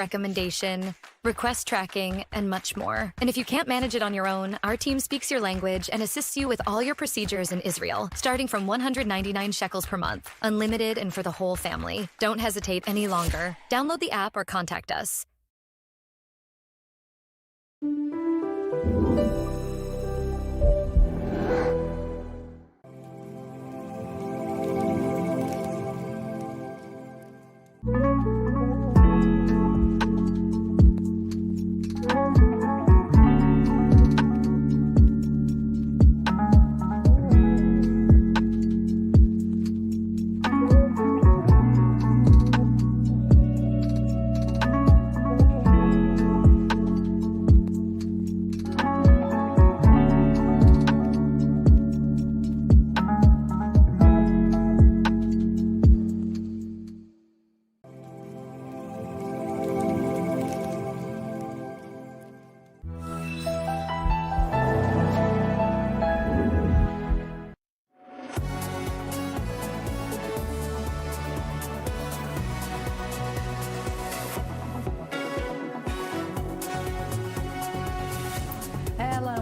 recommendation, request tracking, and much more. And if you can't manage it on your own, our team speaks your language and assists you with all your procedures in Israel, starting from 199 shekels per month, unlimited and for the whole family. Don't hesitate any longer. Download the app or contact us.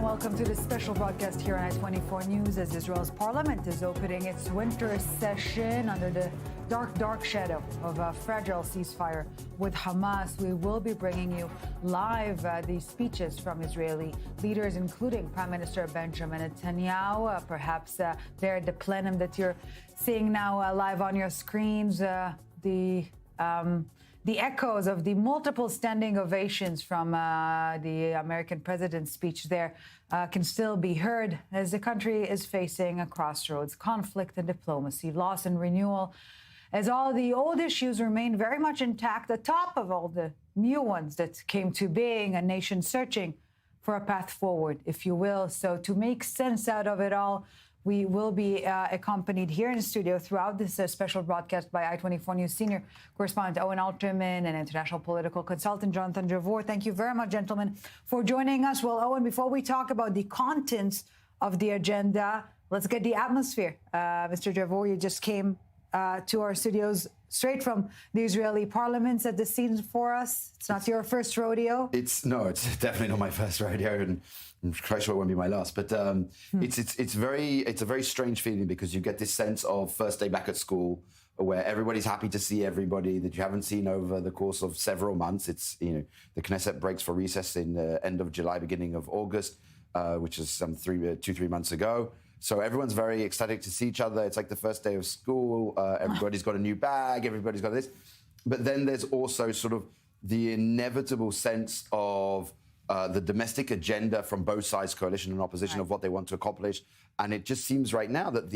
Welcome to this special broadcast here on I-24 News as Israel's parliament is opening its winter session under the dark shadow of a fragile ceasefire with Hamas. We will be bringing you live these speeches from Israeli leaders, including Prime Minister Benjamin Netanyahu. Perhaps there at the plenum that you're seeing now live on your screens, the echoes of the multiple standing ovations from the American president's speech there can still be heard as the country is facing a crossroads, conflict and diplomacy, loss and renewal, as all the old issues remain very much intact, atop of all the new ones that came to being, a nation searching for a path forward, if you will. So to make sense out of it all, we will be accompanied here in the studio throughout this special broadcast by I-24 News senior correspondent Owen Alterman and international political consultant Jonathan Javor. Thank you very much, gentlemen, for joining us. Well, Owen, before we talk about the contents of the agenda, let's get the atmosphere. Mr. Javor, you just came to our studios straight from the Israeli parliament. Set the scene for us. It's not your first rodeo. It's definitely not my first rodeo, and I'm quite sure it won't be my last. But it's a very strange feeling because you get this sense of first day back at school, where everybody's happy to see everybody that you haven't seen over the course of several months. It's the Knesset breaks for recess in the end of July, beginning of August, which is some 3 months ago. So everyone's very ecstatic to see each other. It's like the first day of school. Everybody's got a new bag. Everybody's got this. But then there's also sort of the inevitable sense of the domestic agenda from both sides, coalition and opposition, of what they want to accomplish. And it just seems right now that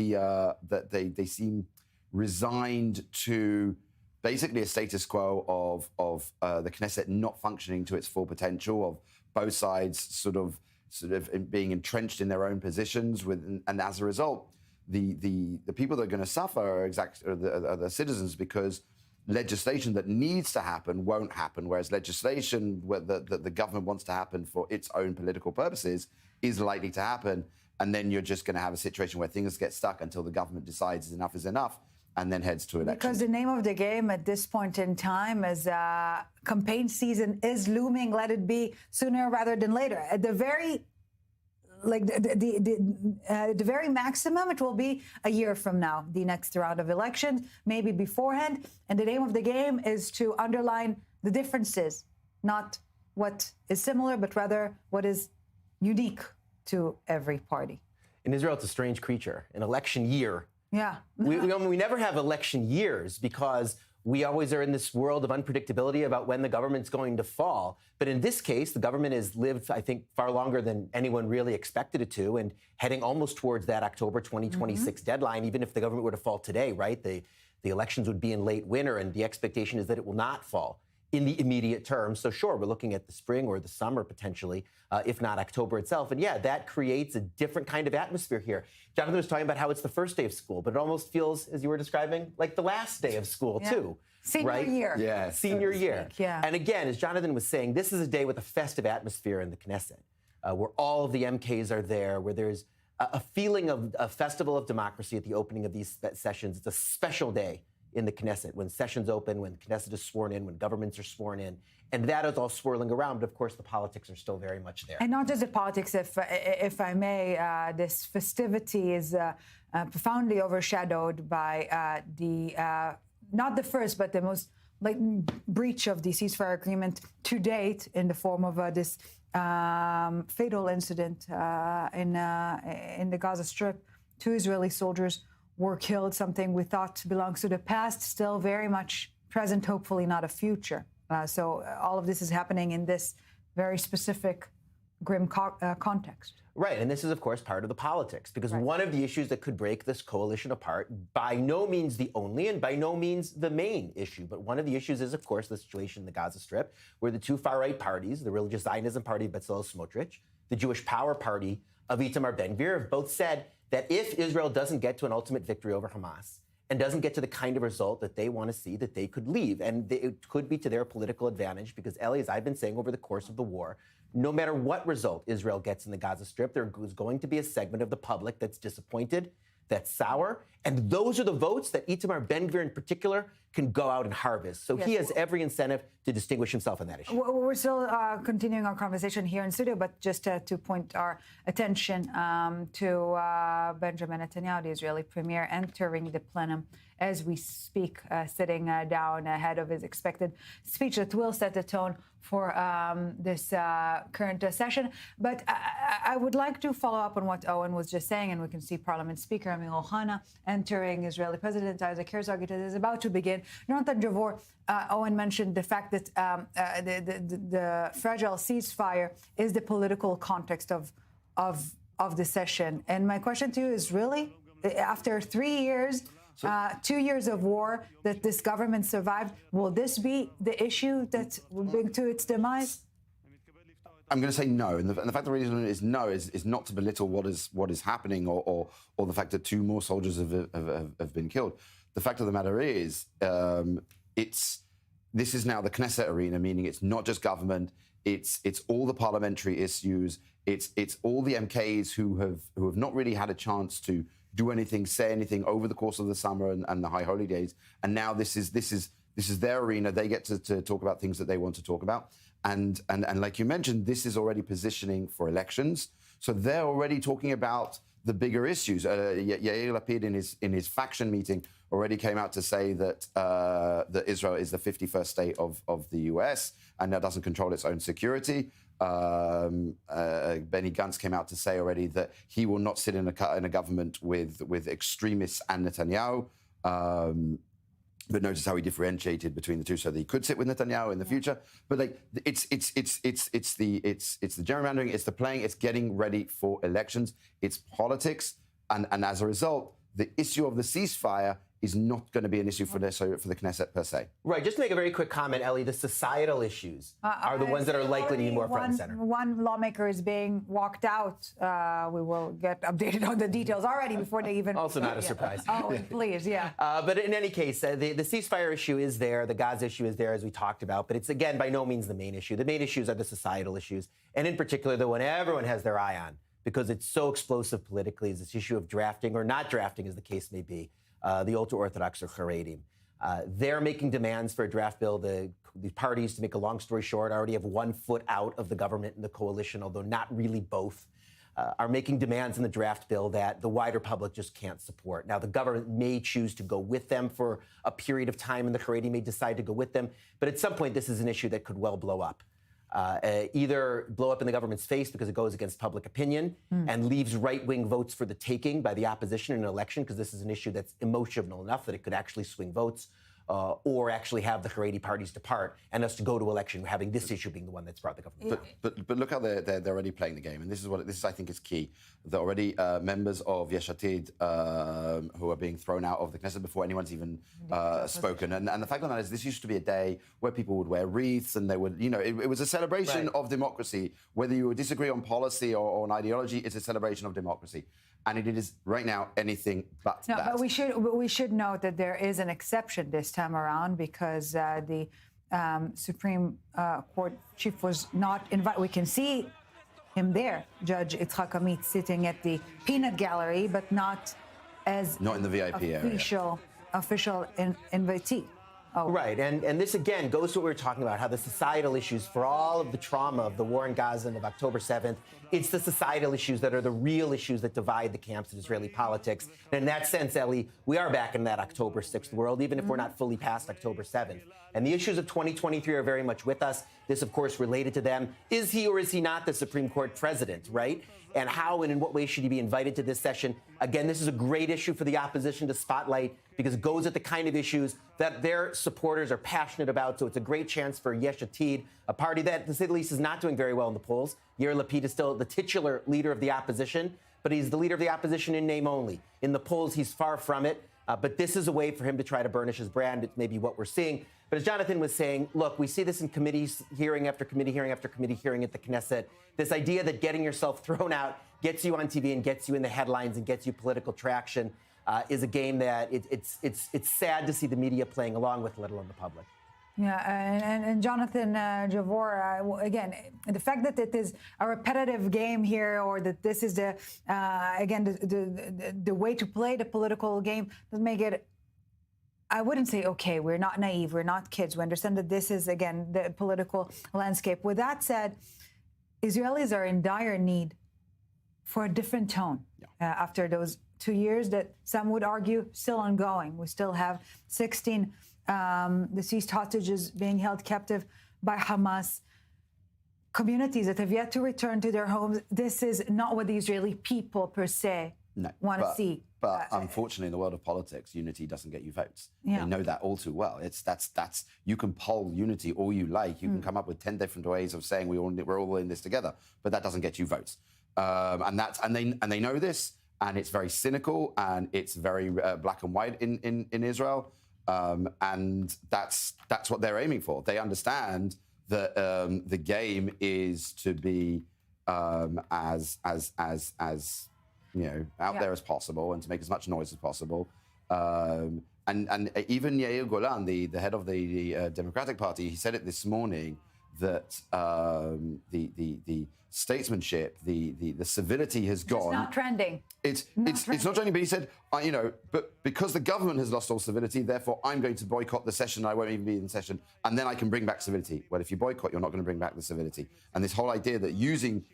that they seem resigned to basically a status quo of the Knesset not functioning to its full potential, of both sides sort of being entrenched in their own positions, and as a result, the people that are going to suffer are the citizens, because legislation that needs to happen won't happen, whereas legislation that the government wants to happen for its own political purposes is likely to happen. And then you're just going to have a situation where things get stuck until the government decides enough is enough and then heads to election. Because the name of the game at this point in time is campaign season is looming. Let it be sooner rather than later. At the very the very maximum, it will be a year from now, the next round of elections, maybe beforehand. And the name of the game is to underline the differences, not what is similar, but rather what is unique to every party. In Israel, it's a strange creature. An election year. Yeah. we never have election years because we always are in this world of unpredictability about when the government's going to fall. But in this case, the government has lived, I think, far longer than anyone really expected it to, and heading almost towards that October 2026 deadline. Even if the government were to fall today, right, the elections would be in late winter, and the expectation is that it will not fall in the immediate term. So sure, we're looking at the spring or the summer potentially, if not October itself. And yeah, that creates a different kind of atmosphere here. Jonathan was talking about how it's the first day of school, but it almost feels, as you were describing, like the last day of school too. Senior year. Yeah, senior year. Yeah. And again, as Jonathan was saying, this is a day with a festive atmosphere in the Knesset, where all of the MKs are there, where there's a feeling of a festival of democracy at the opening of these sessions. It's a special day in the Knesset, when sessions open, when Knesset is sworn in, when governments are sworn in. And that is all swirling around. But of course, the politics are still very much there. And not just the politics, if I may, this festivity is profoundly overshadowed by not the first, but the most breach of the ceasefire agreement to date in the form of this fatal incident in the Gaza Strip. 2 Israeli soldiers were killed, something we thought belongs to the past, still very much present, hopefully not a future. So all of this is happening in this very specific, grim context. Right, and this is, of course, part of the politics, because one of the issues that could break this coalition apart, by no means the only and by no means the main issue, but one of the issues is, of course, the situation in the Gaza Strip, where the 2 far-right parties, the Religious Zionism Party of Bezalel Smotrich, the Jewish Power Party of Itamar Ben-Gvir, have both said that if Israel doesn't get to an ultimate victory over Hamas and doesn't get to the kind of result that they want to see, that they could leave. And it could be to their political advantage because, Ellie, as I've been saying over the course of the war, no matter what result Israel gets in the Gaza Strip, there is going to be a segment of the public that's disappointed, that's sour. And those are the votes that Itamar Ben-Gvir in particular can go out and harvest. So he has every incentive to distinguish himself in that issue. We're still continuing our conversation here in studio, but just to point our attention to Benjamin Netanyahu, the Israeli premier, entering the plenum as we speak, sitting down ahead of his expected speech that will set the tone for this current session. But I would like to follow up on what Owen was just saying, and we can see Parliament Speaker Amir Ohana entering. Israeli President Isaac Herzog is about to begin. Jonathan Javor, Owen mentioned the fact that the fragile ceasefire is the political context of the session. And my question to you is, really, after 3 years, 2 years of war that this government survived, will this be the issue that will bring to its demise? I'm going to say no, and the fact that the reason is no is not to belittle what is happening or the fact that 2 more soldiers have been killed. The fact of the matter is, this is now the Knesset arena, meaning it's not just government, it's all the parliamentary issues, it's all the MKs who have not really had a chance to do anything, say anything over the course of the summer and the high holy days, and now this is their arena. They get to talk about things that they want to talk about. And like you mentioned, this is already positioning for elections. So they're already talking about the bigger issues. Yair Lapid in his faction meeting already came out to say that that Israel is the 51st state of the US and that doesn't control its own security. Benny Gantz came out to say already that he will not sit in a government with extremists and Netanyahu. But notice how he differentiated between the two, so that he could sit with Netanyahu in the future. But it's the gerrymandering, it's the playing, it's getting ready for elections, it's politics, and as a result, the issue of the ceasefire is not going to be an issue for the Knesset per se. Right. Just to make a very quick comment, Ellie, the societal issues are the ones that are likely to be more front and center. One lawmaker is being walked out. We will get updated on the details already before they even... Also not a surprise. Oh, please, yeah. But in any case, the ceasefire issue is there. The Gaza issue is there, as we talked about. But it's, again, by no means the main issue. The main issues are the societal issues. And in particular, the one everyone has their eye on, because it's so explosive politically, is this issue of drafting or not drafting, as the case may be, the ultra-Orthodox or Haredim. They're making demands for a draft bill. The parties, to make a long story short, already have 1 foot out of the government and the coalition, although not really both, are making demands in the draft bill that the wider public just can't support. Now, the government may choose to go with them for a period of time, and the Haredim may decide to go with them. But at some point, this is an issue that could well blow up. Either blow up in the government's face because it goes against public opinion and leaves right-wing votes for the taking by the opposition in an election, because this is an issue that's emotional enough that it could actually swing votes, or actually have the Haredi parties depart and us to go to election, having this issue being the one that's brought the government. But look how they're already playing the game, and this is I think is key. That already members of Yesh Atid who are being thrown out of the Knesset before anyone's even spoken, and the fact of that is, this used to be a day where people would wear wreaths and they would, it was a celebration of democracy. Whether you would disagree on policy or on ideology, it's a celebration of democracy. And it is right now anything but that. But we should note that there is an exception this time around, because the Supreme Court chief was not invited. We can see him there, Judge Yitzhak Amit, sitting at the peanut gallery, but not in the VIP official official invitee. Oh. Right, and this again goes to what we were talking about, how the societal issues, for all of the trauma of the war in Gaza and of October 7th, it's the societal issues that are the real issues that divide the camps in Israeli politics. And in that sense, Ellie, we are back in that October 6th world, even if we're not fully past October 7th. And the issues of 2023 are very much with us. This, of course, related to them. Is he or is he not the Supreme Court president, right? And how and in what way should he be invited to this session? Again, this is a great issue for the opposition to spotlight because it goes at the kind of issues that their supporters are passionate about. So it's a great chance for Yesh Atid, a party that, to say the least, is not doing very well in the polls. Yair Lapid is still the titular leader of the opposition, but he's the leader of the opposition in name only. In the polls, he's far from it. But this is a way for him to try to burnish his brand. It's maybe what we're seeing. But as Jonathan was saying, look, we see this in committees, hearing after committee, hearing after committee, hearing at the Knesset. This idea that getting yourself thrown out gets you on TV and gets you in the headlines and gets you political traction is a game that it's sad to see the media playing along with, let alone the public. Yeah, and Jonathan Javor, again, the fact that it is a repetitive game here, or that this is the way to play the political game, doesn't make it. I wouldn't say, okay, we're not naive, we're not kids. We understand that this is, again, the political landscape. With that said, Israelis are in dire need for a different tone after those 2 years that some would argue still ongoing. We still have 16 deceased hostages being held captive by Hamas. Communities that have yet to return to their homes. This is not what the Israeli people per se want to see. But unfortunately, in the world of politics, unity doesn't get you votes. Yeah. They know that all too well. That's you can poll unity all you like. You can come up with 10 different ways of saying we're all in this together, but that doesn't get you votes. And they know this, and it's very cynical, and it's very black and white in Israel. And that's what they're aiming for. They understand that the game is to be as out there as possible and to make as much noise as possible. And even Yair Golan, the head of the Democratic Party, he said it this morning that the statesmanship, the civility has gone. It's not trending. It's not trending. But he said, but because the government has lost all civility, therefore I'm going to boycott the session. I won't even be in the session, and then I can bring back civility. Well, if you boycott, you're not going to bring back the civility. And this whole idea that using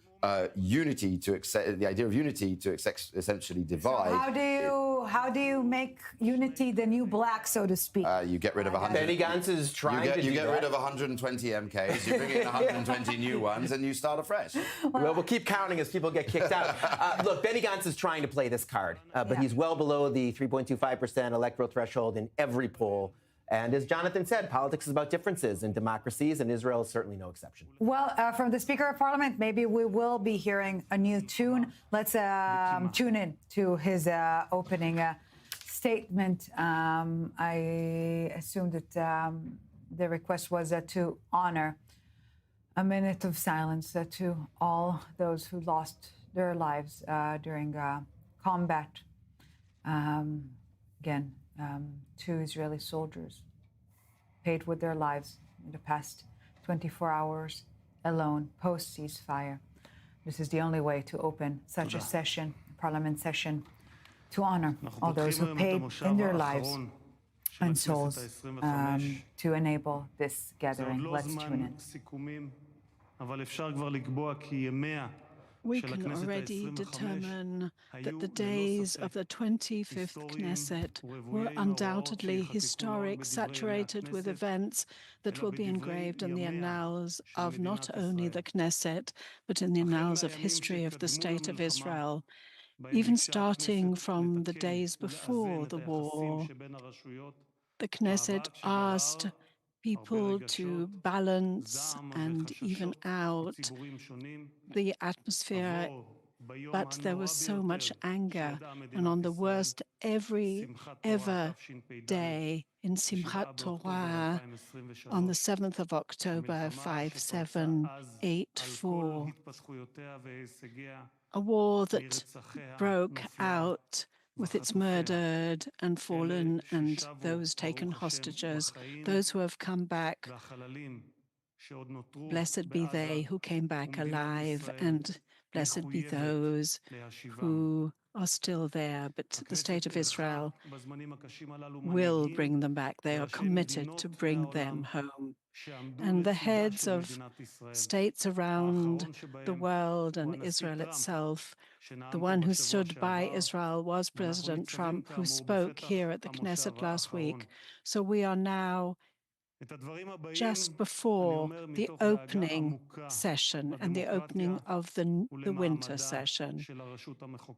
unity to essentially divide. So how do you make unity the new black, so to speak? You get rid of 100. Benny Gantz is trying to do You get that. rid of 120 MKs. You bring in 120 new ones, and you start afresh. Well, we'll keep counting as people get kicked out. Look, Benny Gantz is trying to play this card, but he's well below the 3.25% electoral threshold in every poll. And as Jonathan said, politics is about differences in democracies, and Israel is certainly no exception. Well, from the Speaker of Parliament, maybe we will be hearing a new tune. Let's tune in to his opening statement. I assume that the request was to honor a minute of silence to all those who lost their lives during combat. Again, 2 Israeli soldiers paid with their lives in the past 24 hours alone, post-ceasefire. This is the only way to open such a session, parliament session, to honor all those who paid in their lives and souls to enable this gathering. Let's tune in. We can already determine that the days of the 25th Knesset were undoubtedly historic, saturated with events that will be engraved in the annals of not only the Knesset, but in the annals of history of the State of Israel. Even starting from the days before the war, the Knesset asked people to balance and even out the atmosphere, but there was so much anger. And on the worst ever day in Simchat Torah, on the 7th of October, 5784, a war that broke out with its murdered and fallen and those taken hostages, those who have come back. Blessed be they who came back alive, and blessed be those who are still there, but the State of Israel will bring them back. They are committed to bring them home. And the heads of states around the world and Israel itself, the one who stood by Israel was President Trump, who spoke here at the Knesset last week. So we are now just before the opening session and the opening of the winter session.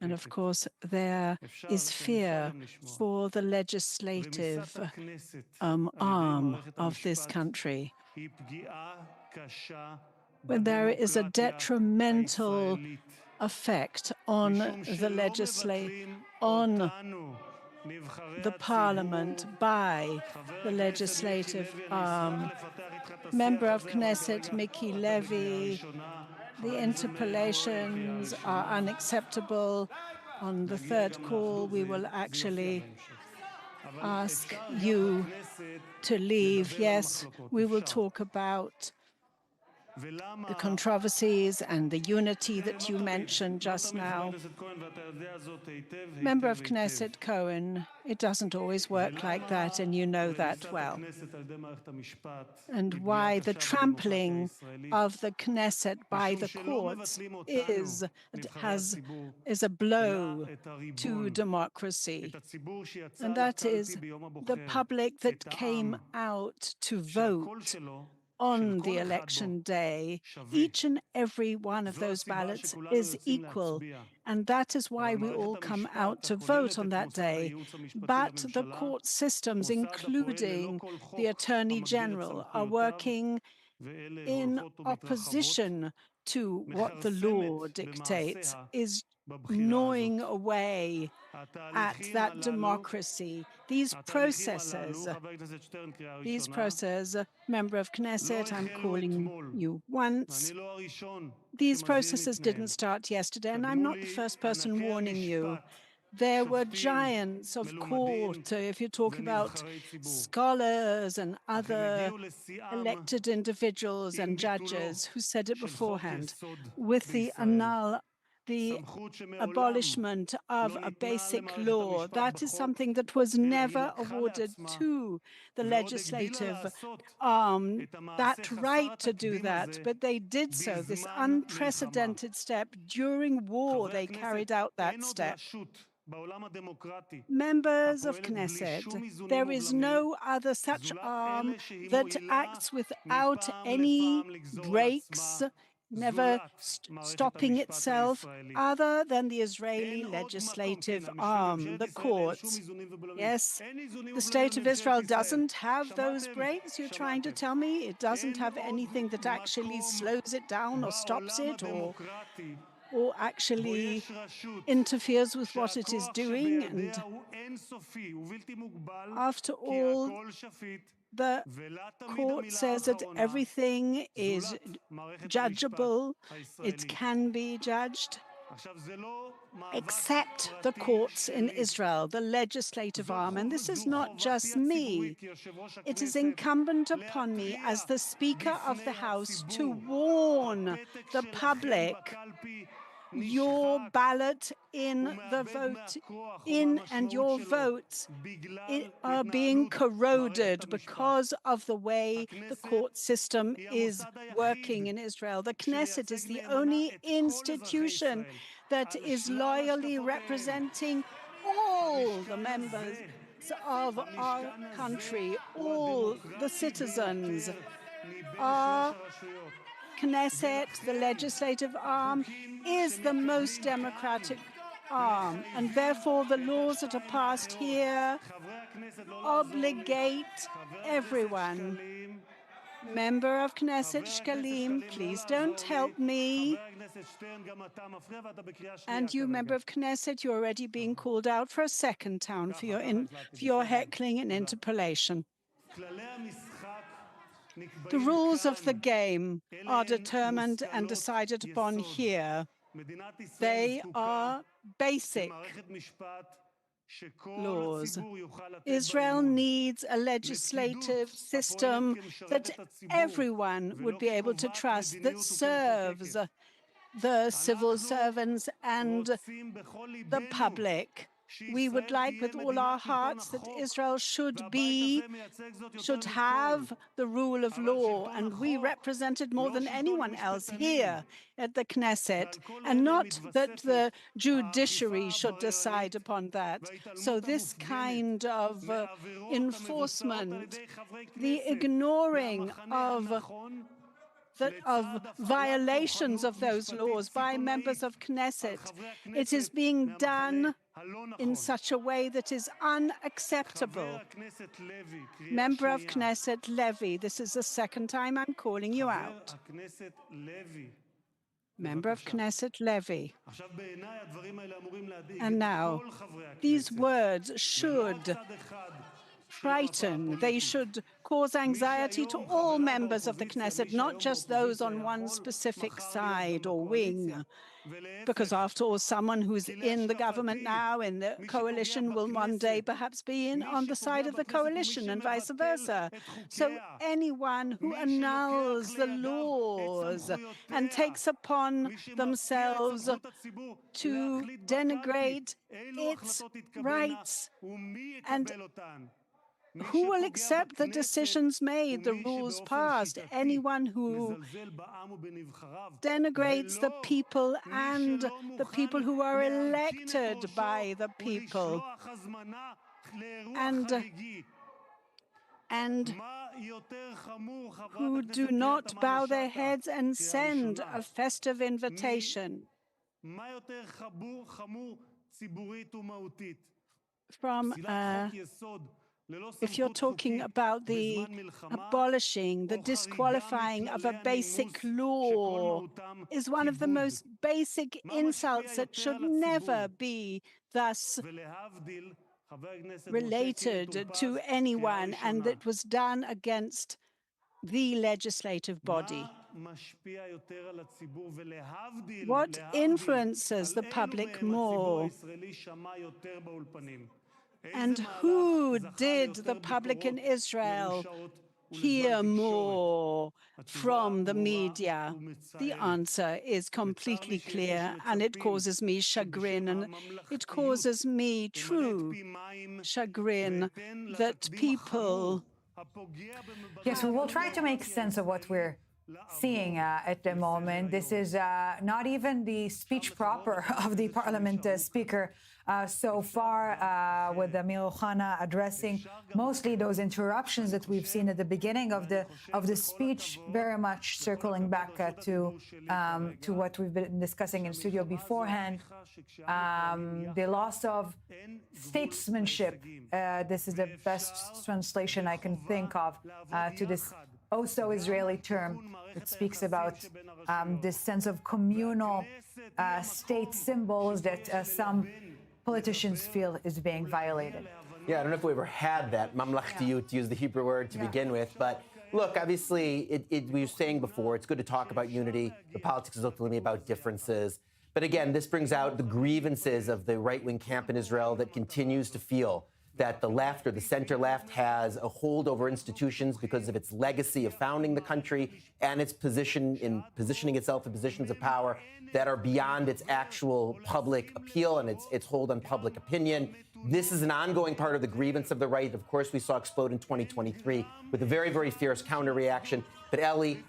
And of course, there is fear for the legislative arm of this country. When there is a detrimental effect on the parliament by the legislative arm. Member of Knesset Miki Levy, the interpellations are unacceptable. On the third call, we will actually ask you to leave. Yes, we will talk about the controversies and the unity that you mentioned just now. Member of Knesset Cohen, it doesn't always work like that, and you know that well. And why the trampling of the Knesset by the courts is a blow to democracy. And that is the public that came out to vote on the election day. Each and every one of those ballots is equal, and that is why we all come out to vote on that day. But the court systems, including the Attorney General, are working in opposition to what the law dictates, is gnawing away at that democracy. These processes, Member of Knesset, I'm calling you once. These processes didn't start yesterday, and I'm not the first person warning you. There were giants of court, if you talk about scholars and other elected individuals and judges who said it beforehand, with the abolishment of a basic law. That is something that was never awarded to the legislative arm, that right to do that, but they did so, this unprecedented step. During war, they carried out that step. Members of Knesset, there is no other such arm that acts without any breaks, never stopping itself, other than the Israeli legislative arm, the courts. Yes, the State of Israel doesn't have those breaks, you're trying to tell me? It doesn't have anything that actually slows it down or stops it or actually interferes with what it is doing. And after all, the court says that everything is judgeable, it can be judged, except the courts in Israel, the legislative arm. And this is not just me. It is incumbent upon me as the Speaker of the House to warn the public. Your ballot in the vote and your votes are being corroded because of the way the court system is working in Israel. The Knesset is the only institution that is loyally representing all the members of our country, all the citizens. Our Knesset, the legislative arm, is the most democratic arm, and therefore the laws that are passed here obligate everyone. Member of Knesset Shkalim, please don't help me. And you, Member of Knesset, you're already being called out for a second time for your heckling and interpellation. The rules of the game are determined and decided upon here. They are basic laws. Israel needs a legislative system that everyone would be able to trust, that serves the civil servants and the public. We would like with all our hearts that Israel should have the rule of law, and we represent it more than anyone else here at the Knesset, and not that the judiciary should decide upon that. So this kind of enforcement, the ignoring of violations of those laws by members of Knesset, it is being done in such a way that is unacceptable. Member of Knesset Levy, this is the second time I'm calling you out. Member of Knesset Levy. And now, these words should frighten, they should cause anxiety to all members of the Knesset, not just those on one specific side or wing. Because after all, someone who's in the government now, in the coalition, will one day perhaps be on the side of the coalition and vice versa. So anyone who annuls the laws and takes upon themselves to denigrate its rights, and who will accept the decisions made, the rules passed? Anyone who denigrates the people and the people who are elected by the people, and who do not bow their heads and send a festive invitation from if you're talking about the abolishing, the disqualifying of a basic law, is one of the most basic insults that should never be thus related to anyone, and that was done against the legislative body. What influences the public more? And who did the public in Israel hear more from the media? The answer is completely clear, and it causes me chagrin, and it causes me true chagrin that people... Yes, we will try to make sense of what we're seeing at the moment. This is not even the speech proper of the parliament speaker so far, with Amir Ohana addressing mostly those interruptions that we've seen at the beginning of the speech, very much circling back to what we've been discussing in studio beforehand. The loss of statesmanship. This is the best translation I can think of to this also Israeli term that speaks about this sense of communal state symbols that some politicians feel is being violated. Yeah, I don't know if we ever had that, mamlachtiyut, to use the Hebrew word to begin with, but look, obviously, we were saying before, it's good to talk about unity. The politics is ultimately about differences. But again, this brings out the grievances of the right-wing camp in Israel that continues to feel that the left or the center-left has a hold over institutions because of its legacy of founding the country and its positioning itself in positions of power that are beyond its actual public appeal and its hold on public opinion. This is an ongoing part of the grievance of the right. Of course, we saw explode in 2023 with a very, very fierce counter-reaction. But Ellie,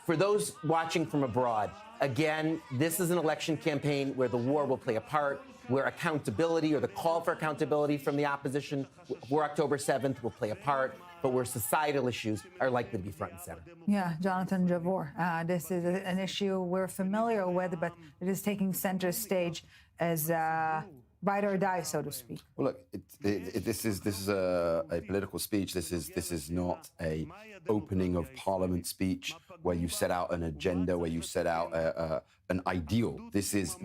for those watching from abroad, again, this is an election campaign where the war will play a part, where accountability or the call for accountability from the opposition for October 7th will play a part, but where societal issues are likely to be front and center. Yeah, Jonathan Javor, this is an issue we're familiar with, but it is taking center stage as ride or die, so to speak. Well, look, this is a political speech. This is not a opening of parliament speech where you set out an agenda, where you set out an ideal. This is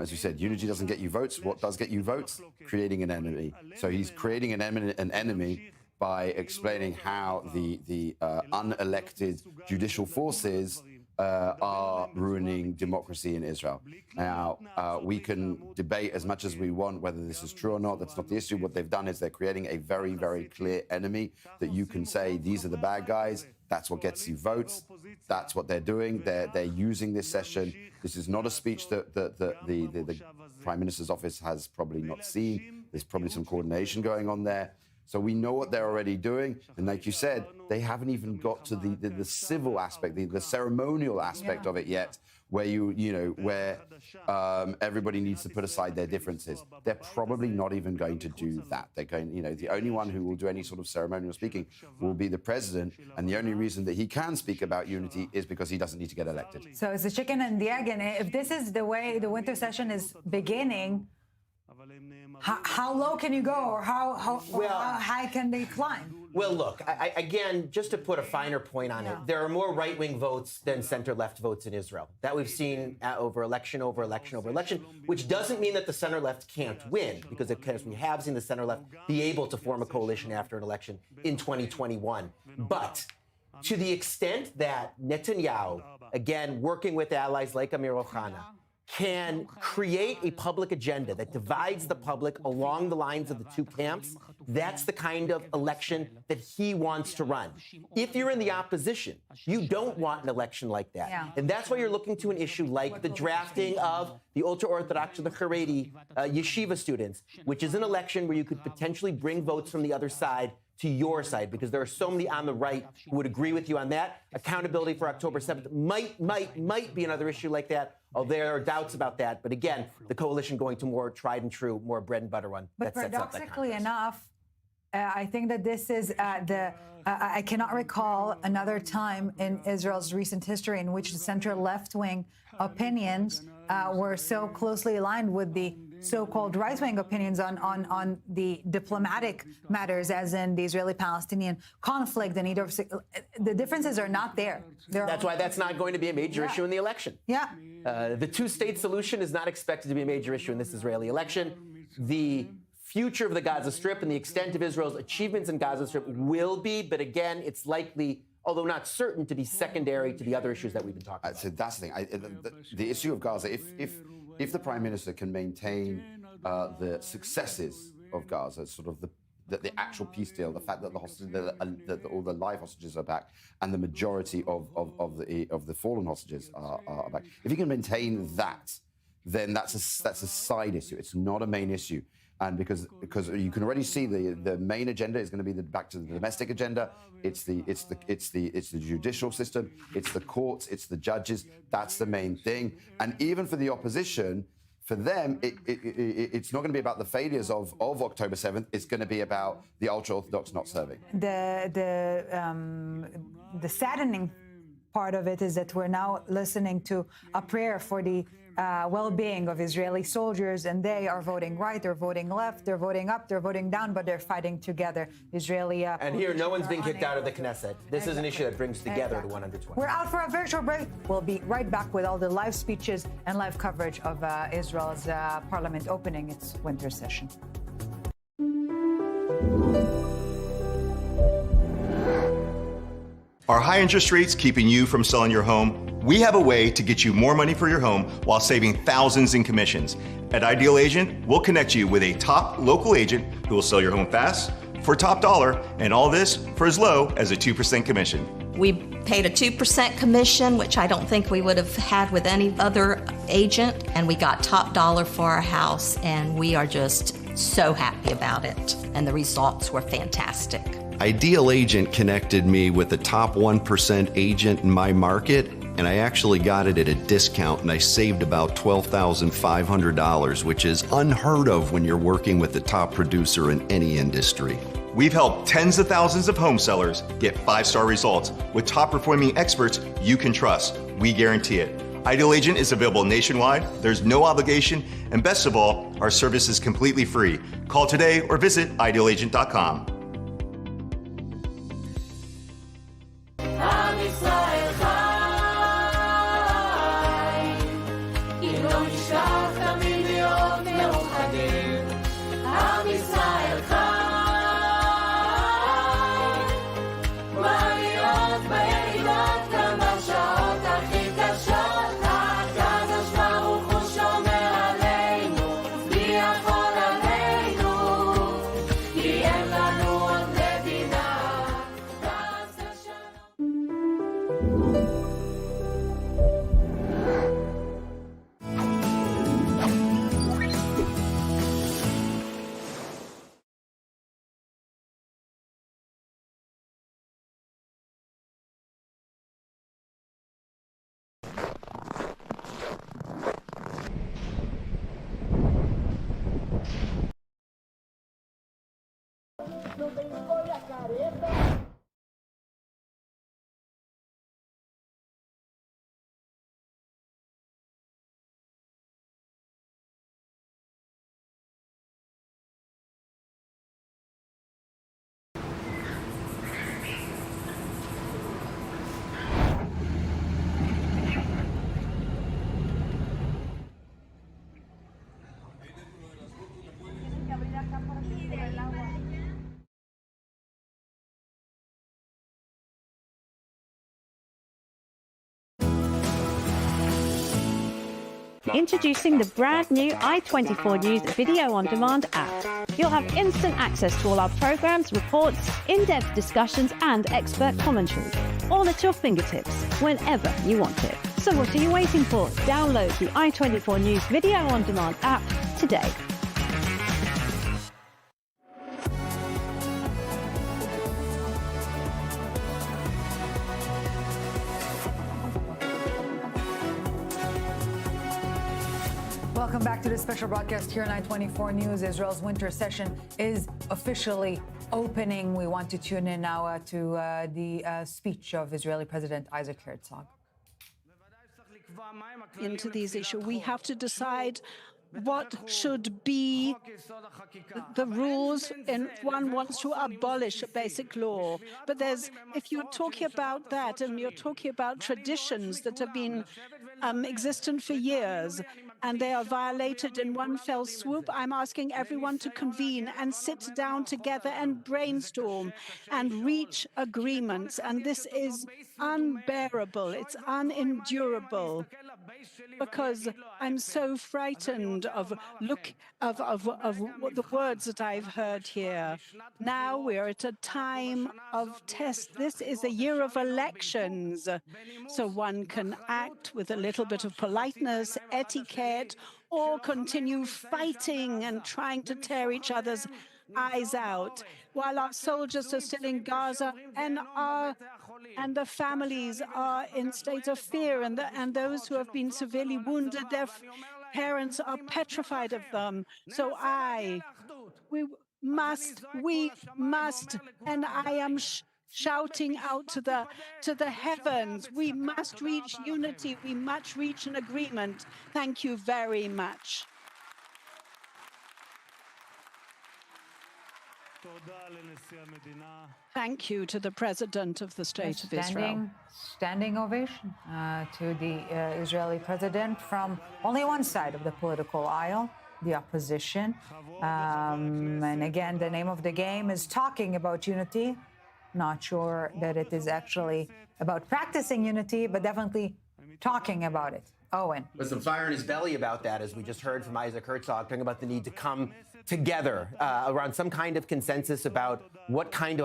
as you said, unity doesn't get you votes. What does get you votes? Creating an enemy. So he's creating an enemy by explaining how the unelected judicial forces are ruining democracy in Israel. Now, we can debate as much as we want whether this is true or not. That's not the issue. What they've done is they're creating a very, very clear enemy that you can say, these are the bad guys, That's what gets you votes. That's what they're doing. They're using this session. This is not a speech that the Prime Minister's office has probably not seen. There's probably some coordination going on there. So we know what they're already doing. And like you said, they haven't even got to the civil aspect, the ceremonial aspect of it yet, where everybody needs to put aside their differences. They're probably not even going to do that. They're going, the only one who will do any sort of ceremonial speaking will be the president. And the only reason that he can speak about unity is because he doesn't need to get elected. So it's the chicken and the egg. And if this is the way the winter session is beginning, how low can you go, or how high can they climb? Well, look, again, just to put a finer point on it, there are more right-wing votes than center-left votes in Israel. That we've seen over election, which doesn't mean that the center-left can't win, because we have seen the center-left be able to form a coalition after an election in 2021. But to the extent that Netanyahu, again, working with allies like Amir Ohana, can create a public agenda that divides the public along the lines of the two camps, that's the kind of election that he wants to run. If you're in the opposition, you don't want an election like that. Yeah. And that's why you're looking to an issue like the drafting of the ultra-Orthodox or the Haredi yeshiva students, which is an election where you could potentially bring votes from the other side to your side, because there are so many on the right who would agree with you on that. Accountability for October 7th might be another issue like that. Oh, there are doubts about that. But again, the coalition going to more tried and true, more bread and butter one. But that sets up that paradoxically enough, I think that this is I cannot recall another time in Israel's recent history in which the center-left-wing opinions were so closely aligned with the so-called right-wing opinions on the diplomatic matters, as in the Israeli-Palestinian conflict. The differences are not there. That's why that's not going to be a major issue in the election. Yeah. The two-state solution is not expected to be a major issue in this Israeli election. The future of the Gaza Strip and the extent of Israel's achievements in Gaza Strip will be, but again, it's likely, although not certain, to be secondary to the other issues that we've been talking about. So that's the thing. The issue of Gaza, if the Prime Minister can maintain the successes of Gaza, sort of the actual peace deal, the fact that all the live hostages are back, and the majority of the fallen hostages are back, if he can maintain that, then that's a side issue. It's not a main issue. And because you can already see the main agenda is going to be back to the domestic agenda. It's the judicial system. It's the courts. It's the judges. That's the main thing. And even for the opposition, for them, it's not going to be about the failures of October 7th. It's going to be about the ultra-Orthodox not serving. The saddening part of it is that we're now listening to a prayer for the well-being of Israeli soldiers, and they are voting right, they're voting left, they're voting up, they're voting down, but they're fighting together. And here, no one's being kicked out of the Knesset. This is an issue that brings together the 120. We're out for a very short break. We'll be right back with all the live speeches and live coverage of Israel's parliament opening its winter session. Are high interest rates keeping you from selling your home? We have a way to get you more money for your home while saving thousands in commissions. At Ideal Agent, we'll connect you with a top local agent who will sell your home fast, for top dollar, and all this for as low as a 2% commission. We paid a 2% commission, which I don't think we would have had with any other agent, and we got top dollar for our house, and we are just so happy about it, and the results were fantastic. Ideal Agent connected me with the top 1% agent in my market, and I actually got it at a discount, and I saved about $12,500, which is unheard of when you're working with the top producer in any industry. We've helped tens of thousands of home sellers get 5-star results with top-performing experts you can trust. We guarantee it. Ideal Agent is available nationwide, there's no obligation, and best of all, our service is completely free. Call today or visit idealagent.com. כי אין לנו Introducing the brand new i24 News Video On Demand app. You'll have instant access to all our programs, reports, in-depth discussions and expert commentary, all at your fingertips, whenever you want it. So what are you waiting for? Download the i24 News Video On Demand app today. Welcome back to this special broadcast here on i24 News. Israel's winter session is officially opening. We want to tune in now to the speech of Israeli President Isaac Herzog. Into these issues, we have to decide what should be the rules, and one wants to abolish a basic law. But if you're talking about that and you're talking about traditions that have been existent for years and they are violated in one fell swoop, I'm asking everyone to convene and sit down together and brainstorm and reach agreements. And this is unbearable. It's unendurable, because I'm so frightened of the words that I've heard here. Now we're at a time of test. This is a year of elections, so one can act with a little bit of politeness, etiquette, or continue fighting and trying to tear each other's eyes out, while our soldiers are still in Gaza and the families are in state of fear, and those who have been severely wounded, their parents are petrified of them. So we must, and I am shouting out to the heavens, we must reach unity, we must reach an agreement. Thank you very much. Thank you to the President of the State of Israel. Standing ovation to the Israeli President from only one side of the political aisle, the opposition. And again, the name of the game is talking about unity. Not sure that it is actually about practicing unity, but definitely talking about it. Owen. With some fire in his belly about that, as we just heard from Isaac Herzog, talking about the need to come together around some kind of consensus about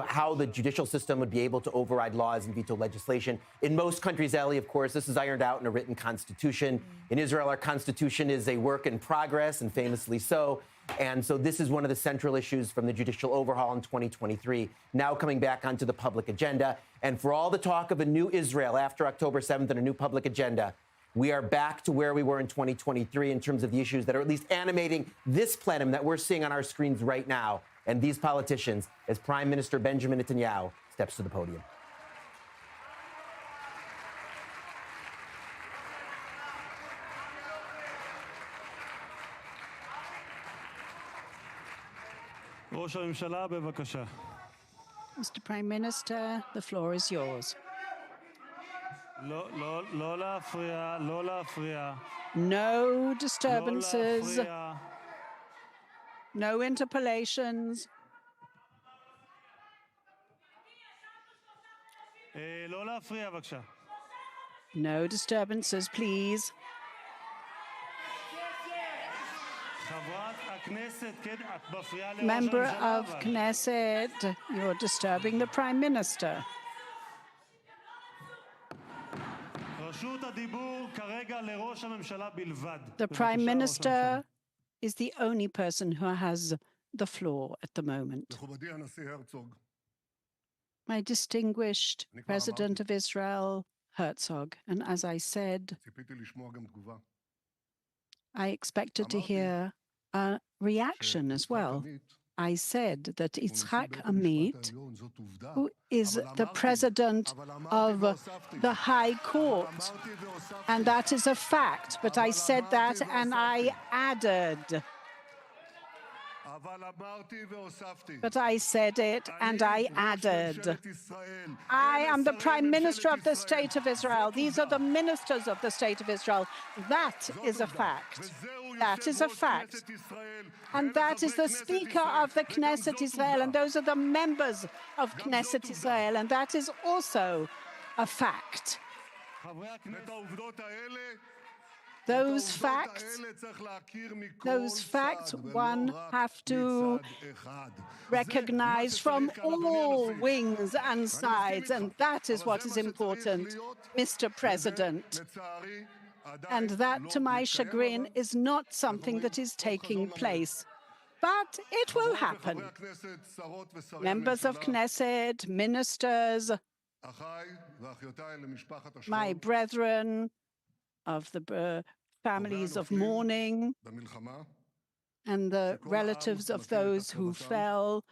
how the judicial system would be able to override laws and veto legislation. In most countries, Ellie, of course, this is ironed out in a written constitution. In Israel, our constitution is a work in progress, and famously so. And so this is one of the central issues from the judicial overhaul in 2023, now coming back onto the public agenda. And for all the talk of a new Israel after October 7th and a new public agenda, we are back to where we were in 2023 in terms of the issues that are at least animating this plenum that we're seeing on our screens right now, and these politicians, as Prime Minister Benjamin Netanyahu steps to the podium. Mr. Prime Minister, the floor is yours. No disturbances, no interpellations. No disturbances, please. Member of Knesset, you're disturbing the Prime Minister. The Prime Minister is the only person who has the floor at the moment. My distinguished President of Israel, Herzog, and as I said, I expected to hear a reaction as well. I said that Yitzhak Amit, who is the president of the High Court, and that is a fact, but I said that and I added. But I said it and I added. I am the Prime Minister of the State of Israel. These are the ministers of the State of Israel. That is a fact. That is a fact. And that is the Speaker of the Knesset Israel, and those are the members of Knesset Israel, and that is also a fact. Those facts one have to recognize from all wings and sides, and that is what is important, Mr. President. And that, to my chagrin, is not something that is taking place. But it will happen. Members of Knesset, ministers, my brethren of the families of mourning, and the relatives of those who fell,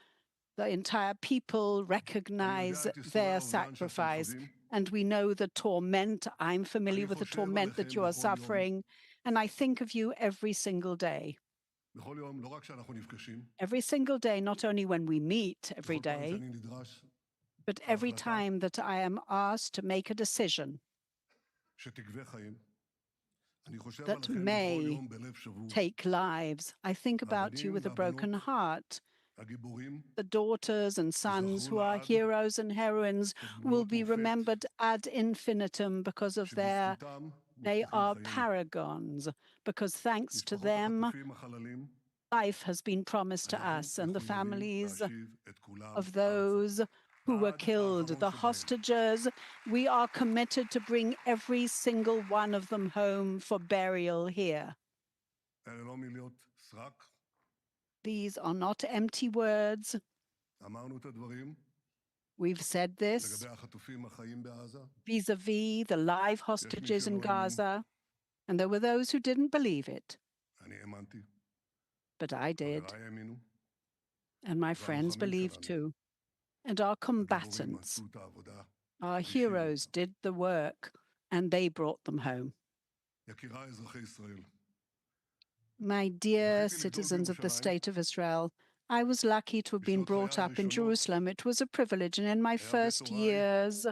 the entire people recognize their sacrifice. And we know the torment. I'm familiar with the torment that you are suffering. And I think of you every single day. Every single day, not only when we meet every day, but every time that I am asked to make a decision that may take lives. I think about you with a broken heart. The daughters and sons who are heroes and heroines will be remembered ad infinitum because of they are paragons, because thanks to them, life has been promised to us and the families of those who were killed, the hostages. We are committed to bring every single one of them home for burial here. These are not empty words. We've said this vis-a-vis the live hostages in Gaza, and there were those who didn't believe it. But I did, and my friends believed too. And our combatants, our heroes, did the work, and they brought them home. My dear citizens of the State of Israel, I was lucky to have been brought up in Jerusalem. It was a privilege, and in my first years,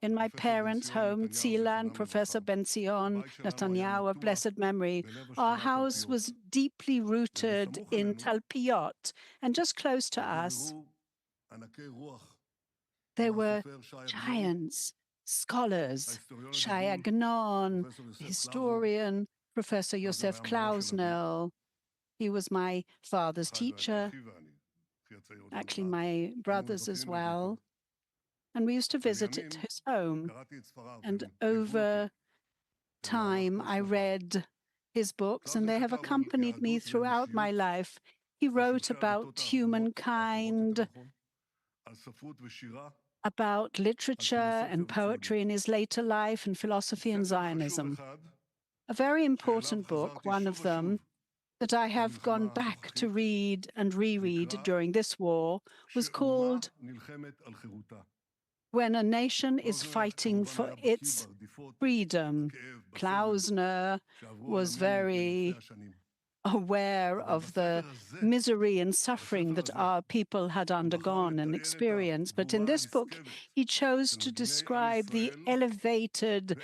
in my parents' home, Tzila and Professor Ben-Zion Netanyahu of blessed memory, our house was deeply rooted in Talpiot, and just close to us, there were giants, scholars, Shai Agnon, historian, Professor Yosef Klausner. He was my father's teacher, actually my brother's as well. And we used to visit at his home. And over time, I read his books, and they have accompanied me throughout my life. He wrote about humankind, about literature and poetry in his later life, and philosophy and Zionism. A very important book, one of them, that I have gone back to read and reread during this war, was called When a Nation is Fighting for Its Freedom. Klausner was very aware of the misery and suffering that our people had undergone and experienced. But in this book, he chose to describe the elevated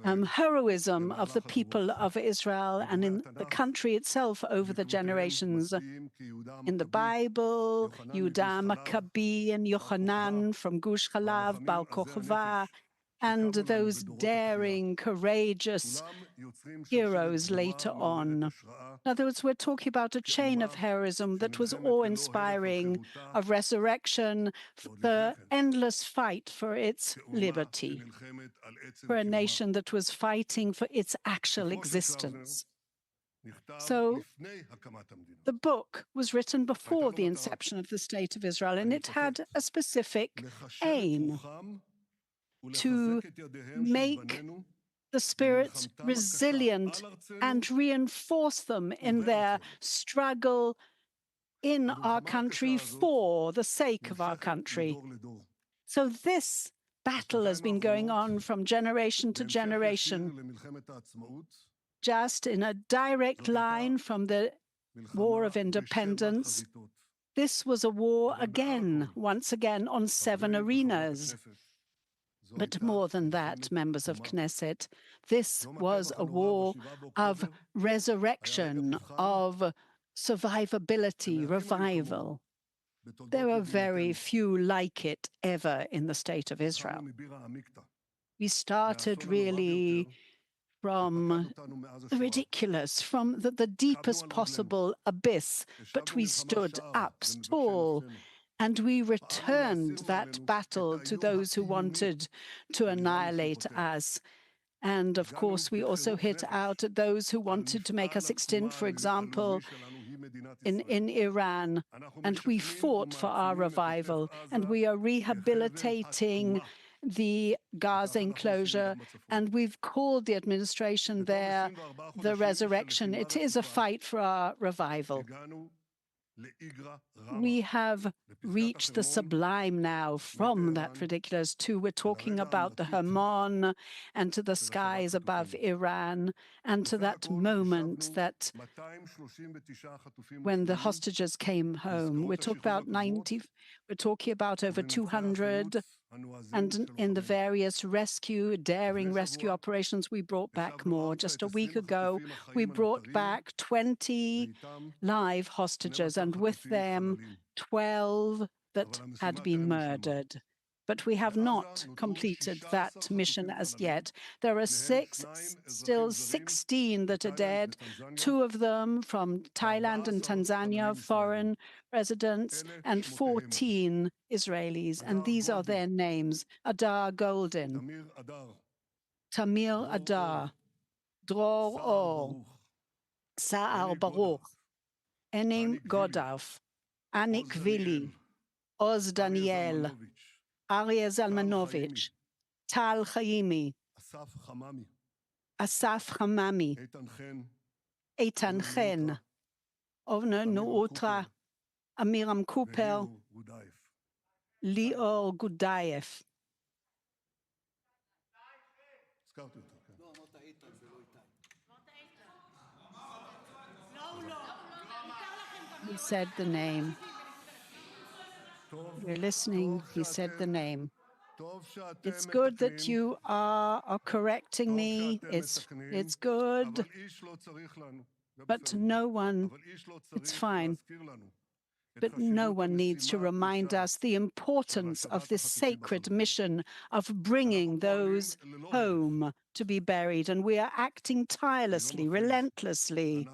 heroism of the people of Israel and in the country itself over the generations. In the Bible, Yehuda Maccabi and Yochanan from Gush Chalav, Bar Kochva, and those daring, courageous heroes later on. In other words, we're talking about a chain of heroism that was awe-inspiring, of resurrection, the endless fight for its liberty, for a nation that was fighting for its actual existence. So the book was written before the inception of the State of Israel, and it had a specific aim: to make the spirits resilient and reinforce them in their struggle in our country for the sake of our country. So this battle has been going on from generation to generation, just in a direct line from the War of Independence. This was a war again, once again, on 7 arenas. But more than that, members of Knesset, this was a war of resurrection, of survivability, revival. There are very few like it ever in the State of Israel. We started really from the ridiculous, from the deepest possible abyss, but we stood up tall and we returned that battle to those who wanted to annihilate us. And of course, we also hit out at those who wanted to make us extinct, for example, in Iran. And we fought for our revival, and we are rehabilitating the Gaza enclosure, and we've called the administration there the resurrection. It is a fight for our revival. We have reached the sublime now, from that ridiculous to we're talking about the Hermon and to the skies above Iran and to that moment that when the hostages came home. We're talking about over 200, and in the various daring rescue operations, we brought back more. Just a week ago, we brought back 20 live hostages, and with them 12 that had been murdered. But we have not completed that mission as yet. There are still 16 that are dead, 2 of them from Thailand and Tanzania, foreign residents, and 14 Israelis. And these are their names: Adar Golden, Tamir Adar, Dror Or, Sa'ar Baruch, Enim Godaf, Anik Vili, Oz Daniel, Aryeh Zalmanovich, Tal Chaimi, Asaf Hamami, Eitan Chen, Ovner Nuutra, Amiram Cooper, Lior Gudayev. He said the name. We're listening. He said the name. It's good that you are correcting me. It's good. But no one, it's fine. But no one needs to remind us the importance of this sacred mission of bringing those home to be buried. And we are acting tirelessly, relentlessly.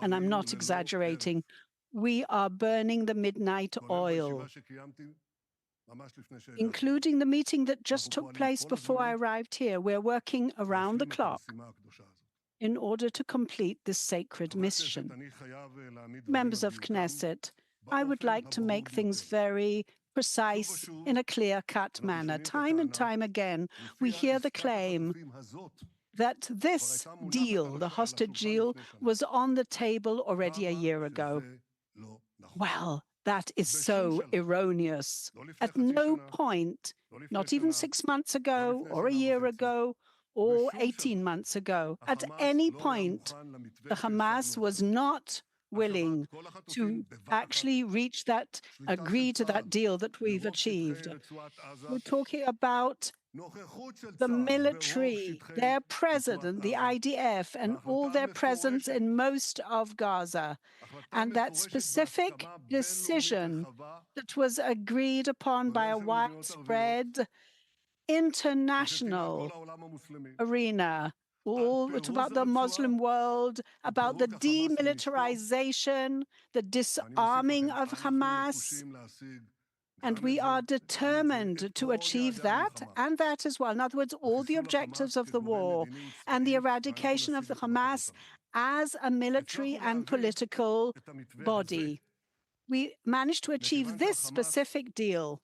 And I'm not exaggerating. We are burning the midnight oil, including the meeting that just took place before I arrived here. We're working around the clock in order to complete this sacred mission. Members of Knesset, I would like to make things very precise in a clear-cut manner. Time and time again, we hear the claim that this deal, the hostage deal, was on the table already a year ago. Well, that is so erroneous. At no point, not even 6 months ago, or a year ago, or 18 months ago, at any point, the Hamas was not willing to actually agree to that deal that we've achieved. We're talking about the military, their president, the IDF, and all their presence in most of Gaza. And that specific decision that was agreed upon by a widespread international arena, it's about the Muslim world, about the demilitarization, the disarming of Hamas. And we are determined to achieve that and that as well. In other words, all the objectives of the war and the eradication of the Hamas as a military and political body. We managed to achieve this specific deal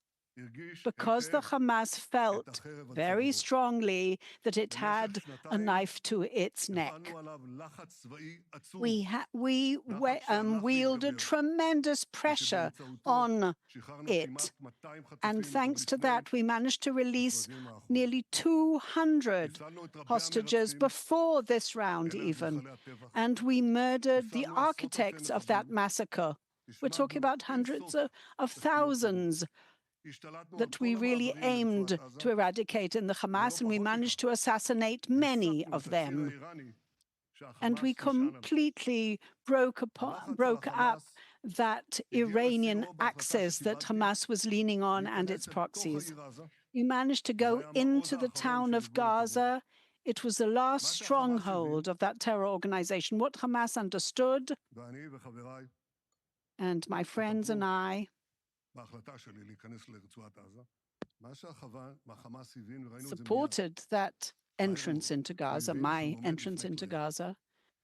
because the Hamas felt very strongly that it had a knife to its neck. We wielded tremendous pressure on it. And thanks to that, we managed to release nearly 200 hostages before this round even. And we murdered the architects of that massacre. We're talking about hundreds of thousands that we really aimed to eradicate in the Hamas, and we managed to assassinate many of them. And we completely broke up that Iranian axis that Hamas was leaning on and its proxies. We managed to go into the town of Gaza It was the last stronghold of that terror organization. What Hamas understood, and my friends and I supported that entrance into Gaza, my entrance into Gaza.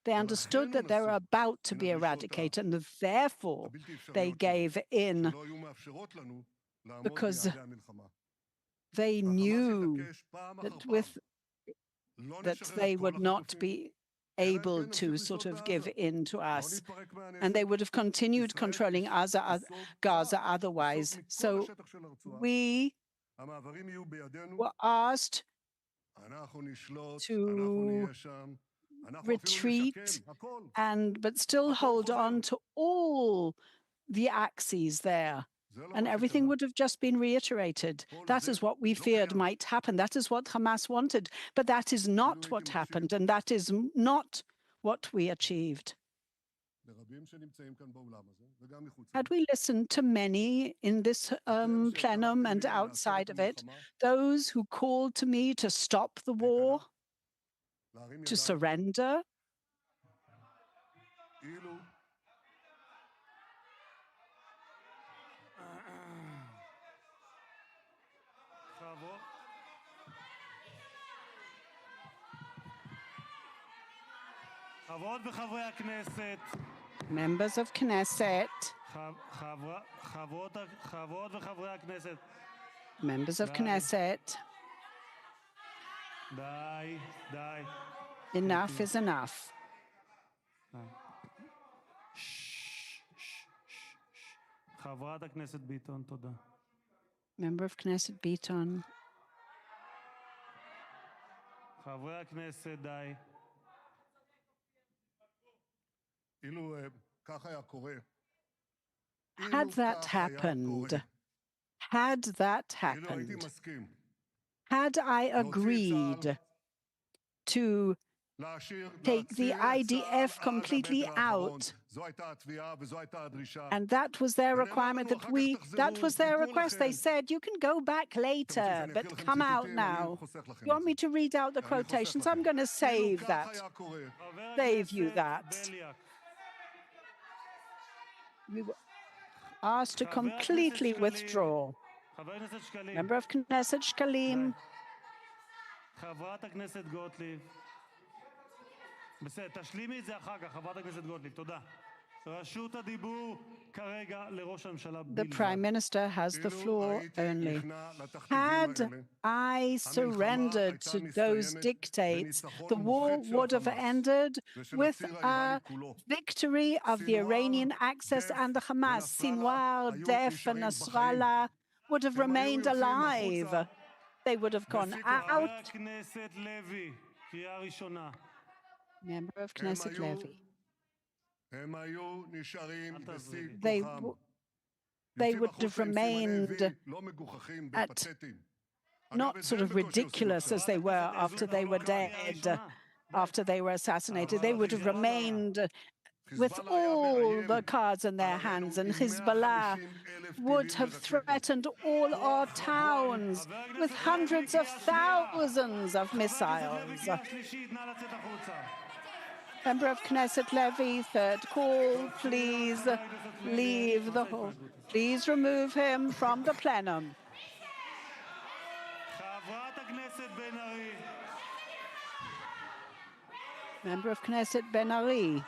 They understood that they were about to be eradicated, and therefore they gave in because they knew that they would not be able to sort of give in to us, and they would have continued controlling Gaza otherwise. So we were asked to retreat but still hold on to all the axes there. And everything would have just been reiterated. That is what we feared might happen. That is what Hamas wanted. But that is not what happened, and that is not what we achieved. Had we listened to many in this plenum and outside of it, those who called to me to stop the war, to surrender, members of Knesset, members of Knesset, enough is enough. Member of Knesset Beaton. Had that happened, had I agreed to take the IDF completely out, and that was their requirement, that was their request. They said, you can go back later, but come out now. You want me to read out the quotations? I'm going to save you that. We were asked to completely withdraw. Member of Knesset Shkalim. The Prime Minister has the floor only. Had I surrendered to those dictates, the war would have ended with a victory of the Iranian Axis and the Hamas. Sinwar, Def, and Nasrallah would have remained alive. They would have gone out. Member of Knesset Levy. They would have remained at not sort of ridiculous as they were after they were dead, after they were assassinated. They would have remained with all the cards in their hands, and Hezbollah would have threatened all our towns with hundreds of thousands of missiles. Member of Knesset Levy, third call, please leave the hall. Please remove him from the plenum. Member of Knesset Ben Ari.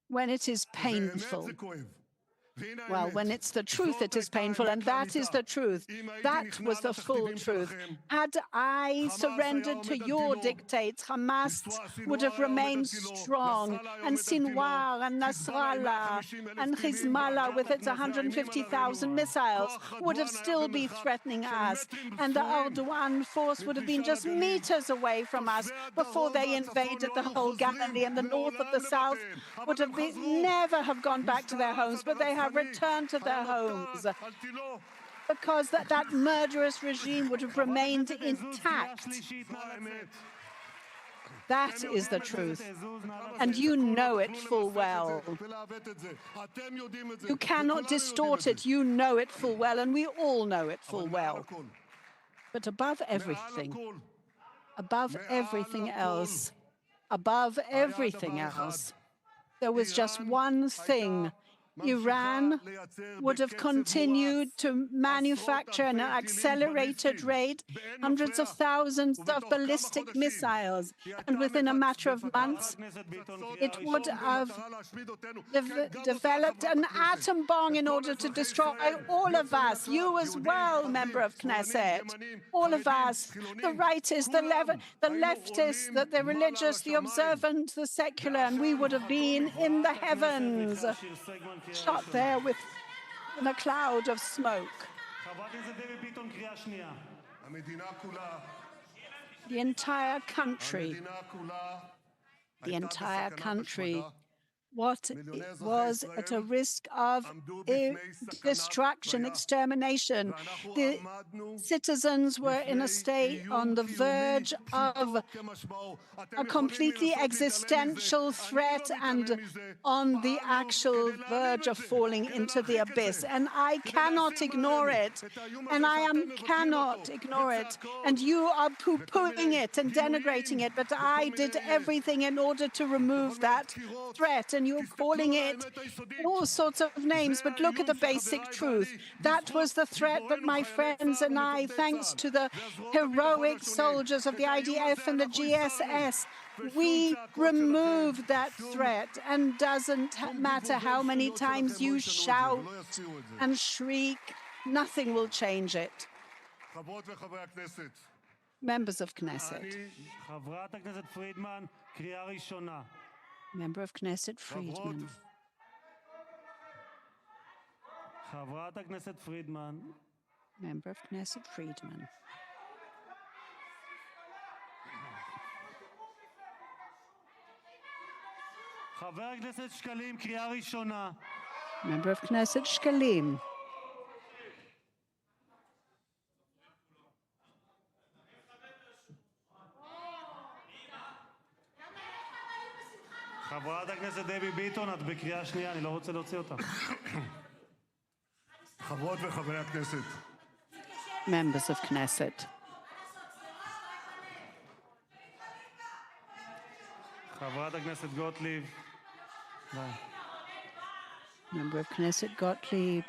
When it is painful. Well, when it's the truth, it is painful, and that is the truth. That was the full truth. Had I surrendered to your dictates, Hamas would have remained strong, and Sinwar and Nasrallah and Hezbollah with its 150,000 missiles would have still been threatening us, and the Erdogan force would have been just meters away from us before they invaded the whole Galilee, and the north of the south would have never have gone back to their homes, but they have returned to their homes because that murderous regime would have remained intact. That is the truth. And you know it full well. You cannot distort it. You know it full well, and we all know it full well. But above everything else, there was just one thing. Iran would have continued to manufacture at an accelerated rate hundreds of thousands of ballistic missiles. And within a matter of months, it would have developed an atom bomb in order to destroy all of us. You as well, member of Knesset. All of us, the rightists, the leftists, the religious, the observant, the secular, and we would have been in the heavens, shot there in a cloud of smoke. The entire country, what was at a risk of destruction, extermination. The citizens were in a state on the verge of a completely existential threat and on the actual verge of falling into the abyss. And I cannot ignore it. Cannot ignore it. And you are poo-pooing it and denigrating it. But I did everything in order to remove that threat. And you're calling it all sorts of names, but look at the basic truth. That was the threat that my friends and I, thanks to the heroic soldiers of the IDF and the GSS, we removed that threat. And doesn't matter how many times you shout and shriek, nothing will change it. Members of Knesset. Member of Knesset Friedman. Member of Knesset Friedman. Member of Knesset Shkalim. חברת הכנסת דבי ביטון, את בקריאה שנייה, אני לא רוצה להוציא אותך. חברות וחברי הכנסת. Members of Knesset. חברת הכנסת גוטליב. Member of Knesset Gottlieb.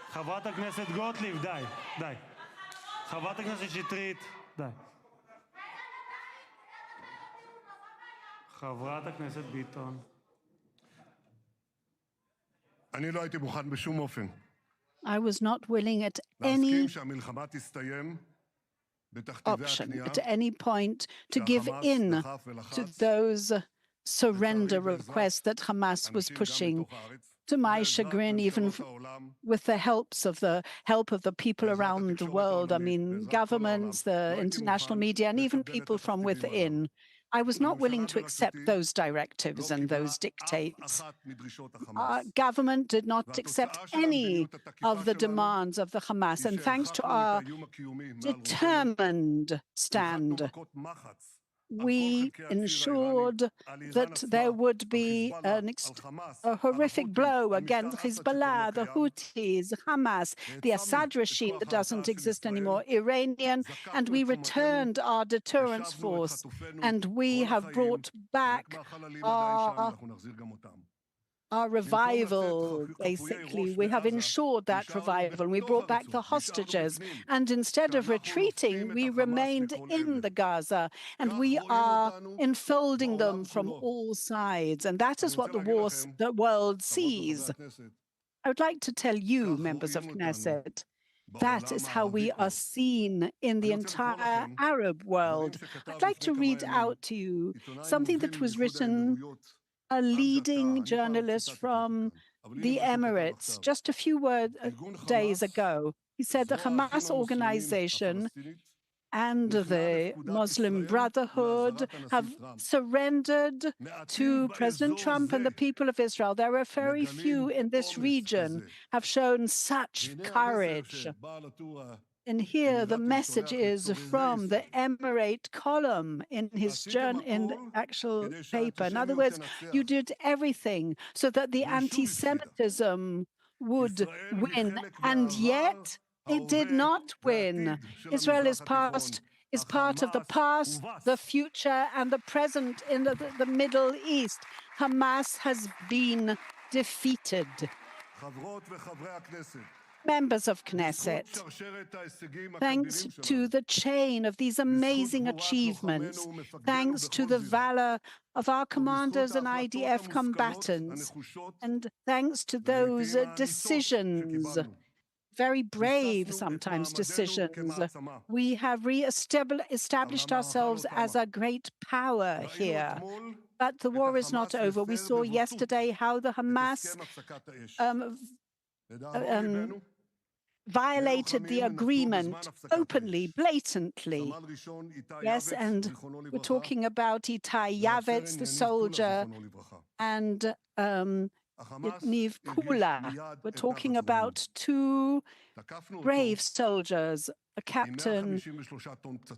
חברת הכנסת גוטליב, די. חברת הכנסת שטרית, די. חברת הכנסת ביטון. אני לא הייתי מוכן בשום אופן. I was not willing at any שהמלחמה תסתיים option, at any point, to give in to those surrender requests that Hamas was pushing. To my chagrin, even with the help of the people around the world, I mean, governments, the international media, and even people from within. I was not willing to accept those directives and those dictates. Our government did not accept any of the demands of the Hamas, and thanks to our determined stand, we ensured that there would be a horrific blow against Hezbollah, the Houthis, Hamas, the Assad regime that doesn't exist anymore, Iranian, and we returned our deterrence force, and we have brought back our revival, basically. We have ensured that revival. We brought back the hostages. And instead of retreating, we remained in the Gaza. And we are enfolding them from all sides. And that is what the world sees. I would like to tell you, members of Knesset, that is how we are seen in the entire Arab world. I'd like to read out to you something that was written a leading journalist from the Emirates just a few days ago. He said the Hamas organization and the Muslim Brotherhood have surrendered to President Trump and the people of Israel. There are very few in this region have shown such courage And here the message is from the Emirate column in his journal, in the actual paper. In other words, you did everything so that the anti-Semitism would win, and yet it did not win. Israel is part of the past, the future, and the present in the Middle East. Hamas has been defeated. Members of Knesset, thanks to the chain of these amazing achievements, thanks to the valor of our commanders and IDF combatants, and thanks to those decisions, very brave sometimes decisions, we have established ourselves as a great power here. But the war is not over. We saw yesterday how the Hamas violated the agreement openly, blatantly. Yes, and we're talking about Itai Yavetz, the soldier, and Niv Kula. We're talking about two brave soldiers, a captain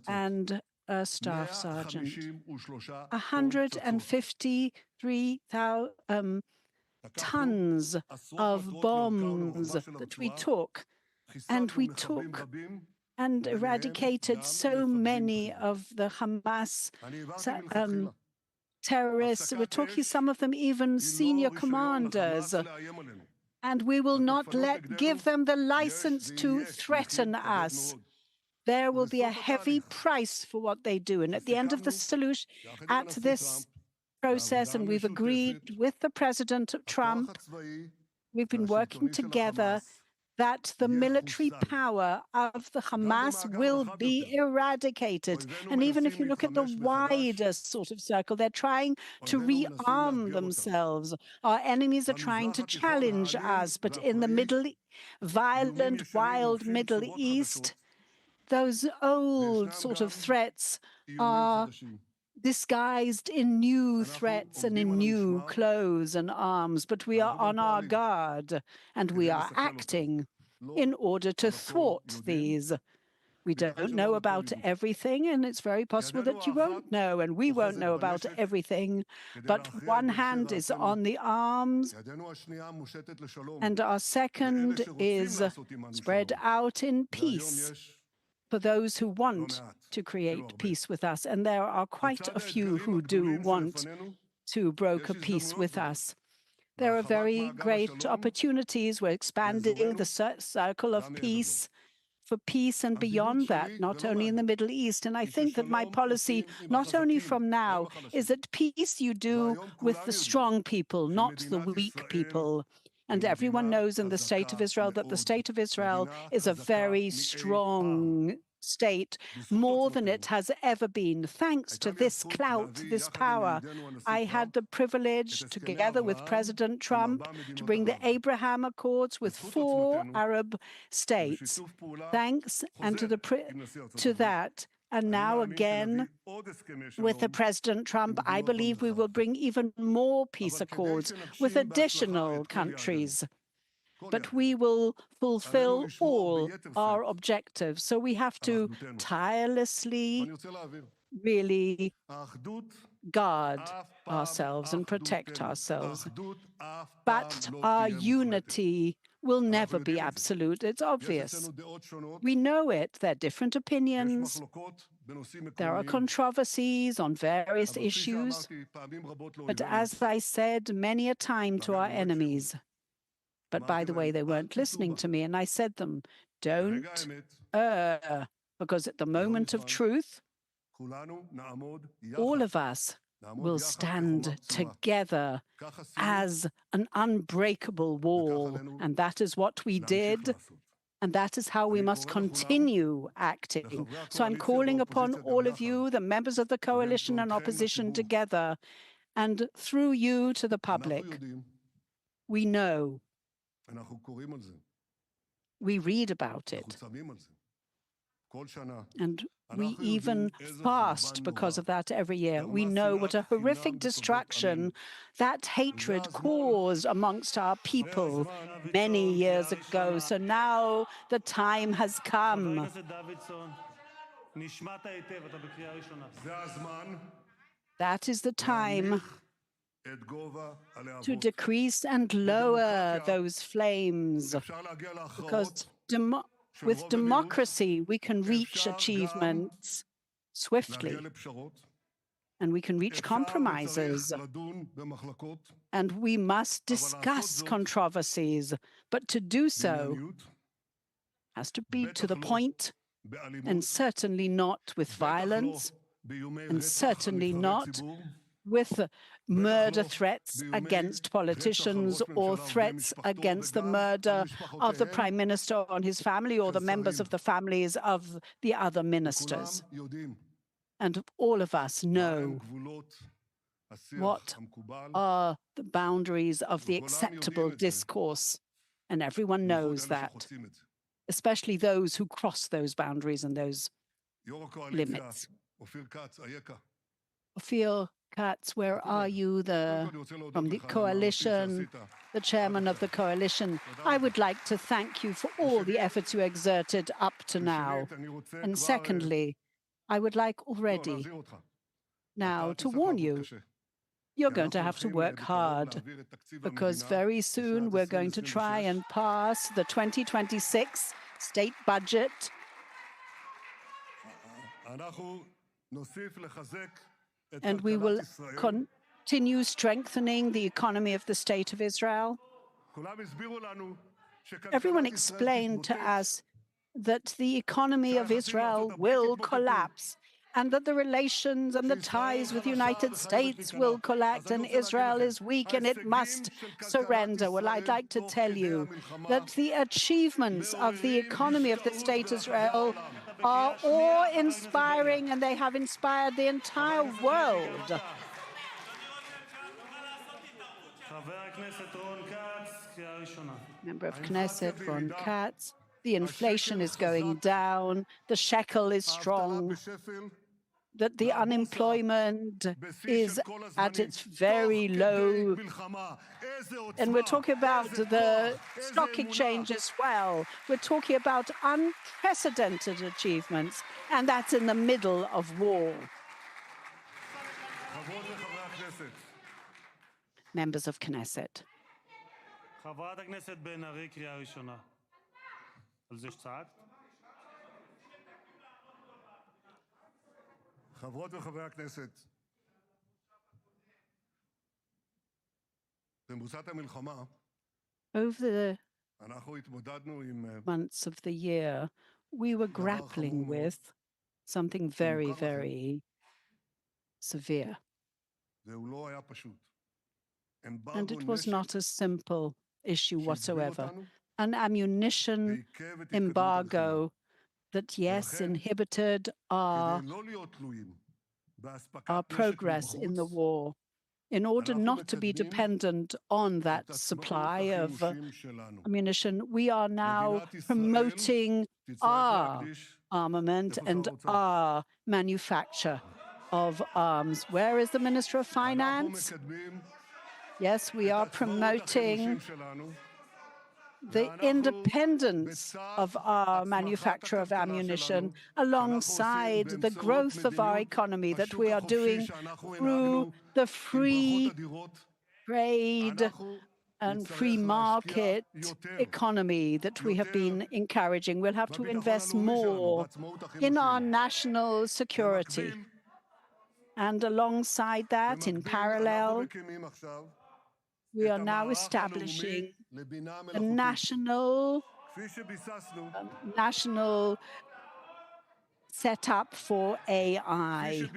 and a staff sergeant. 153,000 tons of bombs that we took. And we took and eradicated so many of the Hamas terrorists. We're talking some of them even senior commanders. And we will not give them the license to threaten us. There will be a heavy price for what they do. And at the end of the solution, at this process, and we've agreed with the President Trump, we've been working together that the military power of the Hamas will be eradicated. And even if you look at the wider sort of circle, they're trying to rearm themselves. Our enemies are trying to challenge us, but in the violent, wild Middle East, those old sort of threats are disguised in new threats and in new clothes and arms, but we are on our guard and we are acting in order to thwart these. We don't know about everything, and it's very possible that you won't know, and we won't know about everything, but one hand is on the arms, and our second is spread out in peace for those who want to create peace with us. And there are quite a few who do want to broker peace with us. There are very great opportunities. We're expanding the circle of peace for peace and beyond that, not only in the Middle East. And I think that my policy, not only from now, is that peace you do with the strong people, not the weak people. And everyone knows in the State of Israel that the State of Israel is a very strong state, more than it has ever been. Thanks to this clout, this power, I had the privilege, together with President Trump, to bring the Abraham Accords with 4 Arab states. Thanks and to that. And now again, with the President Trump, I believe we will bring even more peace accords with additional countries. But we will fulfill all our objectives. So we have to tirelessly really guard ourselves and protect ourselves. But our unity will never be absolute. It's obvious. We know it. There are different opinions. There are controversies on various issues. But as I said many a time to our enemies, but by the way, they weren't listening to me, and I said them, don't err, because at the moment of truth, all of us will stand together as an unbreakable wall, and that is what we did, and that is how we must continue acting. So I'm calling upon all of you, the members of the coalition and opposition together, and through you to the public. We know. We read about it. And we even fast because of that every year. We know what a horrific destruction that hatred caused amongst our people many years ago. So now the time has come. That is the time to decrease and lower those flames, because with democracy, we can reach achievements swiftly, and we can reach compromises, and we must discuss controversies, but to do so has to be to the point, and certainly not with violence, and certainly not with murder threats against politicians or threats against the murder of the Prime Minister or his family or the members of the families of the other ministers. And all of us know what are the boundaries of the acceptable discourse, and everyone knows that, especially those who cross those boundaries and those limits. Ophir Katz, where are you, from the coalition, the chairman of the coalition? I would like to thank you for all the efforts you exerted up to now. And secondly, I would like already now to warn you, you're going to have to work hard, because very soon we're going to try and pass the 2026 state budget. And we will continue strengthening the economy of the State of Israel. Everyone explained to us that the economy of Israel will collapse, and that the relations and the ties with the United States will collapse, and Israel is weak and it must surrender. Well, I'd like to tell you that the achievements of the economy of the State of Israel are awe-inspiring, and they have inspired the entire world. Member of Knesset, Ron Katz. The inflation is going down, the shekel is strong, that the unemployment is at its very low. And we're talking about the stock exchange as well. We're talking about unprecedented achievements, and that's in the middle of war. Members of Knesset. חברות וחברי הכנסת, במרוצת המלחמה, over the אנחנו התמודדנו עם months of the year, we were grappling with something very, very severe. והוא לא היה פשוט. And it was not a simple issue whatsoever. An ammunition embargo that, yes, inhibited our progress in the war. In order not to be dependent on that supply of ammunition, we are now promoting our armament and our manufacture of arms. Where is the Minister of Finance? Yes, we are promoting the independence of our manufacture of ammunition alongside the growth of our economy that we are doing through the free trade and free market economy that we have been encouraging. We'll have to invest more in our national security. And alongside that, in parallel, we are now establishing a national setup for AI.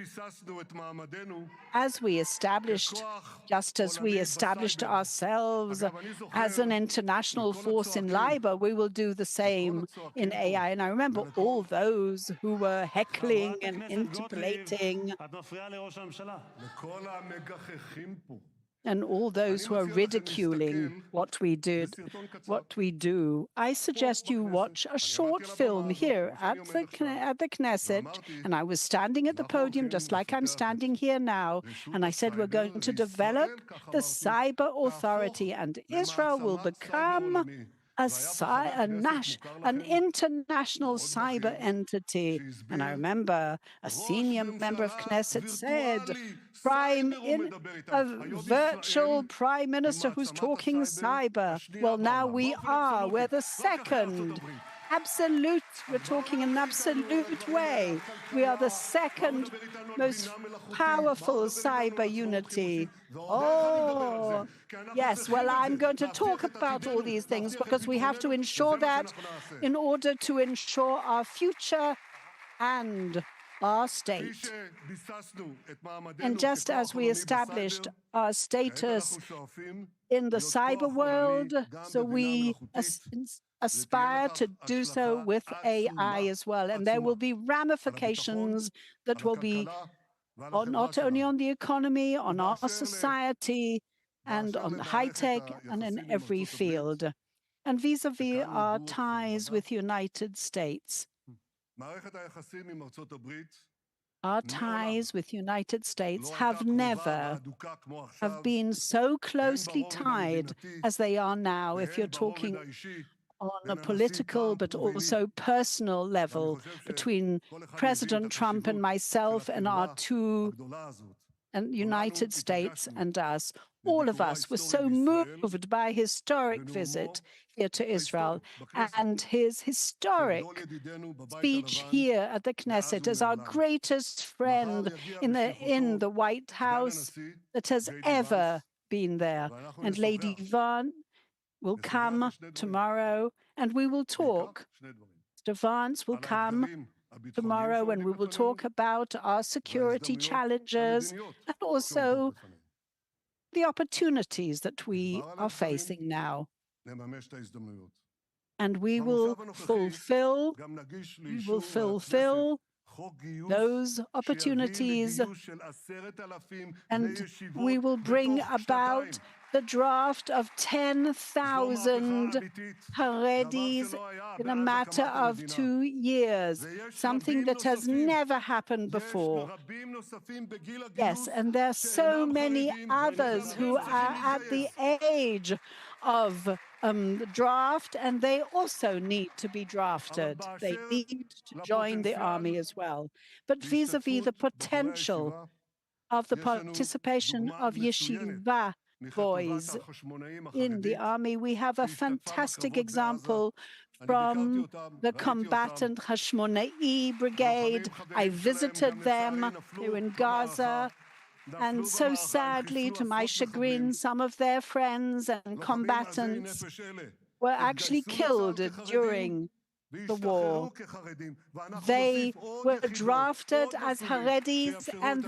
As we established, just as we established ourselves as an international force in LIBOR, we will do the same in AI. And I remember all those who were heckling and interpolating. and all those who are ridiculing what we do, I suggest you watch a short film here at the Knesset. And I was standing at the podium just like I'm standing here now, and I said we're going to develop the cyber authority, and Israel will become an international cyber entity. And I remember a senior member of Knesset said, a virtual prime minister who's talking cyber. Well, now we're the second. Absolute, we're talking in an absolute way. We are the second most powerful cyber unity. Oh, yes. Well, I'm going to talk about all these things because we have to ensure that in order to ensure our future and our state. And just as we established our status in the cyber world, so we aspire to do so with AI as well. And there will be ramifications that will be not only on the economy, on our society, and on high tech, and in every field. And vis-a-vis our ties with the United States. Our ties with the United States have never been so closely tied as they are now, if you're talking on a political but also personal level between President Trump and myself and our two and United States and us. All of us were so moved by his historic visit here to Israel and his historic speech here at the Knesset as our greatest friend in the White House that has ever been there. And Lady Vance will come tomorrow and we will talk. Mr. Vance will come tomorrow and we will talk about our security challenges and also the opportunities that we are facing now. And we will fulfill those opportunities, and we will bring about the draft of 10,000 Haredis in a matter of 2 years, something that has never happened before. Yes, and there are so many others who are at the age of the draft, and they also need to be drafted. They need to join the army as well. But vis-a-vis the potential of the participation of yeshiva boys in the army, we have a fantastic example from the combatant Hashmona'i Brigade. I visited them. They were in Gaza. And so sadly, to my chagrin, some of their friends and combatants were actually killed during the war. They were drafted as Haredis, and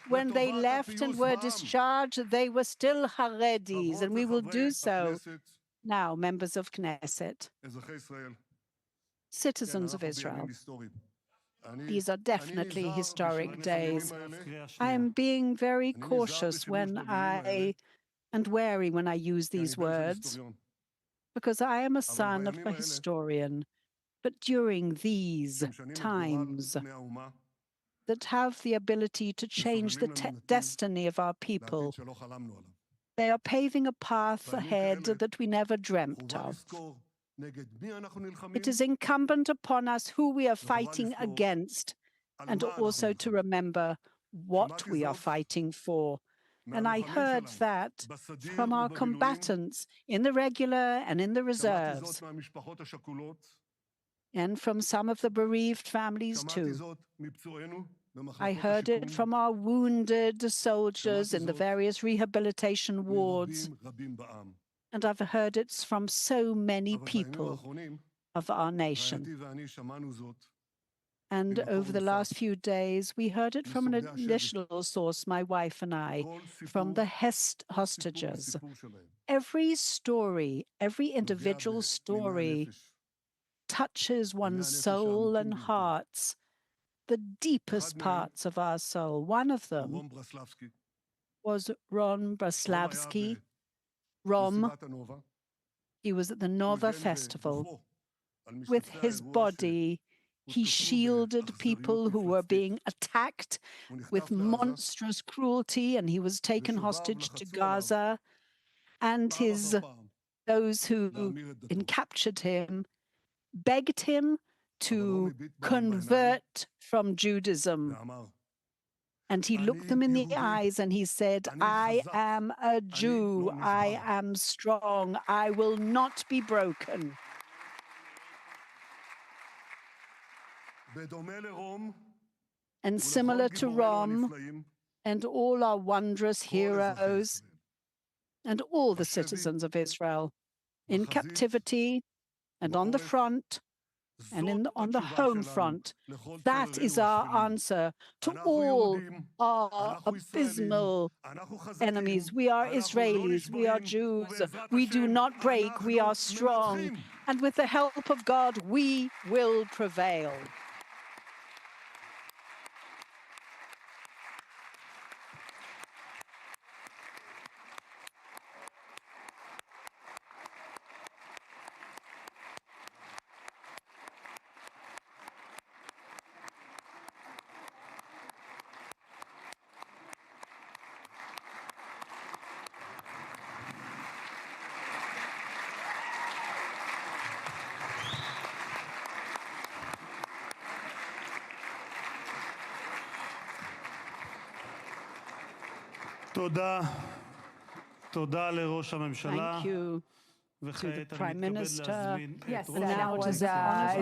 when they left and were discharged, they were still Haredis, and we will do so now, members of Knesset, citizens of Israel. These are definitely historic days. I am being very cautious and wary when I use these words, because I am a son of a historian. But during these times that have the ability to change the destiny of our people, they are paving a path ahead that we never dreamt of. It is incumbent upon us who we are fighting against, and also to remember what we are fighting for. And I heard that from our combatants in the regular and in the reserves, and from some of the bereaved families too. I heard it from our wounded soldiers in the various rehabilitation wards, and I've heard it from so many people of our nation. And over the last few days, we heard it from an additional source, my wife and I, from the hostages. Every story, every individual story touches one's soul and hearts, the deepest parts of our soul. One of them was Ron Braslavsky. Rom, he was at the Nova Festival. With his body, he shielded people who were being attacked with monstrous cruelty, and he was taken hostage to Gaza. And those who captured him begged him to convert from Judaism. And he looked them in the eyes and he said, I am a Jew. I am strong. I will not be broken. And similar to Rom and all our wondrous heroes and all the citizens of Israel in captivity and on the front and on the home front, that is our answer to all our abysmal enemies. We are Israelis, we are Jews, we do not break, we are strong, and with the help of God, we will prevail. תודה לראש הממשלה. Thank you to the Prime Minister. Yes, that was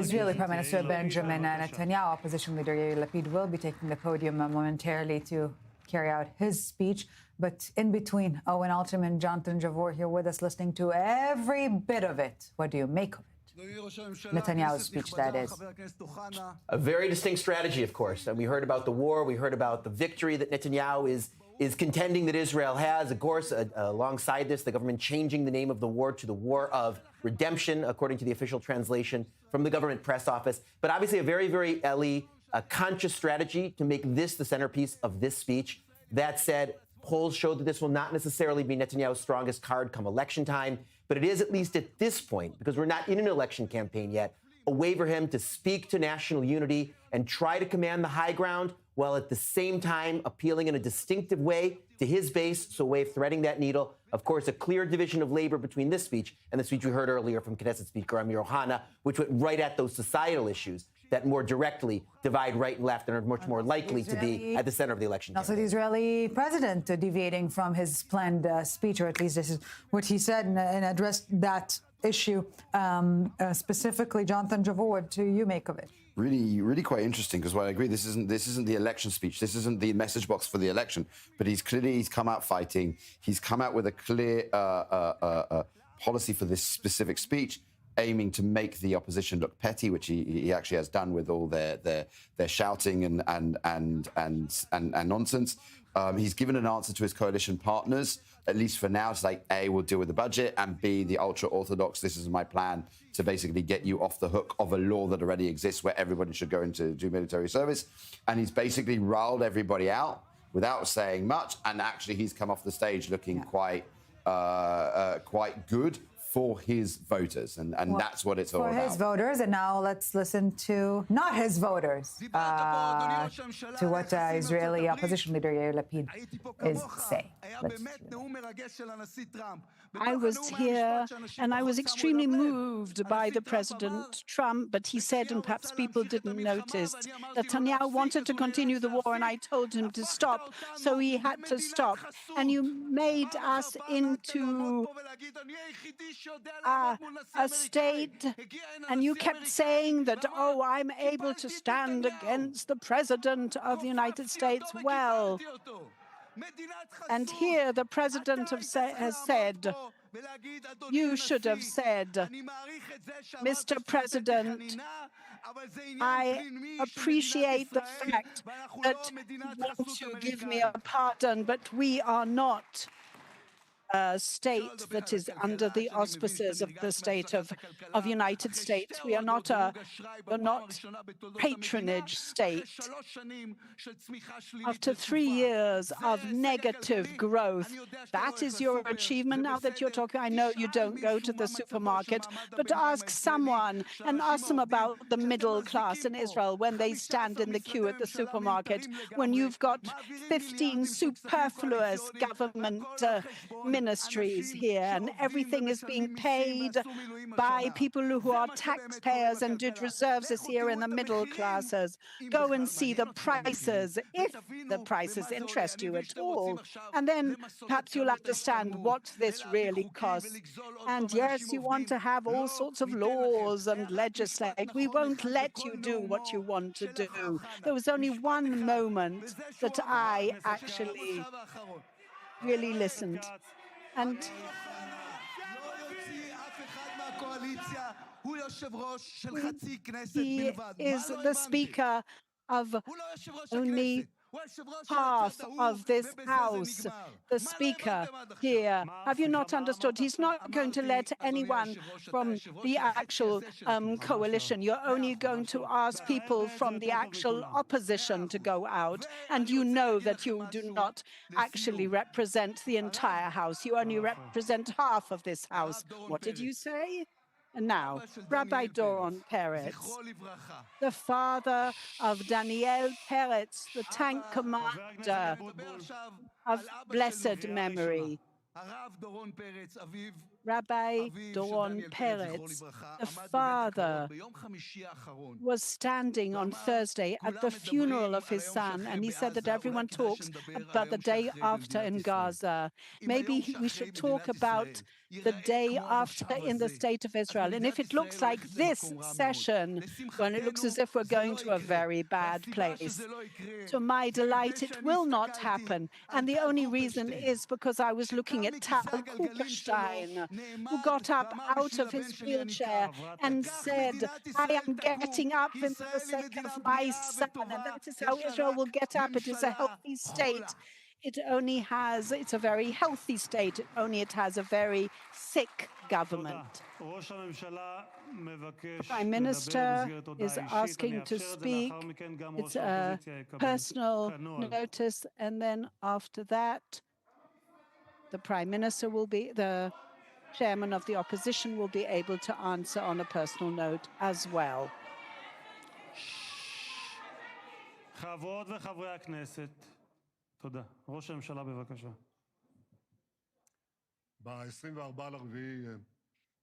Israeli Prime Minister Benjamin Netanyahu. Opposition leader Yair Lapid will be taking the podium momentarily to carry out his speech. But in between, Owen Altum and Jonathan Javor here with us, listening to every bit of it. What do you make of it? Netanyahu's speech, that is. A very distinct strategy, of course. And we heard about the war. We heard about the victory that Netanyahu is contending that Israel has. Of course, alongside this, the government changing the name of the war to the War of Redemption, according to the official translation from the government press office. But obviously a very, very, Ellie, a conscious strategy to make this the centerpiece of this speech. That said, polls show that this will not necessarily be Netanyahu's strongest card come election time, but it is, at least at this point, because we're not in an election campaign yet, a way for him to speak to national unity and try to command the high ground while at the same time appealing in a distinctive way to his base, so a way of threading that needle. Of course, a clear division of labor between this speech and the speech we heard earlier from Knesset Speaker Amir Ohana, which went right at those societal issues that more directly divide right and left and are much more likely to be at the center of the election. Also, the Israeli president deviating from his planned speech, or at least this is what he said, and addressed that issue specifically. Jonathan Javor, what do you make of it? Really, really quite interesting, because while I agree this isn't the election speech, this isn't the message box for the election, but he's come out fighting. He's come out with a clear policy for this specific speech, aiming to make the opposition look petty, which he actually has done with all their shouting and nonsense. He's given an answer to his coalition partners, at least for now. It's like, A, we'll deal with the budget, and B, the ultra-Orthodox, this is my plan to basically get you off the hook of a law that already exists where everybody should go into do military service. And he's basically riled everybody out without saying much, and actually he's come off the stage looking quite good for his voters, and that's what it's all about. For his voters, and now let's listen to not his voters, to what Israeli opposition leader Yair Lapid is saying. I was here and I was extremely moved by the President Trump, but he said, and perhaps people didn't notice, that Netanyahu wanted to continue the war and I told him to stop, so he had to stop. And you made us into a state, and you kept saying that, oh, I'm able to stand against the President of the United States. Well, and here the President has said, you should have said, Mr. President, I appreciate the fact that you want to give me a pardon, but we are not state that is under the auspices of the state of United States. We are not a patronage state. After 3 years of negative growth, that is your achievement now that you're talking. I know you don't go to the supermarket, but ask someone and ask them about the middle class in Israel when they stand in the queue at the supermarket, when you've got 15 superfluous government ministries here, and everything is being paid by people who are taxpayers and did reserves this year in the middle classes. Go and see the prices, if the prices interest you at all, and then perhaps you'll understand what this really costs. And yes, you want to have all sorts of laws and legislate. We won't let you do what you want to do. There was only one moment that I actually really listened. And he is the speaker of only half of this house, the speaker here. Have you not understood? He's not going to let anyone from the actual coalition. You're only going to ask people from the actual opposition to go out. And you know that you do not actually represent the entire house. You only represent half of this house. What did you say? And now, Rabbi Doron Peretz, the father of Daniel Peretz, the tank commander of blessed memory. Rabbi Doron Peretz, the father, was standing on Thursday at the funeral of his son, and he said that everyone talks about the day after in Gaza. Maybe we should talk about the day after in the state of Israel. And if it looks like this session, when it looks as if we're going to a very bad place, to my delight, it will not happen. And the only reason is because I was looking at Tal Kuchenstein, who got up out of his wheelchair and said, I am getting up in the sake of my son. And that is how Israel will get up. It is a healthy state. It's a very healthy state, only it has a very sick government. The Prime Minister is asking to speak. It's a personal notice, and then after that, the Prime Minister the chairman of the opposition will be able to answer on a personal note as well. תודה. ראש הממשלה, בבקשה.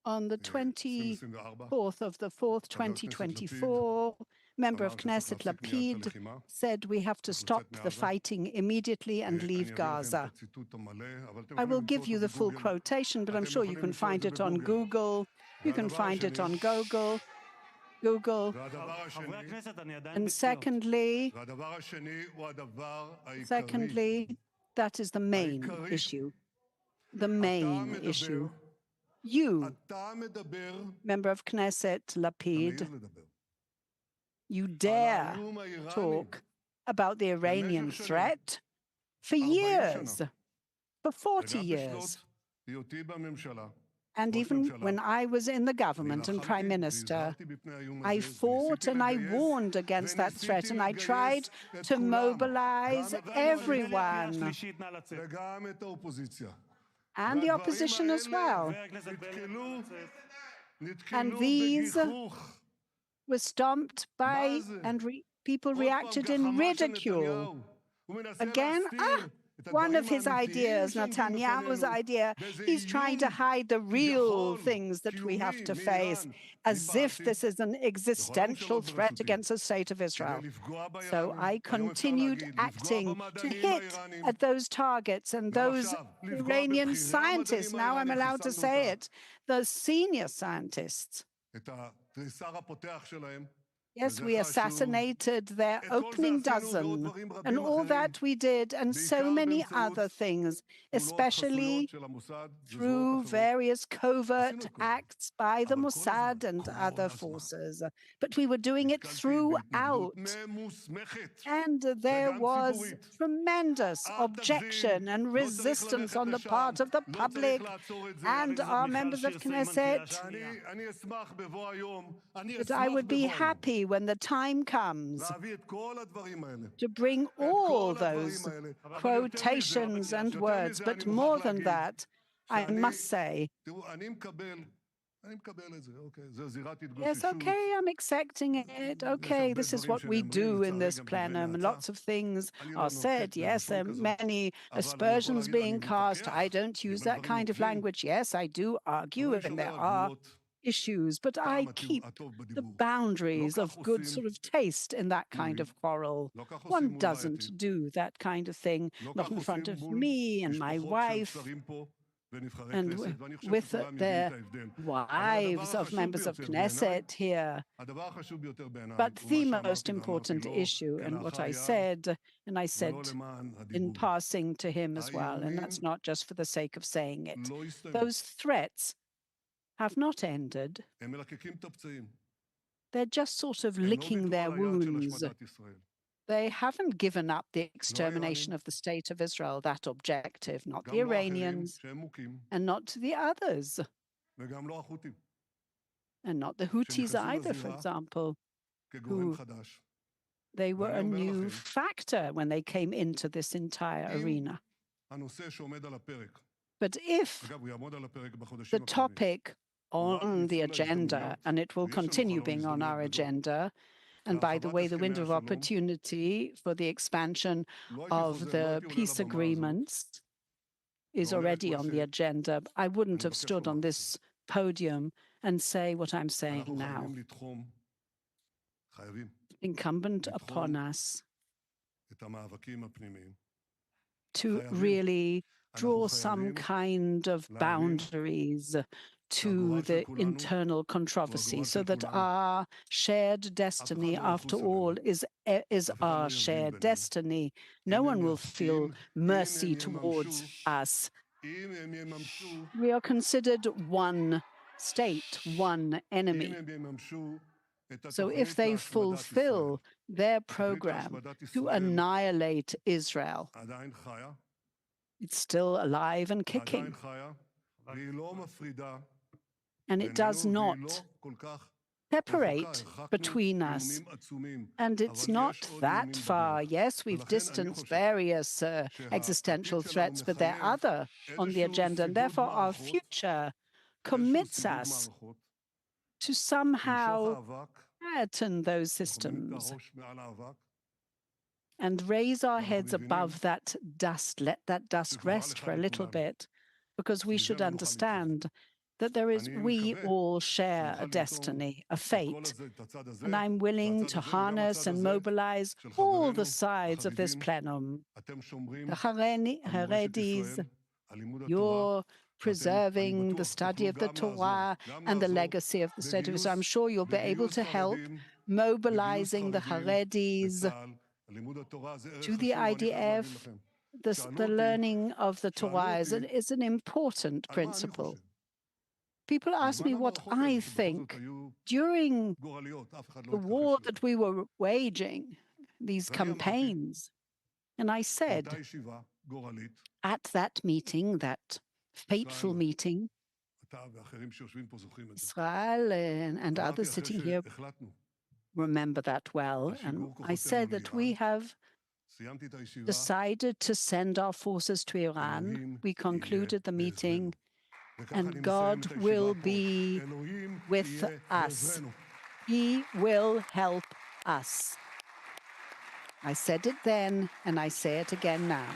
On the 24th of the 4th, 2024, member of Knesset Lapid said we have to stop the fighting immediately and leave Gaza. I will give you the full quotation, but I'm sure you can find it on Google. You can find it on Google. And secondly, that is the main issue. The main issue. You, member of Knesset Lapid, you dare talk about the Iranian threat for years, for 40 years. And even when I was in the government and Prime Minister, I fought and I warned against that threat, and I tried to mobilize everyone and the opposition as well. And these were stomped by, and people reacted in ridicule. Again, one of his ideas, Netanyahu's idea, he's trying to hide the real things that we have to face, as if this is an existential threat against the state of Israel. So I continued acting to hit at those targets and those Iranian scientists, now I'm allowed to say it, the senior scientists. Yes, we assassinated their opening dozen, and all that we did, and so many other things, especially through various covert acts by the Mossad and other forces. But we were doing it throughout. And there was tremendous objection and resistance on the part of the public and our members of Knesset. But I would be happy when the time comes to bring all those quotations and words. But more than that, I must say, yes, okay, I'm accepting it. Okay, this is what we do in this plenum. And lots of things are said. Yes, there are many aspersions being cast. I don't use that kind of language. Yes, I do argue, and there are issues, but I keep the boundaries of good sort of taste in that kind of quarrel. One doesn't do that kind of thing, not in front of me and my wife, and with the wives of members of Knesset here. But the most important issue, and what I said, and I said in passing to him as well, and that's not just for the sake of saying it, those threats have not ended. They're just sort of licking their wounds. They haven't given up the extermination of the state of Israel, that objective, not the Iranians, and not the others, and not the Houthis either, for example, who they were a new factor when they came into this entire arena. But if the topic on the agenda, and it will continue being on our agenda, and by the way, the window of opportunity for the expansion of the peace agreements is already on the agenda. I wouldn't have stood on this podium and say what I'm saying now. Incumbent upon us to really draw some kind of boundaries to the internal controversy, so that our shared destiny, after all, is our shared destiny. No one will feel mercy towards us. We are considered one state, one enemy. So if they fulfill their program to annihilate Israel, it's still alive and kicking. And it does not separate between us. And it's not that far. Yes, we've distanced various existential threats, but there are other on the agenda. And therefore, our future commits us to somehow pattern those systems and raise our heads above that dust, let that dust rest for a little bit, because we should understand that we all share a destiny, a fate. And I'm willing to harness and mobilize all the sides of this plenum. The Haredis, you're preserving the study of the Torah and the legacy of the state of Israel. I'm sure you'll be able to help mobilizing the Haredis to the IDF. The learning of the Torah is an important principle. People ask me what I think. During the war that we were waging, these campaigns, and I said at that meeting, that fateful meeting, Israel and others sitting here remember that well, and I said that we have decided to send our forces to Iran. We concluded the meeting, and God will be with us. He will help us. I said it then, and I say it again now.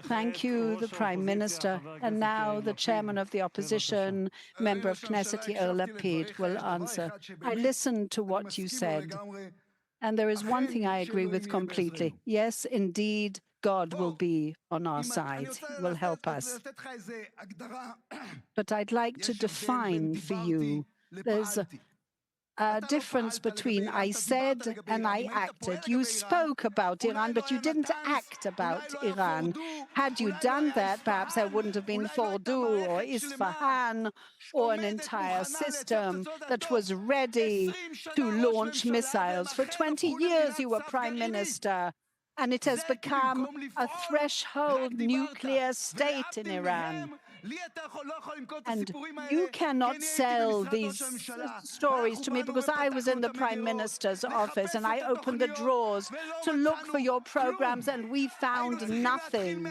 Thank you, the Prime Minister. And now the Chairman of the Opposition, Member of Knesset Yair Lapid, will answer. I listened to what you said, and there is one thing I agree with completely. Yes, indeed, God will be on our side, will help us. But I'd like to define for you, there's a difference between I said and I acted. You spoke about Iran, but you didn't act about Iran. Had you done that, perhaps there wouldn't have been Fordow or Isfahan or an entire system that was ready to launch missiles. For 20 years, you were prime minister, and it has become a threshold nuclear state in Iran. And you cannot sell these stories to me because I was in the Prime Minister's office and I opened the drawers to look for your programs and we found nothing.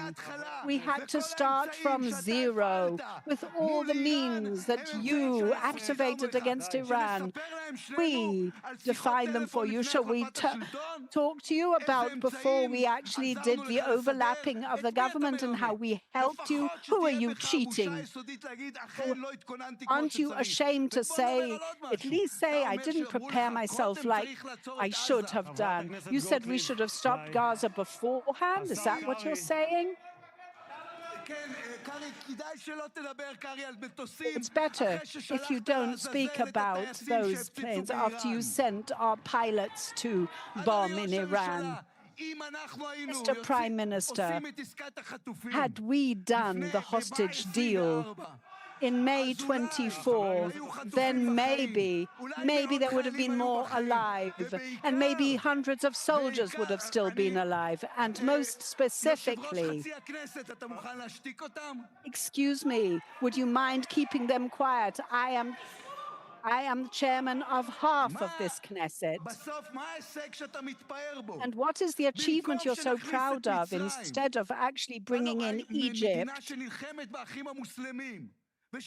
We had to start from zero with all the means that you activated against Iran. We defined them for you. Shall we talk to you about before we actually did the overlapping of the government and how we helped you? Who are you cheating? Aren't you ashamed to say, at least say, I didn't prepare myself like I should have done? You said we should have stopped Gaza beforehand? Is that what you're saying? It's better if you don't speak about those planes after you sent our pilots to bomb in Iran. Mr. Prime Minister, had we done the hostage deal in May 24, then maybe there would have been more alive, and maybe hundreds of soldiers would have still been alive. And most specifically, excuse me, would you mind keeping them quiet? I am the chairman of half of this Knesset. And what is the achievement you're so proud of instead of actually bringing in Egypt,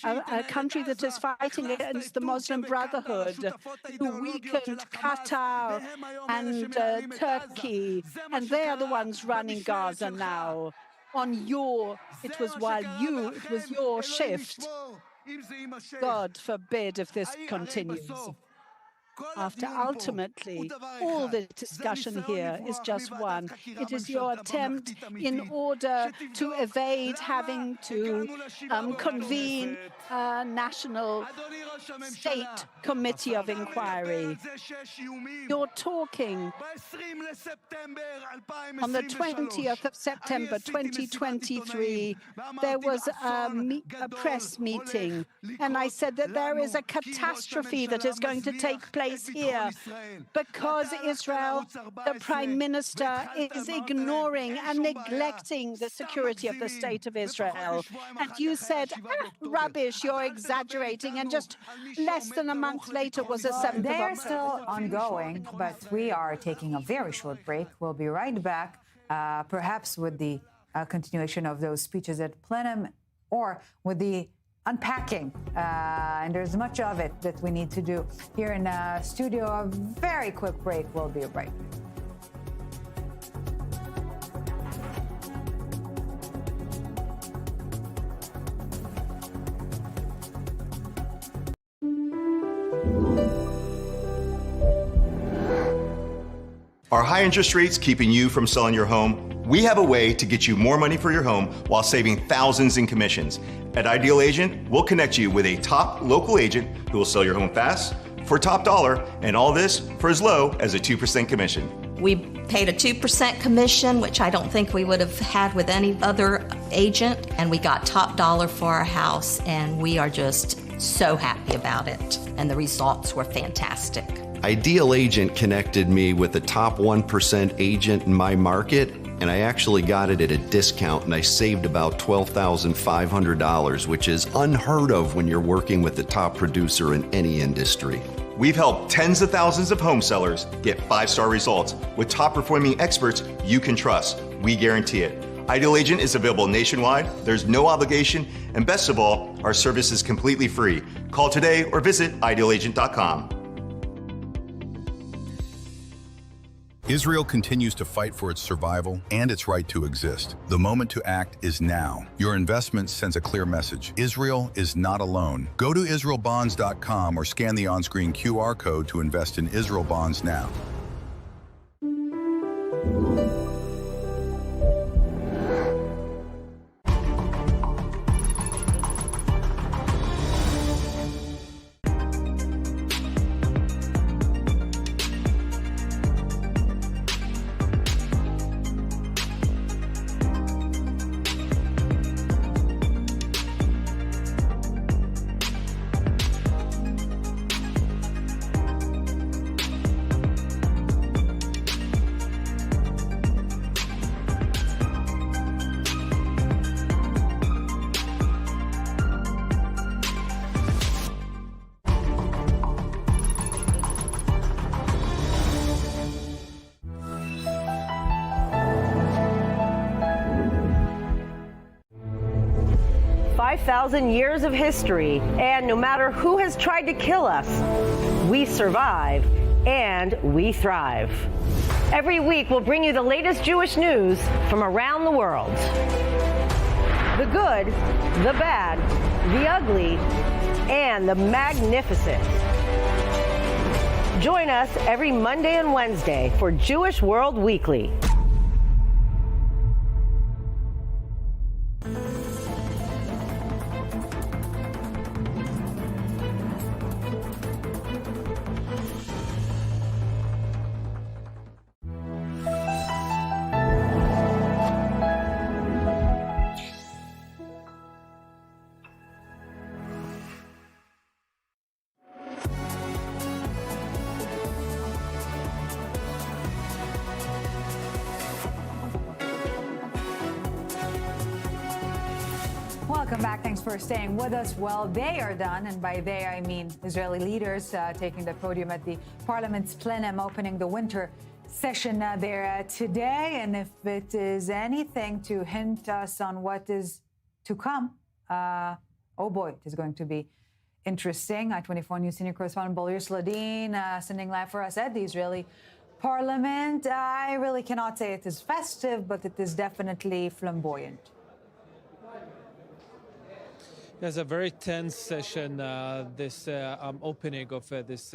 a country that is fighting against the Muslim Brotherhood, who weakened Qatar and Turkey, and they are the ones running Gaza now. It was your shift. God forbid if this continues. After ultimately, all the discussion here is just one. It is your attempt in order to evade having to convene a national state committee of inquiry. You're talking on the 20th of September 2023, there was a press meeting, and I said that there is a catastrophe that is going to take place here because Israel, the Prime Minister, is ignoring and neglecting the security of the State of Israel. And you said, rubbish, you're exaggerating, and just less than a month later was a 7th of October. They're still ongoing, but we are taking a very short break. We'll be right back, perhaps with the continuation of those speeches at plenum or with the unpacking, and there's much of it that we need to do here in the studio. A very quick break. We'll be right back. Are high interest rates keeping you from selling your home? We have a way to get you more money for your home while saving thousands in commissions. At Ideal Agent, we'll connect you with a top local agent who will sell your home fast, for top dollar, and all this for as low as a 2% commission. We paid a 2% commission, which I don't think we would have had with any other agent, and we got top dollar for our house, and we are just so happy about it, and the results were fantastic. Ideal Agent connected me with the top 1% agent in my market, and I actually got it at a discount, and I saved about $12,500, which is unheard of when you're working with the top producer in any industry. We've helped tens of thousands of home sellers get 5-star results with top-performing experts you can trust. We guarantee it. Ideal Agent is available nationwide, there's no obligation, and best of all, our service is completely free. Call today or visit idealagent.com. Israel continues to fight for its survival and its right to exist. The moment to act is now. Your investment sends a clear message. Israel is not alone. Go to israelbonds.com or scan the on-screen QR code to invest in Israel bonds now. 5,000 years of history, and no matter who has tried to kill us, we survive and we thrive. Every week, we'll bring you the latest Jewish news from around the world. The good, the bad, the ugly, and the magnificent. Join us every Monday and Wednesday for Jewish World Weekly. Welcome back. Thanks for staying with us. Well, they are done, and by they I mean Israeli leaders taking the podium at the parliament's plenum, opening the winter session there today. And if it is anything to hint us on what is to come, oh boy, it is going to be interesting. I-24 News senior correspondent Bolir Sladin sending live for us at the Israeli parliament. I really cannot say it is festive, but it is definitely flamboyant. There's a very tense session, this opening of this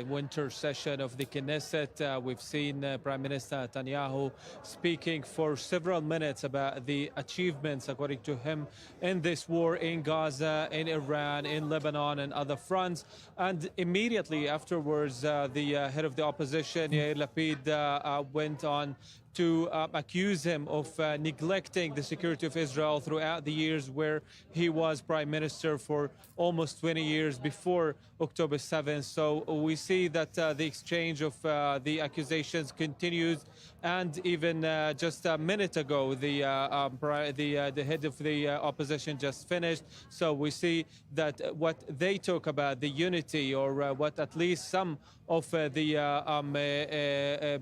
winter session of the Knesset. We've seen Prime Minister Netanyahu speaking for several minutes about the achievements, according to him, in this war in Gaza, in Iran, in Lebanon, and other fronts. And immediately afterwards, the head of the opposition, Yair Lapid, went on to accuse him of neglecting the security of Israel throughout the years where he was prime minister for almost 20 years before October 7th. So we see that the exchange of the accusations continues. And even just a minute ago, the head of the opposition just finished. So we see that what they talk about, the unity, or what at least some of the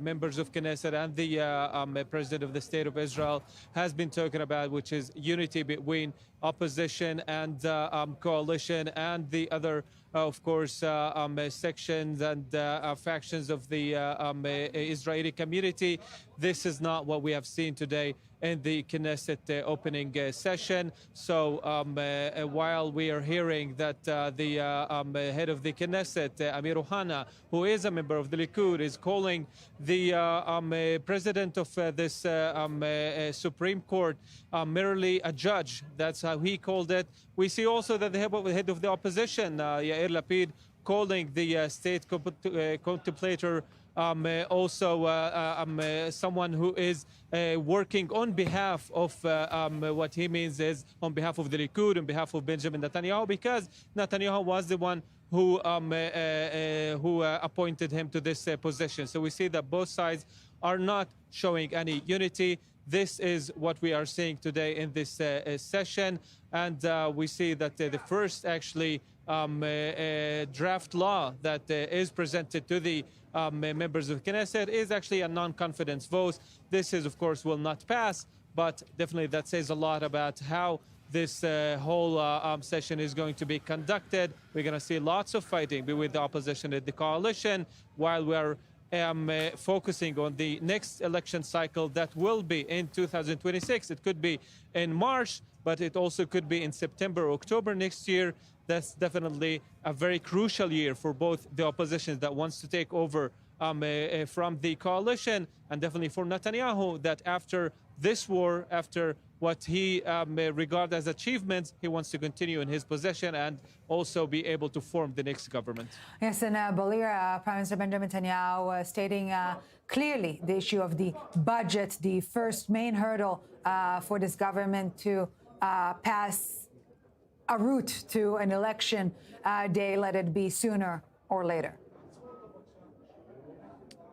members of Knesset and the President of the State of Israel has been talking about, which is unity between opposition and coalition and the other, of course, sections and factions of the Israeli community. This is not what we have seen today in the Knesset opening session. So while we are hearing that the head of the Knesset, Amir Ohana, who is a member of the Likud, is calling the president of this Supreme Court merely a judge. That's how he called it. We see also that the head of the opposition, Yair Lapid, calling the state contemplator also someone who is working on behalf of what he means is on behalf of the Likud, on behalf of Benjamin Netanyahu, because Netanyahu was the one who appointed him to this position. So we see that both sides are not showing any unity. This is what we are seeing today in this session. And we see that the first actually draft law that is presented to the members of Knesset is actually a non-confidence vote. This is, of course, will not pass, but definitely that says a lot about how this whole session is going to be conducted. We're going to see lots of fighting with the opposition and the coalition, while we're focusing on the next election cycle that will be in 2026. It could be in March, but it also could be in September or October next year. That's definitely a very crucial year for both the opposition that wants to take over from the coalition, and definitely for Netanyahu, that after this war, after what he regards as achievements, he wants to continue in his position and also be able to form the next government. Yes, and Bolir, Prime Minister Benjamin Netanyahu stating clearly the issue of the budget, the first main hurdle for this government to pass a route to an election day, let it be sooner or later.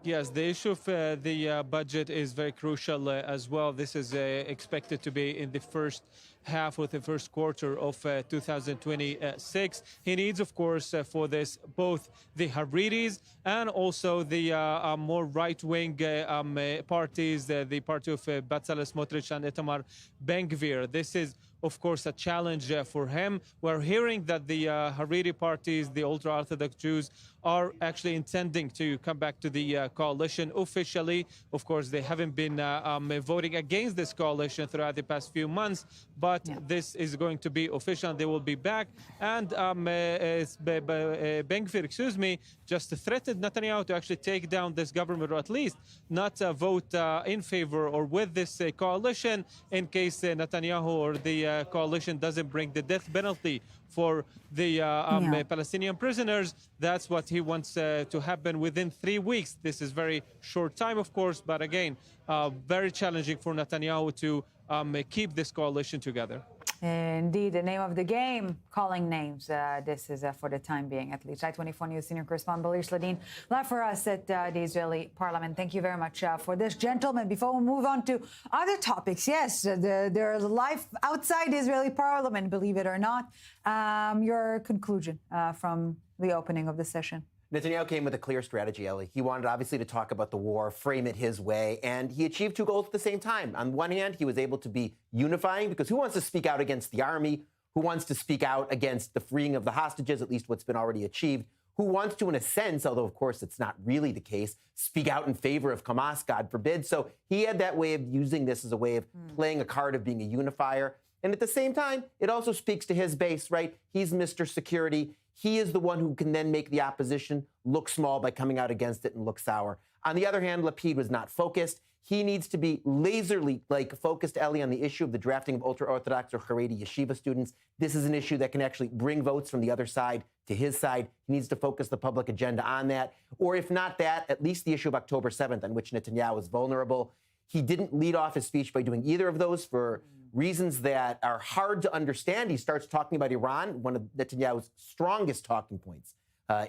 Yes, the issue of the budget is very crucial as well. This is expected to be in the first half of the first quarter of 2026. He needs, of course, for this, both the Hariris and also the more right-wing parties, the party of Bezalel Smotrich and Itamar Ben-Gvir. This is of course, a challenge for him. We're hearing that the Hariri parties, the ultra-Orthodox Jews, are actually intending to come back to the coalition officially. Of course, they haven't been voting against this coalition throughout the past few months, but this is going to be official. They will be back. And Ben-Gvir, just threatened Netanyahu to actually take down this government, or at least not vote in favor or with this coalition in case Netanyahu or the coalition doesn't bring the death penalty for the Palestinian prisoners. That's what he wants to happen within 3 weeks. This is very short time, of course, but again, very challenging for Netanyahu to keep this coalition together. Indeed, the name of the game, calling names. This is for the time being, at least. I-24 News senior correspondent Balish Ladin, live for us at the Israeli parliament. Thank you very much for this, gentlemen. Before we move on to other topics, yes, there's life outside the Israeli parliament, believe it or not. Your conclusion from the opening of the session. Netanyahu came with a clear strategy, Ellie. He wanted, obviously, to talk about the war, frame it his way, and he achieved two goals at the same time. On one hand, he was able to be unifying, because who wants to speak out against the army? Who wants to speak out against the freeing of the hostages, at least what's been already achieved? Who wants to, in a sense, although, of course, it's not really the case, speak out in favor of Hamas, God forbid. So he had that way of using this as a way of playing a card of being a unifier. And at the same time, it also speaks to his base, right? He's Mr. Security. He is the one who can then make the opposition look small by coming out against it and look sour. On the other hand, Lapid was not focused. He needs to be laserly focused, Ellie, on the issue of the drafting of ultra-Orthodox or Haredi yeshiva students. This is an issue that can actually bring votes from the other side to his side. He needs to focus the public agenda on that. Or if not that, at least the issue of October 7th, on which Netanyahu is vulnerable. He didn't lead off his speech by doing either of those for reasons that are hard to understand. He starts talking about Iran, one of Netanyahu's strongest talking points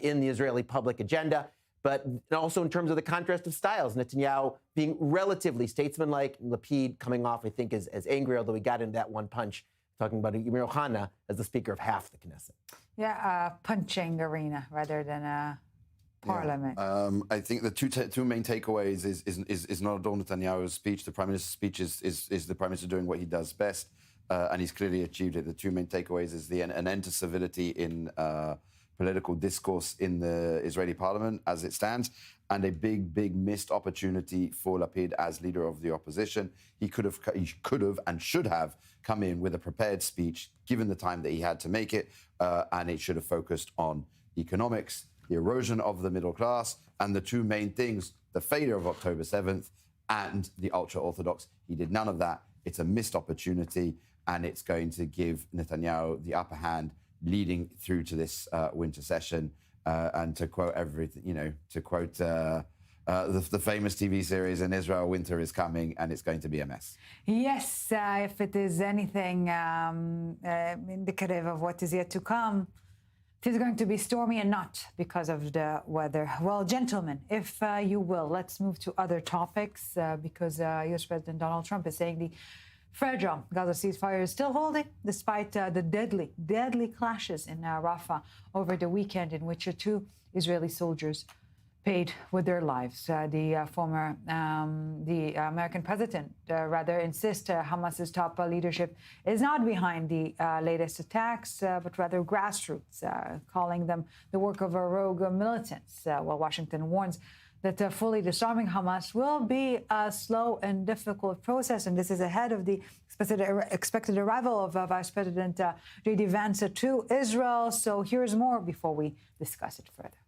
in the Israeli public agenda, but also in terms of the contrast of styles. Netanyahu being relatively statesmanlike, Lapid coming off, I think, as angry, although he got into that one punch, talking about Amir Ohana as the speaker of half the Knesset. Yeah, punching arena rather than a parliament. Yeah. I think the two main takeaways is not Adol Netanyahu's speech. The Prime Minister's speech is the Prime Minister doing what he does best, and he's clearly achieved it. The two main takeaways is an end to civility in political discourse in the Israeli parliament as it stands, and a big missed opportunity for Lapid as leader of the opposition. He could have and should have come in with a prepared speech, given the time that he had to make it, and it should have focused on economics, the erosion of the middle class, and the two main things, the failure of October 7th and the ultra-Orthodox. He did none of that. It's a missed opportunity, and it's going to give Netanyahu the upper hand leading through to this winter session. And to quote the famous TV series in Israel, winter is coming, and it's going to be a mess. Yes, if it is anything indicative of what is yet to come, it is going to be stormy and not because of the weather. Well, gentlemen, if you will, let's move to other topics because U.S. President Donald Trump is saying the fragile Gaza ceasefire is still holding despite the deadly clashes in Rafah over the weekend, in which two Israeli soldiers paid with their lives. The American president insists Hamas's top leadership is not behind the latest attacks, but rather grassroots, calling them the work of rogue militants, while Washington warns that fully disarming Hamas will be a slow and difficult process. And this is ahead of the expected arrival of Vice President J.D. Vance to Israel. So here's more before we discuss it further.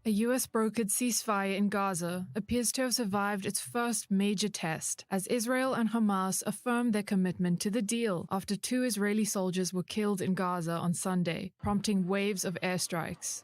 A U.S.-brokered ceasefire in Gaza appears to have survived its first major test as Israel and Hamas affirmed their commitment to the deal after two Israeli soldiers were killed in Gaza on Sunday, prompting waves of airstrikes.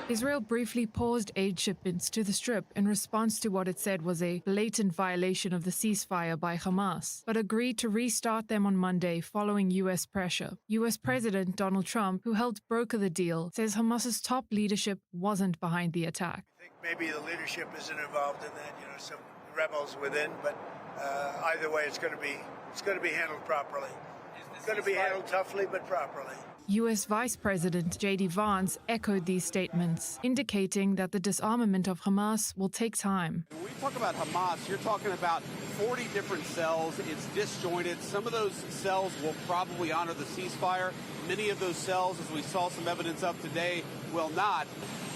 Israel briefly paused aid shipments to the Strip in response to what it said was a blatant violation of the ceasefire by Hamas, but agreed to restart them on Monday following U.S. pressure. U.S. President Donald Trump, who helped broker the deal, says Hamas's top leadership wasn't behind the attack. I think maybe the leadership isn't involved in that, some rebels within, but either way, it's going to be handled properly. It's going to be handled toughly, but properly. U.S. Vice President J.D. Vance echoed these statements, indicating that the disarmament of Hamas will take time. When we talk about Hamas, you're talking about 40 different cells. It's disjointed. Some of those cells will probably honor the ceasefire. Many of those cells, as we saw some evidence of today, will not.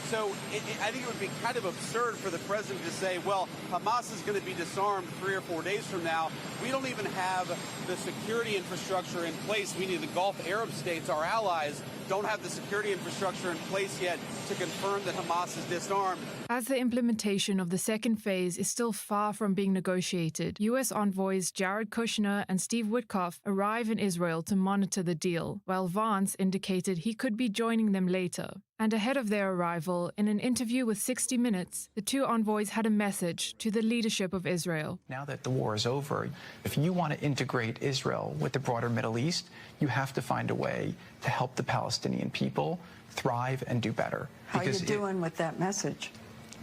So I think it would be kind of absurd for the president to say, well, Hamas is going to be disarmed 3 or 4 days from now. We don't even have the security infrastructure in place, meaning the Gulf Arab states, our allies, don't have the security infrastructure in place yet to confirm that Hamas is disarmed. As the implementation of the second phase is still far from being negotiated, U.S. envoys Jared Kushner and Steve Witkoff arrive in Israel to monitor the deal, while Vance indicated he could be joining them later. And ahead of their arrival, in an interview with 60 Minutes, the two envoys had a message to the leadership of Israel. Now that the war is over, if you want to integrate Israel with the broader Middle East, you have to find a way to help the Palestinian people thrive and do better. How are you doing with that message?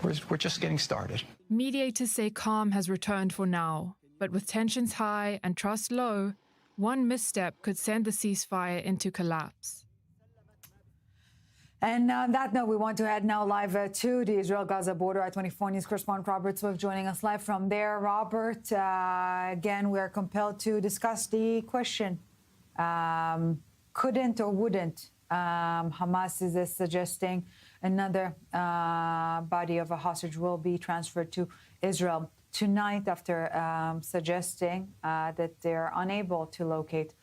We're just getting started. Mediators say calm has returned for now, but with tensions high and trust low, one misstep could send the ceasefire into collapse. And on that note, we want to head now live to the Israel-Gaza border. I-24 News correspondent Robert Swift joining us live from there. Robert, again, we are compelled to discuss the question. Couldn't or wouldn't Hamas is suggesting another body of a hostage will be transferred to Israel tonight after suggesting that they're unable to locate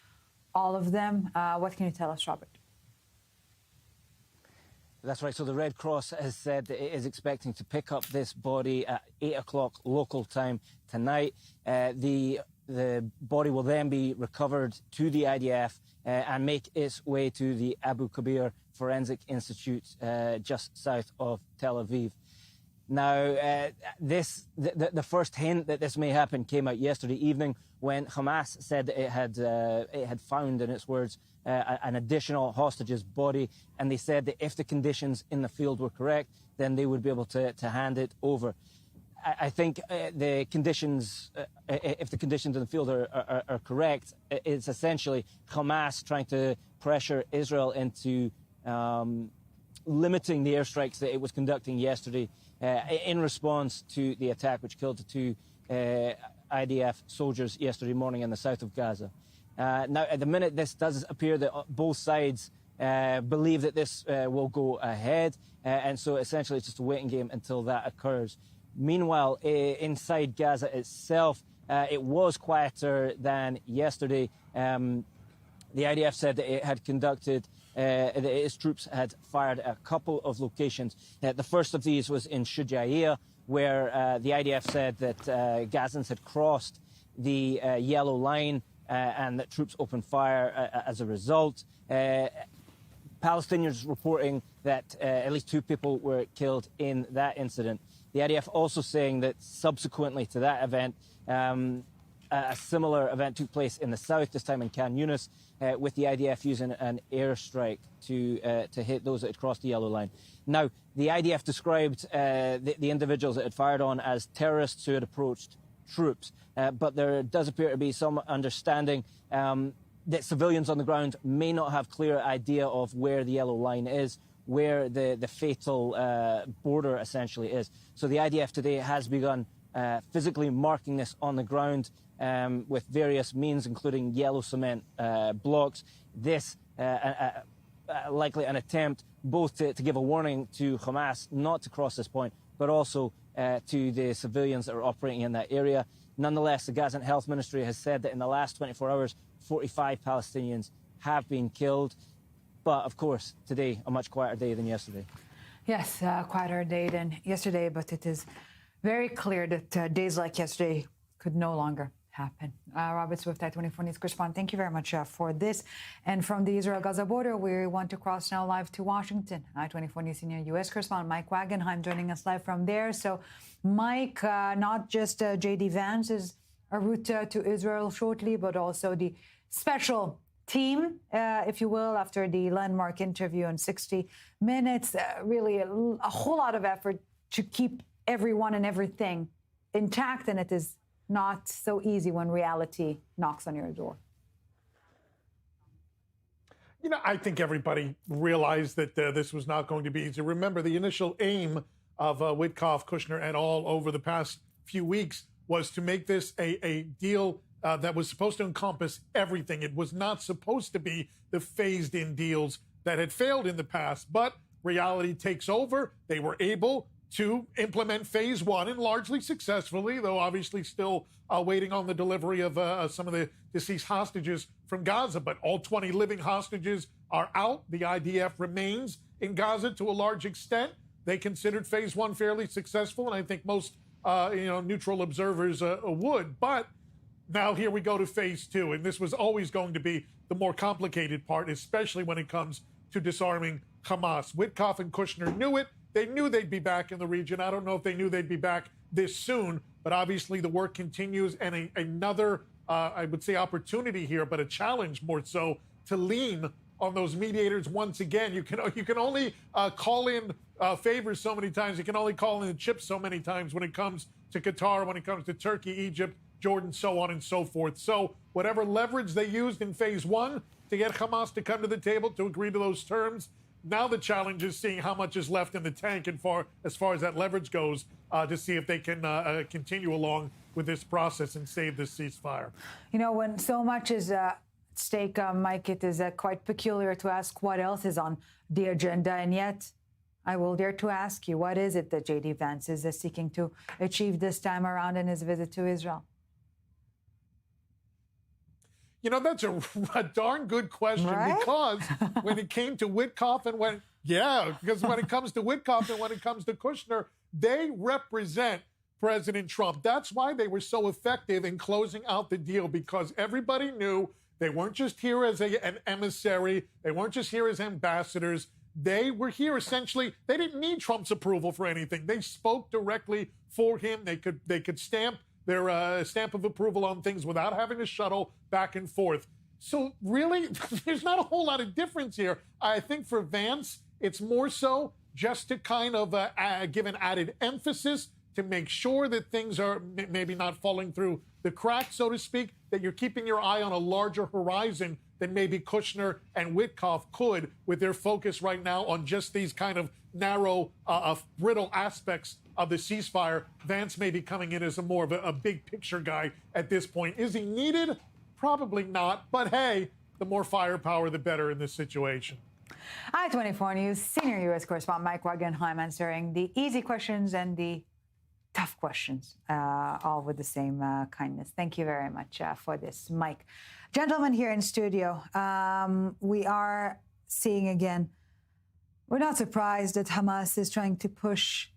all of them. What can you tell us, Robert? That's right. So the Red Cross has said that it is expecting to pick up this body at 8 o'clock local time tonight. The body will then be recovered to the IDF and make its way to the Abu Kabir Forensic Institute just south of Tel Aviv. Now, the first hint that this may happen came out yesterday evening when Hamas said that it had found, in its words, an additional hostage's body, and they said that if the conditions in the field were correct, then they would be able to hand it over. I think the conditions, if the conditions in the field are correct, it's essentially Hamas trying to pressure Israel into limiting the airstrikes that it was conducting yesterday in response to the attack which killed the two IDF soldiers yesterday morning in the south of Gaza. Now, at the minute, this does appear that both sides believe that this will go ahead, and so essentially it's just a waiting game until that occurs. Meanwhile, inside Gaza itself, it was quieter than yesterday. The IDF said that it had conducted, that its troops had fired a couple of locations. The first of these was in Shujaiya, where the IDF said that Gazans had crossed the yellow line and that troops opened fire as a result. Palestinians reporting that at least 2 people were killed in that incident. The IDF also saying that subsequently to that event, a similar event took place in the south, this time in Khan Yunis, with the IDF using an airstrike to hit those that had crossed the yellow line. Now, the IDF described the individuals that had fired on as terrorists who had approached troops, but there does appear to be some understanding that civilians on the ground may not have clear idea of where the yellow line is, where the fatal border essentially is. So the IDF today has begun physically marking this on the ground with various means, including yellow cement blocks. This likely an attempt both to give a warning to Hamas not to cross this point, but also to the civilians that are operating in that area. Nonetheless, the Gazan Health Ministry has said that in the last 24 hours, 45 Palestinians have been killed. But, of course, today, a much quieter day than yesterday. Yes, quieter day than yesterday, but it is very clear that days like yesterday could no longer happen. Robert Swift, I-24 News correspondent, thank you very much for this. And from the Israel-Gaza border, we want to cross now live to Washington. I-24 News senior U.S. correspondent Mike Wagenheim joining us live from there. So, Mike, not just J.D. Vance is en route to Israel shortly, but also the special team, if you will, after the landmark interview in 60 Minutes. Really a whole lot of effort to keep everyone and everything intact, and it is not so easy when reality knocks on your door. You know, I think everybody realized that this was not going to be easy. Remember, the initial aim of Witkoff, Kushner, et al. Over the past few weeks was to make this a deal that was supposed to encompass everything. It was not supposed to be the phased-in deals that had failed in the past, but reality takes over. They were able to implement phase one, and largely successfully, though obviously still waiting on the delivery of some of the deceased hostages from Gaza. But all 20 living hostages are out. The IDF remains in Gaza to a large extent. They considered phase one fairly successful, and I think most neutral observers would. But now here we go to phase two, and this was always going to be the more complicated part, especially when it comes to disarming Hamas. Witkoff and Kushner knew it. They knew they'd be back in the region. I don't know if they knew they'd be back this soon, but obviously the work continues, and another, I would say, opportunity here, but a challenge more so, to lean on those mediators once again. You can only call in favors so many times. You can only call in the chips so many times when it comes to Qatar, when it comes to Turkey, Egypt, Jordan, so on and so forth. So whatever leverage they used in phase one to get Hamas to come to the table to agree to those terms, now the challenge is seeing how much is left in the tank and as far as that leverage goes to see if they can continue along with this process and save this ceasefire. You know, when so much is at stake, Mike, it is quite peculiar to ask what else is on the agenda. And yet, I will dare to ask you, what is it that J.D. Vance is seeking to achieve this time around in his visit to Israel? You know, that's a darn good question, right? Because when it came to Witkoff and when it comes to Witkoff and when it comes to Kushner, they represent President Trump. That's why they were so effective in closing out the deal, because everybody knew they weren't just here as an emissary. They weren't just here as ambassadors. They were here essentially. They didn't need Trump's approval for anything. They spoke directly for him. They could stamp their stamp of approval on things without having to shuttle back and forth. So really, there's not a whole lot of difference here. I think for Vance, it's more so just to kind of give an added emphasis to make sure that things are maybe not falling through the cracks, so to speak, that you're keeping your eye on a larger horizon than maybe Kushner and Witkoff could, with their focus right now on just these kind of narrow, brittle aspects of the ceasefire. Vance may be coming in as a more of a big picture guy at this point. Is he needed? Probably not. But hey, the more firepower, the better in this situation. I-24 News senior U.S. correspondent Mike Wagenheim answering the easy questions and the tough questions, all with the same kindness. Thank you very much for this, Mike. Gentlemen here in studio, we are seeing again, we're not surprised that Hamas is trying to push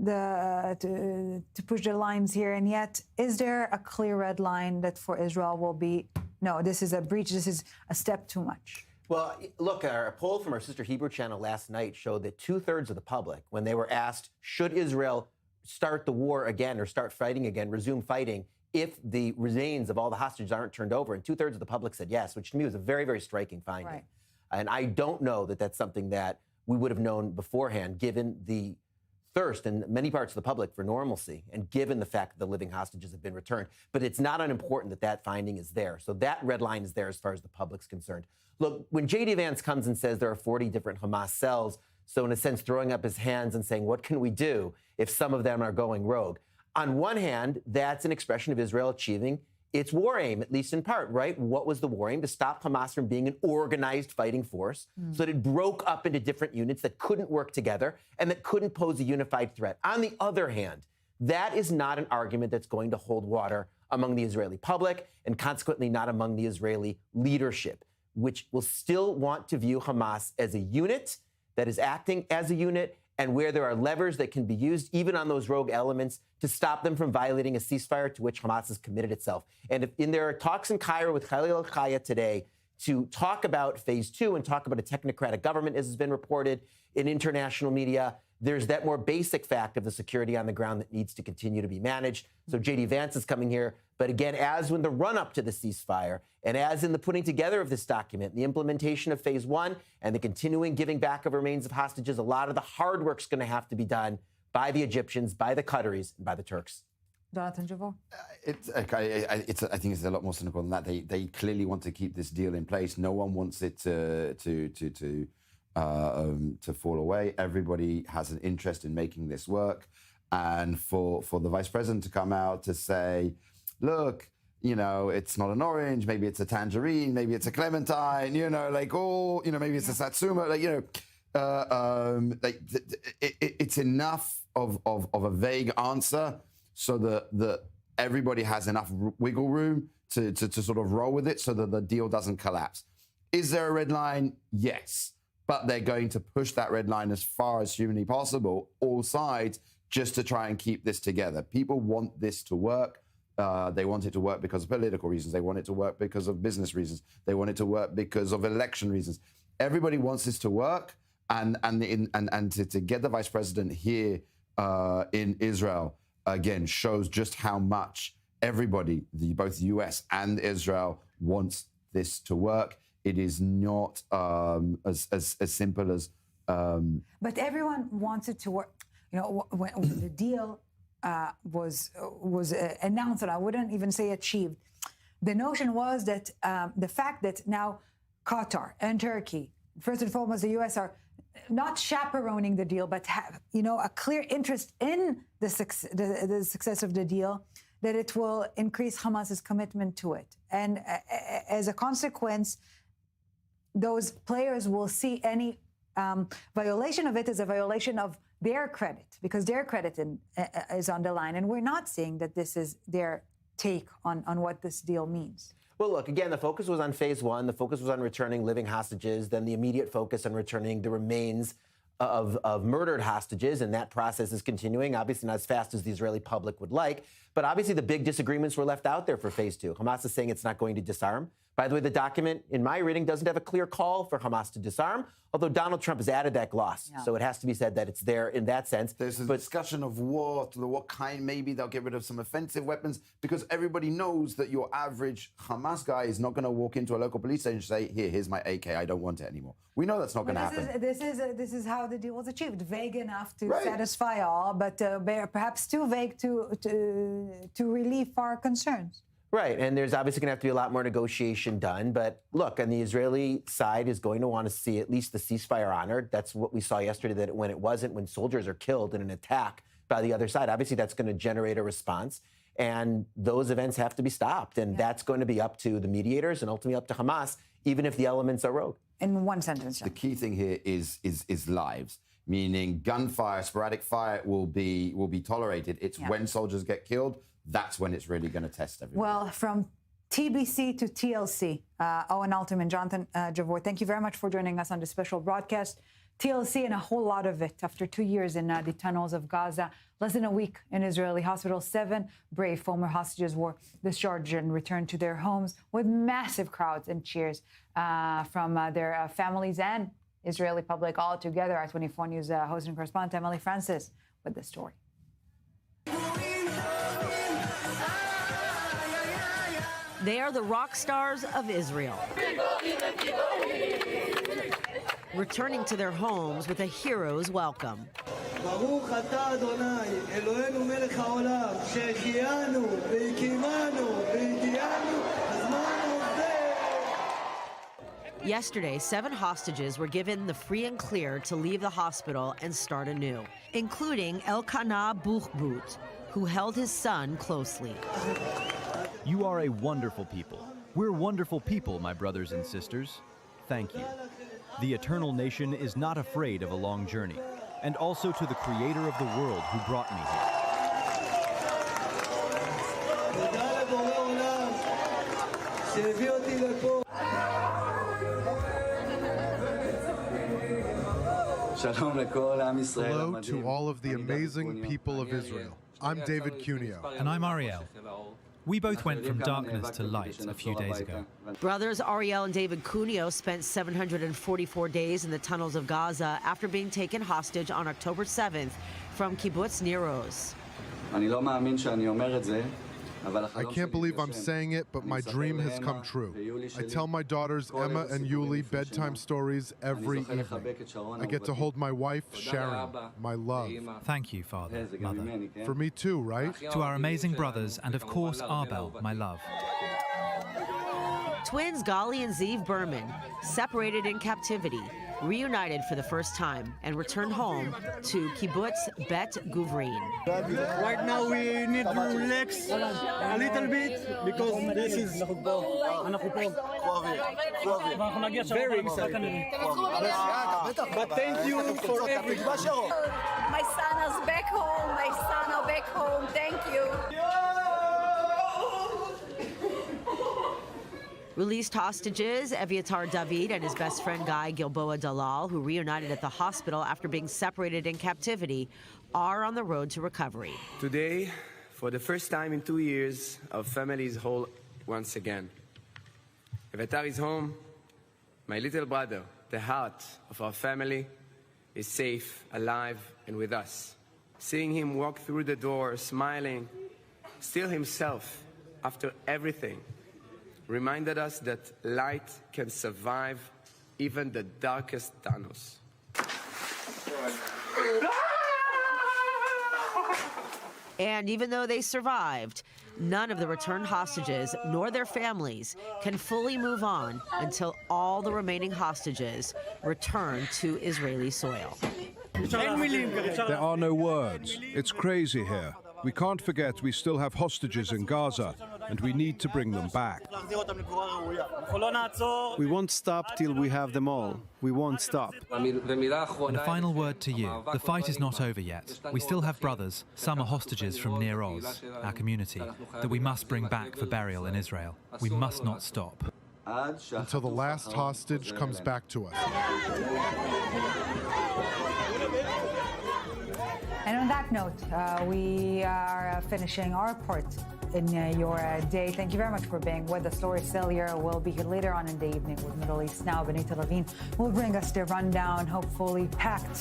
to push the lines here, and yet is there a clear red line that for Israel will be, no, this is a breach, this is a step too much? Well, look, a poll from our sister Hebrew channel last night showed that 2/3 of the public, when they were asked, should Israel start the war again or start fighting again, resume fighting, if the remains of all the hostages aren't turned over, and 2/3 of the public said yes, which to me was a very, very striking finding. Right. And I don't know that that's something that we would have known beforehand, given the thirst in many parts of the public for normalcy, and given the fact that the living hostages have been returned. But it's not unimportant that that finding is there. So that red line is there as far as the public's concerned. Look, when J.D. Vance comes and says there are 40 different Hamas cells, so in a sense throwing up his hands and saying, what can we do if some of them are going rogue? On one hand, that's an expression of Israel achieving its war aim, at least in part, right? What was the war aim? To stop Hamas from being an organized fighting force so that it broke up into different units that couldn't work together and that couldn't pose a unified threat. On the other hand, that is not an argument that's going to hold water among the Israeli public and consequently not among the Israeli leadership, which will still want to view Hamas as a unit that is acting as a unit, and where there are levers that can be used, even on those rogue elements, to stop them from violating a ceasefire to which Hamas has committed itself. And if there are talks in Cairo with Khalil al-Khaya today to talk about phase two and talk about a technocratic government, as has been reported in international media, there's that more basic fact of the security on the ground that needs to continue to be managed. So J.D. Vance is coming here. But again, as in the run-up to the ceasefire, and as in the putting together of this document, the implementation of phase one, and the continuing giving back of remains of hostages, a lot of the hard work's going to have to be done by the Egyptians, by the Qataris, and by the Turks. Jonathan Javor? I think it's a lot more cynical than that. They clearly want to keep this deal in place. No one wants it to fall away. Everybody has an interest in making this work. And for the vice president to come out to say, look, it's not an orange, maybe it's a tangerine, maybe it's a clementine, maybe it's a satsuma, it's enough of a vague answer so that everybody has enough wiggle room to sort of roll with it so that the deal doesn't collapse. Is there a red line? Yes. But they're going to push that red line as far as humanly possible, all sides, just to try and keep this together. People want this to work. They want it to work because of political reasons. They want it to work because of business reasons. They want it to work because of election reasons. Everybody wants this to work. And to get the vice president here in Israel, again, shows just how much everybody, both the US and Israel, wants this to work. It is not as simple as... But everyone wants it to work. When the deal was announced, and I wouldn't even say achieved, the notion was that the fact that now Qatar and Turkey, first and foremost the US, are not chaperoning the deal, but have a clear interest in the success of the deal, that it will increase Hamas's commitment to it. And as a consequence, those players will see any violation of it as a violation of their credit, because their credit is on the line. And we're not seeing that this is their take on what this deal means. Well, look, again, the focus was on phase one. The focus was on returning living hostages. Then the immediate focus on returning the remains of murdered hostages. And that process is continuing, obviously not as fast as the Israeli public would like. But obviously the big disagreements were left out there for phase two. Hamas is saying it's not going to disarm. By the way, the document, in my reading, doesn't have a clear call for Hamas to disarm, although Donald Trump has added that gloss. Yeah. So it has to be said that it's there in that sense. There's a discussion of what kind, maybe they'll get rid of some offensive weapons, because everybody knows that your average Hamas guy is not going to walk into a local police station and say, here's my AK, I don't want it anymore. We know that's not going to happen. This is how the deal was achieved. Vague enough to satisfy all, but perhaps too vague to relieve our concerns. Right, and there's obviously going to have to be a lot more negotiation done. But look, and the Israeli side is going to want to see at least the ceasefire honored. That's what we saw yesterday, that when soldiers are killed in an attack by the other side, obviously that's going to generate a response. And those events have to be stopped. And that's going to be up to the mediators and ultimately up to Hamas, even if the elements are rogue. In one sentence. The key thing here is lives, meaning gunfire, sporadic fire will be tolerated. It's when soldiers get killed, that's when it's really going to test everyone. Well, from TBC to TLC, Owen Alterman, Jonathan Javor, thank you very much for joining us on this special broadcast. TLC and a whole lot of it after 2 years in the tunnels of Gaza. Less than a week in Israeli hospitals. 7 brave former hostages were discharged and returned to their homes with massive crowds and cheers from their families and Israeli public all together. Our 24 News host and correspondent Emily Francis with the story. They are the rock stars of Israel, returning to their homes with a hero's welcome. Yesterday, 7 hostages were given the free and clear to leave the hospital and start anew, including Elkanah Buchbut, who held his son closely. You are a wonderful people. We're wonderful people, my brothers and sisters. Thank you. The eternal nation is not afraid of a long journey, and also to the creator of the world who brought me here. Hello to all of the amazing people of Israel. I'm David Cuneo. And I'm Ariel. We both went from darkness to light a few days ago. Brothers Ariel and David Cuneo spent 744 days in the tunnels of Gaza after being taken hostage on October 7th from Kibbutz Nir Oz. I can't believe I'm saying it, but my dream has come true. I tell my daughters Emma and Yuli bedtime stories every evening. I get to hold my wife, Sharon, my love. Thank you, Father, Mother. For me too, right? To our amazing brothers, and of course, Arbel, my love. Twins Gali and Zeev Berman, separated in captivity, reunited for the first time and returned home to Kibbutz Bet Guvrin. Right now we need to relax a little bit because this is very exciting. But thank you for everything. My son is back home. My son are back home. Thank you. Released hostages, Eviatar David and his best friend Guy Gilboa Dalal, who reunited at the hospital after being separated in captivity, are on the road to recovery. Today, for the first time in 2 years, our family is whole once again. Eviatar is home. My little brother, the heart of our family, is safe, alive, and with us. Seeing him walk through the door, smiling, still himself after everything, reminded us that light can survive even the darkest tunnels. And even though they survived, none of the returned hostages nor their families can fully move on until all the remaining hostages return to Israeli soil. There are no words. It's crazy here. We can't forget we still have hostages in Gaza, and we need to bring them back. We won't stop till we have them all. We won't stop. And a final word to you. The fight is not over yet. We still have brothers, some are hostages from Nir Oz, our community, that we must bring back for burial in Israel. We must not stop. Until the last hostage comes back to us. And on that note, we are finishing our report in your day. Thank you very much for being with us. Lori Sellier will be here later on in the evening with Middle East Now. Benita Levine will bring us the rundown, hopefully packed.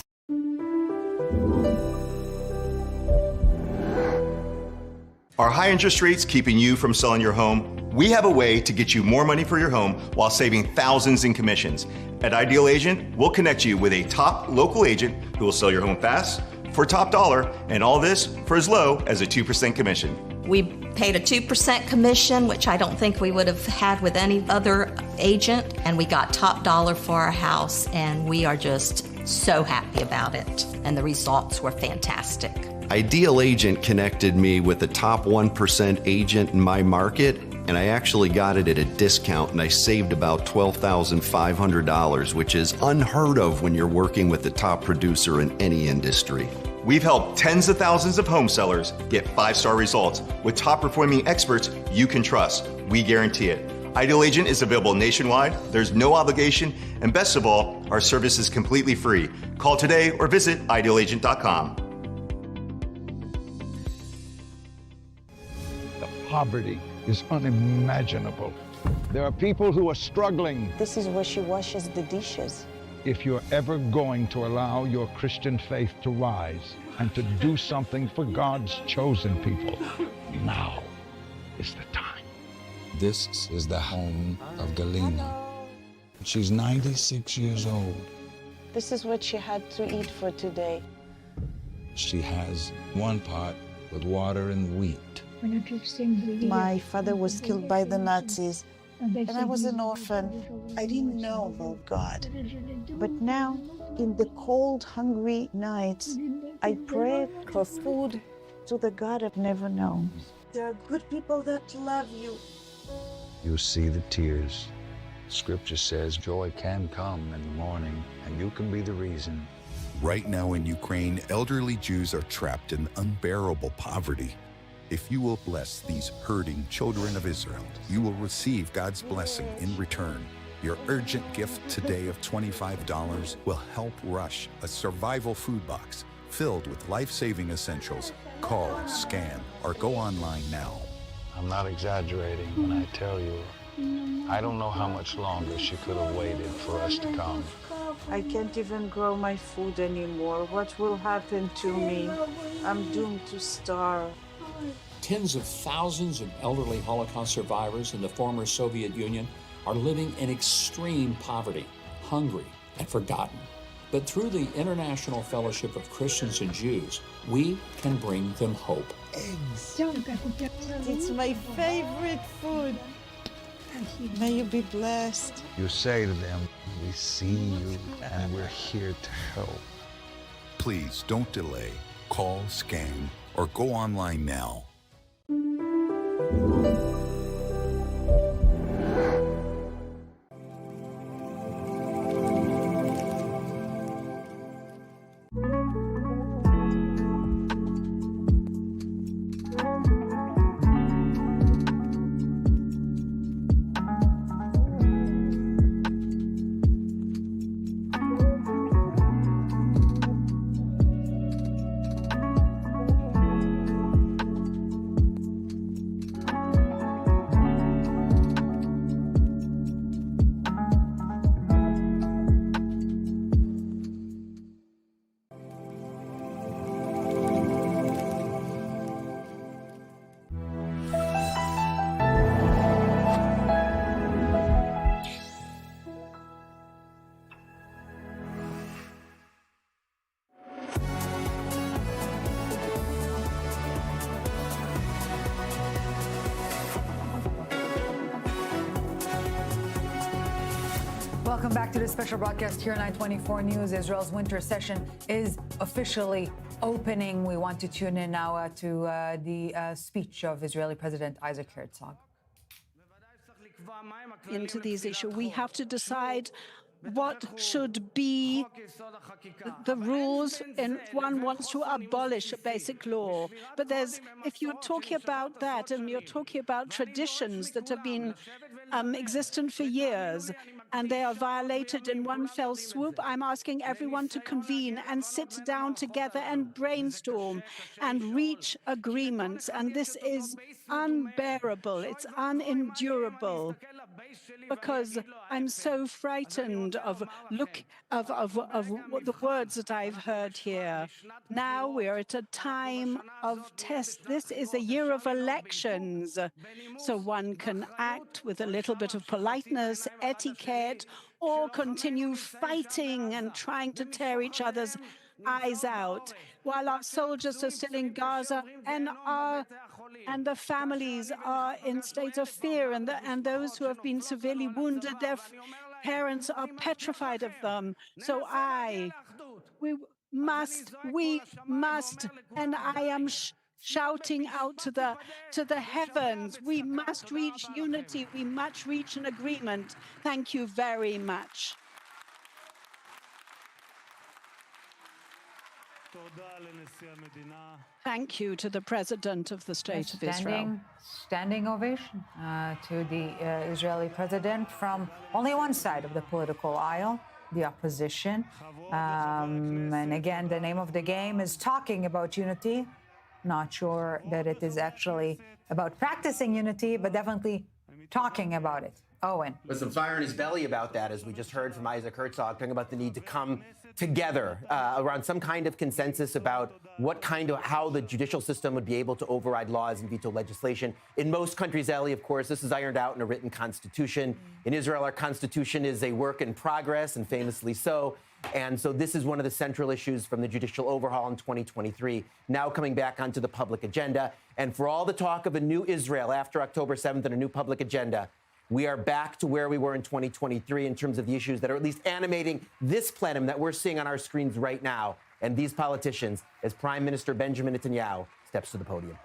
Are high interest rates keeping you from selling your home? We have a way to get you more money for your home while saving thousands in commissions. At Ideal Agent, we'll connect you with a top local agent who will sell your home fast, for top dollar, and all this for as low as a 2% commission. We paid a 2% commission, which I don't think we would have had with any other agent, and we got top dollar for our house, and we are just so happy about it, and the results were fantastic. Ideal Agent connected me with the top 1% agent in my market, and I actually got it at a discount, and I saved about $12,500, which is unheard of when you're working with the top producer in any industry. We've helped tens of thousands of home sellers get 5-star results with top performing experts you can trust. We guarantee it. Ideal Agent is available nationwide, there's no obligation, and best of all, our service is completely free. Call today or visit idealagent.com. The poverty is unimaginable. There are people who are struggling. This is where she washes the dishes. If you're ever going to allow your Christian faith to rise and to do something for God's chosen people, now is the time. This is the home of Galina. She's 96 years old. This is what she had to eat for today. She has one pot with water and wheat. My father was killed by the Nazis, and I was an orphan. I didn't know about God. But now, in the cold, hungry nights, I pray for food to the God I've never known. There are good people that love you. You see the tears. Scripture says joy can come in the morning, and you can be the reason. Right now in Ukraine, elderly Jews are trapped in unbearable poverty. If you will bless these hurting children of Israel, you will receive God's blessing in return. Your urgent gift today of $25 will help rush a survival food box filled with life-saving essentials. Call, scan, or go online now. I'm not exaggerating when I tell you, I don't know how much longer she could have waited for us to come. I can't even grow my food anymore. What will happen to me? I'm doomed to starve. Tens of thousands of elderly Holocaust survivors in the former Soviet Union are living in extreme poverty, hungry, and forgotten. But through the International Fellowship of Christians and Jews, we can bring them hope. Eggs. It's my favorite food. May you be blessed. You say to them, we see you and we're here to help. Please don't delay. Call, scan, or go online now. Welcome back to this special broadcast here on 924 News. Israel's winter session is officially opening. We want to tune in now to the speech of Israeli President Isaac Herzog. Into these issues, we have to decide what should be the rules and one wants to abolish a basic law. But if you're talking about that and you're talking about traditions that have been existent for years and they are violated in one fell swoop, I'm asking everyone to convene and sit down together and brainstorm and reach agreements. And this is unbearable. It's unendurable, because I'm so frightened of the words that I've heard here. Now we're at a time of test. This is a year of elections, so one can act with a little bit of politeness, etiquette, or continue fighting and trying to tear each other's eyes out, while our soldiers are still in Gaza and the families are in states of fear, and those who have been severely wounded, their parents are petrified of them. So we must, and I am shouting out to the heavens, we must reach unity, we must reach an agreement. Thank you very much. Thank you to the President of the State of Israel. Standing ovation to the Israeli president from only one side of the political aisle, the opposition. And again, the name of the game is talking about unity. Not sure that it is actually about practicing unity, but definitely talking about it. Owen. With some fire in his belly about that, as we just heard from Isaac Herzog, talking about the need to come together around some kind of consensus about how the judicial system would be able to override laws and veto legislation. In most countries, Ellie, of course, this is ironed out in a written constitution. In Israel, our constitution is a work in progress, and famously so. And so this is one of the central issues from the judicial overhaul in 2023, now coming back onto the public agenda. And for all the talk of a new Israel after October 7th and a new public agenda, we are back to where we were in 2023 in terms of the issues that are at least animating this plenum that we're seeing on our screens right now, and these politicians, as Prime Minister Benjamin Netanyahu steps to the podium.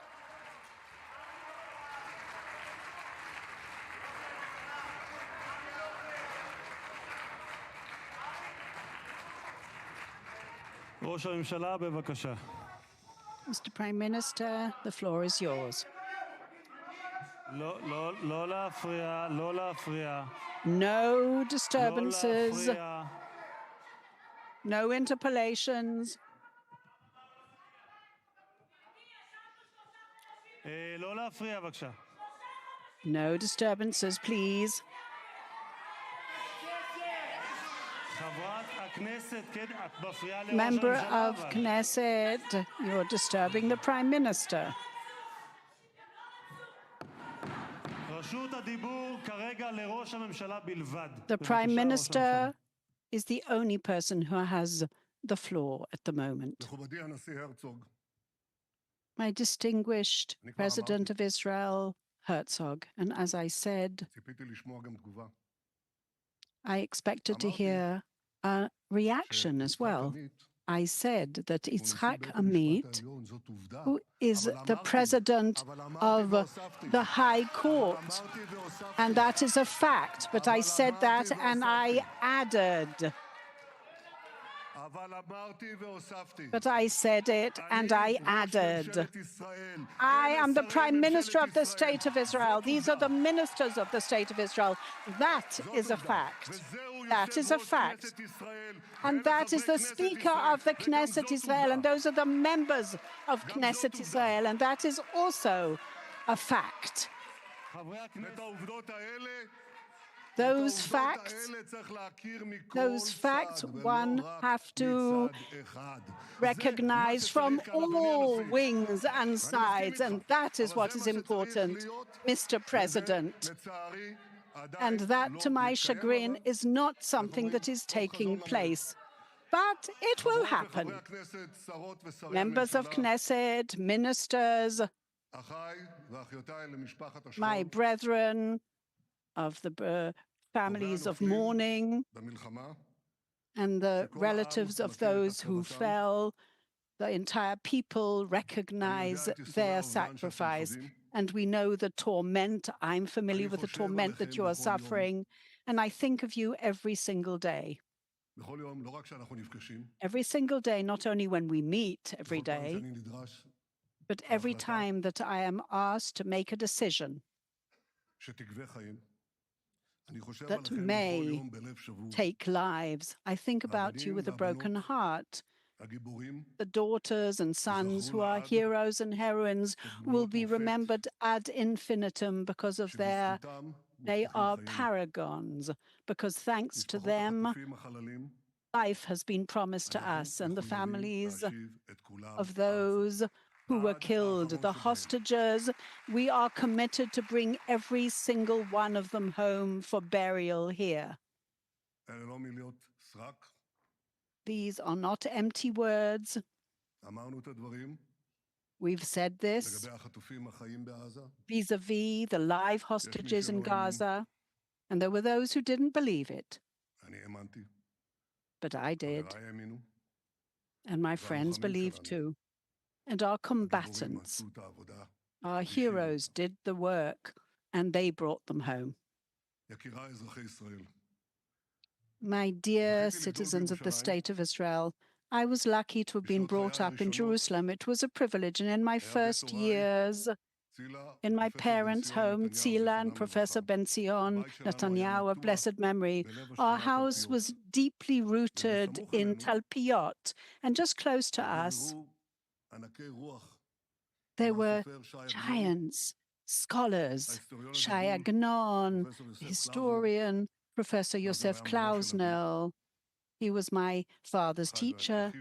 Mr. Prime Minister, the floor is yours. No disturbances. No interpolations. No disturbances, please. Member of Knesset, you're disturbing the Prime Minister. The Prime Minister is the only person who has the floor at the moment. My distinguished President of Israel, Herzog, and as I said, I expected to hear a reaction as well. I said that Yitzhak Amit, who is the president of the High Court, and that is a fact, but I said that and I added. But I said it and I added. I am the Prime Minister of the State of Israel. These are the ministers of the State of Israel. That is a fact. That is a fact. And that is the Speaker of the Knesset Israel, and those are the members of Knesset Israel, and that is also a fact. Those facts one have to recognize from all wings and sides, and that is what is important, Mr. President. And that, to my chagrin, is not something that is taking place. But it will happen. Members of Knesset, ministers, my brethren of the families of mourning, and the relatives of those who fell, the entire people recognize their sacrifice. And we know the torment. I'm familiar with the torment that you are suffering, and I think of you every single day. Every single day, not only when we meet every day, but every time that I am asked to make a decision that may take lives. I think about you with a broken heart. The daughters and sons who are heroes and heroines will be remembered ad infinitum because of they are paragons, because thanks to them, life has been promised to us and the families of those who were killed, the hostages. We are committed to bring every single one of them home for burial here. These are not empty words. We've said this vis-a-vis the live hostages in Gaza, and there were those who didn't believe it. But I did, and my friends believed too. And our combatants, our heroes did the work, and they brought them home. My dear citizens of the State of Israel, I was lucky to have been brought up in Jerusalem. It was a privilege, and in my first years, in my parents' home, Tzila and Professor Ben-Zion Netanyahu of blessed memory, our house was deeply rooted in Talpiot, and just close to us, there were giants, scholars, Shai Agnon, historian, Professor Yosef Klausnel. He was my father's teacher,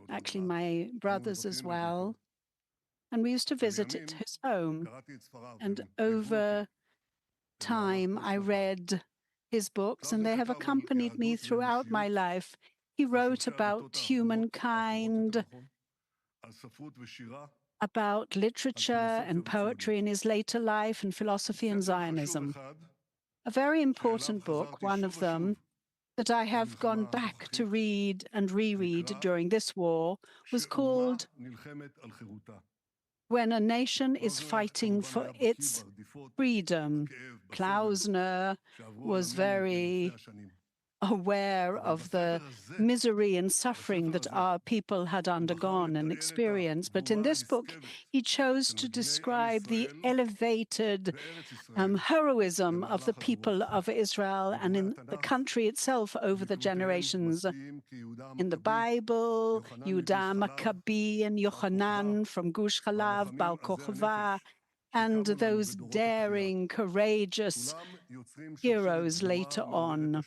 actually my brother's as well. And we used to visit at his home. And over time, I read his books, and they have accompanied me throughout my life. He wrote about humankind, about literature and poetry in his later life, and philosophy and Zionism. A very important book, one of them, that I have gone back to read and reread during this war, was called When a Nation is Fighting for Its Freedom. Klausner was very aware of the misery and suffering that our people had undergone and experienced. But in this book, he chose to describe the elevated heroism of the people of Israel and in the country itself over the generations. In the Bible, Yehuda Maccabi and Yochanan from Gush Chalav, Bar Kochva, and those daring, courageous heroes later on.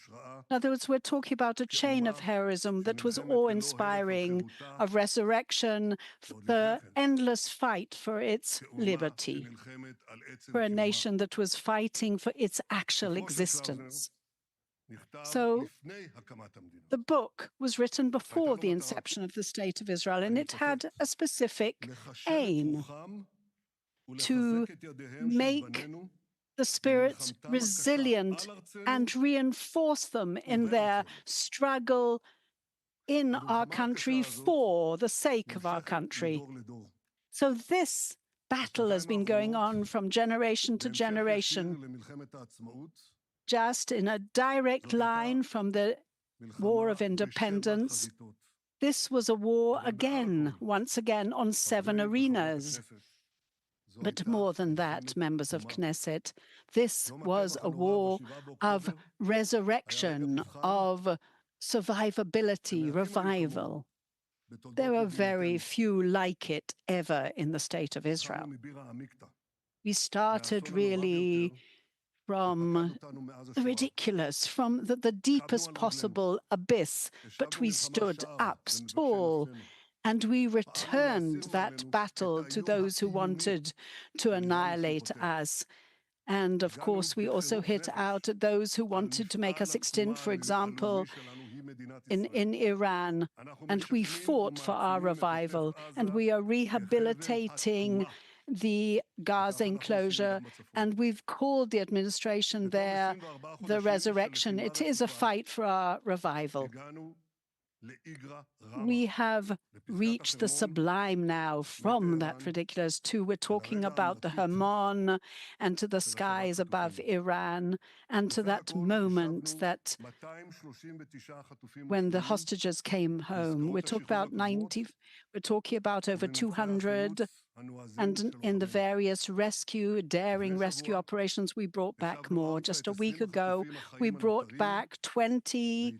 In other words, we're talking about a chain of heroism that was awe-inspiring, of resurrection, the endless fight for its liberty, for a nation that was fighting for its actual existence. So the book was written before the inception of the State of Israel, and it had a specific aim: to make the spirits resilient and reinforce them in their struggle in our country for the sake of our country. So this battle has been going on from generation to generation, just in a direct line from the War of Independence. This was a war again, once again, on 7 arenas. But more than that, members of Knesset, this was a war of resurrection, of survivability, revival. There are very few like it ever in the State of Israel. We started really from the ridiculous, from the deepest possible abyss, but we stood up tall, and we returned that battle to those who wanted to annihilate us. And of course, we also hit out at those who wanted to make us extinct, for example, in Iran. And we fought for our revival, and we are rehabilitating the Gaza enclosure, and we've called the administration there the resurrection. It is a fight for our revival. We have reached the sublime now, from that ridiculous to we're talking about the Hermon and to the skies above Iran, and to that moment that when the hostages came home. We're talking about over 200, and in the various daring rescue operations, we brought back more. Just a week ago, we brought back 20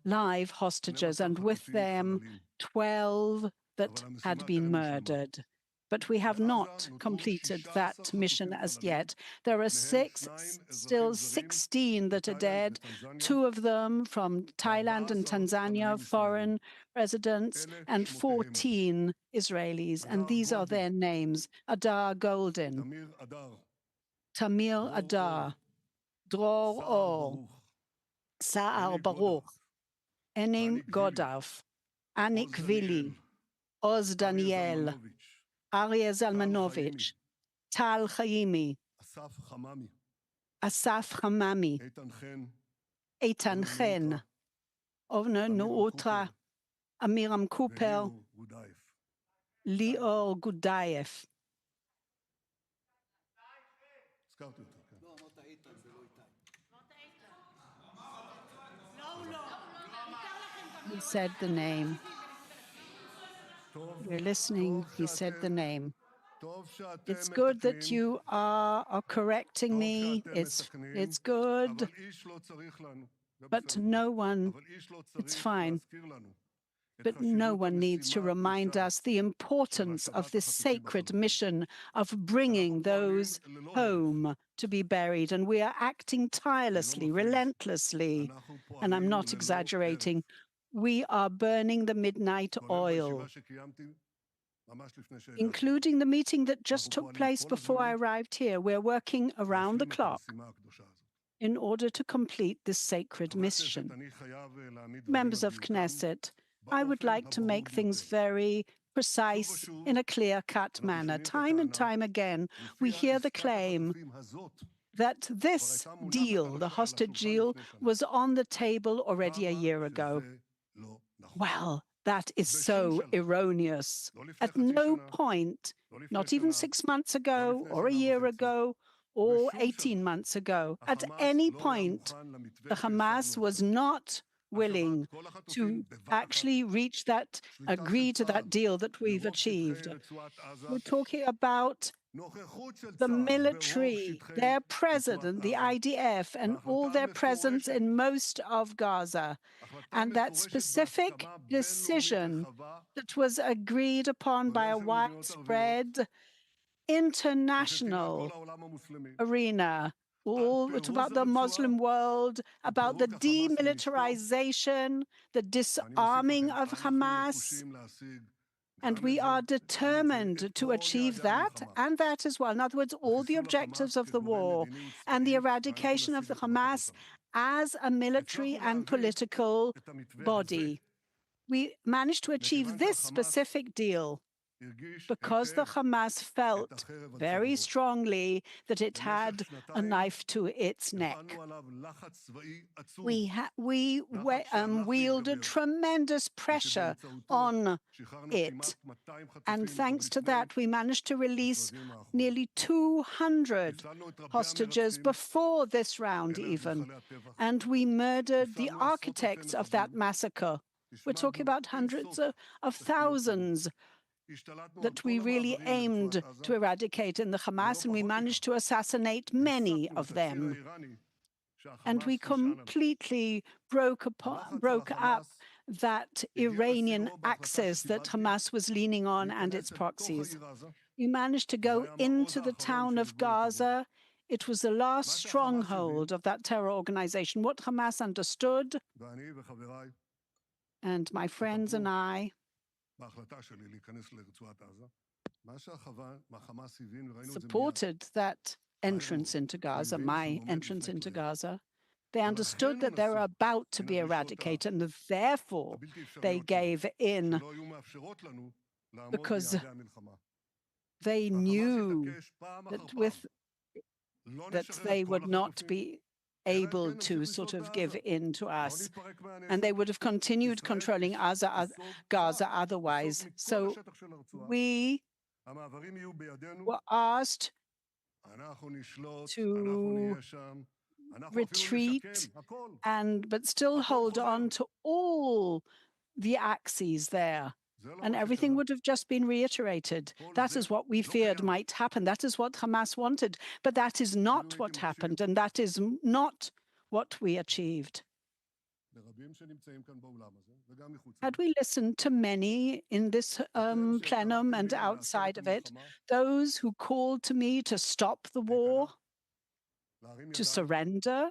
live hostages, and with them 12 that had been murdered. But we have not completed that mission as yet. There are still 16 that are dead, 2 of them from Thailand and Tanzania, foreign residents, and 14 Israelis. And these are their names: Adar Golden, Tamir Adar, Dror Or, Sa'ar Baruch, Enim Godaf, Anik Vili, Oz Daniel, Aryeh Zalmanovich, Tal Chaimi, Asaf Hamami, Eitan Chen, Ovner Nuutra, Amiram Cooper, Lior Gudayev. He said the name. We're listening. He said the name. It's good that you are correcting me. It's good. But no one, it's fine. But no one needs to remind us the importance of this sacred mission of bringing those home to be buried. And we are acting tirelessly, relentlessly. And I'm not exaggerating. We are burning the midnight oil, including the meeting that just took place before I arrived here. We're working around the clock in order to complete this sacred mission. Members of Knesset, I would like to make things very precise in a clear-cut manner. Time and time again, we hear the claim that this deal, the hostage deal, was on the table already a year ago. Well, that is so erroneous. At no point, not even 6 months ago, or a year ago, or 18 months ago, at any point, the Hamas was not willing to actually agree to that deal that we've achieved. We're talking about the military, their president, the IDF, and all their presence in most of Gaza. And that specific decision that was agreed upon by a widespread international arena, all about the Muslim world, about the demilitarization, the disarming of Hamas. And we are determined to achieve that and that as well. In other words, all the objectives of the war and the eradication of the Hamas as a military and political body. We managed to achieve this specific deal because the Hamas felt very strongly that it had a knife to its neck. We wielded tremendous pressure on it. And thanks to that, we managed to release nearly 200 hostages before this round even. And we murdered the architects of that massacre. We're talking about hundreds of thousands that we really aimed to eradicate in the Hamas, and we managed to assassinate many of them. And we completely broke up that Iranian axis that Hamas was leaning on and its proxies. We managed to go into the town of Gaza. It was the last stronghold of that terror organization. What Hamas understood, and my friends and I, supported that entrance into Gaza, my entrance into Gaza. They understood that they were about to be eradicated, and therefore they gave in because they knew that they would not be able to sort of give in to us, and they would have continued controlling Gaza otherwise. So we were asked to retreat but still hold on to all the axes there. And everything would have just been reiterated. That is what we feared might happen. That is what Hamas wanted. But that is not what happened, and that is not what we achieved. Had we listened to many in this plenum and outside of it, those who called to me to stop the war, to surrender,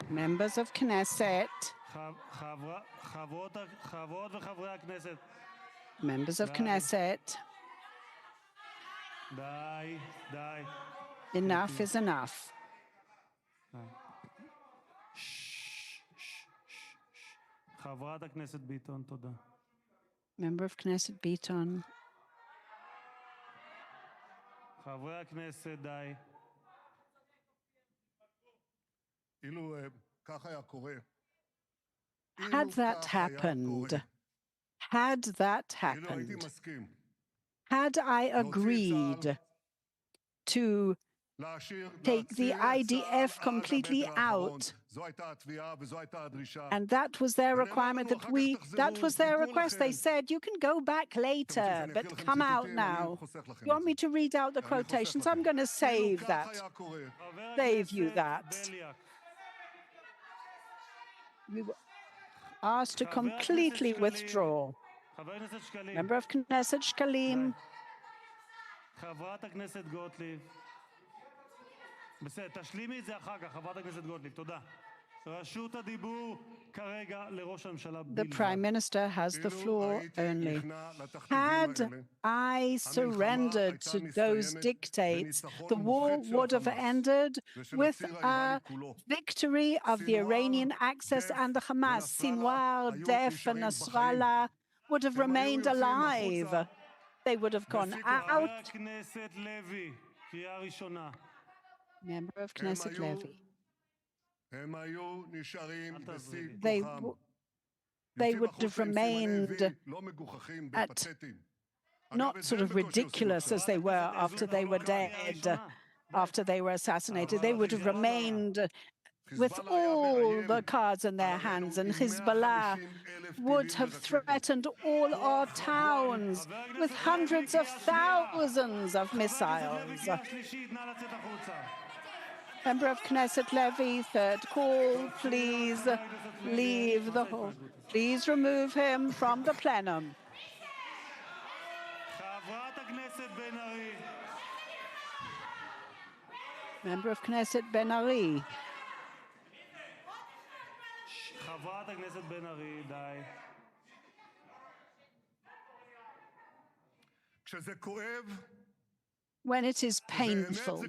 members of Knesset, members of Knesset, enough is enough. Member of Knesset Beaton. Had that happened, had I agreed to take the IDF completely out, and that was their requirement, that was their request. They said, you can go back later, but come out now. You want me to read out the quotations? I'm going to save you that. We were asked to completely withdraw. Member of Knesset Shkalim. The Prime Minister has the floor only. Had I surrendered to those dictates, the war would have ended with a victory of the Iranian axis and the Hamas. Sinwar, Def, and Nasrallah would have remained alive. They would have gone out. Member of Knesset Levy. They would have remained at not sort of ridiculous as they were after they were dead, after they were assassinated. They would have remained with all the cards in their hands, and Hezbollah would have threatened all our towns with hundreds of thousands of missiles. Member of Knesset Levy, third call, please leave the hall. Please remove him from the plenum. Member of Knesset Ben Ari. When it is painful.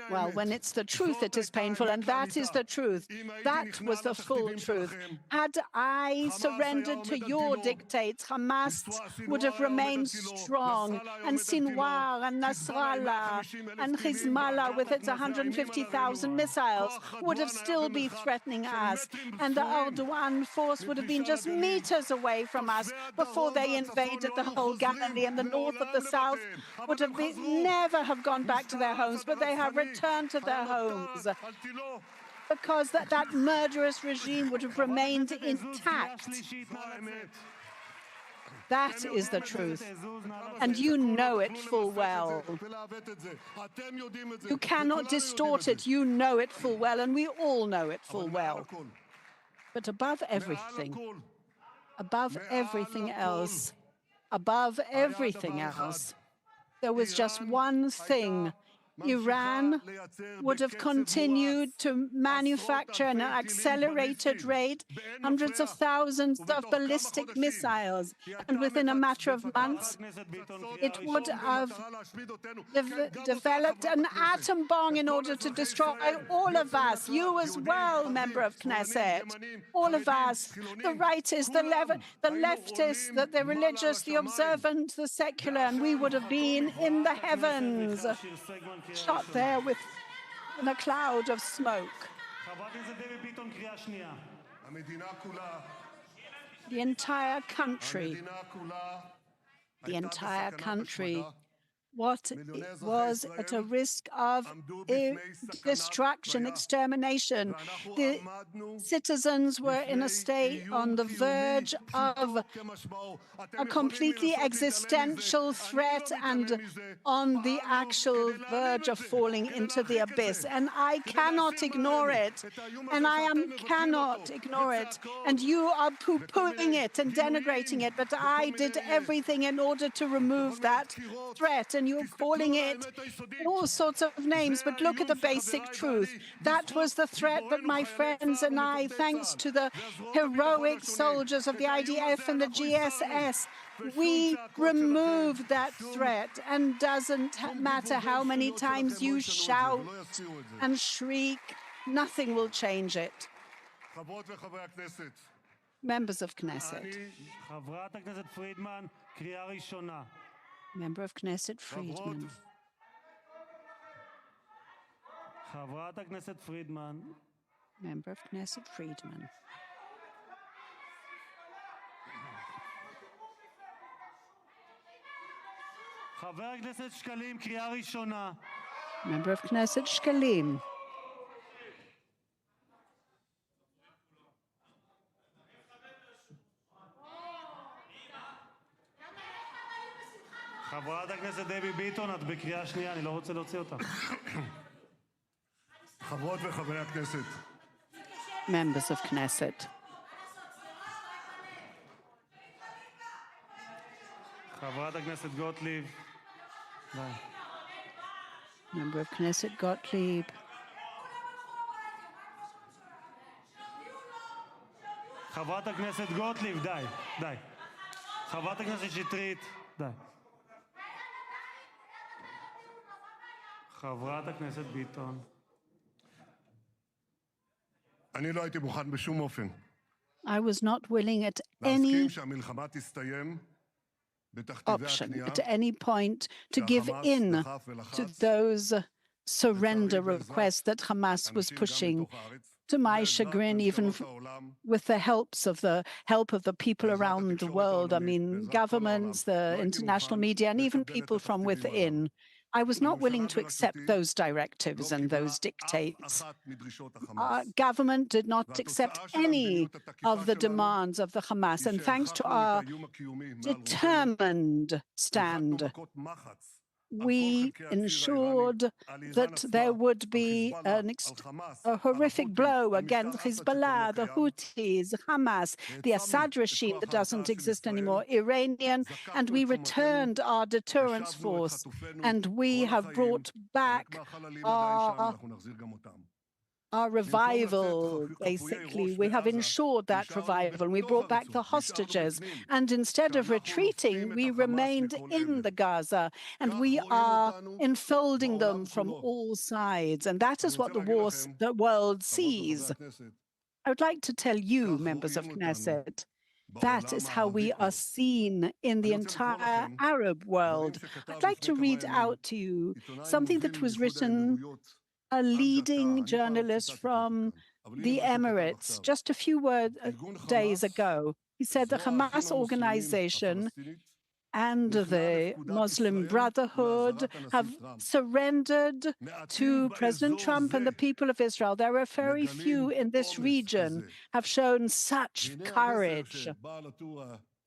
Well, when it's the truth, it is painful, and that is the truth. That was the full truth. Had I surrendered to your dictates, Hamas would have remained strong, and Sinwar and Nasrallah and Hezbollah with its 150,000 missiles would have still been threatening us, and the Erdogan force would have been just meters away from us before they invaded the whole Galilee, and the north of the south would have never have gone back to their homes, but they have returned to their homes because that murderous regime would have remained intact. That is the truth, and you know it full well. You cannot distort it. You know it full well, and we all know it full well. But above everything else, there was just one thing. Iran would have continued to manufacture at an accelerated rate hundreds of thousands of ballistic missiles, and within a matter of months, it would have developed an atom bomb in order to destroy all of us, you as well, member of Knesset, all of us, the rightists, the leftists, the religious, the observant, the secular, and we would have been in the heavens, shot there in a cloud of smoke. The entire country, what it was at a risk of destruction, extermination. The citizens were in a state on the verge of a completely existential threat and on the actual verge of falling into the abyss. And I cannot ignore it. Cannot ignore it. And you are poo-pooing it and denigrating it. But I did everything in order to remove that threat. And you're calling it all sorts of names, but look at the basic truth. That was the threat that my friends and I, thanks to the heroic soldiers of the IDF and the GSS, we removed that threat, and doesn't matter how many times you shout and shriek, nothing will change it. Members of Knesset. Member of Knesset Friedman. Member of Knesset Friedman. Member of Knesset Shkalim. חברת הכנסת דבי ביטון, את בקריאה שנייה, אני לא רוצה להוציא אותך. חברות וחברי הכנסת. Members of Knesset. חברת הכנסת גוטליב. Member of Knesset Gottlieb. חברת הכנסת גוטליב, די. חברת הכנסת שטרית, די. חברת הכנסת ביטון. אני לא הייתי מוכן בשום אופן. I was not willing at any שהמלחמה תסתיים option, at any point, to give in to those surrender requests that Hamas was pushing. To my chagrin, even with the help of the people around the world, I mean, governments, the international media, and even people from within. I was not willing to accept those directives and those dictates. Our government did not accept any of the demands of the Hamas, and thanks to our determined stand, we ensured that there would be a horrific blow against Hezbollah, the Houthis, Hamas, the Assad regime that doesn't exist anymore, Iranian, and we returned our deterrence force, and we have brought back our revival, basically. We have ensured that revival. We brought back the hostages. And instead of retreating, we remained in the Gaza. And we are enfolding them from all sides. And that is what the world sees. I would like to tell you, members of Knesset, that is how we are seen in the entire Arab world. I'd like to read out to you something that was written a leading journalist from the Emirates just a few days ago. He said the Hamas organization and the Muslim Brotherhood have surrendered to President Trump and the people of Israel. There are very few in this region have shown such courage.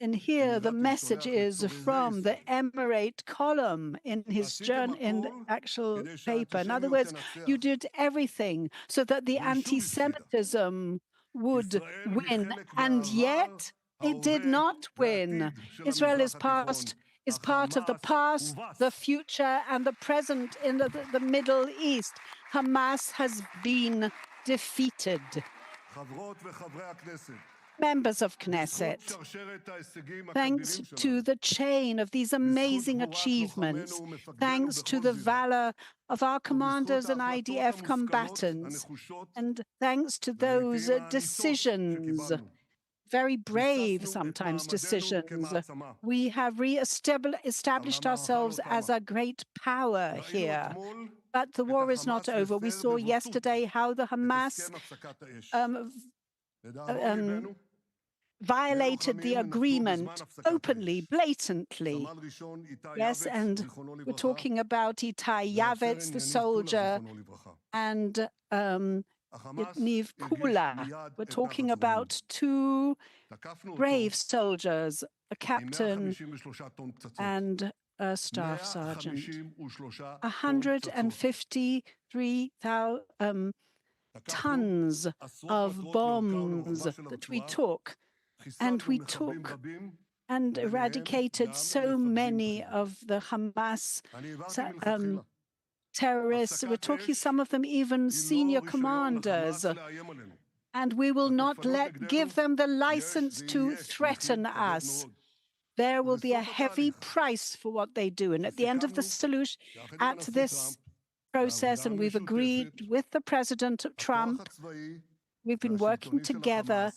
And here the message is from the Emirate column in his in the actual paper. In other words, you did everything so that the anti-Semitism would win, and yet it did not win. Israel is part of the past, the future, and the present in the Middle East. Hamas has been defeated. Members of Knesset, thanks to the chain of these amazing achievements, thanks to the valor of our commanders and IDF combatants, and thanks to those decisions, very brave sometimes decisions, we have established ourselves as a great power here. But the war is not over. We saw yesterday how the Hamas violated the agreement openly, blatantly. Yes, and we're talking about Itai Yavetz, the soldier, and Niv Kula. We're talking about two brave soldiers, a captain and a staff sergeant. 153,000 tons of bombs that we took. And we took and eradicated so many of the Hamas terrorists. We're talking some of them even senior commanders. And we will not give them the license to threaten us. There will be a heavy price for what they do. And at the end of the solution, at this process, and we've agreed with the President Trump, we've been working together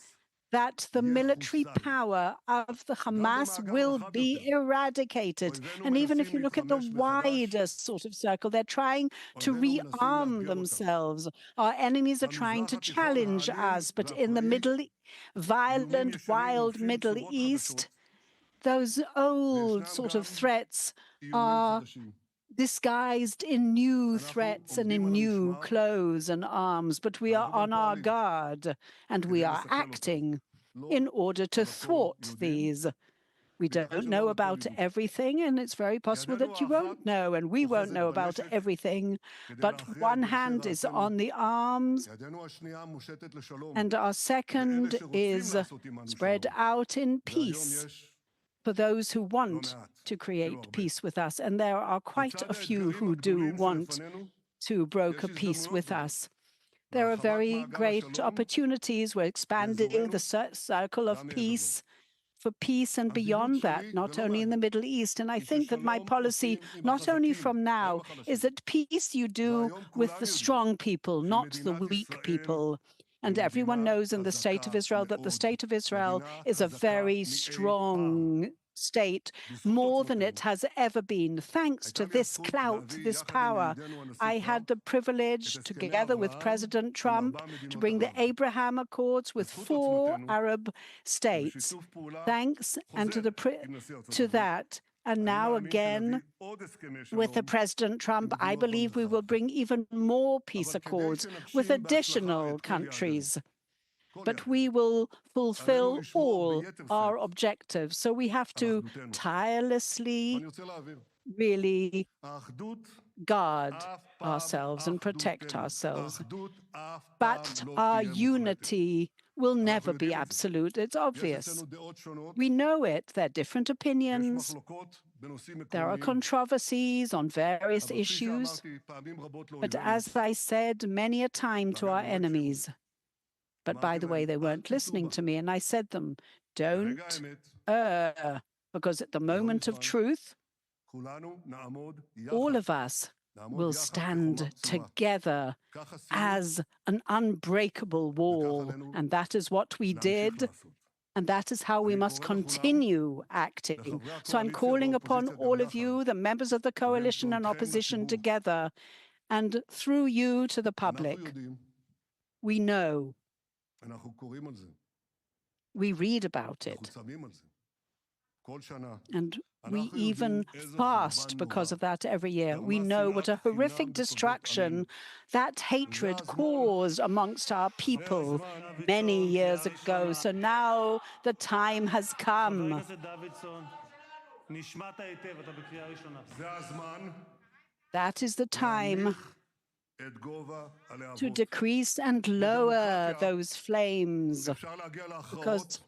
that the military power of the Hamas will be eradicated. And even if you look at the wider sort of circle, they're trying to rearm themselves. Our enemies are trying to challenge us, but in the violent, wild Middle East, those old sort of threats are disguised in new threats and in new clothes and arms, but we are on our guard and we are acting in order to thwart these. We don't know about everything, and it's very possible that you won't know, and we won't know about everything, but one hand is on the arms, and our second is spread out in peace for those who want to create peace with us. And there are quite a few who do want to broker peace with us. There are very great opportunities. We're expanding the circle of peace for peace and beyond that, not only in the Middle East. And I think that my policy, not only from now, is that peace you do with the strong people, not the weak people. And everyone knows in the State of Israel that the State of Israel is a very strong state, more than it has ever been. Thanks to this clout, this power, I had the privilege, together with President Trump, to bring the Abraham Accords with 4 Arab states. Thanks, and to that, And now again, with the President Trump, I believe we will bring even more peace accords with additional countries. But we will fulfill all our objectives. So we have to tirelessly really guard ourselves and protect ourselves. But our unity will never be absolute. It's obvious. We know it. There are different opinions. There are controversies on various issues. But as I said many a time to our enemies, but by the way, they weren't listening to me, and I said them, don't err, because at the moment of truth, all of us will stand together as an unbreakable wall. And that is what we did. And that is how we must continue acting. So I'm calling upon all of you, the members of the coalition and opposition together, and through you to the public. We know. We read about it. And we even fast because of that every year. We know what a horrific destruction that hatred caused amongst our people many years ago. So now the time has come. That is the time to decrease and lower those flames, because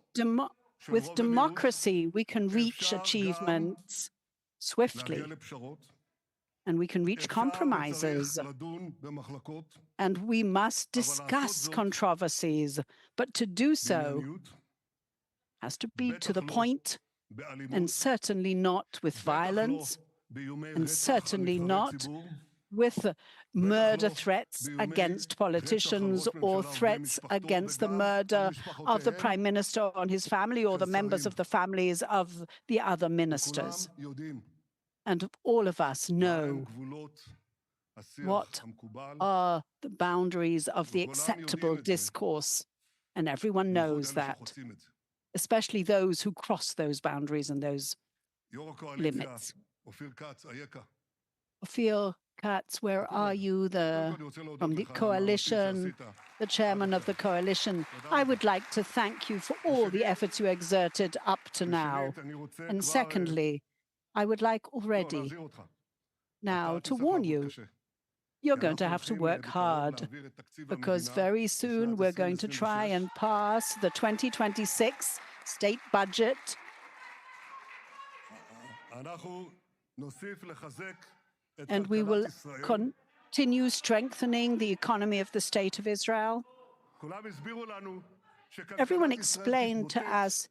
with democracy we can reach achievements swiftly, and we can reach compromises, and we must discuss controversies, but to do so has to be to the point, and certainly not with violence, and certainly not with murder threats against politicians or threats against the murder of the Prime Minister or his family or the members of the families of the other ministers. And all of us know what are the boundaries of the acceptable discourse, and everyone knows that, especially those who cross those boundaries and those limits. Ophir Katz, where are you, from the coalition, the chairman of the coalition? I would like to thank you for all the efforts you exerted up to now. And secondly, I would like already now to warn you, you're going to have to work hard, because very soon we're going to try and pass the 2026 state budget. And we will continue strengthening the economy of the State of Israel. Everyone explained to us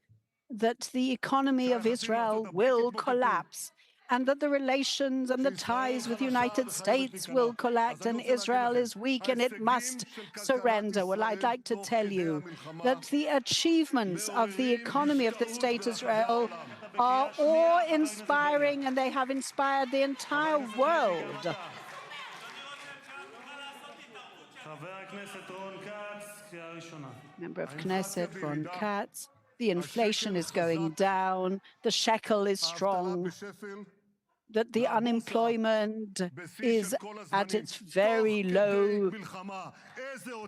that the economy of Israel will collapse, and that the relations and the ties with the United States will collapse, and Israel is weak and it must surrender. Well, I'd like to tell you that the achievements of the economy of the State of Israel are awe-inspiring, and they have inspired the entire world. Member of Knesset, Ron Katz. The inflation is going down, the shekel is strong, that the unemployment is at its very low.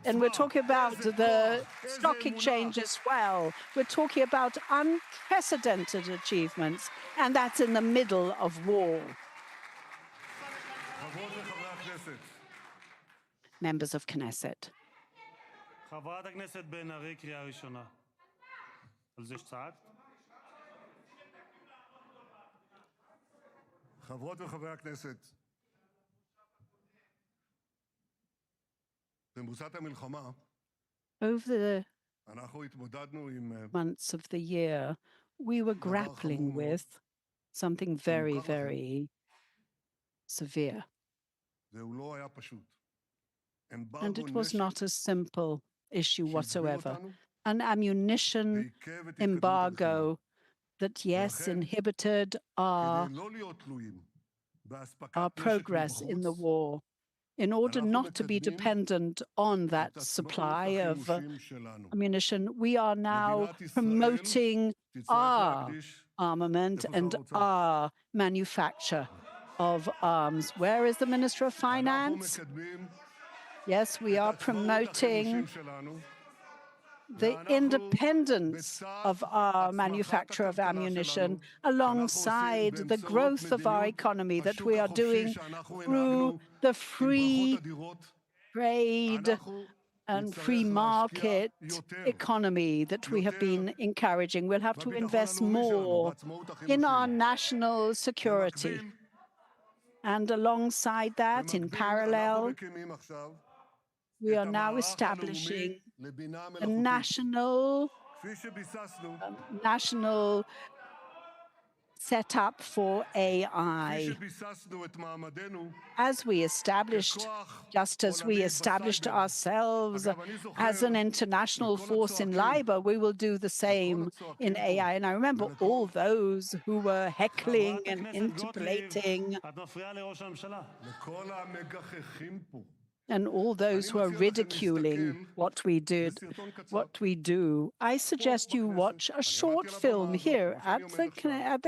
And we're talking about the stock exchange as well. We're talking about unprecedented achievements, and that's in the middle of war. Members of Knesset. חברות וחברי הכנסת, במרוצת המלחמה, over the אנחנו התמודדנו עם months of the year, we were grappling with something very, very severe. והוא לא היה פשוט. And it was not a simple issue whatsoever. An ammunition embargo that, yes, inhibited our progress in the war. In order not to be dependent on that supply of ammunition, we are now promoting our armament and our manufacture of arms. Where is the Minister of Finance? Yes, we are promoting the independence of our manufacture of ammunition alongside the growth of our economy that we are doing through the free trade and free market economy that we have been encouraging. We'll have to invest more in our national security. And alongside that, in parallel, we are now establishing a national setup for AI. As we established, just as we established ourselves as an international force in LIBOR, we will do the same in AI. And I remember all those who were heckling and interpolating, and all those who are ridiculing what we do. I suggest you watch a short film here at the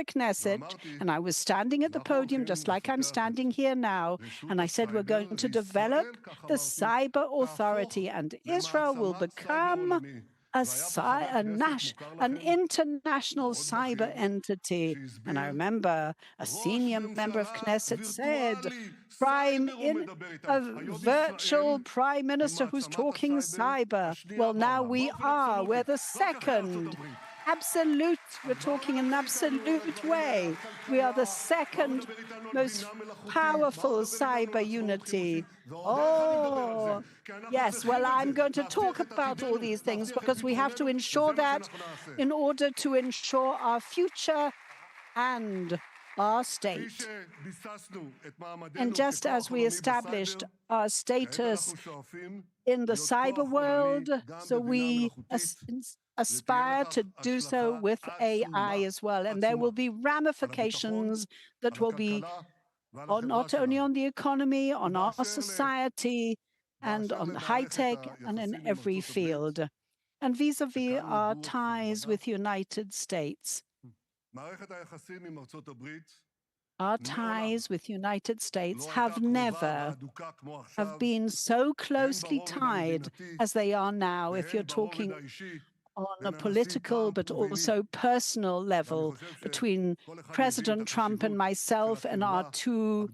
Knesset, and I was standing at the podium just like I'm standing here now, and I said we're going to develop the cyber authority, and Israel will become an international cyber entity. And I remember a senior member of Knesset said, a virtual prime minister who's talking cyber. Well, now we're the second. Absolute, we're talking in an absolute way. We are the second most powerful cyber unity. Oh, yes, well, I'm going to talk about all these things because we have to ensure that in order to ensure our future and our state. And just as we established our status in the cyber world, so we aspire to do so with AI as well. And there will be ramifications that will be not only on the economy, on our society, and on high tech, and in every field. And vis-a-vis our ties with the United States. Our ties with the United States have never been so closely tied as they are now, if you're talking on a political but also personal level between President Trump and myself and our two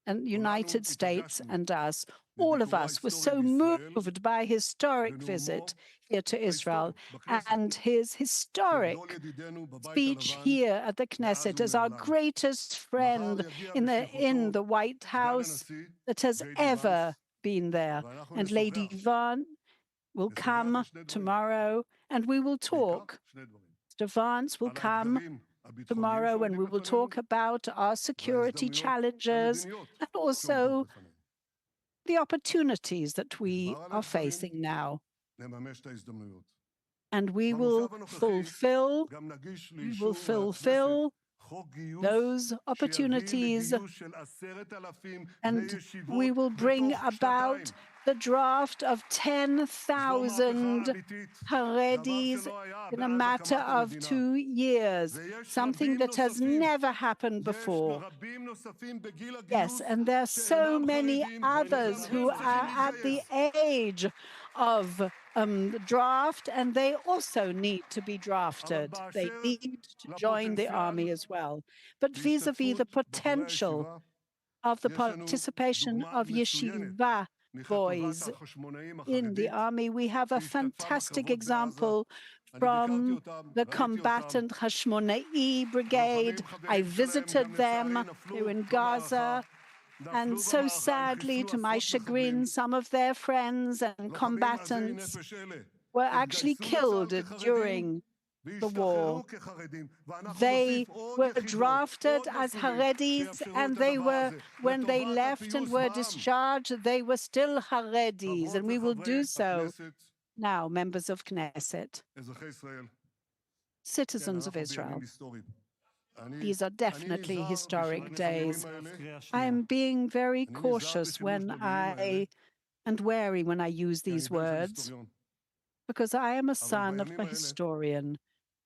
and United States and us. All of us were so moved by his historic visit here to Israel and his historic speech here at the Knesset as our greatest friend in the White House that has ever been there. And Lady Vance will come tomorrow and we will talk. Mr. Vance will come tomorrow and we will talk about our security challenges and also the opportunities that we are facing now. And we will fulfill those opportunities, and we will bring about the draft of 10,000 Haredis in a matter of 2 years, something that has never happened before. Yes, and there are so many others who are at the age of the draft, and they also need to be drafted. They need to join the army as well. But vis-a-vis the potential of the participation of yeshiva boys in the army, we have a fantastic example from the combatant Hashmona'i Brigade. I visited them. They were in Gaza. And so sadly, to my chagrin, some of their friends and combatants were actually killed during the war. They were drafted as Haredis, and when they left and were discharged, they were still Haredis, and we will do so now, members of Knesset, citizens of Israel. These are definitely historic days. I am being very cautious and wary when I use these words, because I am a son of a historian.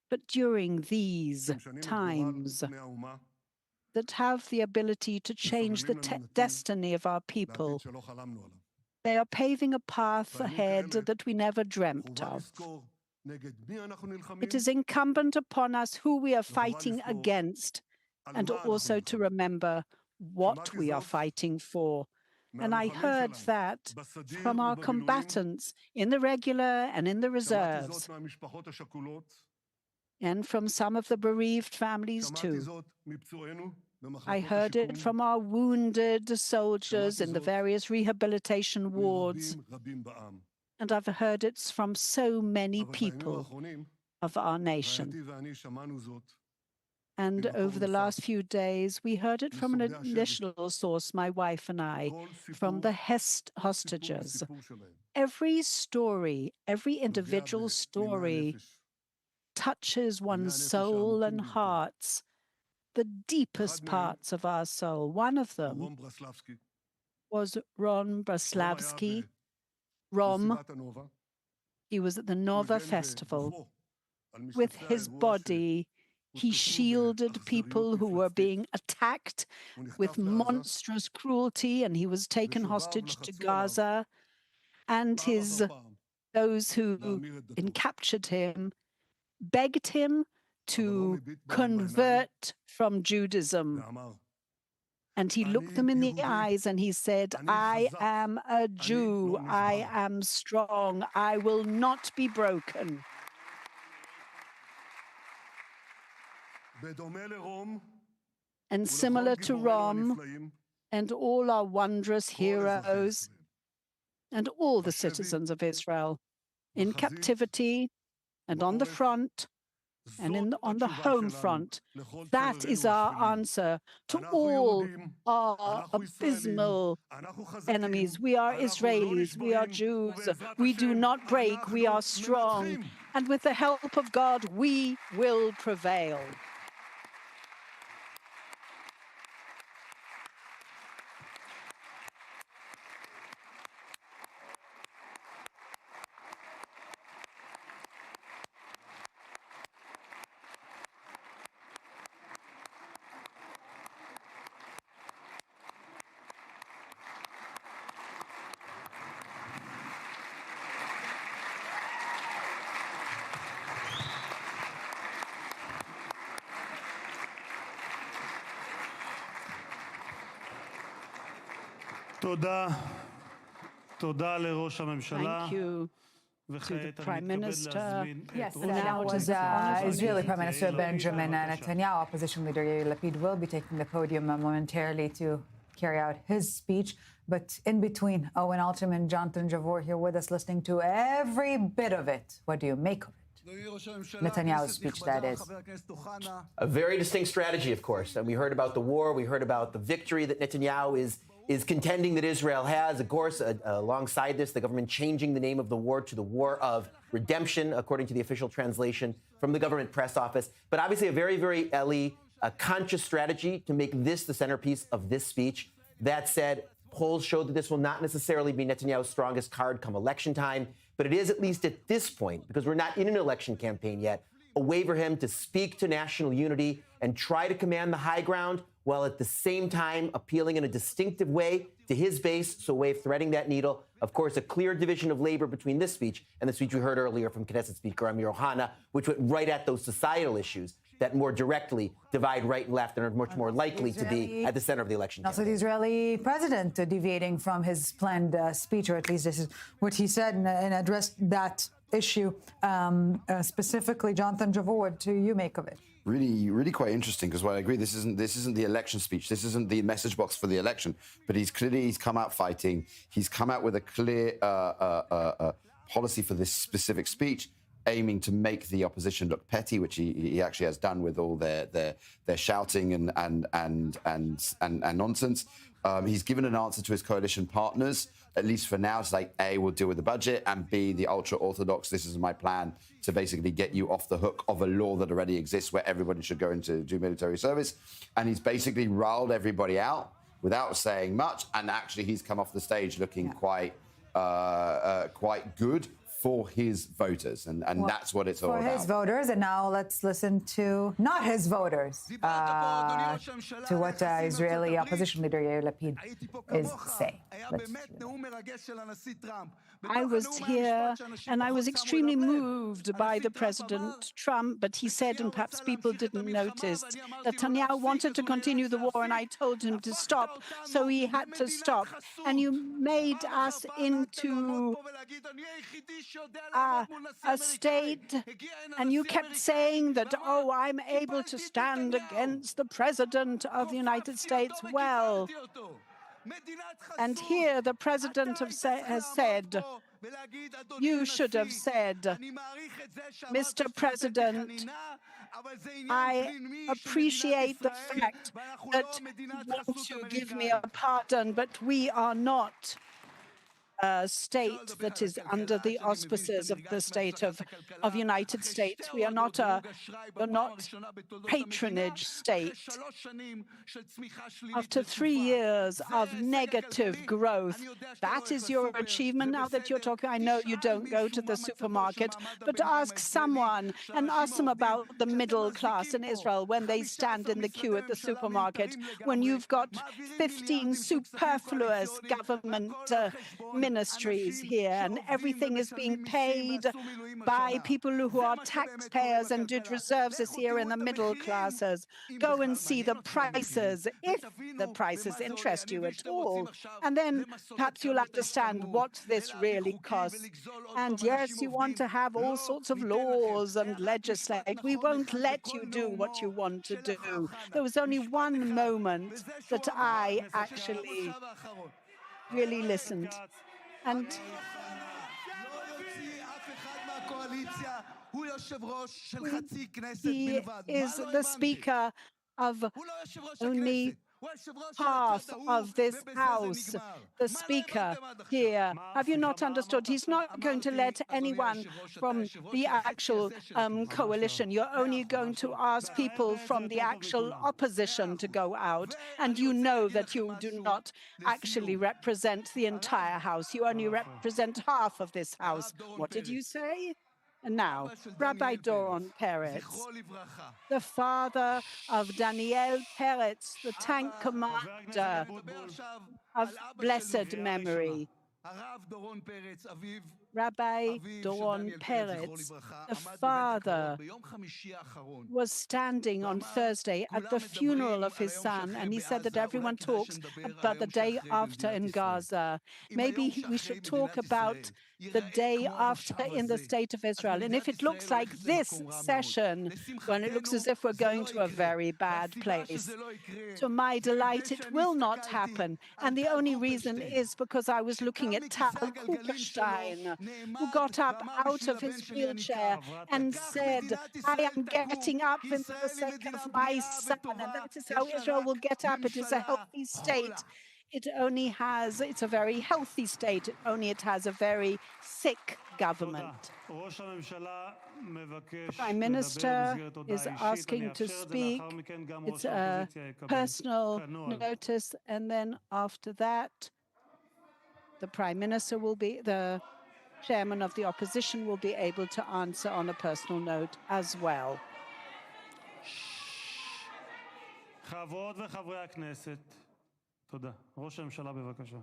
But during these times that have the ability to change the destiny of our people, they are paving a path ahead that we never dreamt of. It is incumbent upon us who we are fighting against, and also to remember what we are fighting for. And I heard that from our combatants in the regular and in the reserves, and from some of the bereaved families too. I heard it from our wounded soldiers in the various rehabilitation wards, and I've heard it from so many people of our nation. And over the last few days, we heard it from an additional source, my wife and I, from the hostages. Every story, every individual story touches one's soul and hearts, the deepest parts of our soul. One of them was Ron Braslavsky. Rom, he was at the Nova Festival. With his body, he shielded people who were being attacked with monstrous cruelty, and he was taken hostage to Gaza. And those who captured him begged him to convert from Judaism. And he looked them in the eyes and he said, I am a Jew, I am strong, I will not be broken. And similar to Rom and all our wondrous heroes and all the citizens of Israel in captivity and on the front and on the home front, that is our answer to all our abysmal enemies. We are Israelis, we are Jews, we do not break, we are strong, and with the help of God, we will prevail. Thank you to the Prime Minister. Yes, that was Israeli Prime Minister Benjamin Netanyahu. Opposition leader Yair Lapid will be taking the podium momentarily to carry out his speech. But in between, Owen Altum and Jonathan Javor here with us, listening to every bit of it. What do you make of it? Netanyahu's speech, that is. A very distinct strategy, of course. And we heard about the war. We heard about the victory that Netanyahu is contending that Israel has. Of course, alongside this, the government changing the name of the war to the War of Redemption, according to the official translation from the government press office. But obviously a very, very, Ellie, a conscious strategy to make this the centerpiece of this speech. That said, polls show that this will not necessarily be Netanyahu's strongest card come election time. But it is, at least at this point, because we're not in an election campaign yet, a way for him to speak to national unity and try to command the high ground while at the same time appealing in a distinctive way to his base, so a way of threading that needle. Of course, a clear division of labor between this speech and the speech we heard earlier from Knesset Speaker Amir Ohana, which went right at those societal issues that more directly divide right and left and are much more likely to be at the center of the election. Also, the Israeli president deviating from his planned speech, or at least this is what he said, and addressed that issue specifically. Jonathan Javor, what do you make of it? Really quite interesting, because while I agree this isn't the election speech, this isn't the message box for the election, but he's come out fighting. He's come out with a clear policy for this specific speech, aiming to make the opposition look petty, which he actually has done with all their shouting and nonsense. He's given an answer to his coalition partners, at least for now. It's like, A, we'll deal with the budget, and B, the ultra-Orthodox, this is my plan to basically get you off the hook of a law that already exists where everybody should go into do military service. And he's basically riled everybody out without saying much, and actually he's come off the stage looking quite good for his voters, and that's what it's all about. For his voters, and now let's listen to not his voters, to what Israeli opposition leader Yair Lapid is saying. I was here and I was extremely moved by the President Trump, but he said, and perhaps people didn't notice, that Netanyahu wanted to continue the war and I told him to stop, so he had to stop. And you made us into a state, and you kept saying that, oh, I'm able to stand against the President of the United States. Well, and here the President has said, you should have said, Mr. President, I appreciate the fact that you want to give me a pardon, but we are not a state that is under the auspices of the state of United States. We are not patronage state. After 3 years of negative growth, that is your achievement now that you're talking. I know you don't go to the supermarket, but ask someone and ask them about the middle class in Israel when they stand in the queue at the supermarket, when you've got 15 superfluous government ministries here, and everything is being paid by people who are taxpayers and did reserves this year in the middle classes. Go and see the prices, if the prices interest you at all, and then perhaps you'll understand what this really costs. And yes, you want to have all sorts of laws and legislate. We won't let you do what you want to do. There was only one moment that I actually really listened. And he is the Speaker of only half of this House, the Speaker here. Have you not understood? He's not going to let anyone from the actual coalition. You're only going to ask people from the actual opposition to go out. And you know that you do not actually represent the entire House. You only represent half of this House. What did you say? And now, Rabbi Doron Peretz, the father of Daniel Peretz, the tank commander of blessed memory. Rabbi Doron Peretz, the father, was standing on Thursday at the funeral of his son, and he said that everyone talks about the day after in Gaza. Maybe we should talk about the day after in the state of Israel. And if it looks like this session, when it looks as if we're going to a very bad place, to my delight, it will not happen. And the only reason is because I was looking at Tal Kupperstein, who got up out of his wheelchair and said, I am getting up in the sake of my son. And that is how Israel will get up. It is a healthy state. It's a very healthy state, only it has a very sick government. The Prime Minister is asking to speak. It's a personal notice, and then after that, the Prime Minister the chairman of the opposition will be able to answer on a personal note as well. תודה. ראש הממשלה, בבקשה.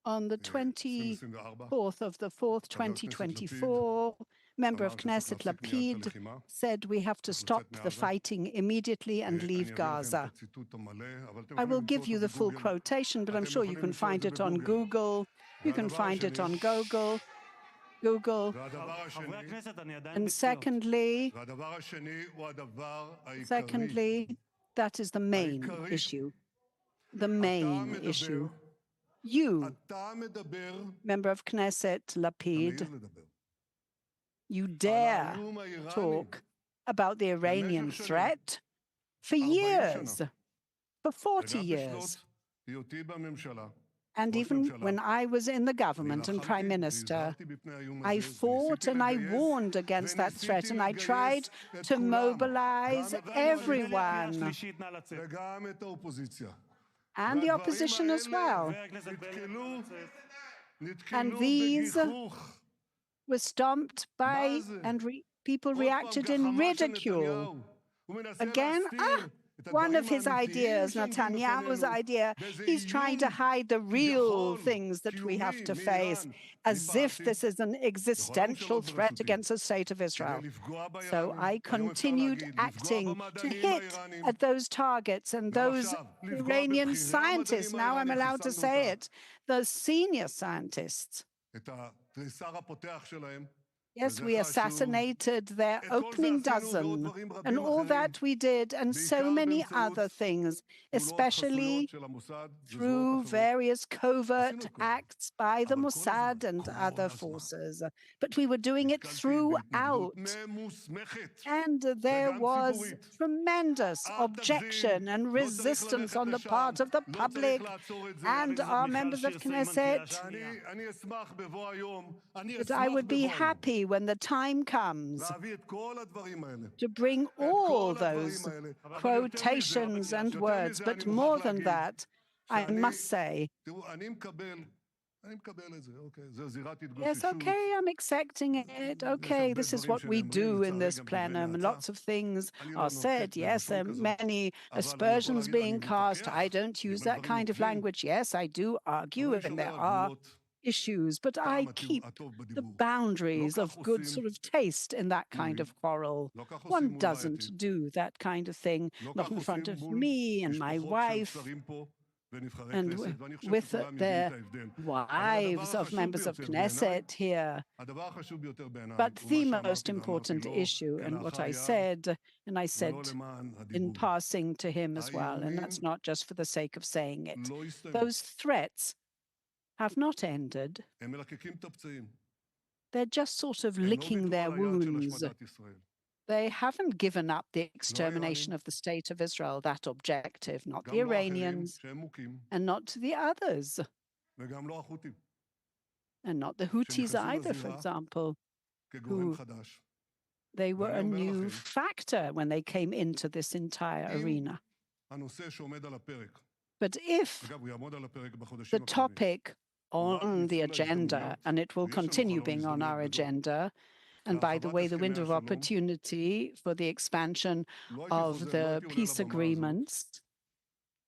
On the 24th of the 4th, 2024, member of Knesset Lapid said we have to stop the fighting immediately and leave Gaza. I will give you the full quotation, but I'm sure you can find it on Google. You can find it on Google. And secondly, that is the main issue. The main issue. You, member of Knesset Lapid, you dare talk about the Iranian threat for years, for 40 years. And even when I was in the government and Prime Minister, I fought and I warned against that threat, and I tried to mobilize everyone, and the opposition as well. And these were stomped by, and people reacted in ridicule. Again, one of his ideas, Netanyahu's idea, he's trying to hide the real things that we have to face, as if this is an existential threat against the state of Israel. So I continued acting to hit at those targets and those Iranian scientists, now I'm allowed to say it, those senior scientists. Yes, we assassinated their opening dozen, and all that we did, and so many other things, especially through various covert acts by the Mossad and other forces. But we were doing it throughout. And there was tremendous objection and resistance on the part of the public and our members of Knesset. But I would be happy when the time comes to bring all those quotations and words, but more than that, I must say, yes, okay, I'm accepting it. Okay, this is what we do in this plenum. Lots of things are said. Yes, there are many aspersions being cast. I don't use that kind of language. Yes, I do argue, and there are issues, but I keep the boundaries of good sort of taste in that kind of quarrel. One doesn't do that kind of thing, not in front of me and my wife, and with the wives of members of Knesset here. But the most important issue, and what I said, and I said in passing to him as well, and that's not just for the sake of saying it, those threats have not ended. They're just sort of licking their wounds. They haven't given up the extermination of the state of Israel, that objective, not the Iranians, and not the others, and not the Houthis either, for example, who they were a new factor when they came into this entire arena. But if the topic on the agenda, and it will continue being on our agenda, and by the way, the window of opportunity for the expansion of the peace agreements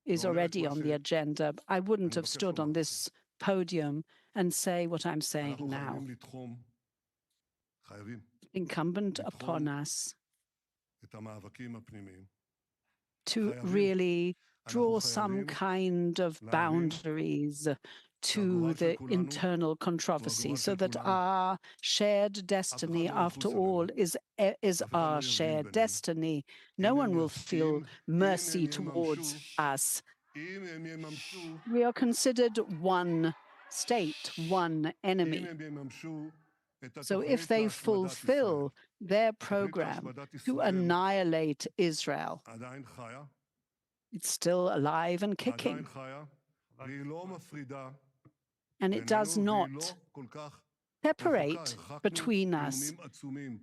is already on the agenda. I wouldn't have stood on this podium and say what I'm saying now. Incumbent upon us to really draw some kind of boundaries to the internal controversy, so that our shared destiny, after all, is our shared destiny. No one will feel mercy towards us. We are considered one state, one enemy. So if they fulfill their program to annihilate Israel, it's still alive and kicking. And it does not separate between us.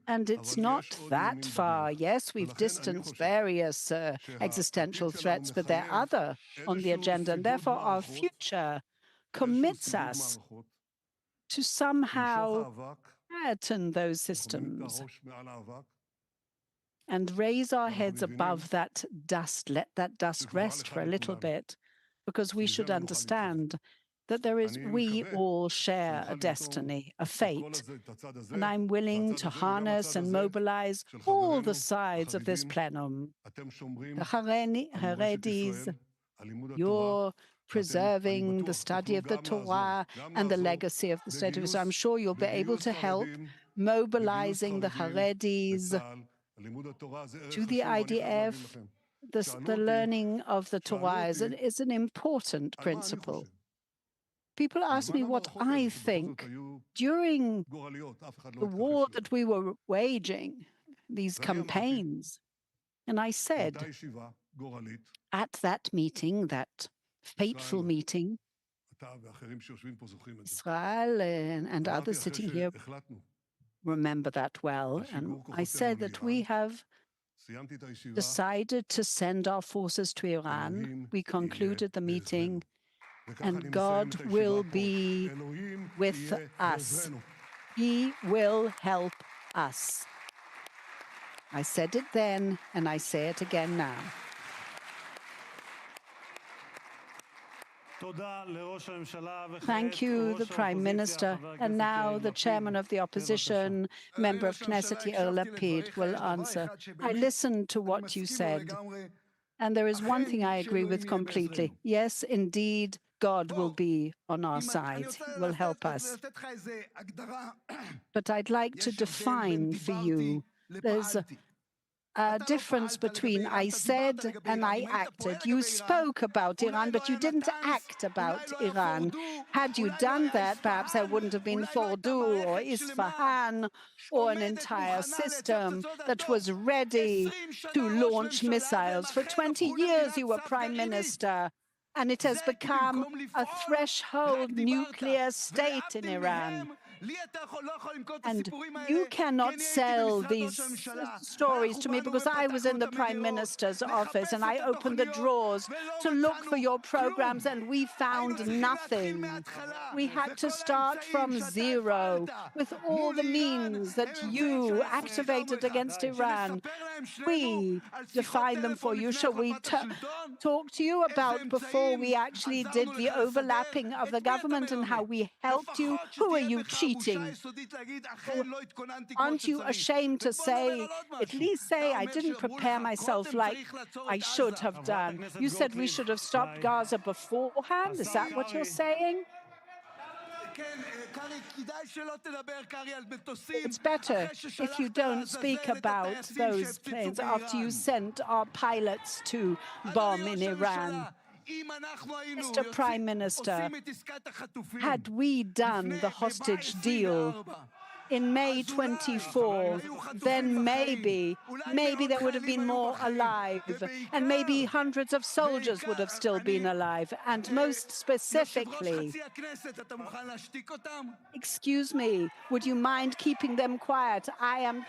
And it's not that far. Yes, we've distanced various existential threats, but there are other on the agenda. And therefore, our future commits us to somehow flatten those systems and raise our heads above that dust, let that dust rest for a little bit, because we should understand that we all share a destiny, a fate. And I'm willing to harness and mobilize all the sides of this plenum. The Haredis, you're preserving the study of the Torah and the legacy of the state of Israel. I'm sure you'll be able to help mobilizing the Haredis to the IDF. The learning of the Torah is an important principle. People ask me what I think during the war that we were waging, these campaigns. And I said at that meeting, that fateful meeting, Israel and others sitting here remember that well. And I said that we have decided to send our forces to Iran. We concluded the meeting, and God will be with us. He will help us. I said it then, and I say it again now. Thank you, the Prime Minister. And now the Chairman of the Opposition, Member of Knesset Yair Lapid, will answer. I listened to what you said, and there is one thing I agree with completely. Yes, indeed, God will be on our side, will help us. But I'd like to define for you, there's a difference between I said and I acted. You spoke about Iran, but you didn't act about Iran. Had you done that, perhaps there wouldn't have been Fordo or Isfahan or an entire system that was ready to launch missiles. For 20 years you were Prime Minister, and it has become a threshold nuclear state in Iran. And you cannot sell these stories to me because I was in the Prime Minister's office and I opened the drawers to look for your programs and we found nothing. We had to start from zero with all the means that you activated against Iran. We defined them for you. Shall we talk to you about before we actually did the overlapping of the government and how we helped you? Who are you cheating? Aren't you ashamed to say, at least say, I didn't prepare myself like I should have done? You said we should have stopped Gaza beforehand? Is that what you're saying? It's better if you don't speak about those planes after you sent our pilots to bomb in Iran. Mr. Prime Minister, had we done the hostage deal in May 24, then maybe there would have been more alive, and maybe hundreds of soldiers would have still been alive. And most specifically, excuse me, would you mind keeping them quiet? I am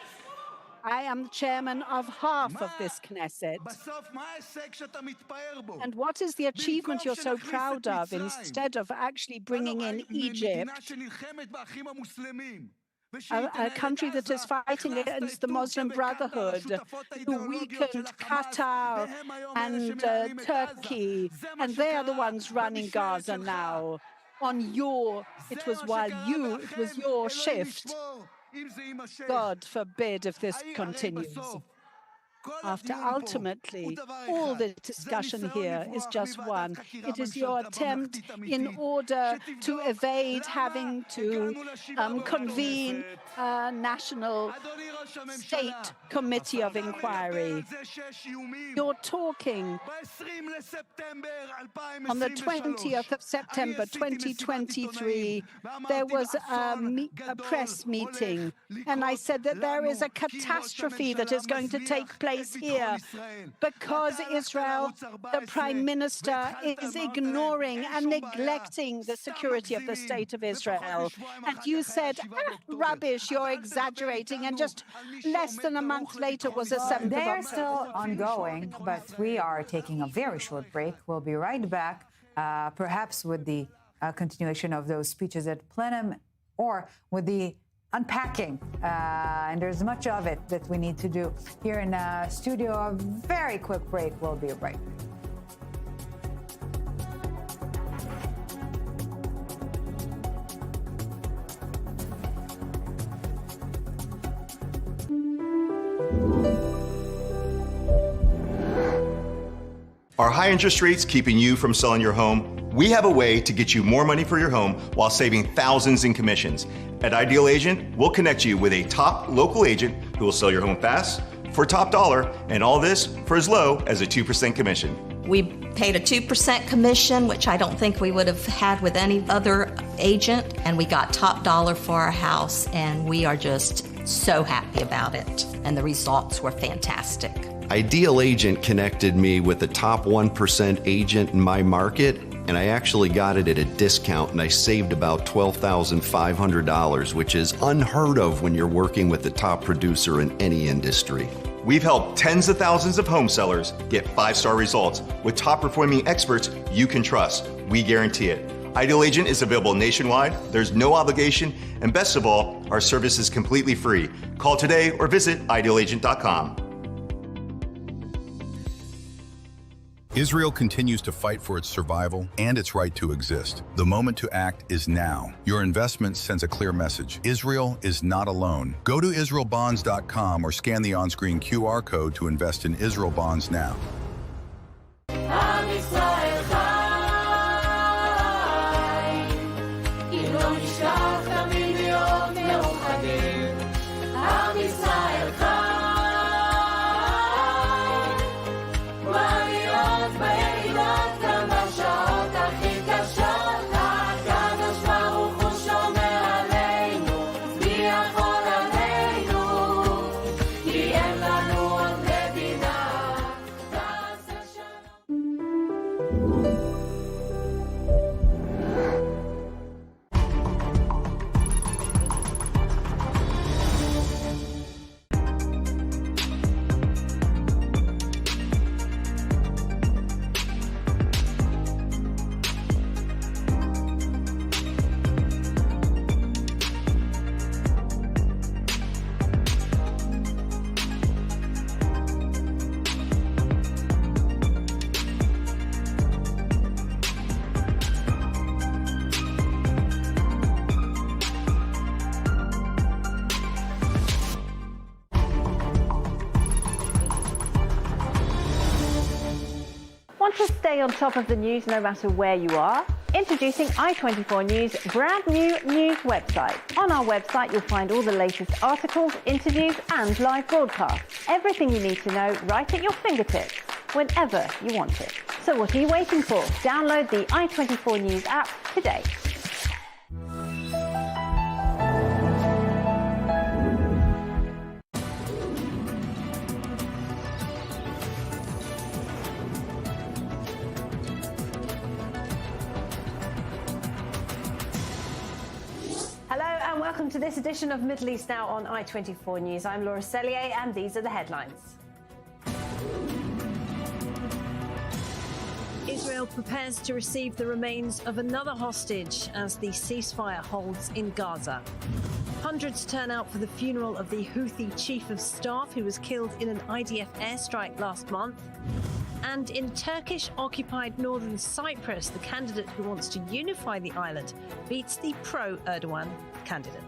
the chairman of half of this Knesset. And what is the achievement you're so proud of instead of actually bringing in Egypt, a country that is fighting against the Muslim Brotherhood, who weakened Qatar and Turkey, and they are the ones running Gaza now. It was your shift. God forbid if this continues. After ultimately, all the discussion here is just one. It is your attempt in order to evade having to convene a national state committee of inquiry. You're talking on the 20th of September 2023, there was a press meeting, and I said that there is a catastrophe that is going to take place here because Israel, the Prime Minister, is ignoring and neglecting the security of the State of Israel. And you said, rubbish, you're exaggerating, and just less than a month later was a 7th of October. They're still ongoing, but we are taking a very short break. We'll be right back, perhaps with the continuation of those speeches at plenum or with the unpacking, and there's much of it that we need to do here in the studio. A very quick break. We'll be right back. Are high interest rates keeping you from selling your home? We have a way to get you more money for your home while saving thousands in commissions. At Ideal Agent, we'll connect you with a top local agent who will sell your home fast, for top dollar, and all this for as low as a 2% commission. We paid a 2% commission, which I don't think we would have had with any other agent, and we got top dollar for our house, and we are just so happy about it, and the results were fantastic. Ideal Agent connected me with the top 1% agent in my market, and I actually got it at a discount, and I saved about $12,500, which is unheard of when you're working with the top producer in any industry. We've helped tens of thousands of home sellers get 5-star results with top-performing experts you can trust. We guarantee it. Ideal Agent is available nationwide, there's no obligation, and best of all, our service is completely free. Call today or visit idealagent.com. Israel continues to fight for its survival and its right to exist. The moment to act is now. Your investment sends a clear message. Israel is not alone. Go to israelbonds.com or scan the on-screen QR code to invest in Israel bonds now. Want to stay on top of the news no matter where you are? Introducing i24 News' brand new news website. On our website, you'll find all the latest articles, interviews, and live broadcasts. Everything you need to know right at your fingertips, whenever you want it. So what are you waiting for? Download the i24 News app today. Welcome to this edition of Middle East Now on i24 News. I'm Laura Sellier, and these are the headlines. Israel prepares to receive the remains of another hostage as the ceasefire holds in Gaza. Hundreds turn out for the funeral of the Houthi chief of staff who was killed in an IDF airstrike last month. And in Turkish-occupied northern Cyprus, the candidate who wants to unify the island beats the pro-Erdogan candidate.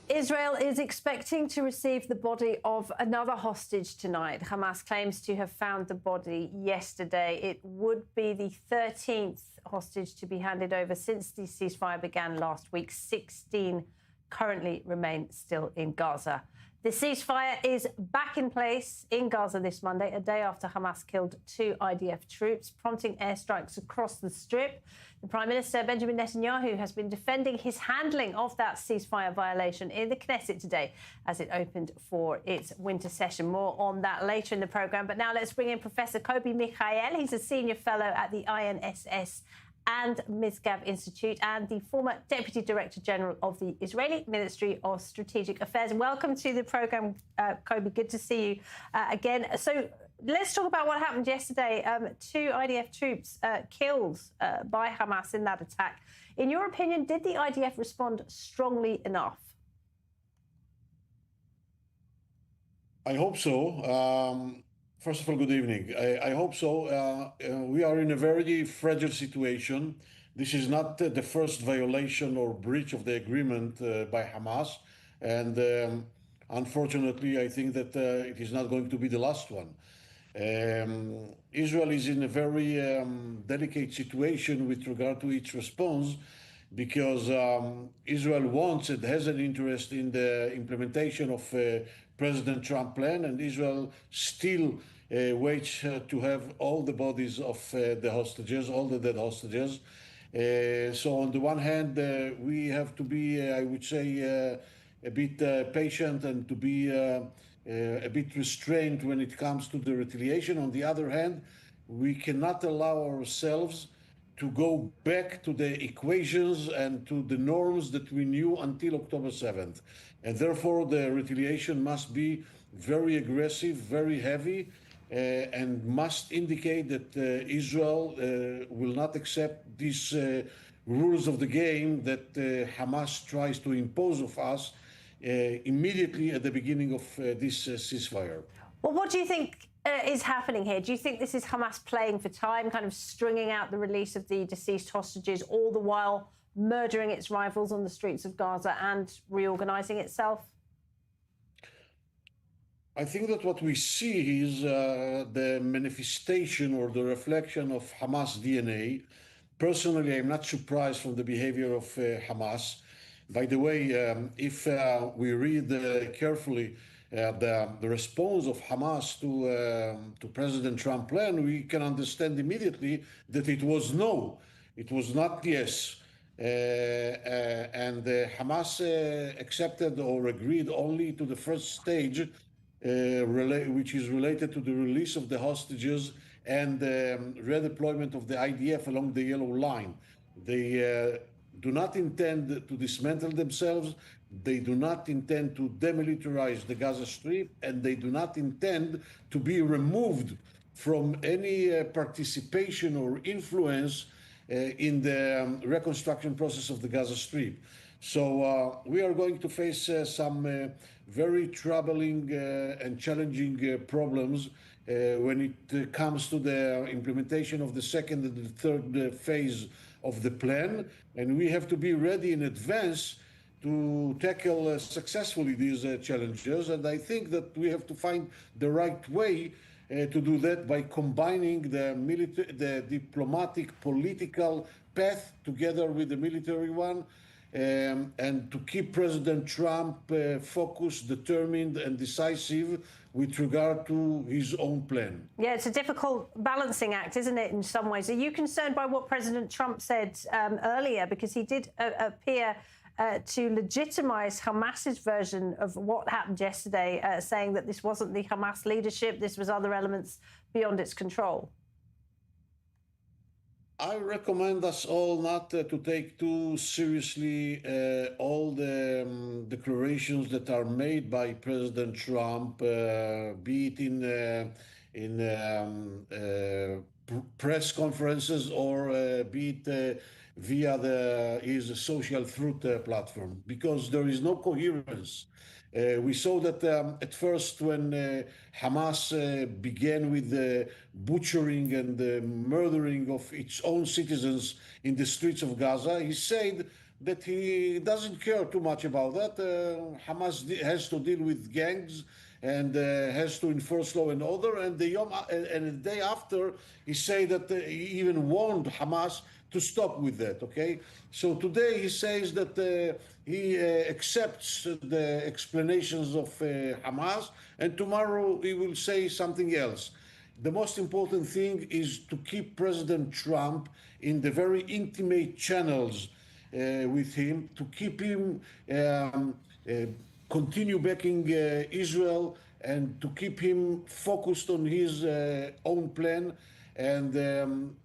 Israel is expecting to receive the body of another hostage tonight. Hamas claims to have found the body yesterday. It would be the 13th hostage to be handed over since the ceasefire began last week. 16 currently remain still in Gaza. The ceasefire is back in place in Gaza this Monday, a day after Hamas killed 2 IDF troops, prompting airstrikes across the Strip. The Prime Minister, Benjamin Netanyahu, has been defending his handling of that ceasefire violation in the Knesset today as it opened for its winter session. More on that later in the programme. But now let's bring in Professor Kobi Michael. He's a senior fellow at the INSS and Mizgav Institute and the former Deputy Director General of the Israeli Ministry of Strategic Affairs. Welcome to the programme, Kobi. Good to see you again. So let's talk about what happened yesterday. 2 IDF troops killed by Hamas in that attack. In your opinion, did the IDF respond strongly enough? I hope so. First of all, good evening. I hope so. We are in a very fragile situation. This is not the first violation or breach of the agreement by Hamas. And unfortunately, I think that it is not going to be the last one. Israel is in a very delicate situation with regard to its response because Israel wants and has an interest in the implementation of President Trump plan, and Israel still waits to have all the bodies of the hostages, all the dead hostages. So on the one hand, we have to be, I would say, a bit patient and to be a bit restrained when it comes to the retaliation. On the other hand, we cannot allow ourselves to go back to the equations and to the norms that we knew until October 7th. And therefore, the retaliation must be very aggressive, very heavy, and must indicate that Israel will not accept these rules of the game that Hamas tries to impose of us immediately at the beginning of this ceasefire. Well, what do you think is happening here? Do you think this is Hamas playing for time, kind of stringing out the release of the deceased hostages, all the while murdering its rivals on the streets of Gaza and reorganizing itself? I think that what we see is the manifestation or the reflection of Hamas DNA. Personally, I'm not surprised from the behavior of Hamas. By the way, if we read carefully the response of Hamas to President Trump's plan, we can understand immediately that it was no. It was not yes. And Hamas accepted or agreed only to the first stage, which is related to the release of the hostages and redeployment of the IDF along the yellow line. They do not intend to dismantle themselves. They do not intend to demilitarize the Gaza Strip, and they do not intend to be removed from any participation or influence in the reconstruction process of the Gaza Strip. So we are going to face some very troubling and challenging problems when it comes to the implementation of the second and the third phase of the plan. And we have to be ready in advance to tackle successfully these challenges. And I think that we have to find the right way to do that by combining the diplomatic, political path together with the military one, and to keep President Trump focused, determined, and decisive with regard to his own plan. Yeah, it's a difficult balancing act, isn't it, in some ways? Are you concerned by what President Trump said earlier? Because he did appear to legitimize Hamas's version of what happened yesterday, saying that this wasn't the Hamas leadership, this was other elements beyond its control. I recommend us all not to take too seriously all the declarations that are made by President Trump, be it in press conferences or be it via his social truth platform, because there is no coherence. We saw that at first when Hamas began with the butchering and the murdering of its own citizens in the streets of Gaza, he said that he doesn't care too much about that. Hamas has to deal with gangs and has to enforce law and order. And the day after, he said that he even warned Hamas to stop with that, okay? So today he says that he accepts the explanations of Hamas, and tomorrow he will say something else. The most important thing is to keep President Trump in the very intimate channels with him, to keep him continue backing Israel, and to keep him focused on his own plan, and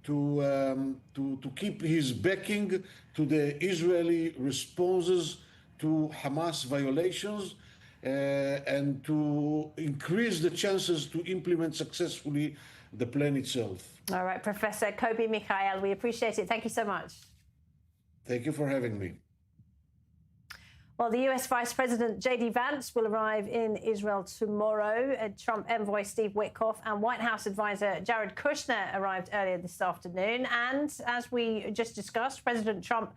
to keep his backing to the Israeli responses to Hamas violations, and to increase the chances to implement successfully the plan itself. All right, Professor Kobi Michael, we appreciate it. Thank you so much. Thank you for having me. Well, the US Vice President J.D. Vance will arrive in Israel tomorrow. Trump envoy Steve Witkoff and White House advisor Jared Kushner arrived earlier this afternoon. And as we just discussed, President Trump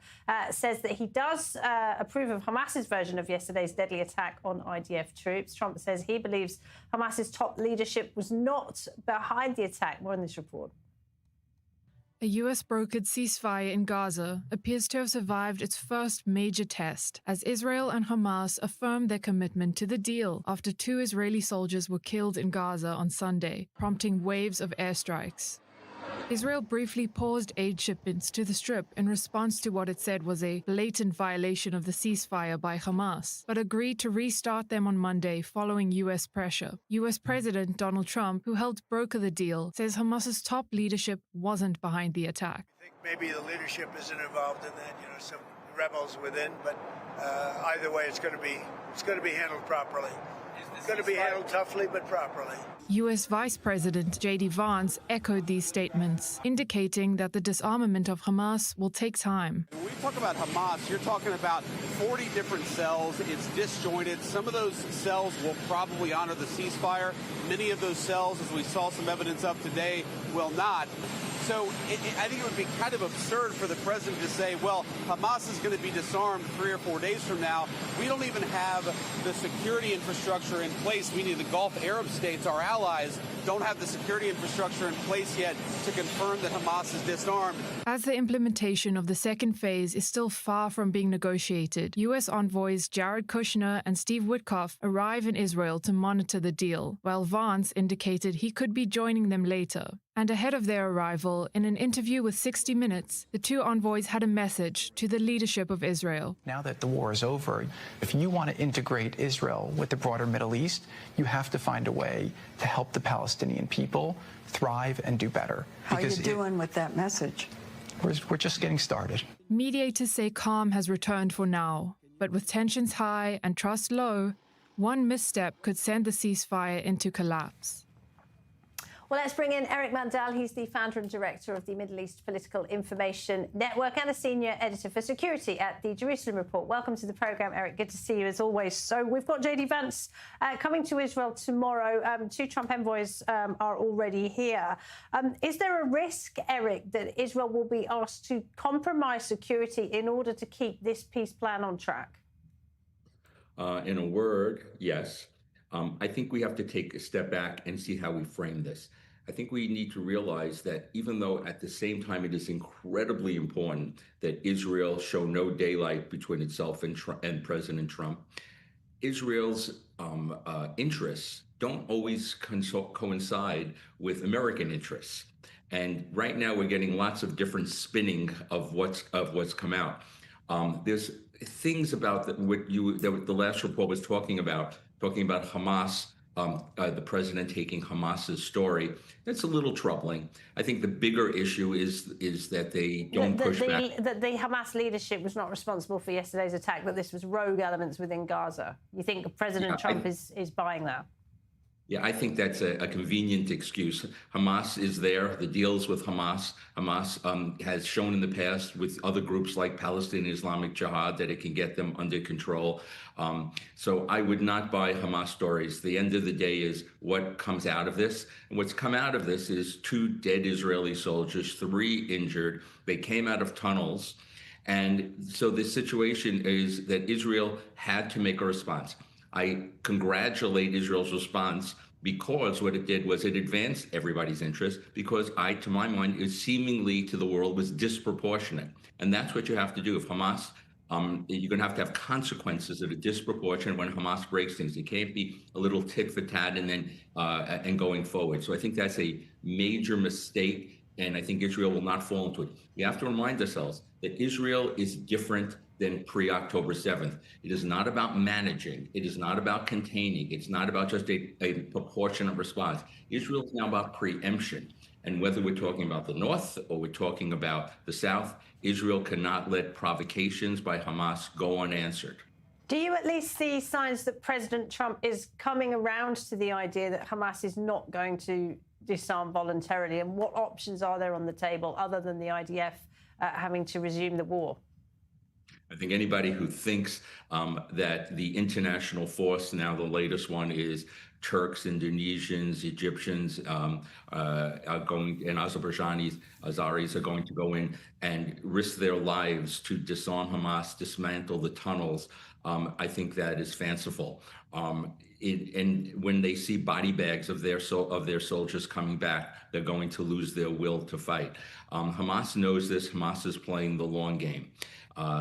says that he does approve of Hamas's version of yesterday's deadly attack on IDF troops. Trump says he believes Hamas's top leadership was not behind the attack. More in this report. A US-brokered ceasefire in Gaza appears to have survived its first major test as Israel and Hamas affirmed their commitment to the deal after 2 Israeli soldiers were killed in Gaza on Sunday, prompting waves of airstrikes. Israel briefly paused aid shipments to the Strip in response to what it said was a blatant violation of the ceasefire by Hamas, but agreed to restart them on Monday following U.S. pressure. U.S. President Donald Trump, who helped broker the deal, says Hamas's top leadership wasn't behind the attack. I think maybe the leadership isn't involved in that, some rebels within, but either way, it's going to be handled properly. It's going to be handled toughly, but properly. U.S. Vice President J.D. Vance echoed these statements, indicating that the disarmament of Hamas will take time. When we talk about Hamas, you're talking about 40 different cells. It's disjointed. Some of those cells will probably honor the ceasefire. Many of those cells, as we saw some evidence of today, will not. So I think it would be kind of absurd for the president to say, well, Hamas is going to be disarmed 3 or 4 days from now. We don't even have the security infrastructure in place, meaning the Gulf Arab states, our allies, don't have the security infrastructure in place yet to confirm that Hamas is disarmed. As the implementation of the second phase is still far from being negotiated, U.S. envoys Jared Kushner and Steve Witkoff arrive in Israel to monitor the deal, while Vance indicated he could be joining them later. And ahead of their arrival, in an interview with 60 Minutes, the two envoys had a message to the leadership of Israel. Now that the war is over, if you want to integrate Israel with the broader Middle East, you have to find a way to help the Palestinian people thrive and do better. How are you doing with that message? We're just getting started. Mediators say calm has returned for now, but with tensions high and trust low, one misstep could send the ceasefire into collapse. Well, let's bring in Eric Mandel. He's the founder and director of the Middle East Political Information Network and a senior editor for security at the Jerusalem Report. Welcome to the programme, Eric. Good to see you as always. So we've got J.D. Vance coming to Israel tomorrow. Two Trump envoys are already here. Is there a risk, Eric, that Israel will be asked to compromise security in order to keep this peace plan on track? In a word, yes. I think we have to take a step back and see how we frame this. I think we need to realize that even though at the same time it is incredibly important that Israel show no daylight between itself and President Trump, Israel's interests don't always coincide with American interests. And right now we're getting lots of different spinning of what's come out. There's things about that the last report was talking about Hamas, the president taking Hamas's story. That's a little troubling. I think the bigger issue is that they don't push back. That the Hamas leadership was not responsible for yesterday's attack, that this was rogue elements within Gaza. You think President Trump is buying that? Yeah, I think that's a convenient excuse. Hamas is there. The deals with Hamas. Hamas has shown in the past with other groups like Palestinian Islamic Jihad that it can get them under control. So I would not buy Hamas stories. The end of the day is what comes out of this. And what's come out of this is 2 dead Israeli soldiers, 3 injured. They came out of tunnels. And so the situation is that Israel had to make a response. I congratulate Israel's response because what it did was it advanced everybody's interest because to my mind, it seemingly to the world was disproportionate. And that's what you have to do. If Hamas, you're going to have consequences that are disproportionate when Hamas breaks things. It can't be a little tit for tat and then and going forward. So I think that's a major mistake. And I think Israel will not fall into it. We have to remind ourselves that Israel is different than pre-October 7th. It is not about managing. It is not about containing. It's not about just a proportionate response. Israel is now about preemption. And whether we're talking about the North or we're talking about the South, Israel cannot let provocations by Hamas go unanswered. Do you at least see signs that President Trump is coming around to the idea that Hamas is not going to disarm voluntarily? And what options are there on the table other than the IDF having to resume the war? I think anybody who thinks that the international force, now the latest one is Turks, Indonesians, Egyptians are going, and Azerbaijanis, Azaris are going to go in and risk their lives to disarm Hamas, dismantle the tunnels. I think that is fanciful. And when they see body bags of their soldiers coming back, they're going to lose their will to fight. Hamas knows this. Hamas is playing the long game.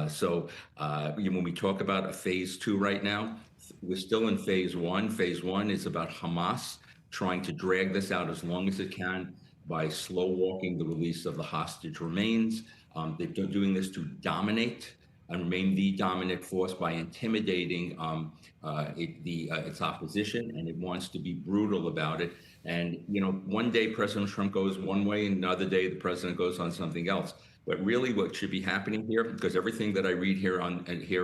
So when we talk about a phase 2 right now, we're still in phase 1. Phase 1 is about Hamas trying to drag this out as long as it can, by slow walking the release of the hostage remains. They're doing this to dominate and remain the dominant force by intimidating its opposition, and it wants to be brutal about it. And, one day President Trump goes one way, and another day the president goes on something else. But really what should be happening here, because everything that I read here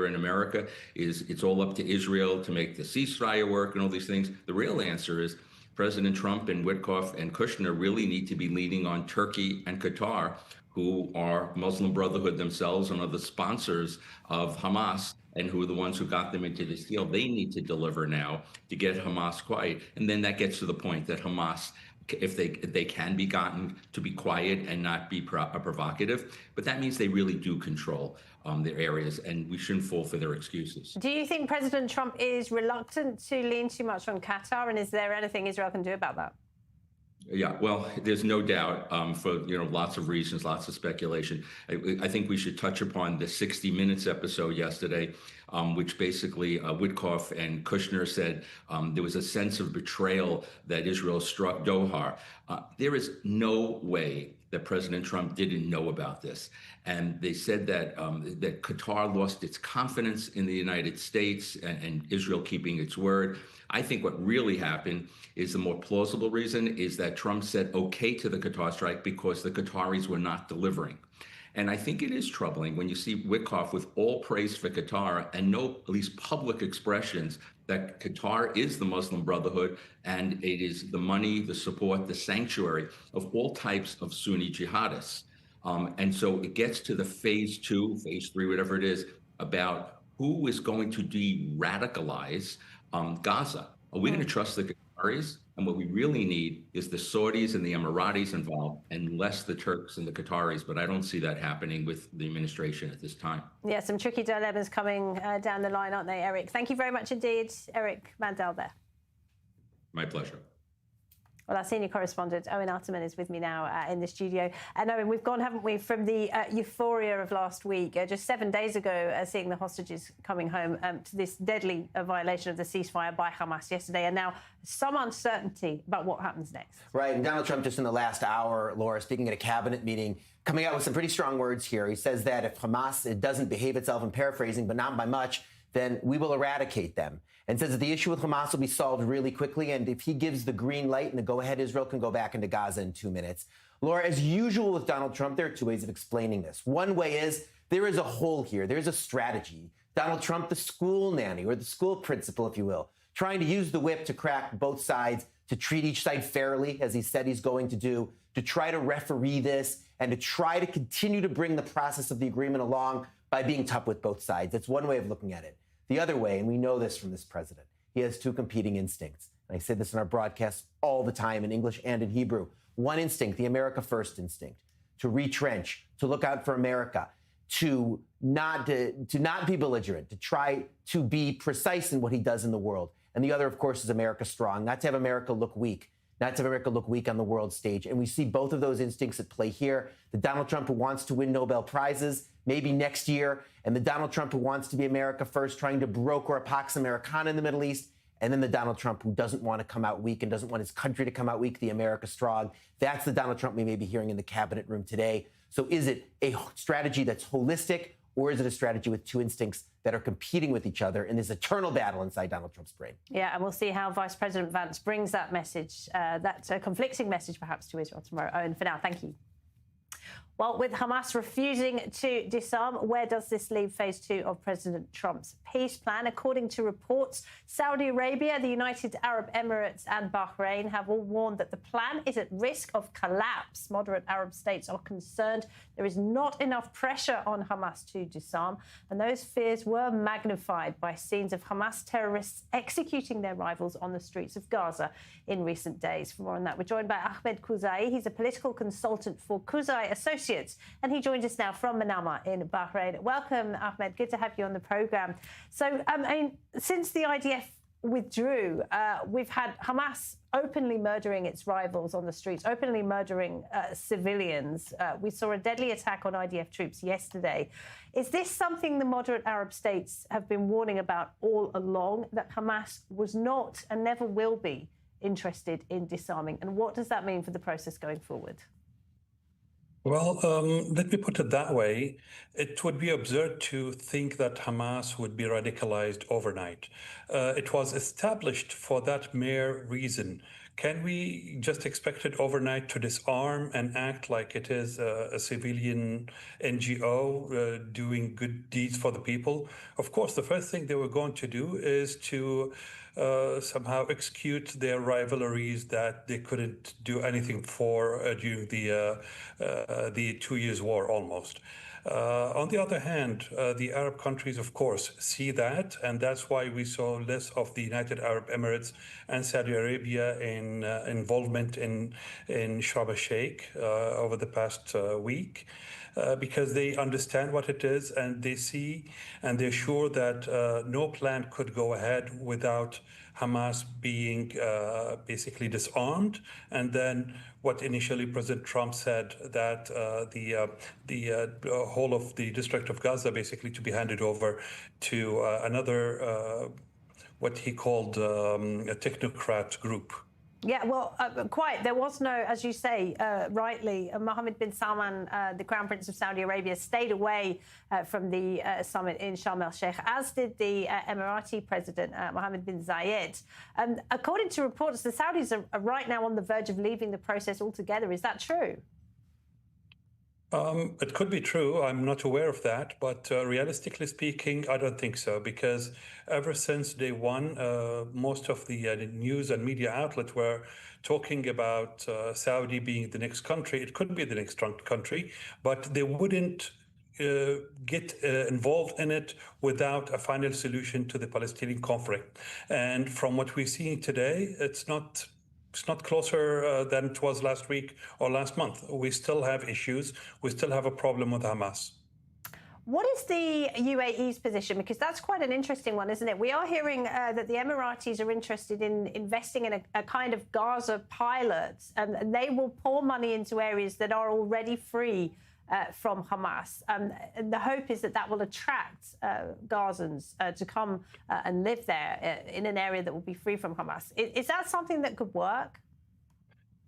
in America is it's all up to Israel to make the ceasefire work and all these things. The real answer is President Trump and Witkoff and Kushner really need to be leaning on Turkey and Qatar, who are Muslim Brotherhood themselves and are the sponsors of Hamas and who are the ones who got them into this deal. They need to deliver now to get Hamas quiet. And then that gets to the point that Hamas, if they can be gotten to be quiet and not be provocative, but that means they really do control their areas, and we shouldn't fall for their excuses. Do you think President Trump is reluctant to lean too much on Qatar, and is there anything Israel can do about that? Yeah, well, there's no doubt for lots of reasons, lots of speculation. I think we should touch upon the 60 Minutes episode yesterday, which basically Witkoff and Kushner said there was a sense of betrayal that Israel struck Doha. There is no way that President Trump didn't know about this. And they said that that Qatar lost its confidence in the United States and Israel keeping its word. I think what really happened is the more plausible reason is that Trump said okay to the Qatar strike because the Qataris were not delivering. And I think it is troubling when you see Witkoff with all praise for Qatar and no, at least public expressions that Qatar is the Muslim Brotherhood and it is the money, the support, the sanctuary of all types of Sunni jihadists. And so it gets to the phase 2, phase 3, whatever it is, about who is going to de-radicalize Gaza. Are we going to trust the Qataris? And what we really need is the Saudis and the Emiratis involved and less the Turks and the Qataris. But I don't see that happening with the administration at this time. Yeah, some tricky dilemmas coming down the line, aren't they, Eric? Thank you very much indeed, Eric Mandel there. My pleasure. Well, our senior correspondent, Owen Arterman, is with me now in the studio. And Owen, we've gone, haven't we, from the euphoria of last week, just 7 days ago, seeing the hostages coming home, to this deadly violation of the ceasefire by Hamas yesterday, and now some uncertainty about what happens next. Right, and Donald Trump just in the last hour, Laura, speaking at a cabinet meeting, coming out with some pretty strong words here. He says that if Hamas doesn't behave itself, I'm paraphrasing, but not by much, then we will eradicate them. And says that the issue with Hamas will be solved really quickly. And if he gives the green light and the go-ahead, Israel can go back into Gaza in 2 minutes. Laura, as usual with Donald Trump, there are two ways of explaining this. One way is there is a hole here. There's a strategy. Donald Trump, the school nanny or the school principal, if you will, trying to use the whip to crack both sides, to treat each side fairly, as he said he's going to do, to try to referee this and to try to continue to bring the process of the agreement along by being tough with both sides. That's one way of looking at it. The other way, and we know this from this president, he has two competing instincts. And I say this in our broadcasts all the time in English and in Hebrew. One instinct, the America First instinct, to retrench, to look out for America, to not be belligerent, to try to be precise in what he does in the world. And the other, of course, is America Strong, not to have America look weak, not to have America look weak on the world stage. And we see both of those instincts at play here. The Donald Trump who wants to win Nobel Prizes, maybe next year, and the Donald Trump who wants to be America First, trying to broker a Pax Americana in the Middle East, and then the Donald Trump who doesn't want to come out weak and doesn't want his country to come out weak, the America Strong. That's the Donald Trump we may be hearing in the cabinet room today. So is it a strategy that's holistic, or is it a strategy with two instincts that are competing with each other in this eternal battle inside Donald Trump's brain? Yeah, and we'll see how Vice President Vance brings that message, that conflicting message perhaps to Israel tomorrow. Owen, for now, thank you. Well, with Hamas refusing to disarm, where does this leave phase 2 of President Trump's peace plan? According to reports, Saudi Arabia, the United Arab Emirates and Bahrain have all warned that the plan is at risk of collapse. Moderate Arab states are concerned there is not enough pressure on Hamas to disarm, and those fears were magnified by scenes of Hamas terrorists executing their rivals on the streets of Gaza in recent days. For more on that, we're joined by Ahmed Kuzai. He's a political consultant for Kuzai Associates, and he joins us now from Manama in Bahrain. Welcome, Ahmed. Good to have you on the programme. So, since the IDF withdrew, we've had Hamas openly murdering its rivals on the streets, openly murdering civilians. We saw a deadly attack on IDF troops yesterday. Is this something the moderate Arab states have been warning about all along, that Hamas was not and never will be interested in disarming. And what does that mean for the process going forward? Well, let me put it that way. It would be absurd to think that Hamas would be radicalized overnight. It was established for that mere reason. Can we just expect it overnight to disarm and act like it is a civilian NGO doing good deeds for the people? Of course, the first thing they were going to do is to somehow execute their rivalries that they couldn't do anything for during the 2 years war almost. On the other hand, the Arab countries, of course, see that, and that's why we saw less of the United Arab Emirates and Saudi Arabia in involvement in Sharm el-Sheikh over the past week. Because they understand what it is and they see and they're sure that no plan could go ahead without Hamas being basically disarmed. And then what initially President Trump said, that the whole of the District of Gaza basically to be handed over to another, what he called a technocrat group. Yeah, well, quite. There was no, as you say, rightly, Mohammed bin Salman, the Crown Prince of Saudi Arabia, stayed away from the summit in Sharm el-Sheikh, as did the Emirati President, Mohammed bin Zayed. According to reports, the Saudis are right now on the verge of leaving the process altogether. Is that true? It could be true. I'm not aware of that. But realistically speaking, I don't think so, because ever since day one, most of the news and media outlets were talking about Saudi being the next country. It could be the next country, but they wouldn't get involved in it without a final solution to the Palestinian conflict. And from what we're seeing today, it's not closer than it was last week or last month. We still have issues. We still have a problem with Hamas. What is the UAE's position? Because that's quite an interesting one, isn't it? We are hearing that the Emiratis are interested in investing in a kind of Gaza pilot, and they will pour money into areas that are already free from Hamas. And the hope is that that will attract Gazans to come and live there in an area that will be free from Hamas. Is that something that could work?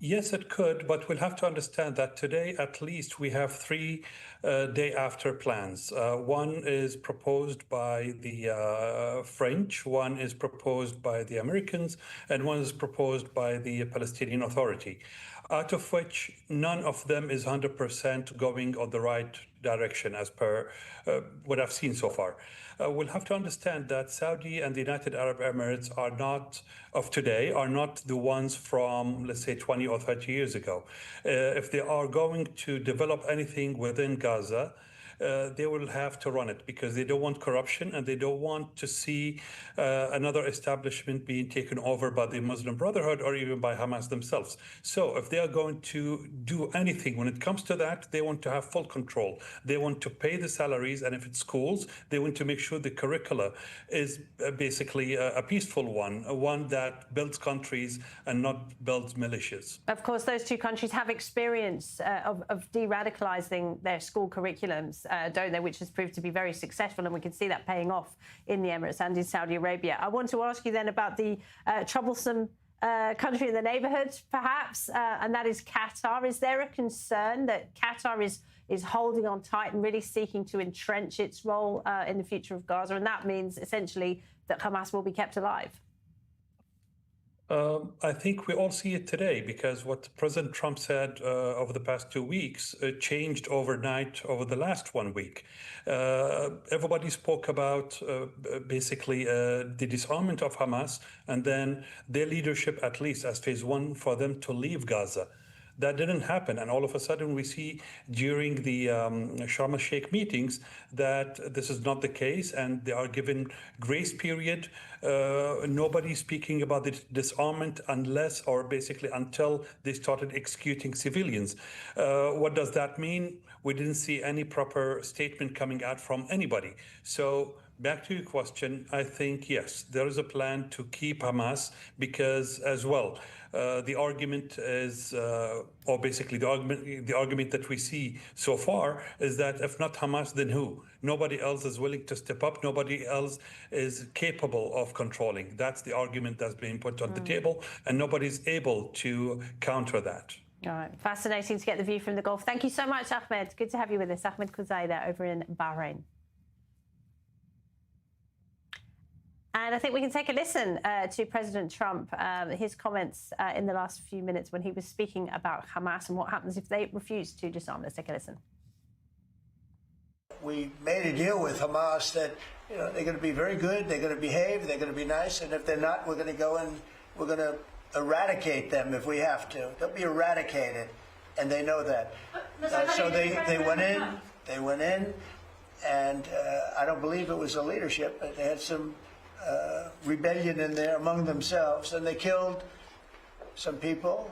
Yes, it could, but we'll have to understand that today, at least, we have 3 day after plans. One is proposed by the French, one is proposed by the Americans, and one is proposed by the Palestinian Authority, out of which none of them is 100% going on the right direction as per what I've seen so far. We'll have to understand that Saudi and the United Arab Emirates are not of today, are not the ones from, let's say, 20 or 30 years ago. If they are going to develop anything within Gaza, they will have to run it because they don't want corruption and they don't want to see another establishment being taken over by the Muslim Brotherhood or even by Hamas themselves. So if they are going to do anything when it comes to that, they want to have full control. They want to pay the salaries, and if it's schools, they want to make sure the curricula is basically a peaceful one that builds countries and not builds militias. Of course, those 2 countries have experience of de-radicalizing their school curriculums, don't they, which has proved to be very successful, and we can see that paying off in the Emirates and in Saudi Arabia. I want to ask you then about the troublesome country in the neighborhood, perhaps, and that is Qatar. Is there a concern that Qatar is holding on tight and really seeking to entrench its role in the future of Gaza, and that means essentially that Hamas will be kept alive? I think we all see it today because what President Trump said over the past 2 weeks changed overnight over the last 1 week. Everybody spoke about basically the disarmament of Hamas and then their leadership, at least as phase 1, for them to leave Gaza. That didn't happen. And all of a sudden we see during the Sharm el-Sheikh meetings that this is not the case and they are given grace period. Nobody speaking about the disarmament unless or basically until they started executing civilians. What does that mean? We didn't see any proper statement coming out from anybody. So back to your question, I think, yes, there is a plan to keep Hamas because, as well, the argument is, or basically the argument that we see so far is that if not Hamas, then who? Nobody else is willing to step up. Nobody else is capable of controlling. That's the argument that's being put on the table, and nobody's able to counter that. All right, fascinating to get the view from the Gulf. Thank you so much, Ahmed. Good to have you with us. Ahmed Kuzaider over in Bahrain. And I think we can take a listen to President Trump, his comments in the last few minutes when he was speaking about Hamas and what happens if they refuse to disarm. Let's take a listen. We made a deal with Hamas that they're going to be very good, they're going to behave, they're going to be nice, and if they're not, we're going to go and we're going to eradicate them if we have to. They'll be eradicated, and they know that. So they went in, and I don't believe it was the leadership, but they had some rebellion in there among themselves, and they killed some people,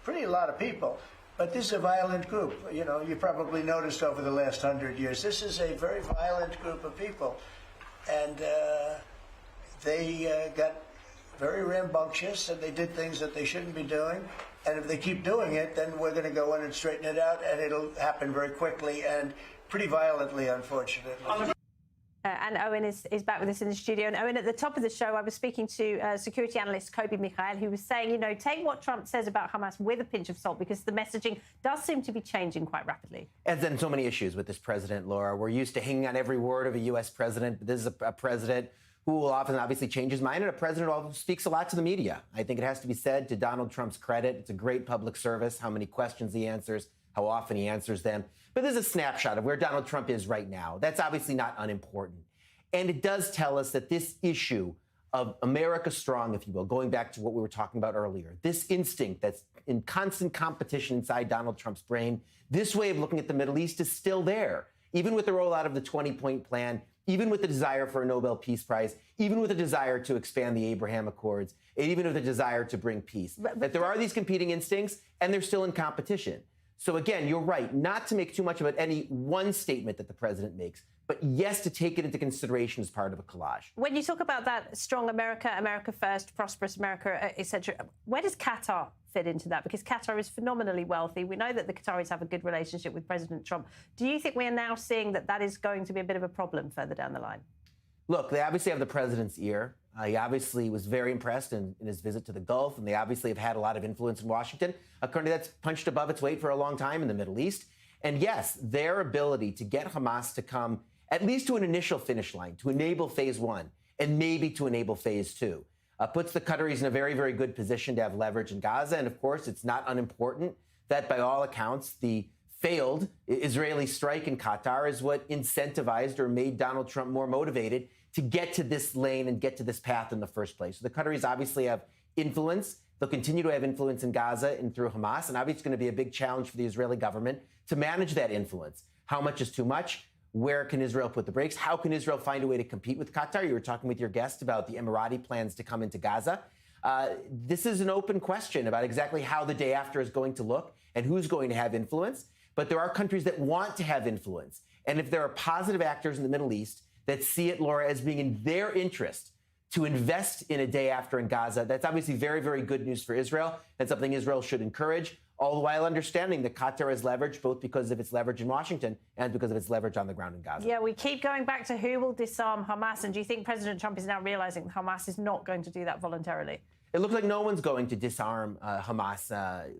pretty a lot of people. But this is a violent group. You probably noticed over the last 100 years, this is a very violent group of people. And they got very rambunctious, and they did things that they shouldn't be doing. And if they keep doing it, then we're going to go in and straighten it out, and it'll happen very quickly and pretty violently, unfortunately. And Owen is back with us in the studio. And Owen, at the top of the show, I was speaking to security analyst Kobe Mikhail, who was saying, take what Trump says about Hamas with a pinch of salt, because the messaging does seem to be changing quite rapidly. As in so many issues with this president, Laura, we're used to hanging on every word of a U.S. president, but this is a president who will often obviously change his mind, and a president who speaks a lot to the media. I think it has to be said, to Donald Trump's credit, it's a great public service, how many questions he answers, how often he answers them. But there's a snapshot of where Donald Trump is right now. That's obviously not unimportant. And it does tell us that this issue of America strong, if you will, going back to what we were talking about earlier, this instinct that's in constant competition inside Donald Trump's brain, this way of looking at the Middle East is still there, even with the rollout of the 20-point plan, even with the desire for a Nobel Peace Prize, even with the desire to expand the Abraham Accords, and even with the desire to bring peace. That there are these competing instincts, and they're still in competition. So again, you're right, not to make too much about any one statement that the president makes, but yes, to take it into consideration as part of a collage. When you talk about that strong America, America first, prosperous America, etc., where does Qatar fit into that? Because Qatar is phenomenally wealthy. We know that the Qataris have a good relationship with President Trump. Do you think we are now seeing that that is going to be a bit of a problem further down the line? Look, they obviously have the president's ear. He obviously was very impressed in his visit to the Gulf, and they obviously have had a lot of influence in Washington, a country that's punched above its weight for a long time in the Middle East. And yes, their ability to get Hamas to come at least to an initial finish line, to enable phase one, and maybe to enable phase two, puts the Qataris in a very, very good position to have leverage in Gaza. And of course, it's not unimportant that by all accounts, the failed Israeli strike in Qatar is what incentivized or made Donald Trump more motivated to get to this lane and get to this path in the first place. So the Qataris obviously have influence. They'll continue to have influence in Gaza and through Hamas. And obviously it's going to be a big challenge for the Israeli government to manage that influence. How much is too much? Where can Israel put the brakes? How can Israel find a way to compete with Qatar? You were talking with your guest about the Emirati plans to come into Gaza. This is an open question about exactly how the day after is going to look and who's going to have influence. But there are countries that want to have influence. And if there are positive actors in the Middle East that see it, Laura, as being in their interest to invest in a day after in Gaza, that's obviously very, very good news for Israel. That's something Israel should encourage, all the while understanding that Qatar has leverage, both because of its leverage in Washington and because of its leverage on the ground in Gaza. Yeah, we keep going back to who will disarm Hamas. And do you think President Trump is now realizing that Hamas is not going to do that voluntarily? It looks like no one's going to disarm Hamas,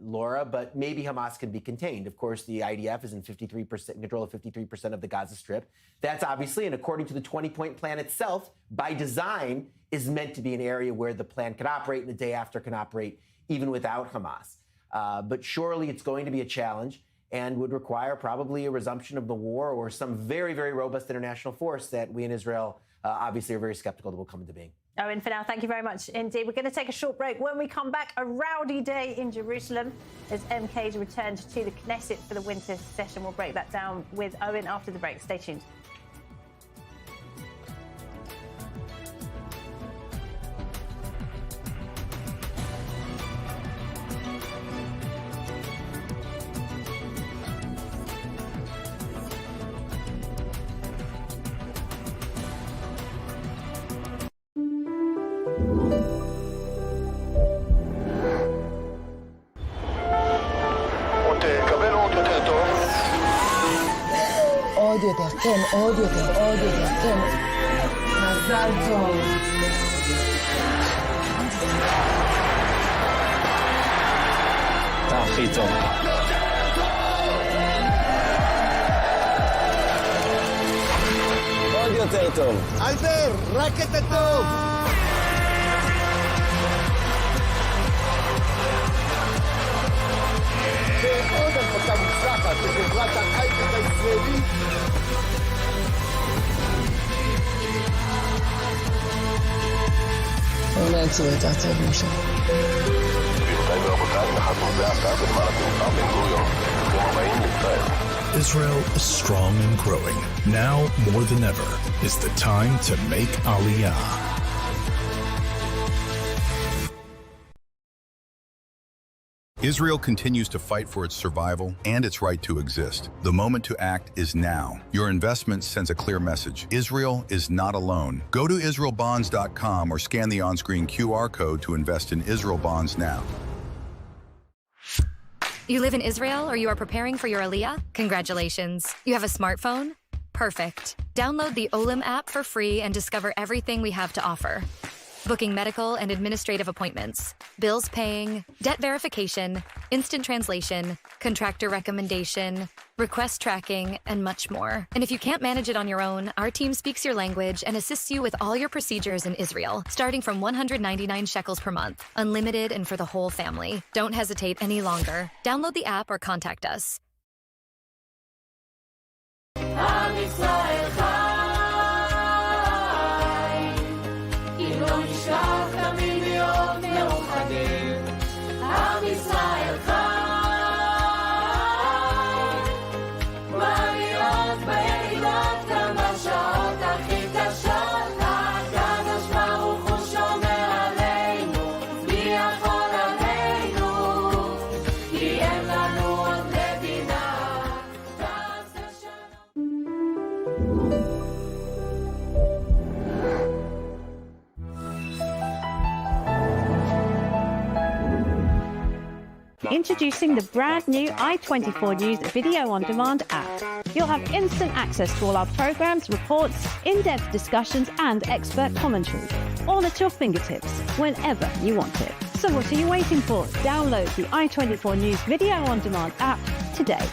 Laura, but maybe Hamas can be contained. Of course, the IDF is in control of 53% of the Gaza Strip. That's obviously, and according to the 20-point plan itself, by design, is meant to be an area where the plan can operate and the day after can operate even without Hamas. But surely it's going to be a challenge and would require probably a resumption of the war or some very, very robust international force that we in Israel obviously are very skeptical that will come into being. Owen, for now, thank you very much indeed. We're going to take a short break. When we come back, a rowdy day in Jerusalem as MK's returned to the Knesset for the winter session. We'll break that down with Owen after the break. Stay tuned. יותר, כן, עוד יותר, עוד יותר, כן. מזל טוב. אתה הכי טוב. עוד יותר טוב. אלבר, רק את הטוב! ועוד הפקה מוצלחת בחברת ההייטק הישראלית. לא יצאו את העצבים שם. גבירותיי ורבותיי, נחתנו זה עתה בנמל התעופה בן גוריון. ברוכים הבאים לישראל. Israel is strong and growing. Now, more than ever, is the time to make Aliyah. Israel continues to fight for its survival and its right to exist. The moment to act is now. Your investment sends a clear message. Israel is not alone. Go to israelbonds.com or scan the on-screen QR code to invest in Israel bonds now. You live in Israel or you are preparing for your Aliyah? Congratulations. You have a smartphone? Perfect. Download the Olim app for free and discover everything we have to offer. Booking medical and administrative appointments, bills paying, debt verification, instant translation, contractor recommendation, request tracking, and much more. And if you can't manage it on your own, our team speaks your language and assists you with all your procedures in Israel, starting from 199 shekels per month, unlimited and for the whole family. Don't hesitate any longer. Download the app or contact us. Introducing the brand new i24 News Video On Demand app. You'll have instant access to all our programs, reports, in-depth discussions, and expert commentary, all at your fingertips, whenever you want it. So what are you waiting for? Download the i24 News Video On Demand app today.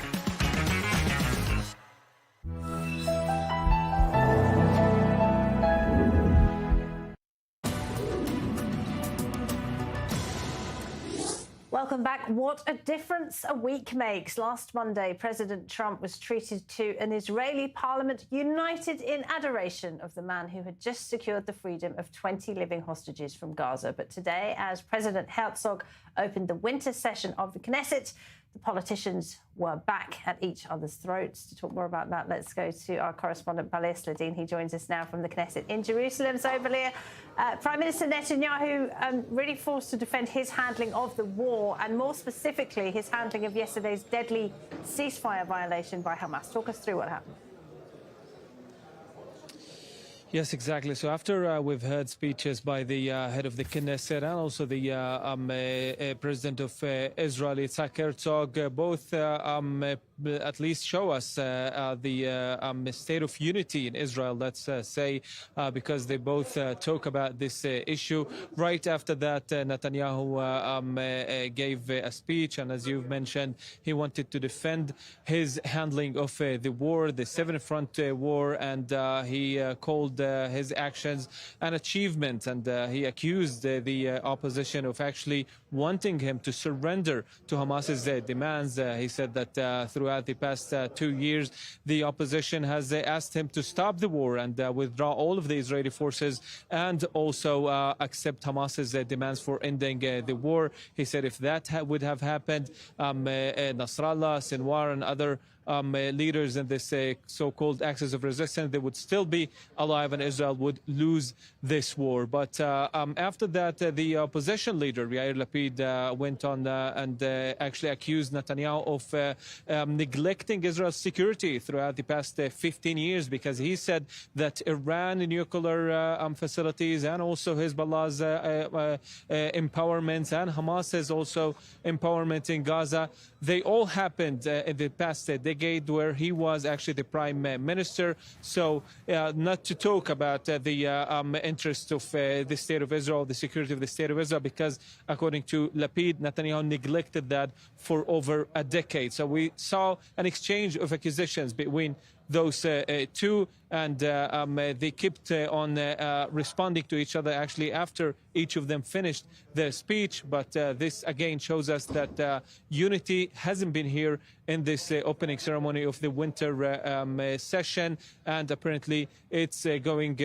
Welcome back. What a difference a week makes. Last Monday, President Trump was treated to an Israeli parliament united in adoration of the man who had just secured the freedom of 20 living hostages from Gaza. But today, as President Herzog opened the winter session of the Knesset, the politicians were back at each other's throats. To talk more about that, let's go to our correspondent, Balir Sladin. He joins us now from the Knesset in Jerusalem. So, Balir, Prime Minister Netanyahu really forced to defend his handling of the war, and more specifically, his handling of yesterday's deadly ceasefire violation by Hamas. Talk us through what happened. Yes, exactly. So after we've heard speeches by the head of the Knesset and also the president of Israel, Yitzhak Herzog, both at least show us the state of unity in Israel, let's say, because they both talk about this issue. Right after that, Netanyahu gave a speech, and as you've mentioned, he wanted to defend his handling of the war, the Seven Front War, and he called his actions an achievement, and he accused the opposition of actually wanting him to surrender to Hamas's demands. He said that throughout the past 2 years, the opposition has asked him to stop the war and withdraw all of the Israeli forces and also accept Hamas's demands for ending the war. He said if that would have happened, Nasrallah, Sinwar, and other leaders in this so-called axis of resistance, they would still be alive and Israel would lose this war. But after that, the opposition leader, Yair Lapid, went on and actually accused Netanyahu of neglecting Israel's security throughout the past 15 years, because he said that Iran nuclear facilities and also Hezbollah's empowerment and Hamas's also empowerment in Gaza, they all happened in the past decade. brigade where he was actually the prime minister. So not to talk about the interest of the state of Israel, the security of the state of Israel, because according to Lapid, Netanyahu neglected that for over a decade. So we saw an exchange of accusations between those two, and they kept on responding to each other actually after each of them finished their speech. But this again shows us that unity hasn't been here in this opening ceremony of the winter session, and apparently it's going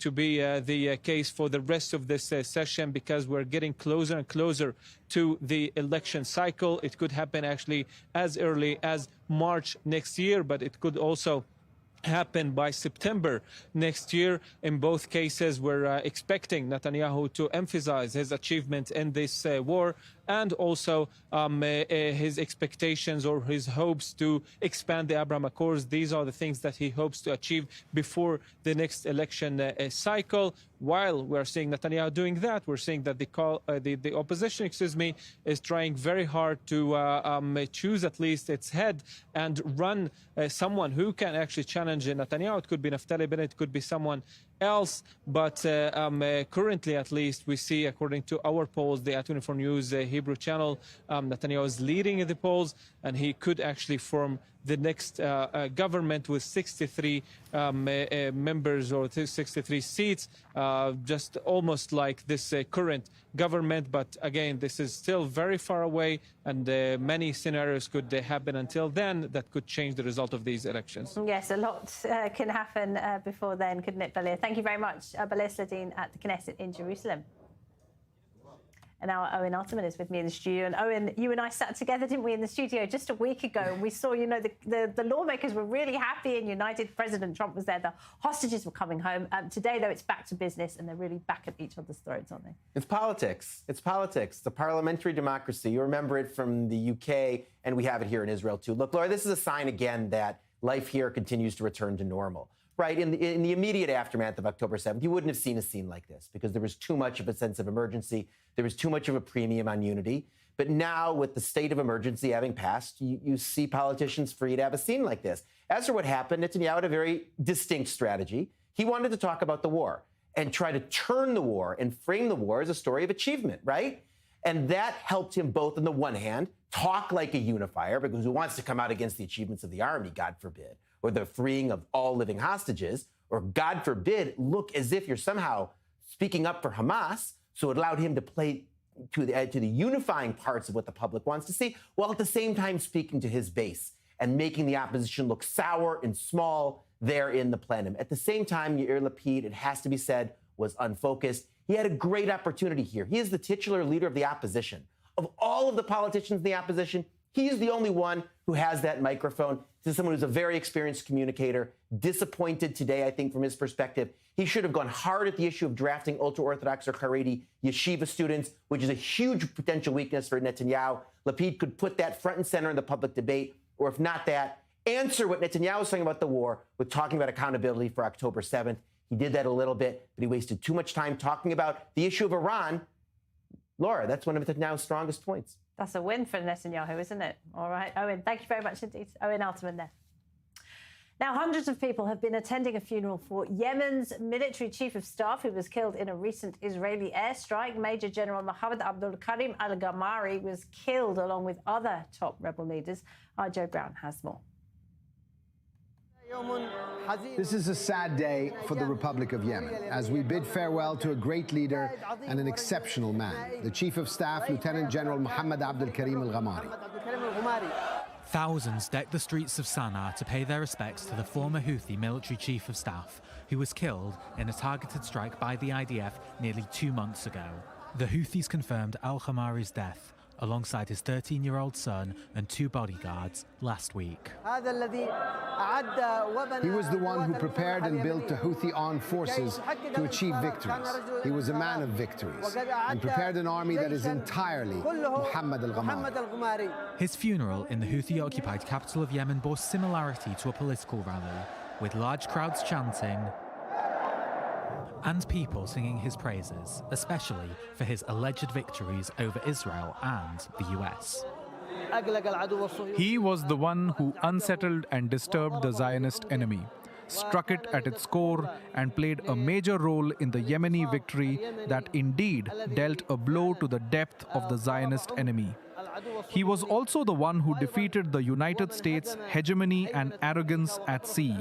to be the case for the rest of this session, because we're getting closer and closer to the election cycle. It could happen actually as early as March next year, but it could also happen by September next year. In both cases, we're expecting Netanyahu to emphasize his achievement in this war, and also his expectations or his hopes to expand the Abraham Accords. These are the things that he hopes to achieve before the next election cycle. While we're seeing Netanyahu doing that, we're seeing that the opposition, is trying very hard to choose at least its head and run someone who can actually challenge Netanyahu. It could be Naftali Bennett, it could be someone else, but currently at least we see, according to our polls, the A24 News Hebrew channel, Netanyahu is leading in the polls, and he could actually form the next government with 63 members or 63 seats, just almost like this current government. But again, this is still very far away, and many scenarios could happen until then that could change the result of these elections. Yes, a lot can happen before then, couldn't it, Balir? Thank you very much, Balir Sladin at the Knesset in Jerusalem. And now Owen Alterman is with me in the studio. And Owen, you and I sat together, didn't we, in the studio just a week ago, and we saw, the lawmakers were really happy and united. President Trump was there. The hostages were coming home. Today, though, it's back to business, and they're really back at each other's throats, aren't they? It's politics. It's politics. It's a parliamentary democracy. You remember it from the UK, and we have it here in Israel, too. Look, Laura, this is a sign again that life here continues to return to normal. Right, in the immediate aftermath of October 7th, you wouldn't have seen a scene like this because there was too much of a sense of emergency. There was too much of a premium on unity. But now, with the state of emergency having passed, you see politicians free to have a scene like this. As for what happened, Netanyahu had a very distinct strategy. He wanted to talk about the war and try to turn the war and frame the war as a story of achievement, right? And that helped him both, on the one hand, talk like a unifier, because who wants to come out against the achievements of the army, God forbid, or the freeing of all living hostages, or God forbid, look as if you're somehow speaking up for Hamas. So it allowed him to play to the unifying parts of what the public wants to see, while at the same time speaking to his base and making the opposition look sour and small there in the plenum. At the same time, Yair Lapid, it has to be said, was unfocused. He had a great opportunity here. He is the titular leader of the opposition. Of all of the politicians in the opposition, he is the only one who has that microphone. This is someone who's a very experienced communicator, disappointed today, I think, from his perspective. He should have gone hard at the issue of drafting ultra-Orthodox or Haredi yeshiva students, which is a huge potential weakness for Netanyahu. Lapid could put that front and center in the public debate, or if not that, answer what Netanyahu was saying about the war with talking about accountability for October 7th. He did that a little bit, but he wasted too much time talking about the issue of Iran. Laura, that's one of Netanyahu's strongest points. That's a win for Netanyahu, isn't it? All right, Owen, thank you very much indeed. Owen Alterman there. Now, hundreds of people have been attending a funeral for Yemen's military chief of staff who was killed in a recent Israeli airstrike. Major General Mohammed Abdul Karim al-Ghamari was killed along with other top rebel leaders. Our Joe Brown has more. This is a sad day for the Republic of Yemen, as we bid farewell to a great leader and an exceptional man, the Chief of Staff, Lieutenant General Mohammed Abdul Karim al-Ghamari. Thousands decked the streets of Sana'a to pay their respects to the former Houthi military chief of staff, who was killed in a targeted strike by the IDF nearly 2 months ago. The Houthis confirmed al-Ghamari's death, alongside his 13-year-old son and 2 bodyguards, last week. He was the one who prepared and built the Houthi armed forces to achieve victories. He was a man of victories and prepared an army that is entirely Mohammed al-Ghamari. His funeral in the Houthi-occupied capital of Yemen bore similarity to a political rally, with large crowds chanting and people singing his praises, especially for his alleged victories over Israel and the US. He was the one who unsettled and disturbed the Zionist enemy, struck it at its core, and played a major role in the Yemeni victory that indeed dealt a blow to the depth of the Zionist enemy. He was also the one who defeated the United States' hegemony and arrogance at sea.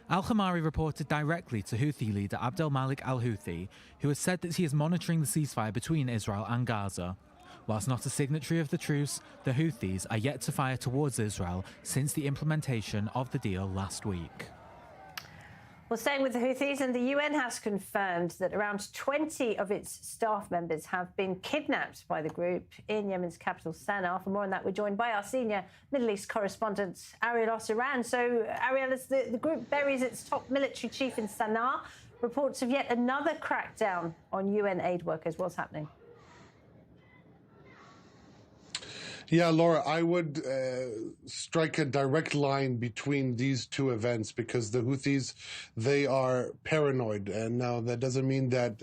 Al-Khamari reported directly to Houthi leader Abdel Malik al-Houthi, who has said that he is monitoring the ceasefire between Israel and Gaza. Whilst not a signatory of the truce, the Houthis are yet to fire towards Israel since the implementation of the deal last week. Well, staying with the Houthis, and the UN has confirmed that around 20 of its staff members have been kidnapped by the group in Yemen's capital, Sana'a. For more on that, we're joined by our senior Middle East correspondent, Ariel Osseran. So, Ariel, as the group buries its top military chief in Sana'a, reports of yet another crackdown on UN aid workers. What's happening? Yeah, Laura, I would strike a direct line between these two events because the Houthis, they are paranoid. And now that doesn't mean that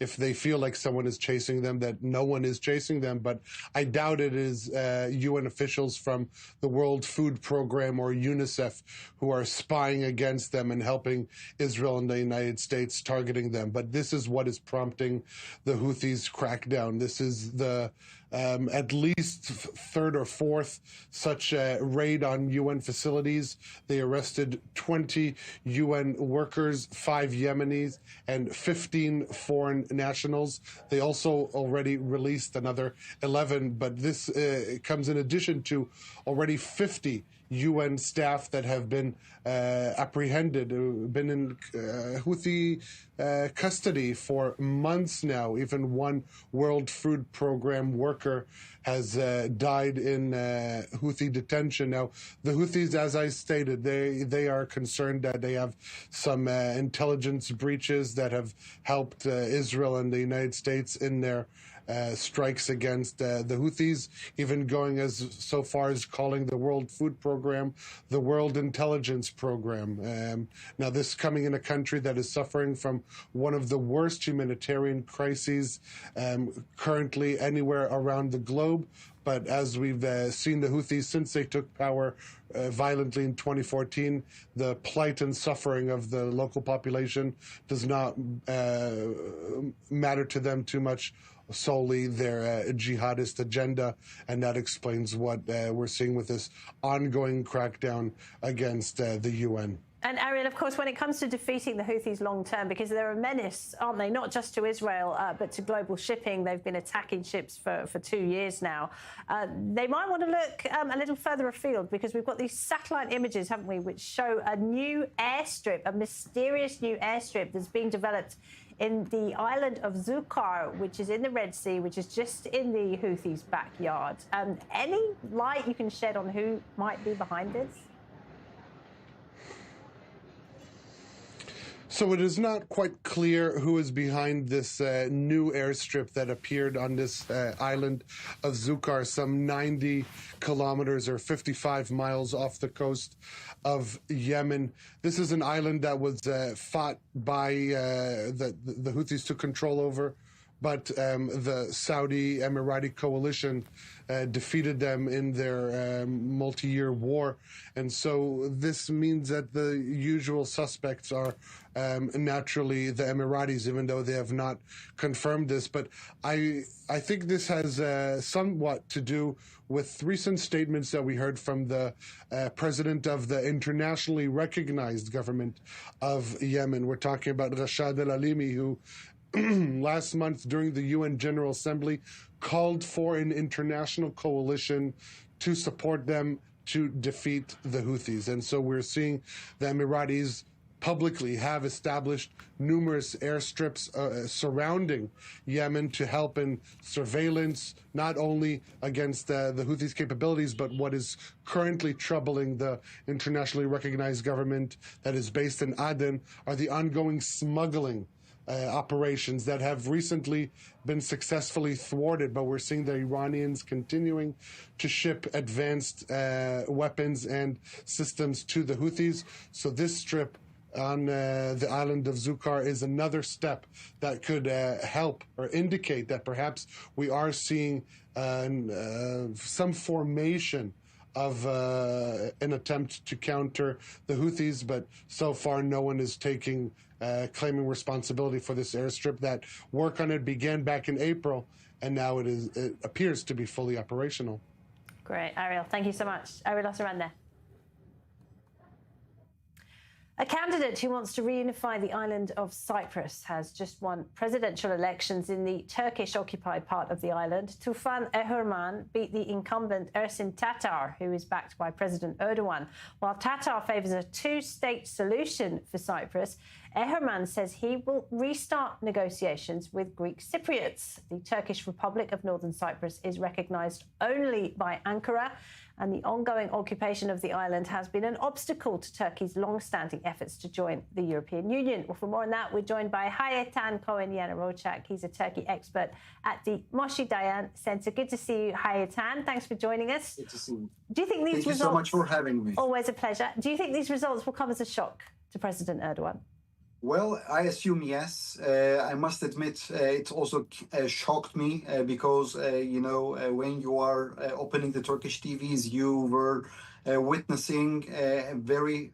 if they feel like someone is chasing them, that no one is chasing them. But I doubt it is UN officials from the World Food Program or UNICEF who are spying against them and helping Israel and the United States targeting them. But this is what is prompting the Houthis' crackdown. This is the at least third or fourth such raid on UN facilities. They arrested 20 UN workers, 5 Yemenis, and 15 foreign nationals. They also already released another 11, but this comes in addition to already 50 UN staff that have been apprehended, been in Houthi custody for months now. Even one World Food Program worker has died in Houthi detention. Now, the Houthis, as I stated, they are concerned that they have some intelligence breaches that have helped Israel and the United States in their strikes against the Houthis, even going as so far as calling the World Food Program the World Intelligence Program. Now, this coming in a country that is suffering from one of the worst humanitarian crises currently anywhere around the globe. But as we've seen the Houthis since they took power violently in 2014, the plight and suffering of the local population does not matter to them too much, solely their jihadist agenda, and that explains what we're seeing with this ongoing crackdown against the UN. And Ariel, of course, when it comes to defeating the Houthis long term, because they're a menace, aren't they, not just to Israel, but to global shipping. They've been attacking ships for 2 years now. They might want to look a little further afield, because we've got these satellite images, haven't we, which show a new airstrip, a mysterious new airstrip that's being developed in the island of Zukar, which is in the Red Sea, which is just in the Houthis' backyard. Any light you can shed on who might be behind this? So it is not quite clear who is behind this new airstrip that appeared on this island of Zukar, some 90 kilometers or 55 miles off the coast of Yemen. This is an island that was fought by the Houthis took control over, but the Saudi Emirati coalition defeated them in their multi-year war. And so this means that the usual suspects are naturally the Emiratis, even though they have not confirmed this. But I think this has somewhat to do with recent statements that we heard from the president of the internationally recognized government of Yemen. We're talking about Rashad al-Alimi, who last month during the UN General Assembly called for an international coalition to support them to defeat the Houthis. And so we're seeing the Emiratis publicly have established numerous airstrips surrounding Yemen to help in surveillance, not only against the Houthis' capabilities, but what is currently troubling the internationally recognized government that is based in Aden are the ongoing smuggling operations that have recently been successfully thwarted, but we're seeing the Iranians continuing to ship advanced weapons and systems to the Houthis. So this strip on the island of Zukar is another step that could help or indicate that perhaps we are seeing some formation of an attempt to counter the Houthis, but so far no one is claiming responsibility for this airstrip. That work on it began back in April, and now it appears to be fully operational. Great, Ariel, thank you so much. Ariel Osirande. A candidate who wants to reunify the island of Cyprus has just won presidential elections in the Turkish-occupied part of the island. Tufan Ehrman beat the incumbent Ersin Tatar, who is backed by President Erdogan. While Tatar favours a two-state solution for Cyprus, Ehrman says he will restart negotiations with Greek Cypriots. The Turkish Republic of Northern Cyprus is recognised only by Ankara, and the ongoing occupation of the island has been an obstacle to Turkey's long-standing efforts to join the European Union. Well, for more on that, we're joined by Hayetan Cohen-Yanarocak. He's a Turkey expert at the Moshe Dayan Center. Good to see you, Hayetan. Thanks for joining us. Good to see you. Do you think these results... Thank you so much for having me. Always a pleasure. Do you think these results will come as a shock to President Erdogan? Well, I assume yes. I must admit, it also shocked me because, when you are opening the Turkish TVs, you were witnessing a very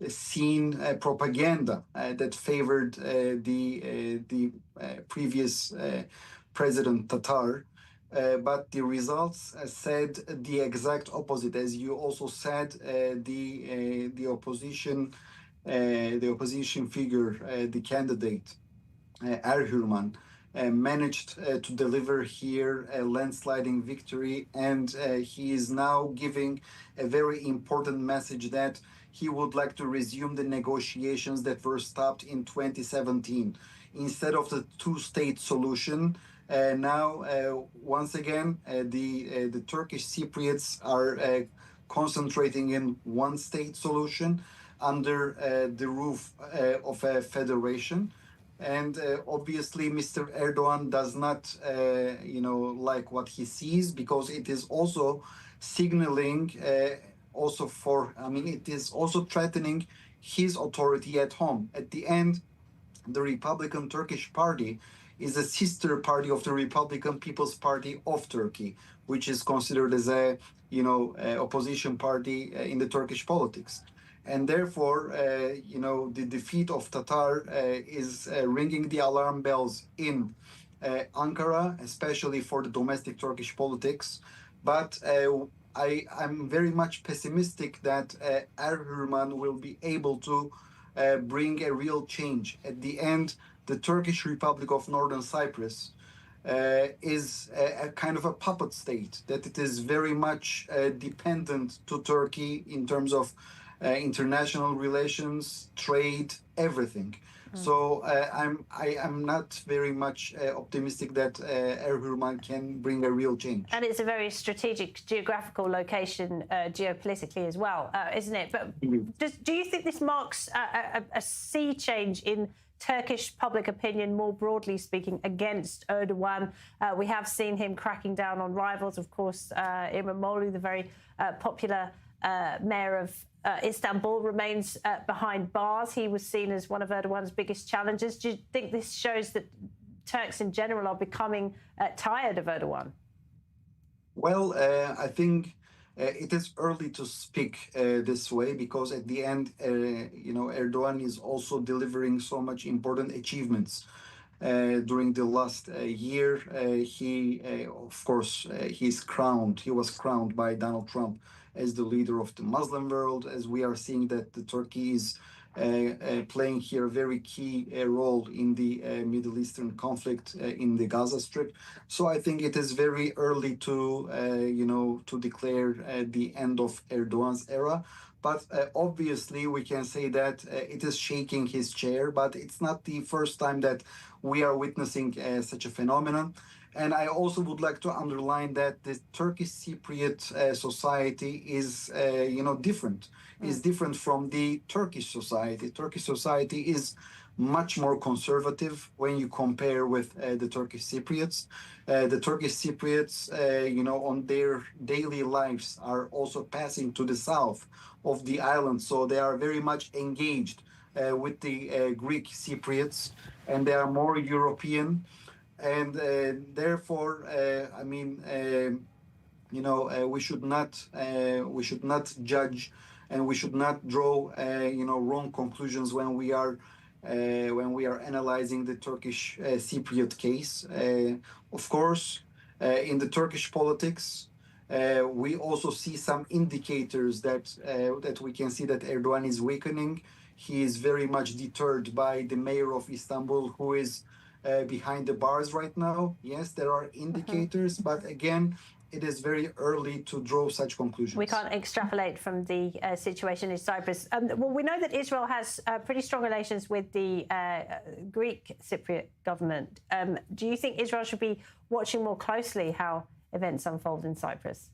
seen propaganda that favored the previous President Tatar. But the results said the exact opposite. As you also said, the opposition figure, the candidate, Erhürman, managed to deliver here a landsliding victory, and he is now giving a very important message that he would like to resume the negotiations that were stopped in 2017. Instead of the two-state solution, now, once again, the Turkish Cypriots are concentrating in one-state solution under the roof of a federation. And obviously, Mr. Erdogan does not, like what he sees, because it is also signaling it is also threatening his authority at home. At the end, the Republican Turkish Party is a sister party of the Republican People's Party of Turkey, which is considered as a, opposition party in the Turkish politics. And therefore, the defeat of Tatar is ringing the alarm bells in Ankara, especially for the domestic Turkish politics. But I'm very much pessimistic that Erhürman will be able to bring a real change. At the end, the Turkish Republic of Northern Cyprus is a kind of a puppet state, that it is very much dependent to Turkey in terms of international relations, trade, everything. So I'm not very much optimistic that Erhürman can bring a real change. And it's a very strategic geographical location geopolitically as well, isn't it? But do you think this marks a sea change in Turkish public opinion, more broadly speaking, against Erdogan? We have seen him cracking down on rivals, of course. İmamoğlu, the very popular mayor of Istanbul, remains behind bars. He was seen as one of Erdogan's biggest challenges. Do you think this shows that Turks in general are becoming tired of Erdogan? Well, I think it is early to speak this way, because at the end, Erdogan is also delivering so much important achievements. During the last year, he was crowned by Donald Trump as the leader of the Muslim world, as we are seeing that the Turkey is playing here a very key role in the Middle Eastern conflict in the Gaza Strip. So I think it is very early to declare the end of Erdogan's era. But obviously, we can say that it is shaking his chair, but it's not the first time that we are witnessing such a phenomenon. And I also would like to underline that the Turkish Cypriot society is, different. Is different from the Turkish society. Turkish society is much more conservative when you compare with the Turkish Cypriots. The Turkish Cypriots, on their daily lives are also passing to the south of the island. So they are very much engaged with the Greek Cypriots, and they are more European. and therefore, I mean, we should not judge, and we should not draw wrong conclusions when we are analyzing the Turkish Cypriot case. Of course, in the Turkish politics, we also see some indicators that we can see that Erdogan is weakening. He is very much deterred by the mayor of Istanbul, who is behind the bars right now. Yes, there are indicators, but again, it is very early to draw such conclusions. We can't extrapolate from the situation in Cyprus. Well, we know that Israel has pretty strong relations with the Greek Cypriot government. Do you think Israel should be watching more closely how events unfold in Cyprus?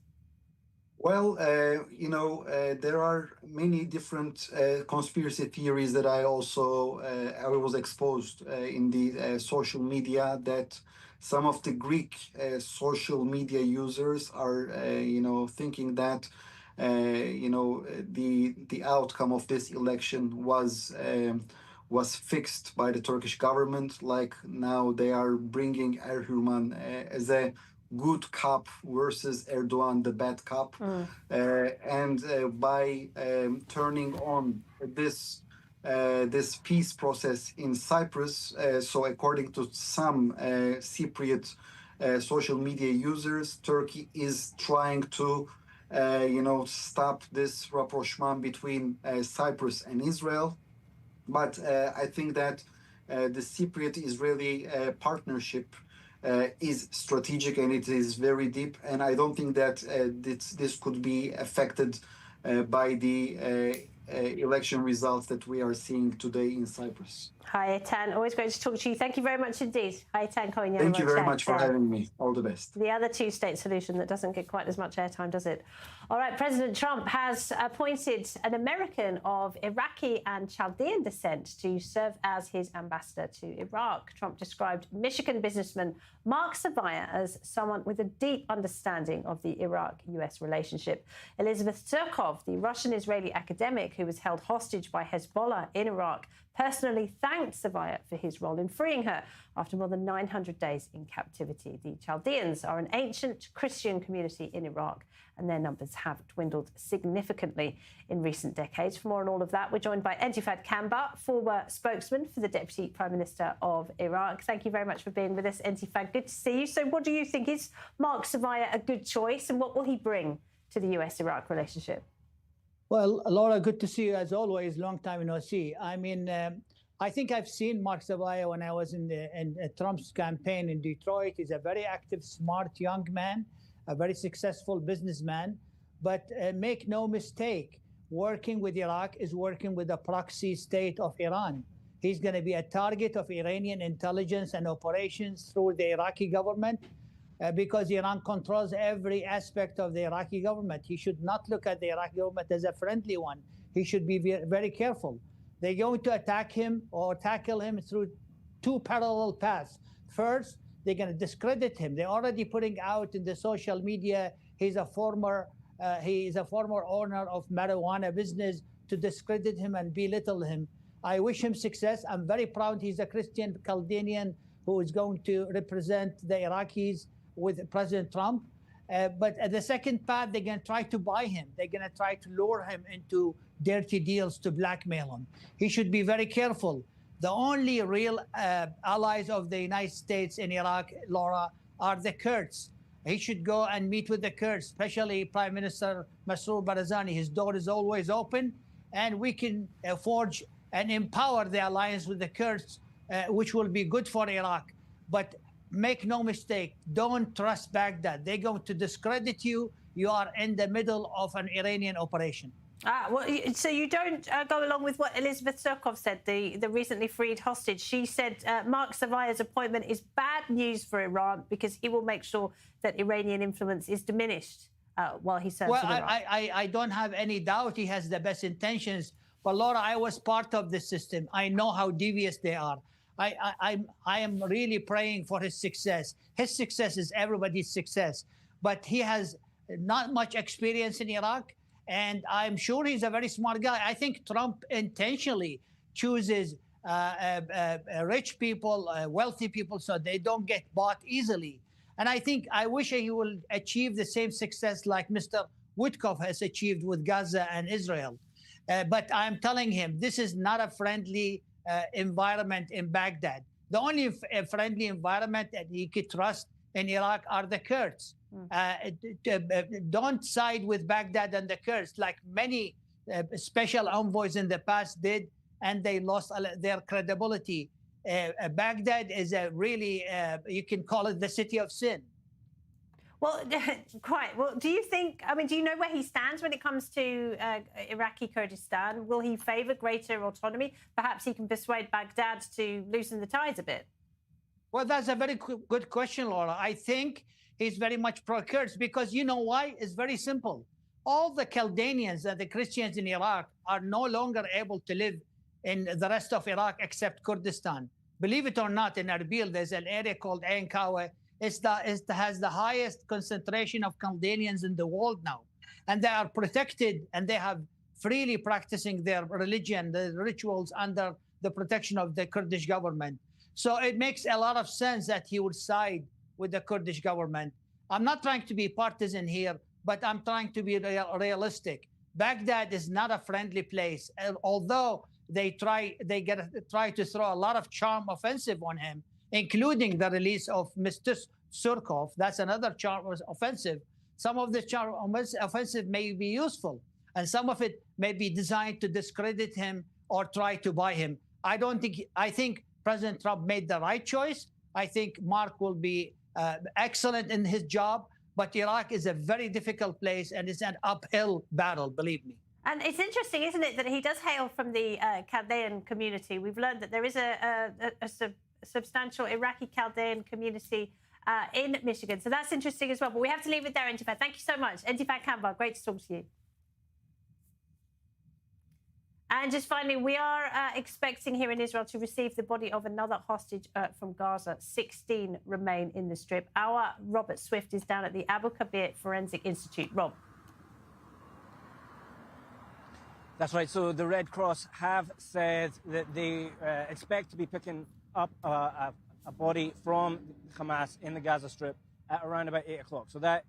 Well, there are many different conspiracy theories that I was exposed in the social media, that some of the Greek social media users are, thinking that, the outcome of this election was fixed by the Turkish government. Like now, they are bringing Erdogan as a good cop versus Erdogan, the bad cop, and by turning on this peace process in Cyprus. So according to some Cypriot social media users, Turkey is trying to, stop this rapprochement between Cyprus and Israel. But I think that the Cypriot-Israeli partnership is strategic, and it is very deep. And I don't think that this could be affected by the election results that we are seeing today in Cyprus. Hi, Eitan. Always great to talk to you. Thank you very much indeed. Hi, Eitan. Thank you very much for having me. All the best. The other two-state solution that doesn't get quite as much airtime, does it? All right, President Trump has appointed an American of Iraqi and Chaldean descent to serve as his ambassador to Iraq. Trump described Michigan businessman Mark Savaya as someone with a deep understanding of the Iraq-US relationship. Elizabeth Surkov, the Russian-Israeli academic who was held hostage by Hezbollah in Iraq, personally thanked Savaya for his role in freeing her after more than 900 days in captivity. The Chaldeans are an ancient Christian community in Iraq, and their numbers have dwindled significantly in recent decades. For more on all of that, we're joined by Intifad Kamba, former spokesman for the Deputy Prime Minister of Iraq. Thank you very much for being with us, Intifad. Good to see you. So what do you think? Is Mark Savaya a good choice, and what will he bring to the US-Iraq relationship? Well, Laura, good to see you as always. Long time no see. I mean, I think I've seen Mark Savaya when I was in Trump's campaign in Detroit. He's a very active, smart young man, a very successful businessman. But make no mistake, working with Iraq is working with the proxy state of Iran. He's going to be a target of Iranian intelligence and operations through the Iraqi government. Because Iran controls every aspect of the Iraqi government. He should not look at the Iraqi government as a friendly one. He should be very careful. They're going to attack him or tackle him through two parallel paths. First, they're going to discredit him. They're already putting out in the social media he is a former owner of marijuana business, to discredit him and belittle him. I wish him success. I'm very proud he's a Christian Chaldean who is going to represent the Iraqis with President Trump. But at the second path, they're going to try to buy him. They're going to try to lure him into dirty deals to blackmail him. He should be very careful. The only real allies of the United States in Iraq, Laura, are the Kurds. He should go and meet with the Kurds, especially Prime Minister Masroor Barzani. His door is always open, and we can forge and empower the alliance with the Kurds, which will be good for Iraq. But make no mistake, don't trust Baghdad. They're going to discredit you. You are in the middle of an Iranian operation. Well, so you don't go along with what Elizabeth Surkov said, the recently freed hostage. She said Mark Savaya's appointment is bad news for Iran because he will make sure that Iranian influence is diminished while he serves in Iraq. I don't have any doubt he has the best intentions. But Laura, I was part of the system. I know how devious they are. I am really praying for his success. His success is everybody's success. But he has not much experience in Iraq. And I'm sure he's a very smart guy. I think Trump intentionally chooses rich people, wealthy people, so they don't get bought easily. And I wish he will achieve the same success like Mr. Witkoff has achieved with Gaza and Israel. But I'm telling him, this is not a friendly environment in Baghdad. The only friendly environment that he could trust in Iraq are the Kurds. Don't side with Baghdad and the Kurds like many special envoys in the past did, and they lost their credibility. Baghdad is a really, you can call it the city of sin. Well, quite. Well, do you think, do you know where he stands when it comes to Iraqi Kurdistan? Will he favour greater autonomy? Perhaps he can persuade Baghdad to loosen the ties a bit. Well, that's a very good question, Laura. I think he's very much pro-Kurds because you know why? It's very simple. All the Chaldeans and the Christians in Iraq are no longer able to live in the rest of Iraq except Kurdistan. Believe it or not, in Erbil, there's an area called Ain Kawa. It has the highest concentration of Chaldeans in the world now. And they are protected and they have freely practicing their religion, the rituals under the protection of the Kurdish government. So it makes a lot of sense that he would side with the Kurdish government. I'm not trying to be partisan here, but I'm trying to be realistic. Baghdad is not a friendly place, although they try to throw a lot of charm offensive on him, including the release of Mr. Surkov. That's another charm offensive. Some of the charm offensive may be useful, and some of it may be designed to discredit him or try to buy him. I think President Trump made the right choice. I think Mark will be excellent in his job, but Iraq is a very difficult place and it's an uphill battle, believe me. And it's interesting, isn't it, that he does hail from the Chaldean community. We've learned that there is a substantial Iraqi Chaldean community in Michigan. So that's interesting as well. But we have to leave it there, Intifad. Thank you so much. Intifad Kambar, great to talk to you. And just finally, we are expecting here in Israel to receive the body of another hostage from Gaza. 16 remain in the Strip. Our Robert Swift is down at the Abu Kabir Forensic Institute. Rob. That's right. So the Red Cross have said that they expect to be picking up a body from Hamas in the Gaza Strip at around about 8 o'clock. So that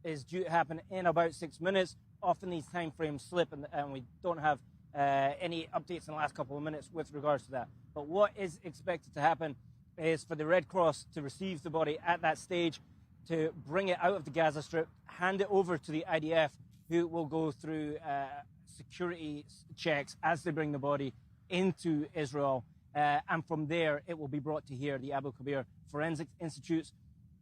is due to happen in about 6 minutes. Often these time frames slip, and we don't have any updates in the last couple of minutes with regards to that. But what is expected to happen is for the Red Cross to receive the body at that stage, to bring it out of the Gaza Strip, hand it over to the IDF, who will go through security checks as they bring the body into Israel. And from there, it will be brought to here, the Abu Kabir Forensic Institute.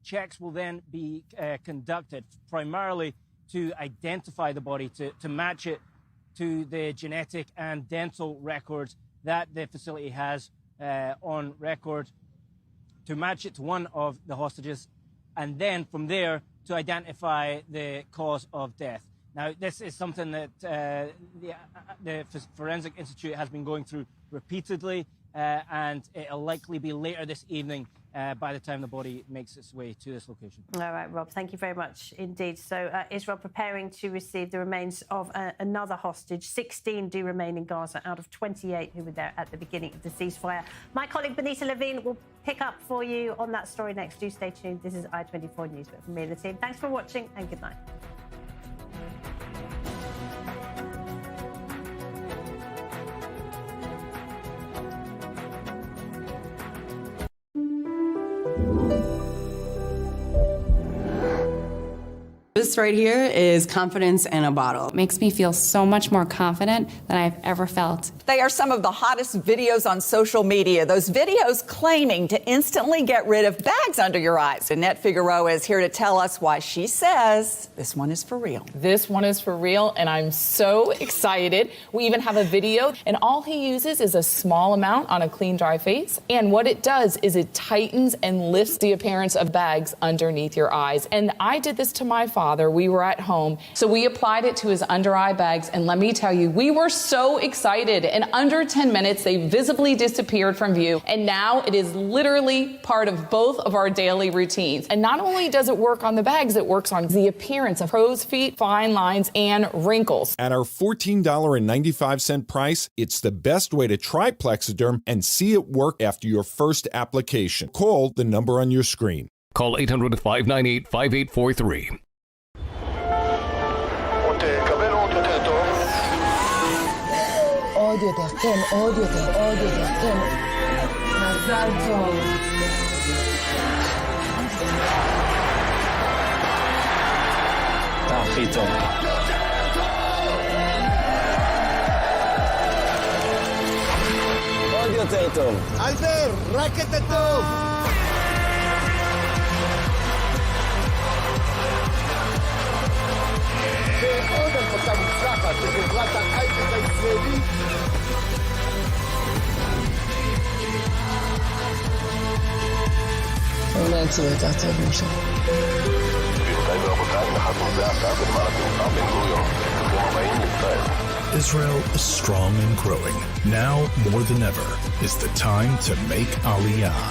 Checks will then be conducted primarily to identify the body, to match it to the genetic and dental records that the facility has on record, to match it to one of the hostages, and then from there to identify the cause of death. Now, this is something that the Forensic Institute has been going through repeatedly, and it'll likely be later this evening by the time the body makes its way to this location. All right, Rob, thank you very much indeed. So Israel preparing to receive the remains of another hostage. 16 do remain in Gaza out of 28 who were there at the beginning of the ceasefire. My colleague Benita Levine will pick up for you on that story next. Do stay tuned. This is I-24 News. But from me and the team, thanks for watching and good night. This right here is confidence in a bottle. Makes me feel so much more confident than I've ever felt. They are some of the hottest videos on social media. Those videos claiming to instantly get rid of bags under your eyes. Annette Figueroa is here to tell us why she says this one is for real. This one is for real, and I'm so excited. We even have a video, and all he uses is a small amount on a clean, dry face. And what it does is it tightens and lifts the appearance of bags underneath your eyes. And I did this to my father father. We were at home, so we applied it to his under eye bags, and let me tell you, we were so excited. In under 10 minutes, they visibly disappeared from view, and now it is literally part of both of our daily routines. And not only does it work on the bags, it works on the appearance of crow's feet, fine lines, and wrinkles. At our $14.95 price, it's the best way to try Plexiderm and see it work after your first application. Call the number on your screen. Call 800-598-5843. עוד יותר, כן, עוד יותר, עוד יותר, כן. מזל טוב. אתה הכי טוב. עוד יותר טוב. אלבר, רק את הטוב. ועוד הנפקה מוצלחת לחברת ההייטק הישראלית. אולי יצאו יותר טוב משם. גבירותיי ורבותיי, נחתנו זה עתה בנמל התעופה בן גוריון. ברוכים הבאים לישראל. Israel is strong and growing. Now, more than ever, is the time to make Aliyah.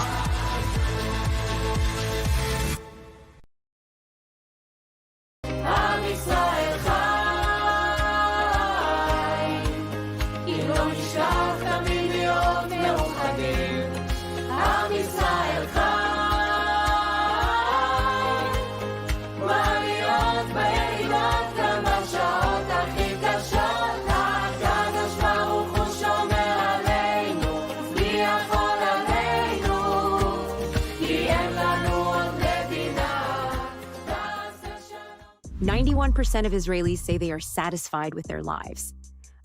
% of Israelis say they are satisfied with their lives.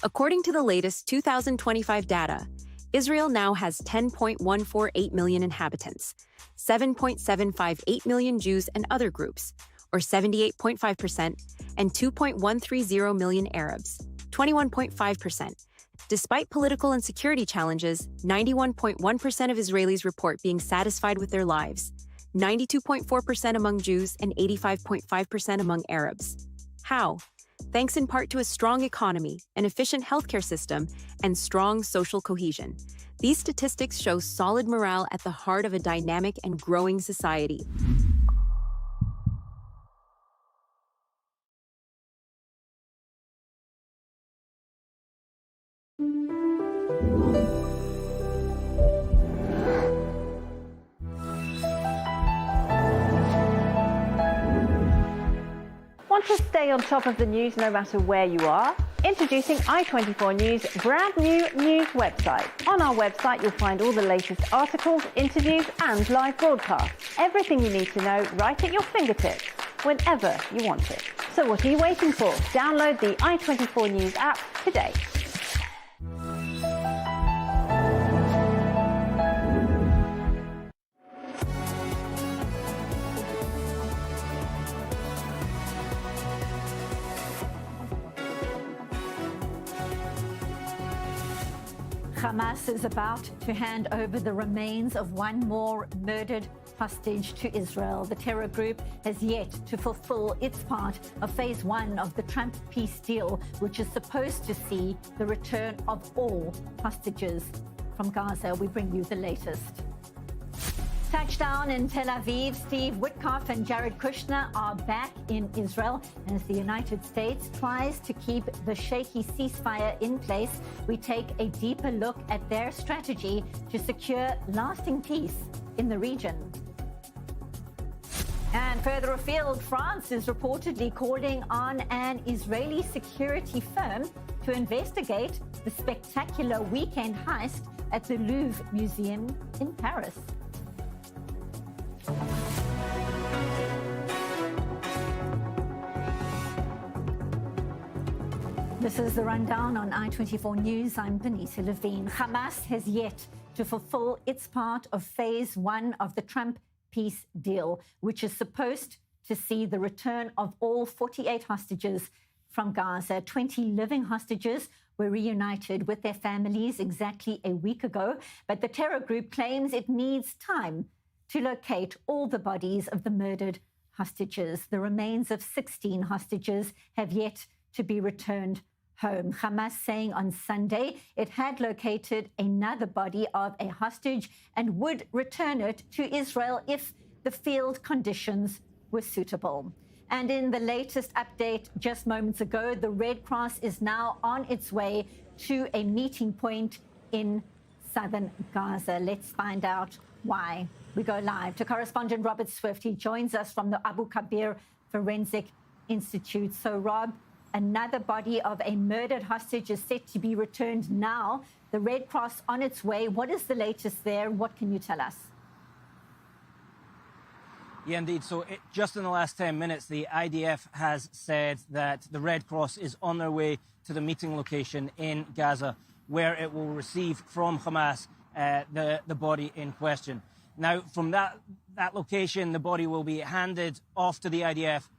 According to the latest 2025 data, Israel now has 10.148 million inhabitants, 7.758 million Jews and other groups, or 78.5%, and 2.130 million Arabs, 21.5%. Despite political and security challenges, 91.1% of Israelis report being satisfied with their lives, 92.4% among Jews and 85.5% among Arabs. How? Thanks in part to a strong economy, an efficient healthcare system, and strong social cohesion. These statistics show solid morale at the heart of a dynamic and growing society. Want to stay on top of the news no matter where you are? Introducing i24 News' brand new news website. On our website, you'll find all the latest articles, interviews, and live broadcasts. Everything you need to know right at your fingertips, whenever you want it. So what are you waiting for? Download the i24 News app today. Hamas is about to hand over the remains of one more murdered hostage to Israel. The terror group has yet to fulfill its part of phase one of the Trump peace deal, which is supposed to see the return of all hostages from Gaza. We bring you the latest. Touchdown in Tel Aviv, Steve Witkoff and Jared Kushner are back in Israel as the United States tries to keep the shaky ceasefire in place. We take a deeper look at their strategy to secure lasting peace in the region. And further afield, France is reportedly calling on an Israeli security firm to investigate the spectacular weekend heist at the Louvre Museum in Paris. This is the rundown on i24 News. I'm Benita Levine. Hamas has yet to fulfill its part of phase one of the Trump peace deal, which is supposed to see the return of all 48 hostages from Gaza. 20 living hostages were reunited with their families exactly a week ago, but the terror group claims it needs time to locate all the bodies of the murdered hostages. The remains of 16 hostages have yet to be returned home. Hamas saying on Sunday it had located another body of a hostage and would return it to Israel if the field conditions were suitable. And in the latest update just moments ago, the Red Cross is now on its way to a meeting point in southern Gaza. Let's find out why. We go live to correspondent Robert Swift. He joins us from the Abu Kabir Forensic Institute. So, Rob, another body of a murdered hostage is set to be returned now. The Red Cross on its way. What is the latest there? What can you tell us? Yeah, indeed. So just in the last 10 minutes, the IDF has said that the Red Cross is on their way to the meeting location in Gaza, where it will receive from Hamas the body in question. Now, from that location, the body will be handed off to the IDF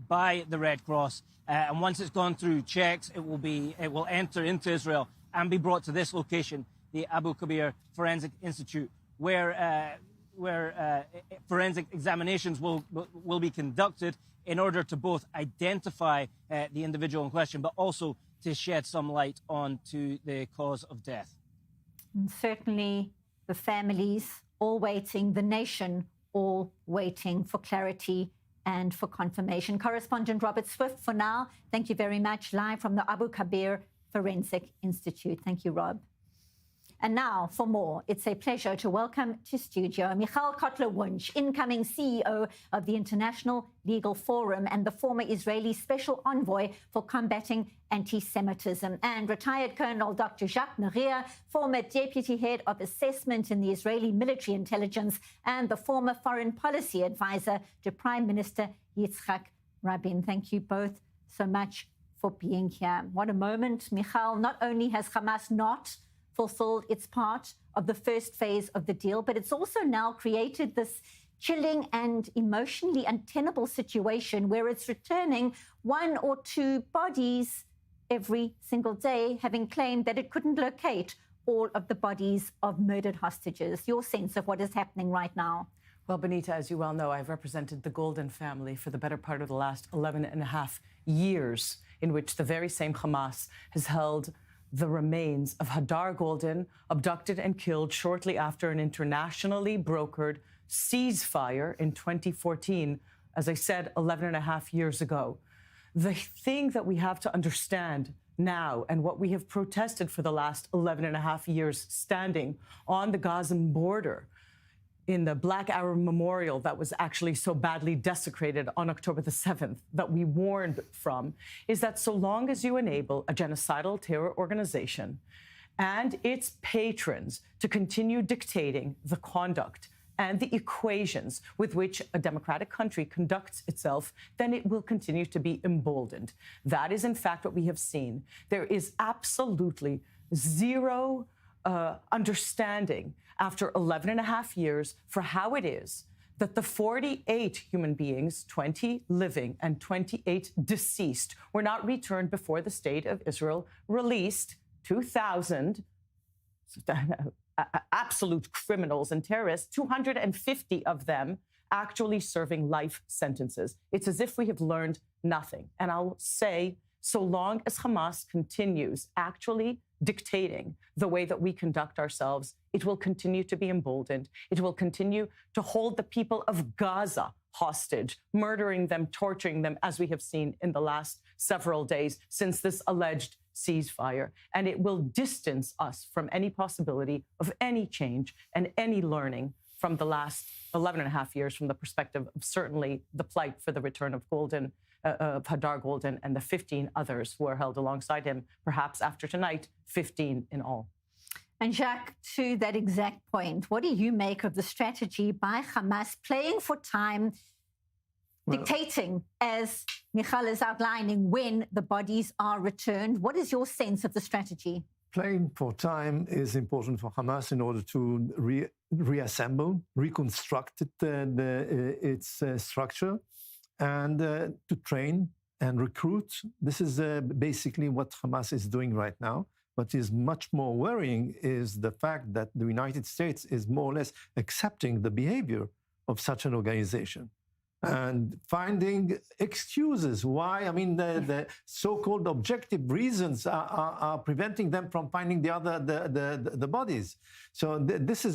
by the Red Cross. And once it's gone through checks, it will enter into Israel and be brought to this location, the Abu Kabir Forensic Institute, where forensic examinations will be conducted in order to both identify the individual in question, but also to shed some light onto the cause of death. And certainly the families all waiting, the nation all waiting for clarity and for confirmation. Correspondent Robert Swift, for now, thank you very much, live from the Abu Kabir Forensic Institute. Thank you, Rob. And now, for more, it's a pleasure to welcome to studio Michal Kotler-Wunsch, incoming CEO of the International Legal Forum and the former Israeli Special Envoy for Combating Anti-Semitism, and retired Colonel Dr. Jacques Neria, former Deputy Head of Assessment in the Israeli Military Intelligence and the former Foreign Policy Advisor to Prime Minister Yitzhak Rabin. Thank you both so much for being here. What a moment, Michal. Not only has Hamas not fulfilled its part of the first phase of the deal, but it's also now created this chilling and emotionally untenable situation where it's returning one or two bodies every single day, having claimed that it couldn't locate all of the bodies of murdered hostages. Your sense of what is happening right now? Well, Benita, as you well know, I've represented the Golden family for the better part of the last 11 and a half years, in which the very same Hamas has held the remains of Hadar Golden, abducted and killed shortly after an internationally brokered ceasefire in 2014, as I said, 11 and a half years ago. The thing that we have to understand now, and what we have protested for the last 11 and a half years standing on the Gazan border, in the Black Arab Memorial that was actually so badly desecrated on October the 7th, that we warned from, is that so long as you enable a genocidal terror organization and its patrons to continue dictating the conduct and the equations with which a democratic country conducts itself, then it will continue to be emboldened. That is, in fact, what we have seen. There is absolutely zero understanding after 11 and a half years for how it is that the 48 human beings, 20 living and 28 deceased, were not returned before the state of Israel released 2,000 absolute criminals and terrorists, 250 of them actually serving life sentences. It's as if we have learned nothing. And I'll say, so long as Hamas continues actually dictating the way that we conduct ourselves, it will continue to be emboldened. It will continue to hold the people of Gaza hostage, murdering them, torturing them, as we have seen in the last several days since this alleged ceasefire. And it will distance us from any possibility of any change and any learning from the last 11 and a half years from the perspective of certainly the plight for the return of Hadar Golden and the 15 others who are held alongside him, perhaps after tonight, 15 in all. And Jacques, to that exact point, what do you make of the strategy by Hamas playing for time, dictating, as Michal is outlining, when the bodies are returned? What is your sense of the strategy? Playing for time is important for Hamas in order to reassemble, reconstruct its structure, and to train and recruit. This is basically what Hamas is doing right now. What is much more worrying is the fact that the United States is more or less accepting the behavior of such an organization. and finding excuses why. I mean, the so-called objective reasons are preventing them from finding the bodies. So this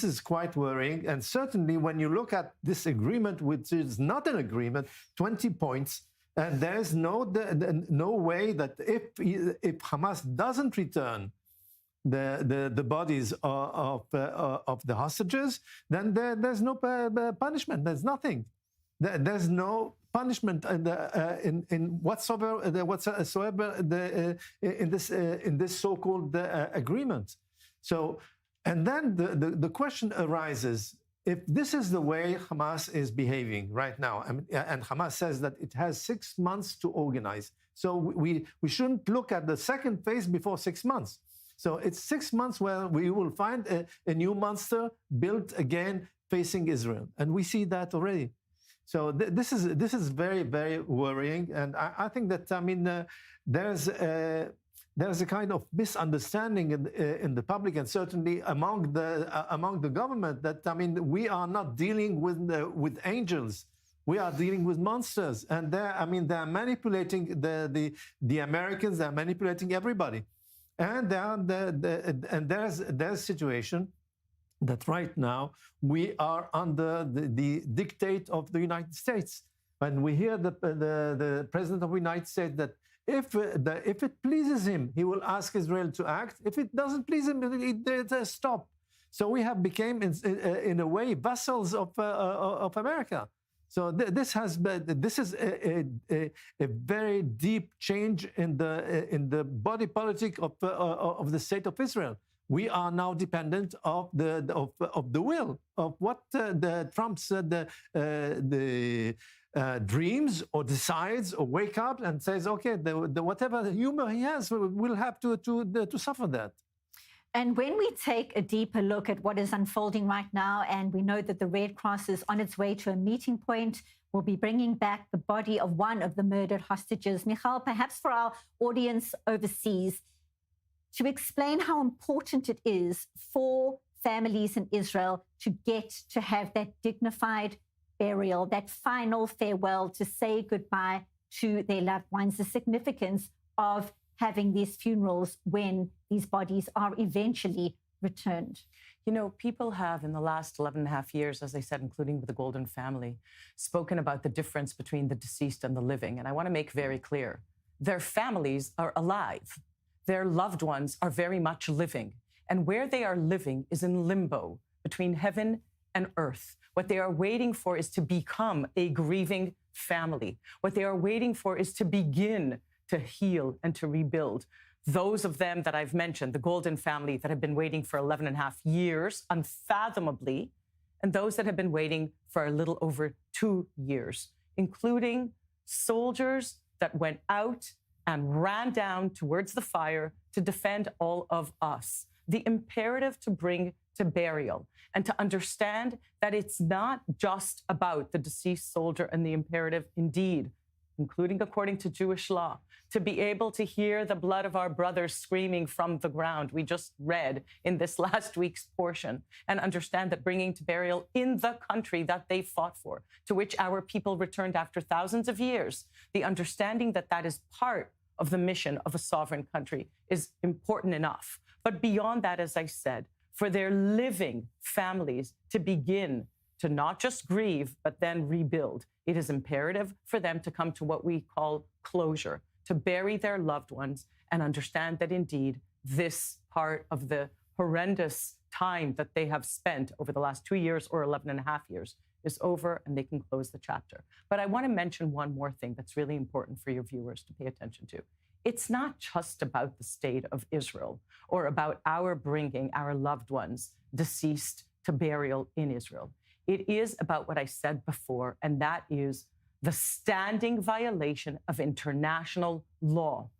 is quite worrying. And certainly, when you look at this agreement, which is not an agreement, 20 points, and there's no way that if Hamas doesn't return the bodies of the hostages, then there's no punishment. There's nothing. There's no punishment in whatsoever in this so-called agreement. So, and then the question arises: if this is the way Hamas is behaving right now, and Hamas says that it has 6 months to organize, so we shouldn't look at the second phase before 6 months. So it's 6 months where we will find a new monster built again facing Israel. And we see that already. So this is very, very worrying. And I think that, I mean, there's a kind of misunderstanding in the public and certainly among the government that, I mean, we are not dealing with angels. We are dealing with monsters. And they're manipulating the Americans, they're manipulating everybody. And there's a situation that right now we are under the dictate of the United States. When we hear the President of the United States that if it pleases him, he will ask Israel to act. If it doesn't please him, it stop. So we have become, in a way, vassals of America. So this is a very deep change in the body politic of the state of Israel. We are now dependent of the will of what the Trump's dreams or decides or wake up and says, okay, whatever humor he has, we'll have to suffer that. And when we take a deeper look at what is unfolding right now, and we know that the Red Cross is on its way to a meeting point, we'll be bringing back the body of one of the murdered hostages. Michal, perhaps for our audience overseas, to explain how important it is for families in Israel to get to have that dignified burial, that final farewell, to say goodbye to their loved ones, the significance of having these funerals when these bodies are eventually returned. You know, people have in the last 11 and a half years, as I said, including with the Golden family, spoken about the difference between the deceased and the living. And I want to make very clear, their families are alive. Their loved ones are very much living. And where they are living is in limbo between heaven and earth. What they are waiting for is to become a grieving family. What they are waiting for is to begin to heal and to rebuild. Those of them that I've mentioned, the Golden family that have been waiting for 11 and a half years, unfathomably, and those that have been waiting for a little over 2 years, including soldiers that went out and ran down towards the fire to defend all of us. The imperative to bring to burial and to understand that it's not just about the deceased soldier, and the imperative indeed, including according to Jewish law, to be able to hear the blood of our brothers screaming from the ground, we just read in this last week's portion, and understand that bringing to burial in the country that they fought for, to which our people returned after thousands of years, the understanding that that is part of the mission of a sovereign country is important enough. But beyond that, as I said, for their living families to begin to not just grieve, but then rebuild, it is imperative for them to come to what we call closure, to bury their loved ones and understand that indeed this part of the horrendous time that they have spent over the last 2 years or 11 and a half years is over, and they can close the chapter. But I want to mention one more thing that's really important for your viewers to pay attention to. It's not just about the state of Israel or about our bringing our loved ones deceased to burial in Israel. It is about what I said before, and that is the standing violation of international law,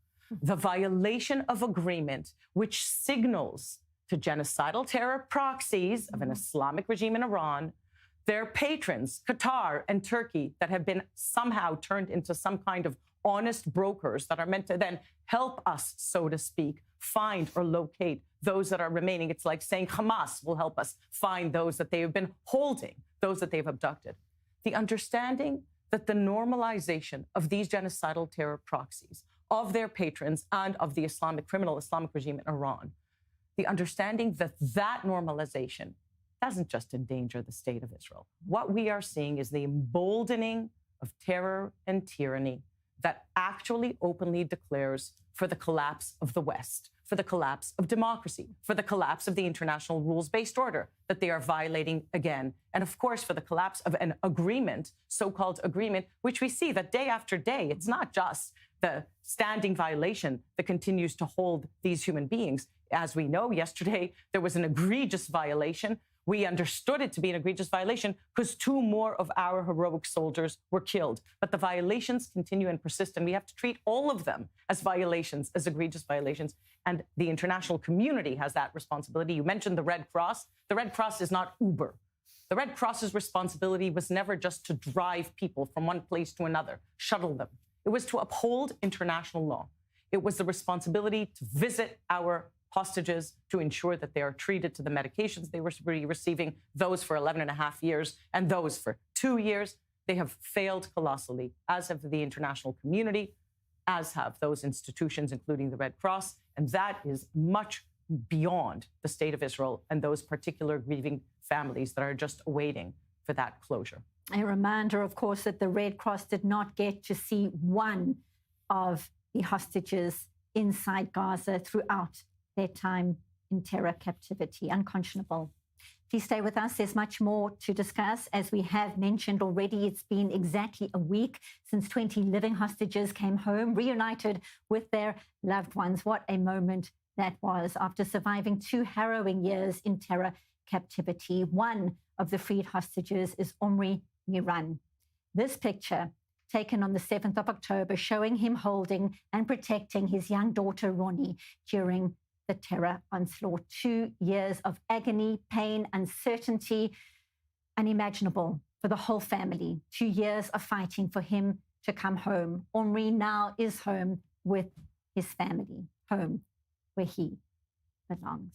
the violation of agreement which signals to genocidal terror proxies of an Islamic regime in Iran, their patrons, Qatar and Turkey, that have been somehow turned into some kind of honest brokers that are meant to then help us, so to speak, find or locate those that are remaining. It's like saying Hamas will help us find those that they have been holding, those that they've abducted. the understanding that the normalization of these genocidal terror proxies, of their patrons and of the criminal Islamic regime in Iran, the understanding that that normalization doesn't just endanger the state of Israel. What we are seeing is the emboldening of terror and tyranny that actually openly declares for the collapse of the West, for the collapse of democracy, for the collapse of the international rules-based order that they are violating again, and of course for the collapse of an agreement, so-called agreement, which we see that day after day. It's not just the standing violation that continues to hold these human beings. As we know, yesterday there was an egregious violation. We understood it to be an egregious violation because 2 more of our heroic soldiers were killed. But the violations continue and persist, and we have to treat all of them as violations, as egregious violations. And the international community has that responsibility. You mentioned the Red Cross. The Red Cross is not Uber. The Red Cross's responsibility was never just to drive people from one place to another, shuttle them. It was to uphold international law. It was the responsibility to visit our hostages, to ensure that they are treated to the medications they were receiving, those for 11 and a half years and those for 2 years. They have failed colossally, as have the international community, as have those institutions, including the Red Cross. And that is much beyond the state of Israel and those particular grieving families that are just awaiting for that closure. A reminder, of course, that the Red Cross did not get to see one of the hostages inside Gaza throughout their time in terror captivity. Unconscionable. Please stay with us. There's much more to discuss. As we have mentioned already, it's been exactly a week since 20 living hostages came home, reunited with their loved ones. What a moment that was after surviving 2 harrowing years in terror captivity. One of the freed hostages is Omri Miran. This picture, taken on the 7th of October, showing him holding and protecting his young daughter, Ronnie, during the terror onslaught. 2 years of agony, pain, uncertainty, unimaginable for the whole family. 2 years of fighting for him to come home. Omri now is home with his family, home where he belongs.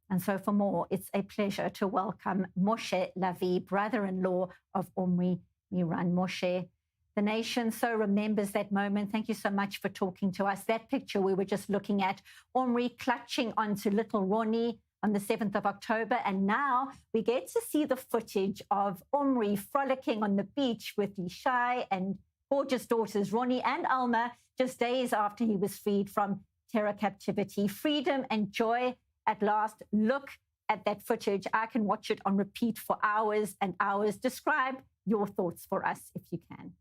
And so for more, it's a pleasure to welcome Moshe Lavi, brother-in-law of Omri Miran. Moshe, the nation so remembers that moment. Thank you so much for talking to us. That picture we were just looking at, Omri clutching onto little Ronnie on the 7th of October. And now we get to see the footage of Omri frolicking on the beach with Lishai and gorgeous daughters, Ronnie and Alma, just days after he was freed from terror captivity. Freedom and joy at last. Look at that footage. I can watch it on repeat for hours and hours. Describe your thoughts for us, if you can.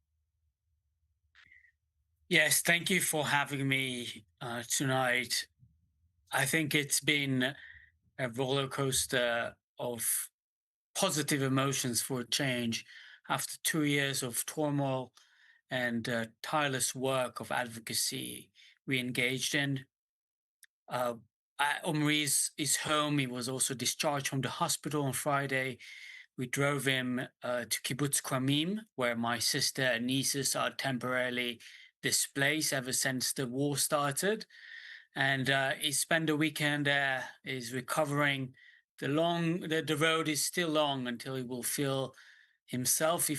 Yes, thank you for having me tonight. I think it's been a roller coaster of positive emotions for a change after 2 years of turmoil and tireless work of advocacy we engaged in. Omri is home. He was also discharged from the hospital on Friday. We drove him to Kibbutz Kramim, where my sister and nieces are temporarily displaced ever since the war started. And he spent the weekend there. He's recovering. The road is still long until he will feel himself.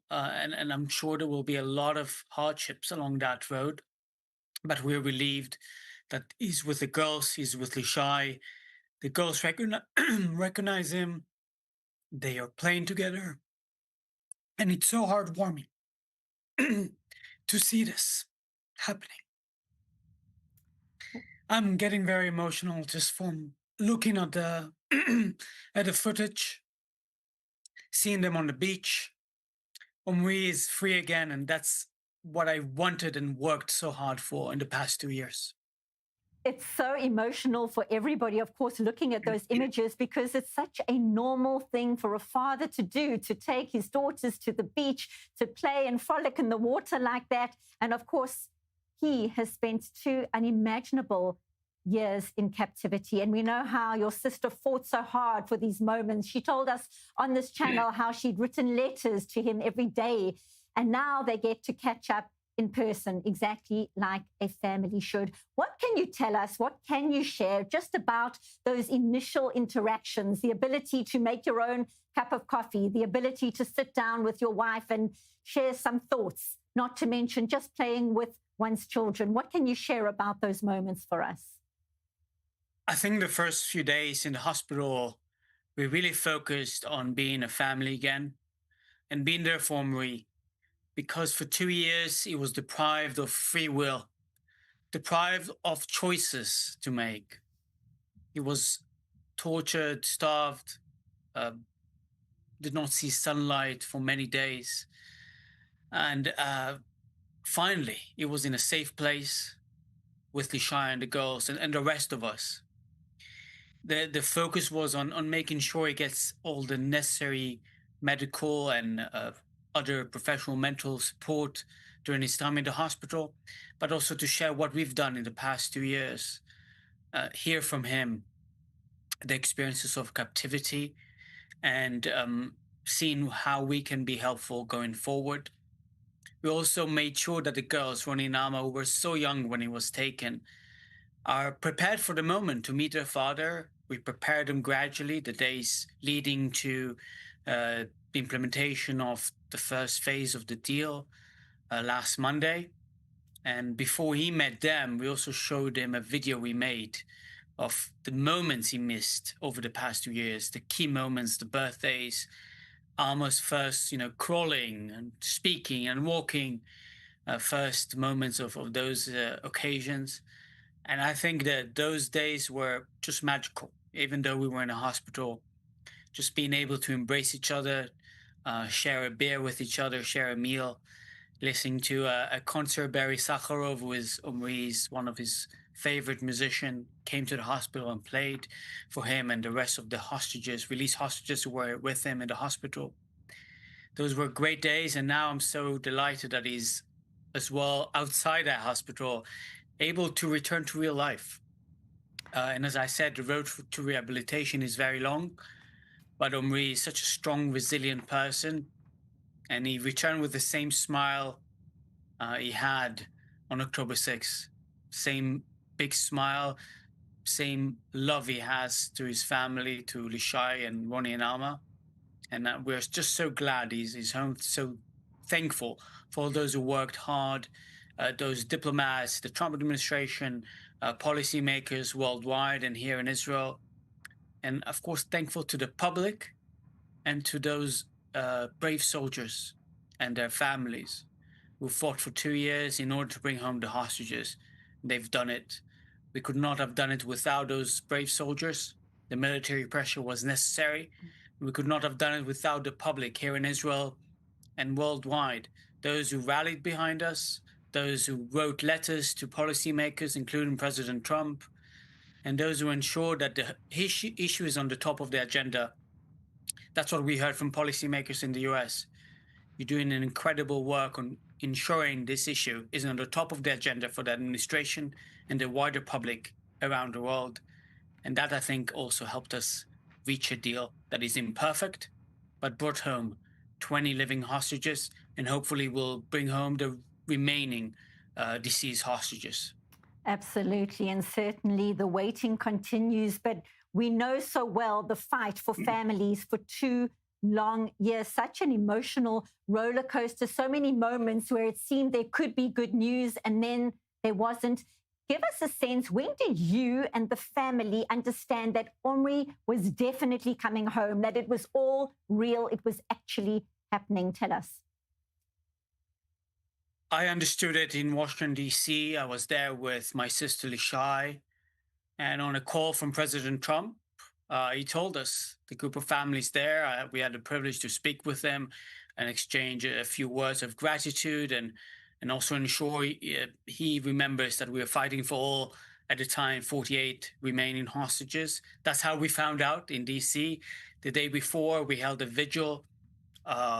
And I'm sure there will be a lot of hardships along that road. But we're relieved that he's with the girls, he's with Lishai. The girls recognize him. They are playing together. And it's so heartwarming to see this happening. I'm getting very emotional just from looking at the at the footage, seeing them on the beach. Omri is free again, and that's what I wanted and worked so hard for in the past 2 years. It's so emotional for everybody, of course, looking at those images, because it's such a normal thing for a father to do, to take his daughters to the beach, to play and frolic in the water like that. And of course, he has spent 2 unimaginable years in captivity. And we know how your sister fought so hard for these moments. She told us on this channel how she'd written letters to him every day. And now they get to catch up in person, exactly like a family should. What can you tell us? What can you share just about those initial interactions, the ability to make your own cup of coffee, the ability to sit down with your wife and share some thoughts, not to mention just playing with one's children? What can you share about those moments for us? I think the first few days in the hospital, we really focused on being a family again and being there for Omri, because for 2 years he was deprived of free will, deprived of choices to make. He was tortured, starved, did not see sunlight for many days. And finally, he was in a safe place with Lishai and the girls and the rest of us. The focus was on making sure he gets all the necessary medical and other professional mental support during his time in the hospital, but also to share what we've done in the past 2 years, hear from him the experiences of captivity, and seeing how we can be helpful going forward. We also made sure that the girls, Ronnie and Alma, who were so young when he was taken, are prepared for the moment to meet their father. We prepared them gradually, the days leading to the implementation of the first phase of the deal last Monday. And before he met them, we also showed him a video we made of the moments he missed over the past 2 years, the key moments, the birthdays, Alma's first, crawling and speaking and walking, first moments of those occasions. And I think that those days were just magical, even though we were in a hospital, just being able to embrace each other, share a beer with each other, share a meal, listening to a concert. Barry Sakharov, who is Omri's, one of his favorite musician, came to the hospital and played for him and the rest of the hostages, released hostages who were with him in the hospital. Those were great days, and now I'm so delighted that he's as well outside that hospital, able to return to real life. And as I said, the road to rehabilitation is very long, but Omri is such a strong, resilient person, and he returned with the same smile he had on October 6th. Same big smile, same love he has to his family, to Lishai and Ronnie and Alma. And we're just so glad he's home, so thankful for all those who worked hard, those diplomats, the Trump administration, policymakers worldwide and here in Israel. And of course, thankful to the public and to those brave soldiers and their families who fought for 2 years in order to bring home the hostages. They've done it. We could not have done it without those brave soldiers. The military pressure was necessary. We could not have done it without the public here in Israel and worldwide. Those who rallied behind us, those who wrote letters to policymakers, including President Trump, and those who ensured that the issue is on the top of the agenda. That's what we heard from policymakers in the US. You're doing an incredible work on ensuring this issue is on the top of the agenda for the administration and the wider public around the world. And that, I think, also helped us reach a deal that is imperfect, but brought home 20 living hostages, and hopefully will bring home the remaining deceased hostages. Absolutely, and certainly the waiting continues, but we know so well the fight for families for 2 long years, such an emotional roller coaster, so many moments where it seemed there could be good news and then there wasn't. Give us a sense, when did you and the family understand that Omri was definitely coming home, that it was all real, it was actually happening? Tell us. I understood it in Washington, D.C. I was there with my sister Lishai, and on a call from President Trump, he told us, the group of families there, we had the privilege to speak with them and exchange a few words of gratitude, and also ensure he remembers that we were fighting for all, at the time, 48 remaining hostages. That's how we found out in D.C. The day before, we held a vigil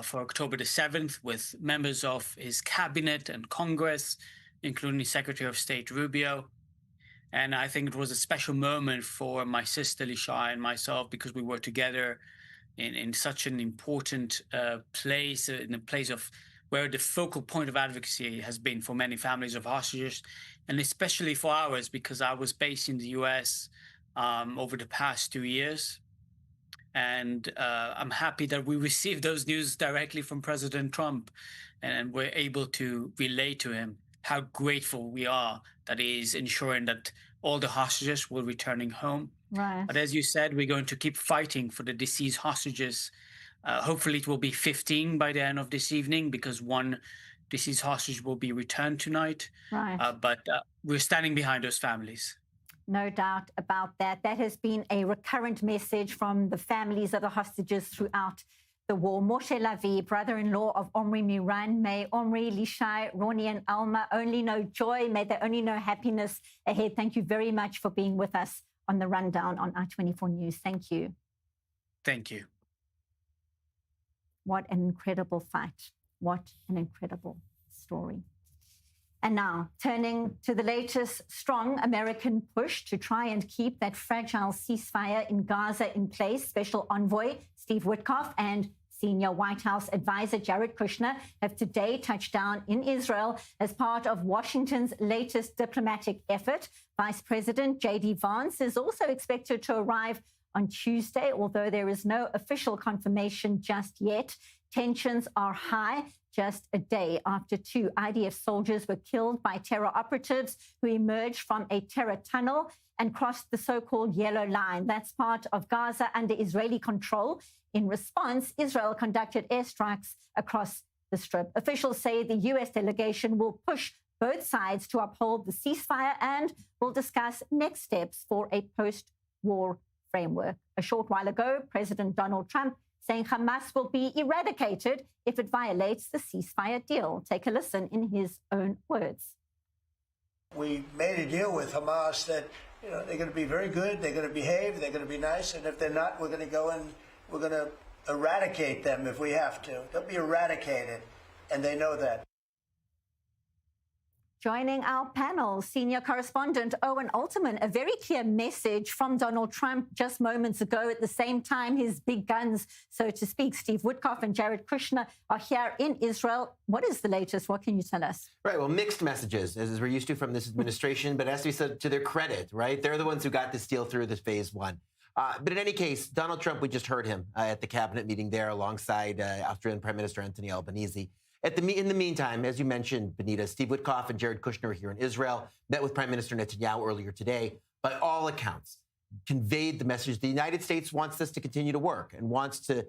for October the 7th with members of his cabinet and Congress, including Secretary of State Rubio. And I think it was a special moment for my sister Lishai and myself, because we were together in such an important place, in a place of where the focal point of advocacy has been for many families of hostages, and especially for ours, because I was based in the US over the past 2 years. And I'm happy that we received those news directly from President Trump, and we're able to relay to him how grateful we are that he is ensuring that all the hostages will returning home. Right. But as you said, we're going to keep fighting for the deceased hostages. Hopefully it will be 15 by the end of this evening, because one deceased hostage will be returned tonight. Right. But we're standing behind those families. No doubt about that. That has been a recurrent message from the families of the hostages throughout the war. Moshe Lavi, brother-in-law of Omri Miran, may Omri, Lishai, Ronnie and Alma only know joy. May they only know happiness ahead. Thank you very much for being with us on the Rundown on I-24 News. Thank you. Thank you. What an incredible fight. What an incredible story. And now, turning to the latest strong American push to try and keep that fragile ceasefire in Gaza in place, Special Envoy Steve Witkoff and Senior White House advisor Jared Kushner have today touched down in Israel as part of Washington's latest diplomatic effort. Vice President J.D. Vance is also expected to arrive on Tuesday, although there is no official confirmation just yet. Tensions are high just a day after 2 IDF soldiers were killed by terror operatives who emerged from a terror tunnel and crossed the so-called Yellow Line. That's part of Gaza under Israeli control. In response, Israel conducted airstrikes across the Strip. Officials say the U.S. delegation will push both sides to uphold the ceasefire and will discuss next steps for a post-war framework. A short while ago, President Donald Trump saying Hamas will be eradicated if it violates the ceasefire deal. Take a listen in his own words. We made a deal with Hamas that they're going to be very good, they're going to behave, they're going to be nice, and if they're not, we're going to go and we're going to eradicate them if we have to. They'll be eradicated, and they know that. Joining our panel, senior correspondent Owen Alterman, a very clear message from Donald Trump just moments ago. At the same time, his big guns, so to speak, Steve Witkoff and Jared Kushner, are here in Israel. What is the latest? What can you tell us? Right, well, mixed messages, as we're used to from this administration, but as we said, to their credit, right? They're the ones who got this deal through this phase one. But in any case, Donald Trump, we just heard him at the cabinet meeting there alongside Austrian Prime Minister Anthony Albanese. In the meantime, as you mentioned, Benita, Steve Witkoff and Jared Kushner are here in Israel, met with Prime Minister Netanyahu earlier today. By all accounts, conveyed the message the United States wants this to continue to work and wants to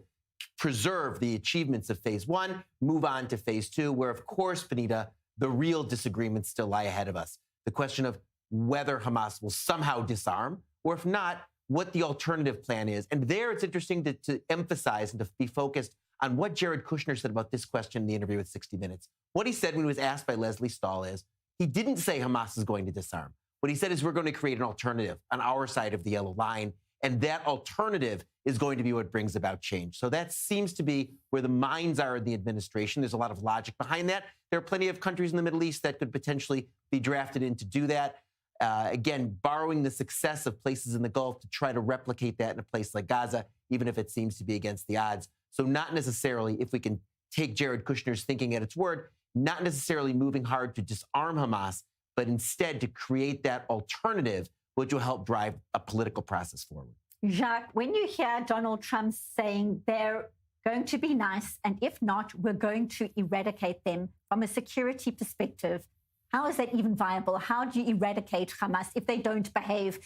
preserve the achievements of phase one, move on to phase two, where, of course, Benita, the real disagreements still lie ahead of us. The question of whether Hamas will somehow disarm, or if not, what the alternative plan is. And there it's interesting to emphasize and to be focused on what Jared Kushner said about this question in the interview with 60 Minutes. What he said when he was asked by Leslie Stahl is, he didn't say Hamas is going to disarm. What he said is we're going to create an alternative on our side of the yellow line, and that alternative is going to be what brings about change. So that seems to be where the minds are in the administration. There's a lot of logic behind that. There are plenty of countries in the Middle East that could potentially be drafted in to do that. Again, borrowing the success of places in the Gulf to try to replicate that in a place like Gaza, even if it seems to be against the odds. So not necessarily, if we can take Jared Kushner's thinking at its word, not necessarily moving hard to disarm Hamas, but instead to create that alternative, which will help drive a political process forward. Jacques, when you hear Donald Trump saying they're going to be nice, and if not, we're going to eradicate them from a security perspective, how is that even viable? How do you eradicate Hamas if they don't behave?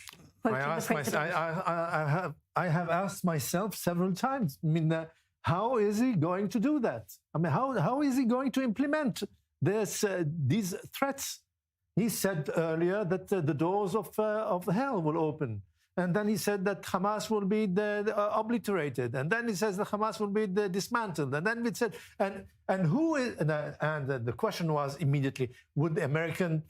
I have asked myself several times. I mean, how is he going to do that? I mean, how is he going to implement these threats? He said earlier that the doors of hell will open. And then he said that Hamas will be obliterated. And then he says that Hamas will be dismantled. And then we said, and who is, and the question was immediately, would the American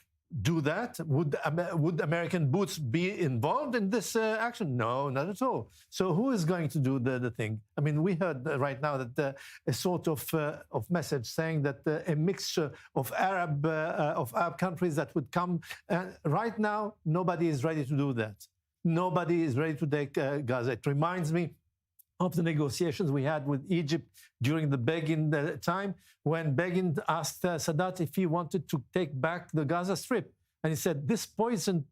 do that? Would American boots be involved in this action? No, not at all. So who is going to do the thing? I mean, we heard right now that a sort of message saying that a mixture of Arab countries that would come. Right now, nobody is ready to do that. Nobody is ready to take Gaza. It reminds me of the negotiations we had with Egypt during the Begin time, when Begin asked Sadat if he wanted to take back the Gaza Strip. And he said, this poisoned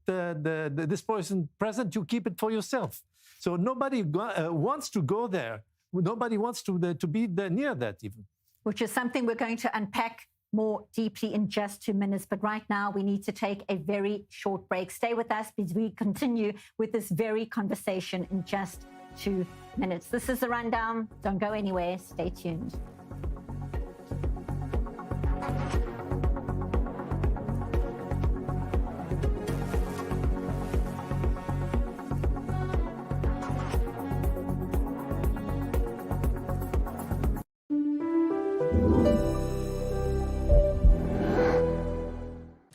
present, you keep it for yourself. So nobody wants to go there. Nobody wants to be near that even. Which is something we're going to unpack more deeply in just 2 minutes. But right now, we need to take a very short break. Stay with us because we continue with this very conversation in just 2 minutes. This is The Rundown. Don't go anywhere. Stay tuned.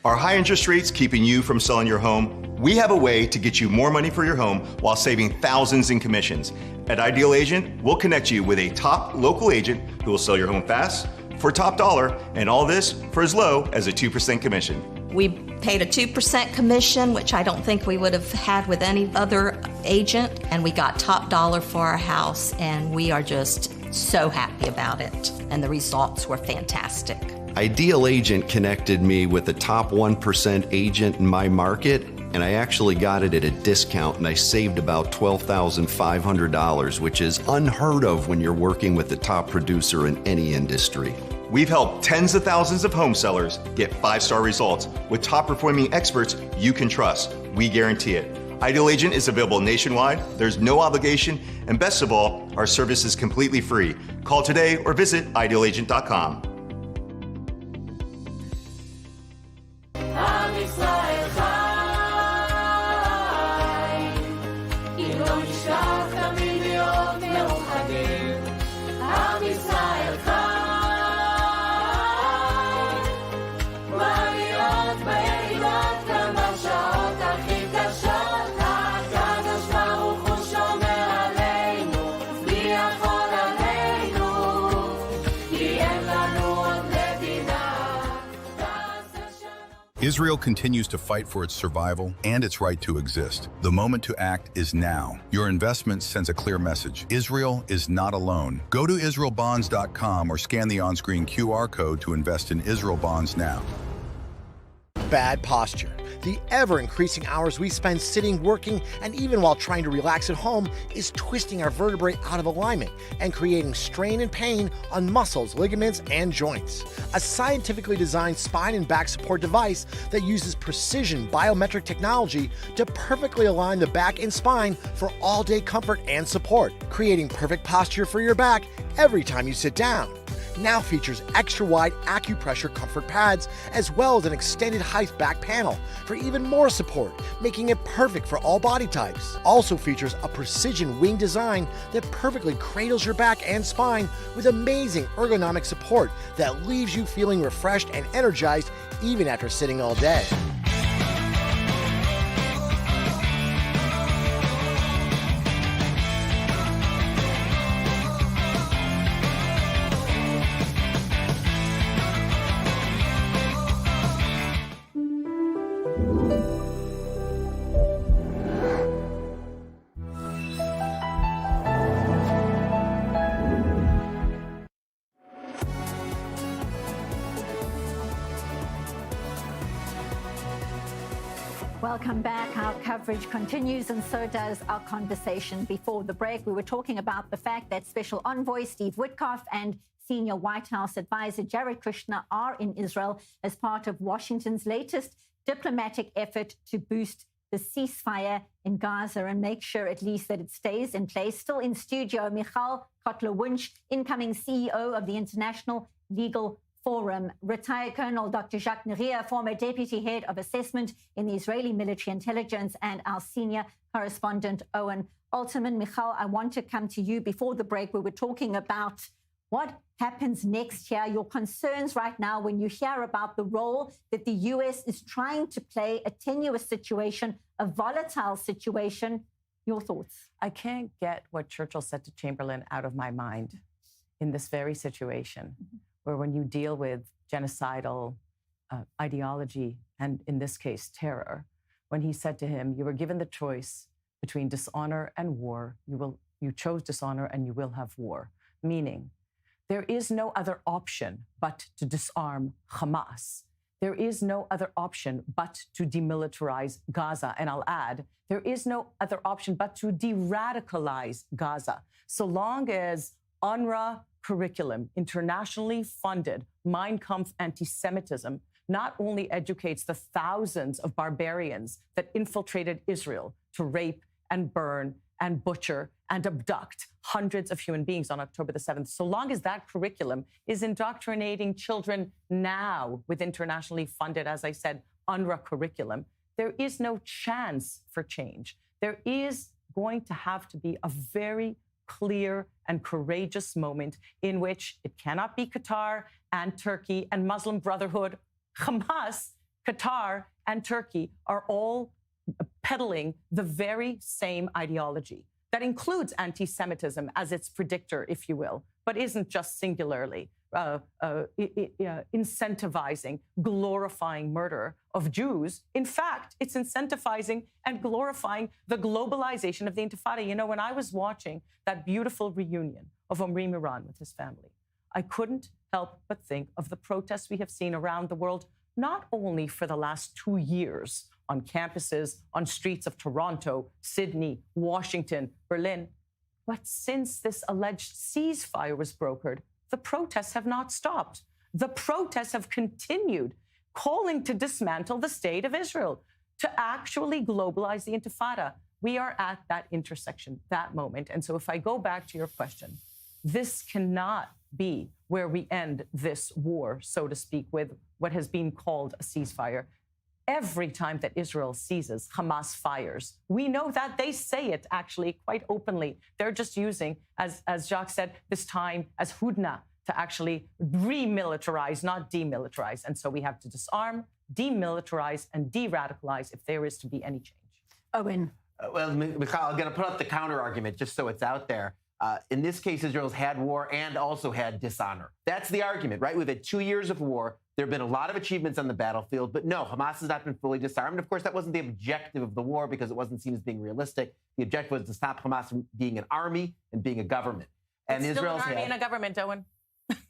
Are high interest rates keeping you from selling your home? We have a way to get you more money for your home while saving thousands in commissions. At Ideal Agent, we'll connect you with a top local agent who will sell your home fast, for top dollar, and all this for as low as a 2% commission. We paid a 2% commission, which I don't think we would have had with any other agent, and we got top dollar for our house, and we are just so happy about it, and the results were fantastic. Ideal Agent connected me with the top 1% agent in my market, and I actually got it at a discount, and I saved about $12,500, which is unheard of when you're working with the top producer in any industry. We've helped tens of thousands of home sellers get 5-star results with top-performing experts you can trust. We guarantee it. Ideal Agent is available nationwide, there's no obligation, and best of all, our service is completely free. Call today or visit idealagent.com. Israel continues to fight for its survival and its right to exist. The moment to act is now. Your investment sends a clear message. Israel is not alone. Go to israelbonds.com or scan the on-screen QR code to invest in Israel bonds now. Bad posture. The ever-increasing hours we spend sitting, working, and even while trying to relax at home is twisting our vertebrae out of alignment and creating strain and pain on muscles, ligaments, and joints. A scientifically designed spine and back support device that uses precision biometric technology to perfectly align the back and spine for all-day comfort and support, creating perfect posture for your back every time you sit down. Now features extra-wide acupressure comfort pads as well as an extended height back panel for even more support, making it perfect for all body types. Also features a precision wing design that perfectly cradles your back and spine with amazing ergonomic support that leaves you feeling refreshed and energized even after sitting all day. Welcome back. Our coverage continues, and so does our conversation. Before the break, we were talking about the fact that Special Envoy Steve Witkoff and Senior White House Advisor Jared Kushner are in Israel as part of Washington's latest diplomatic effort to boost the ceasefire in Gaza and make sure at least that it stays in place. Still in studio, Michal Kotler-Wunsch, incoming CEO of the International Legal Forum, retired Colonel Dr. Jacques Neria, former deputy head of assessment in the Israeli military intelligence, and our senior correspondent, Owen Alterman. Michal, I want to come to you. Before the break, we were talking about what happens next year, your concerns right now when you hear about the role that the U.S. is trying to play, a tenuous situation, a volatile situation. Your thoughts? I can't get what Churchill said to Chamberlain out of my mind in this very situation. Where when you deal with genocidal ideology, and in this case, terror, when he said to him, you were given the choice between dishonor and war, you you chose dishonor and you will have war. Meaning, there is no other option but to disarm Hamas. There is no other option but to demilitarize Gaza. And I'll add, there is no other option but to de-radicalize Gaza. So long as UNRWA curriculum, internationally funded Mein Kampf anti-Semitism, not only educates the thousands of barbarians that infiltrated Israel to rape and burn and butcher and abduct hundreds of human beings on October the 7th. So long as that curriculum is indoctrinating children now with internationally funded, as I said, UNRWA curriculum, there is no chance for change. There is going to have to be a very clear and courageous moment in which it cannot be Qatar and Turkey and Muslim Brotherhood. Hamas, Qatar, and Turkey are all peddling the very same ideology that includes anti-Semitism as its predictor, if you will, but isn't just singularly incentivizing, glorifying murder of Jews. In fact, it's incentivizing and glorifying the globalization of the Intifada. You know, when I was watching that beautiful reunion of Omri Miran with his family, I couldn't help but think of the protests we have seen around the world, not only for the last 2 years on campuses, on streets of Toronto, Sydney, Washington, Berlin, but since this alleged ceasefire was brokered, the protests have not stopped. The protests have continued, calling to dismantle the state of Israel, to actually globalize the Intifada. We are at that intersection, that moment. And so if I go back to your question, this cannot be where we end this war, so to speak, with what has been called a ceasefire. Every time that Israel seizes, Hamas fires. We know that. They say it actually quite openly. They're just using, as Jacques said, this time as hudna to actually remilitarize, not demilitarize. And so we have to disarm, demilitarize, and de-radicalize if there is to be any change. Owen. Well, Michal, I'm going to put up the counter argument just so it's out there. In this case, Israel's had war and also had dishonor. That's the argument, right? We've had 2 years of war. There have been a lot of achievements on the battlefield, but no, Hamas has not been fully disarmed. Of course, that wasn't the objective of the war because it wasn't seen as being realistic. The objective was to stop Hamas from being an army and being a government. And it's Israel's still an army had, and a government, Owen.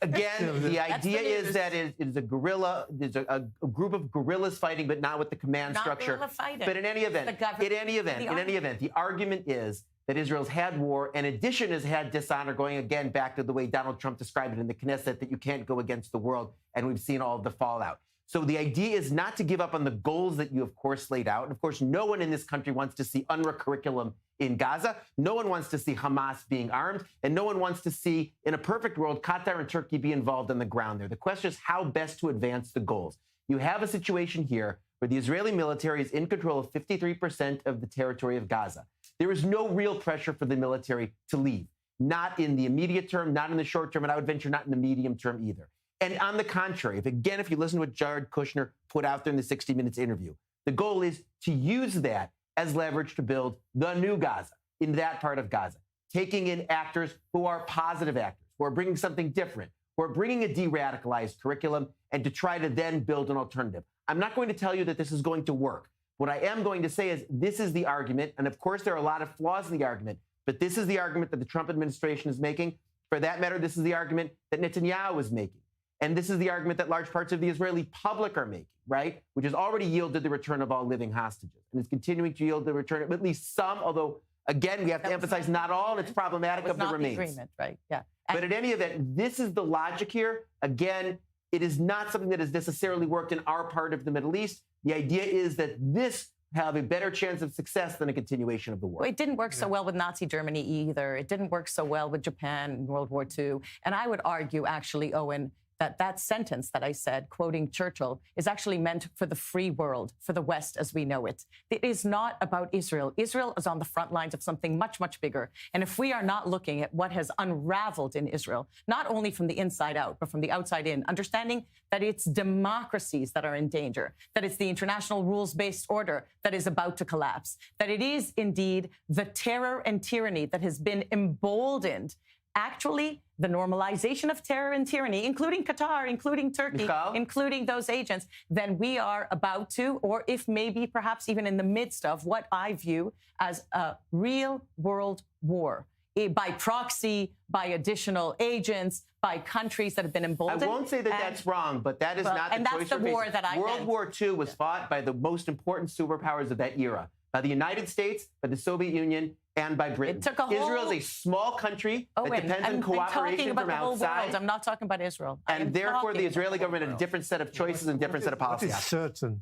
Again, the idea is that it is a guerrilla. There's a group of guerrillas fighting, but not with the command Not structure. guerrilla fighting. But in any event, the argument is that Israel's had war, in addition has had dishonor, going again back to the way Donald Trump described it in the Knesset, that you can't go against the world, and we've seen all of the fallout. So the idea is not to give up on the goals that you, of course, laid out. And of course, no one in this country wants to see UNRWA curriculum in Gaza. No one wants to see Hamas being armed. And no one wants to see, in a perfect world, Qatar and Turkey be involved on the ground there. The question is how best to advance the goals. You have a situation here where the Israeli military is in control of 53% of the territory of Gaza. There is no real pressure for the military to leave, not in the immediate term, not in the short term, and I would venture not in the medium term either. And on the contrary, if you listen to what Jared Kushner put out there in the 60 Minutes interview, the goal is to use that as leverage to build the new Gaza in that part of Gaza, taking in actors who are positive actors, who are bringing something different, who are bringing a de-radicalized curriculum, and to try to then build an alternative. I'm not going to tell you that this is going to work. What I am going to say is this is the argument, and of course there are a lot of flaws in the argument, but this is the argument that the Trump administration is making. For that matter, this is the argument that Netanyahu is making. And this is the argument that large parts of the Israeli public are making, right? Which has already yielded the return of all living hostages and is continuing to yield the return of at least some, although, again, we have to emphasize not all, and it's problematic of the remains. Agreement, right? Yeah. But in any event, this is the logic here. Again, it is not something that has necessarily worked in our part of the Middle East. The idea is that this have a better chance of success than a continuation of the war. Well, it didn't work so well with Nazi Germany either. It didn't work so well with Japan in World War II. And I would argue, actually, Owen, that sentence that I said, quoting Churchill, is actually meant for the free world, for the West as we know it. It is not about Israel. Israel is on the front lines of something much, much bigger. And if we are not looking at what has unraveled in Israel, not only from the inside out, but from the outside in, understanding that it's democracies that are in danger, that it's the international rules-based order that is about to collapse, that it is indeed the terror and tyranny that has been emboldened. Actually, the normalization of terror and tyranny, including Qatar, including Turkey, including those agents, then we are about to, or if maybe perhaps even in the midst of what I view as a real world war by proxy, by additional agents, by countries that have been emboldened. I won't say that that's wrong, but that is not the choice. And that's the war that I World War II was fought by the most important superpowers of that era, by the United States, by the Soviet Union, and by Britain. It took a whole... Israel is a small country that depends on cooperation from outside. I'm not talking about Israel. And therefore, the Israeli government had a different set of choices and different set of policies.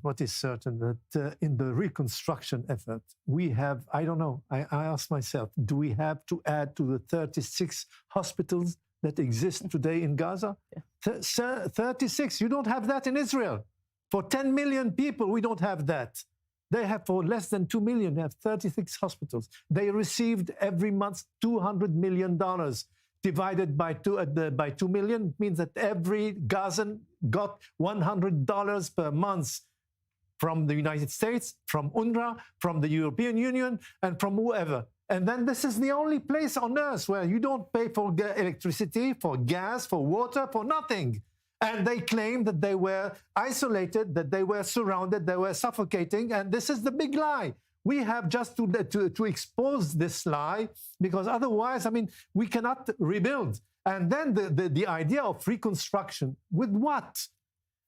What is certain that in the reconstruction effort, we have, I don't know, I ask myself, do we have to add to the 36 hospitals that exist today in Gaza? 36, you don't have that in Israel. For 10 million people, we don't have that. They have, for less than 2 million, they have 36 hospitals. They received every month $200 million. Divided by 2 million means that every Gazan got $100 per month from the United States, from UNRWA, from the European Union, and from whoever. And then this is the only place on earth where you don't pay for electricity, for gas, for water, for nothing. And they claim that they were isolated, that they were surrounded, they were suffocating, and this is the big lie. We have just to expose this lie, because otherwise, I mean, we cannot rebuild. And then the idea of reconstruction, with what?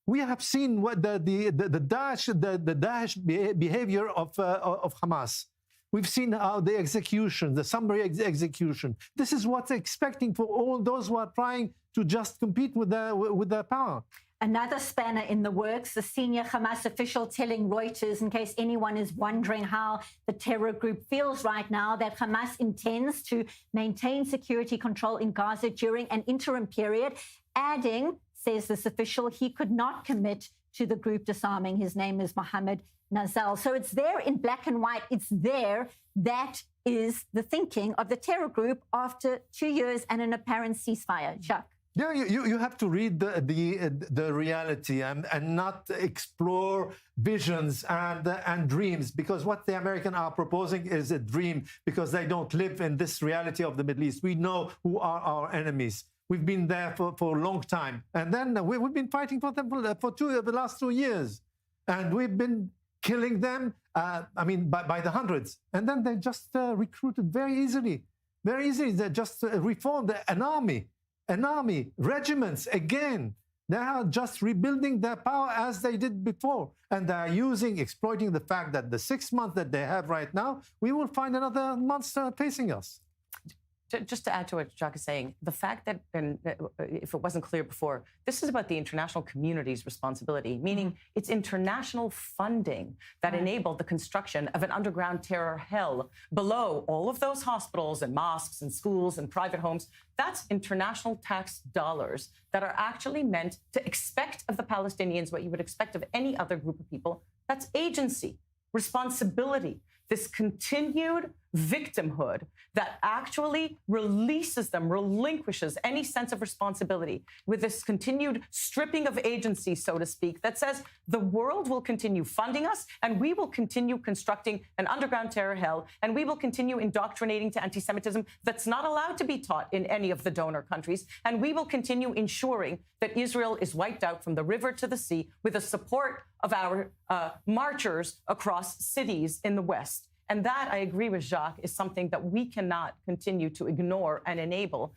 We have seen what the Daesh behavior of Hamas. We've seen how the execution, the summary execution. This is what's expecting for all those who are trying to just compete with their power. Another spanner in the works, the senior Hamas official telling Reuters, in case anyone is wondering how the terror group feels right now, that Hamas intends to maintain security control in Gaza during an interim period, adding, says this official, he could not commit to the group disarming. His name is Mohammed Nazal. So it's there in black and white. It's there. That is the thinking of the terror group after 2 years and an apparent ceasefire. Jacques. Yeah, you have to read the reality and not explore visions and dreams, because what the Americans are proposing is a dream, because they don't live in this reality of the Middle East. We know who are our enemies. We've been there for a long time. And then we've been fighting for them for the last 2 years. And we've been killing them, by the hundreds. And then they just recruited very easily. They just reformed an army, regiments again. They are just rebuilding their power as they did before. And they are exploiting the fact that the 6 months that they have right now, we will find another month facing us. Just to add to what Jacques is saying, the fact that, and if it wasn't clear before, this is about the international community's responsibility, meaning it's international funding that enabled the construction of an underground terror hell below all of those hospitals and mosques and schools and private homes. That's international tax dollars that are actually meant to expect of the Palestinians what you would expect of any other group of people. That's agency, responsibility, this continued victimhood that actually releases them, relinquishes any sense of responsibility, with this continued stripping of agency, so to speak, that says the world will continue funding us and we will continue constructing an underground terror hell and we will continue indoctrinating to anti-Semitism that's not allowed to be taught in any of the donor countries, and we will continue ensuring that Israel is wiped out from the river to the sea with the support of our marchers across cities in the West. And that, I agree with Jacques, is something that we cannot continue to ignore and enable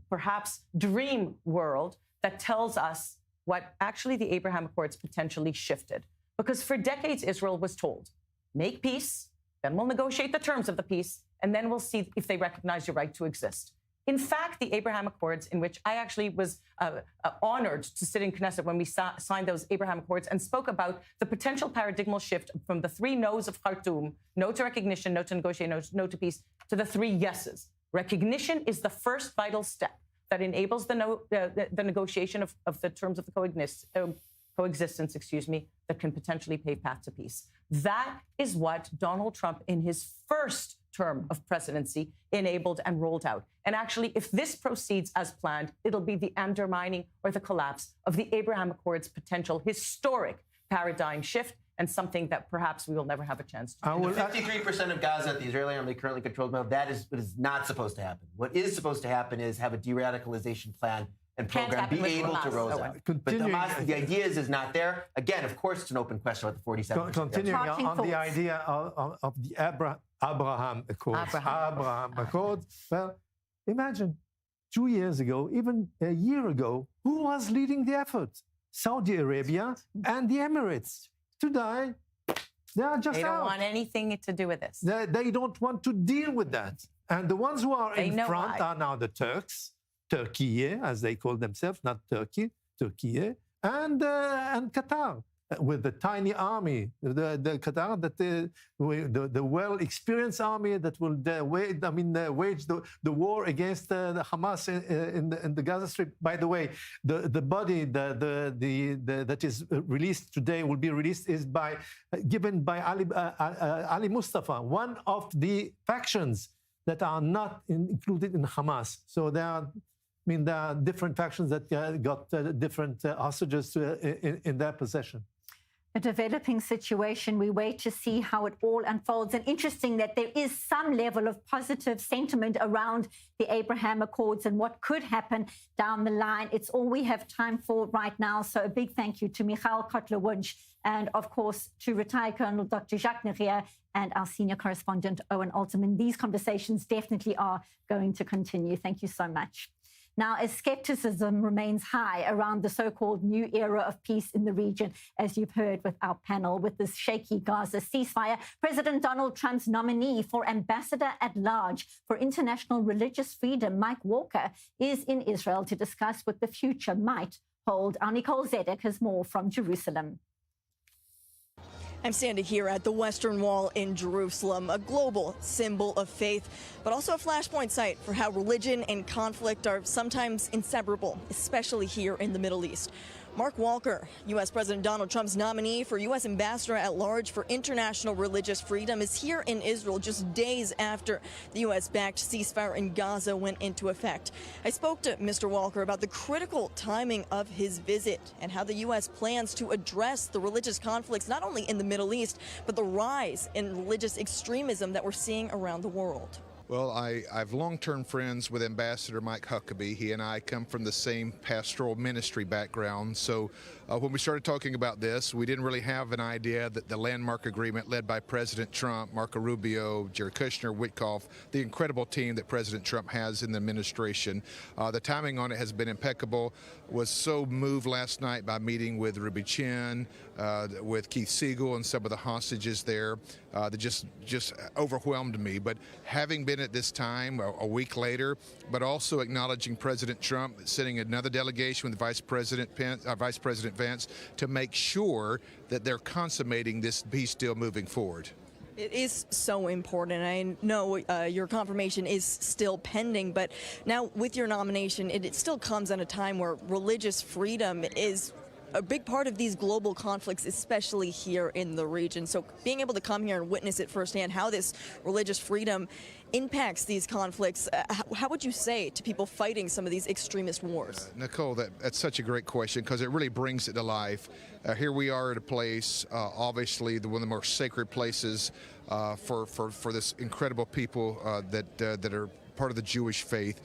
perhaps dream world that tells us what actually the Abraham Accords potentially shifted. Because for decades, Israel was told, make peace, then we'll negotiate the terms of the peace, and then we'll see if they recognize your right to exist. In fact, the Abraham Accords, in which I actually was honored to sit in Knesset when we signed those Abraham Accords and spoke about the potential paradigmal shift from the 3 no's of Khartoum, no to recognition, no to negotiation, no to peace, to the 3 yeses. Recognition is the first vital step that enables the negotiation of the terms of the coexistence, that can potentially pave path to peace. That is what Donald Trump, in his first term of presidency, enabled and rolled out. And actually, if this proceeds as planned, it'll be the undermining or the collapse of the Abraham Accords' potential historic paradigm shift, and something that perhaps we will never have a chance to do. 53% of Gaza, the Israeli army currently controls now, that is what is not supposed to happen. What is supposed to happen is have a de-radicalization plan and program be able to roll out. But Hamas, the idea is not there. Again, of course, it's an open question about the 47%. Continuing on the idea of the Abraham Accords. Abraham Accords. Well, imagine 2 years ago, even a year ago, who was leading the effort? Saudi Arabia and the Emirates. Today, they are just out. They don't want anything to do with this. They don't want to deal with that. And the ones who are in front are now the Turks, Turkey, as they call themselves, not Turkey, Turkey, and Qatar. With the tiny army, the Qatar, the well-experienced army that will wage the war against the Hamas in the Gaza Strip. By the way, the body that is released today will be released is given by Ali Mustafa, one of the factions that are not included in Hamas. So there are different factions that got different hostages in their possession. A developing situation. We wait to see how it all unfolds. And interesting that there is some level of positive sentiment around the Abraham Accords and what could happen down the line. It's all we have time for right now. So a big thank you to Michael Kotler-Wunsch and, of course, to retired Colonel Dr. Jacques Neria and our senior correspondent, Owen Alterman. These conversations definitely are going to continue. Thank you so much. Now, as skepticism remains high around the so-called new era of peace in the region, as you've heard with our panel, with this shaky Gaza ceasefire, President Donald Trump's nominee for Ambassador at Large for International Religious Freedom, Mike Walker, is in Israel to discuss what the future might hold. Our Nicole Zedek has more from Jerusalem. I'm standing here at the Western Wall in Jerusalem, a global symbol of faith, but also a flashpoint site for how religion and conflict are sometimes inseparable, especially here in the Middle East. Mark Walker, U.S. President Donald Trump's nominee for U.S. Ambassador at Large for International Religious Freedom, is here in Israel just days after the U.S.-backed ceasefire in Gaza went into effect. I spoke to Mr. Walker about the critical timing of his visit and how the U.S. plans to address the religious conflicts not only in the Middle East, but the rise in religious extremism that we're seeing around the world. Well, I've long-term friends with Ambassador Mike Huckabee. He and I come from the same pastoral ministry background. So when we started talking about this, we didn't really have an idea that the landmark agreement led by President Trump, Marco Rubio, Jared Kushner, Witkoff, the incredible team that President Trump has in the administration. The timing on it has been impeccable. Was so moved last night by meeting with Ruby Chin, with Keith Siegel and some of the hostages there that just overwhelmed me. But having been at this time a week later, but also acknowledging President Trump sending another delegation with Vice President Vance to make sure that they're consummating this peace deal moving forward. It is so important. I know your confirmation is still pending, but now with your nomination, it still comes at a time where religious freedom is a big part of these global conflicts, especially here in the region. So being able to come here and witness it firsthand, how this religious freedom impacts these conflicts, how would you say to people fighting some of these extremist wars? Nicole, that's such a great question because it really brings it to life. Here we are at a place, obviously one of the more sacred places for this incredible people that are part of the Jewish faith.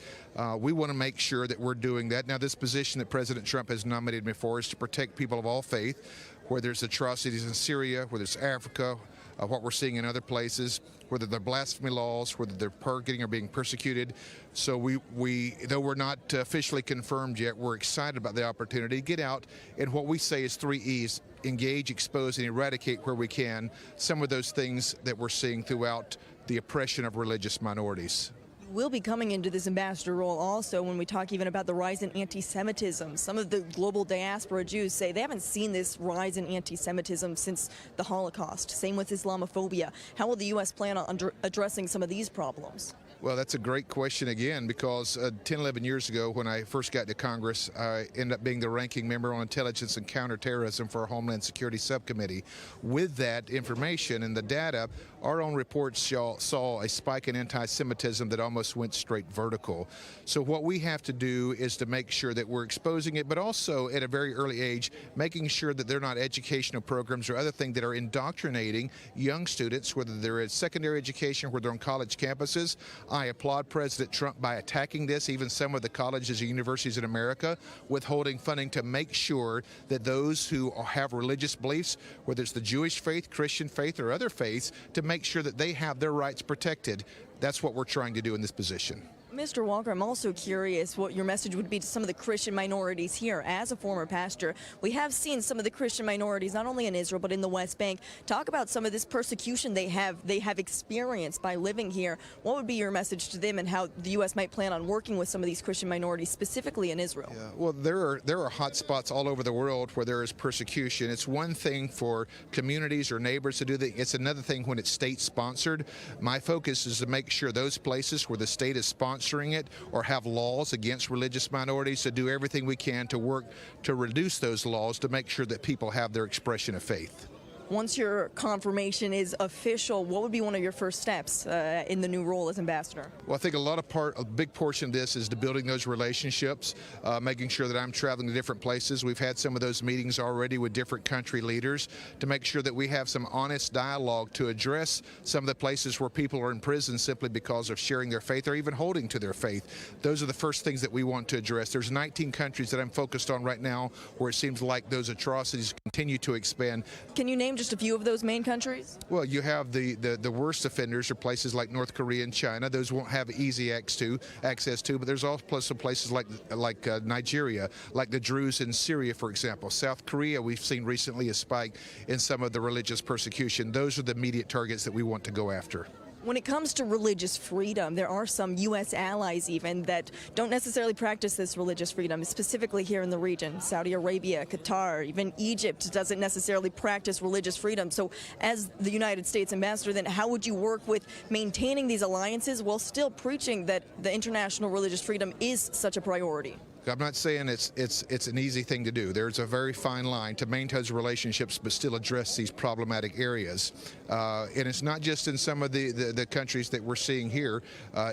We want to make sure that we're doing that. Now, this position that President Trump has nominated me for is to protect people of all faith, whether there's atrocities in Syria, whether it's Africa, what we're seeing in other places, whether they're blasphemy laws, whether they're getting or being persecuted. So we though we're not officially confirmed yet, we're excited about the opportunity to get out and what we say is 3 E's: engage, expose, and eradicate where we can some of those things that we're seeing throughout the oppression of religious minorities. Will be coming into this ambassador role also when we talk even about the rise in anti-Semitism. Some of the global diaspora Jews say they haven't seen this rise in anti-Semitism since the Holocaust. Same with Islamophobia. How will the U.S. plan on addressing some of these problems? Well, that's a great question again, because 10, 11 years ago when I first got to Congress, I ended up being the ranking member on intelligence and counterterrorism for our Homeland Security Subcommittee. With that information and the data, our own reports saw a spike in anti-Semitism that almost went straight vertical. So what we have to do is to make sure that we're exposing it, but also at a very early age, making sure that they're not educational programs or other things that are indoctrinating young students, whether they're at secondary education, whether they're on college campuses. I applaud President Trump by attacking this, even some of the colleges and universities in America, withholding funding to make sure that those who have religious beliefs, whether it's the Jewish faith, Christian faith, or other faiths, to make sure that they have their rights protected. That's what we're trying to do in this position. Mr. Walker, I'm also curious what your message would be to some of the Christian minorities here. As a former pastor, we have seen some of the Christian minorities, not only in Israel, but in the West Bank, talk about some of this persecution they have experienced by living here. What would be your message to them and how the U.S. might plan on working with some of these Christian minorities, specifically in Israel? Yeah, well, there are hot spots all over the world where there is persecution. It's one thing for communities or neighbors to do that. It's another thing when it's state-sponsored. My focus is to make sure those places where the state is sponsoring it or have laws against religious minorities, to do everything we can to work to reduce those laws to make sure that people have their expression of faith. Once your confirmation is official, what would be one of your first steps in the new role as ambassador? Well, I think a big portion of this is to building those relationships, making sure that I'm traveling to different places. We've had some of those meetings already with different country leaders to make sure that we have some honest dialogue to address some of the places where people are in prison simply because of sharing their faith or even holding to their faith. Those are the first things that we want to address. There's 19 countries that I'm focused on right now where it seems like those atrocities continue to expand. Can you name just a few of those main countries? Well, you have the worst offenders are places like North Korea and China. Those won't have easy access to, but there's also places like Nigeria, like the Druze in Syria, for example. South Korea, we've seen recently a spike in some of the religious persecution. Those are the immediate targets that we want to go after. When it comes to religious freedom, there are some U.S. allies even that don't necessarily practice this religious freedom, specifically here in the region. Saudi Arabia, Qatar, even Egypt doesn't necessarily practice religious freedom. So as the United States ambassador, then how would you work with maintaining these alliances while still preaching that the international religious freedom is such a priority? I'm not saying it's an easy thing to do. There's a very fine line to maintain relationships but still address these problematic areas. And it's not just in some of the countries that we're seeing here.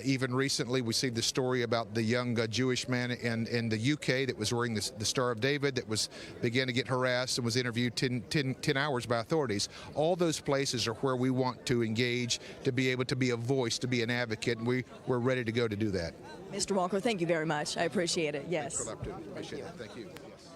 Even recently, we see the story about the young Jewish man in the UK that was wearing the Star of David that began to get harassed and was interviewed 10 hours by authorities. All those places are where we want to engage, to be able to be a voice, to be an advocate, and we're ready to go to do that. Mr. Walker, thank you very much. I appreciate it. Yes. Thanks for the opportunity. Appreciate it. Thank you. Yes.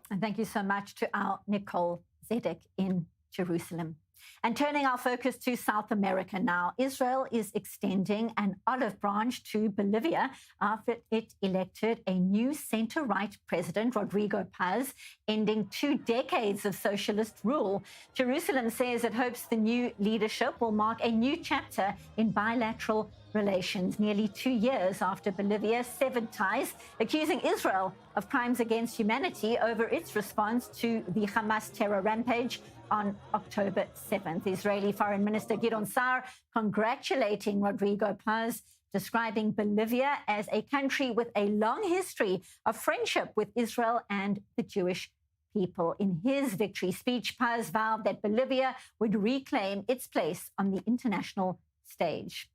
And thank you so much to our Nicole Zedek in Jerusalem. And turning our focus to South America now, Israel is extending an olive branch to Bolivia after it elected a new center-right president, Rodrigo Paz, ending 2 decades of socialist rule. Jerusalem says it hopes the new leadership will mark a new chapter in bilateral relations, nearly 2 years after Bolivia severed ties, accusing Israel of crimes against humanity over its response to the Hamas terror rampage on October 7th. Israeli Foreign Minister Gideon Saar congratulating Rodrigo Paz, describing Bolivia as a country with a long history of friendship with Israel and the Jewish people. In his victory speech, Paz vowed that Bolivia would reclaim its place on the international stage.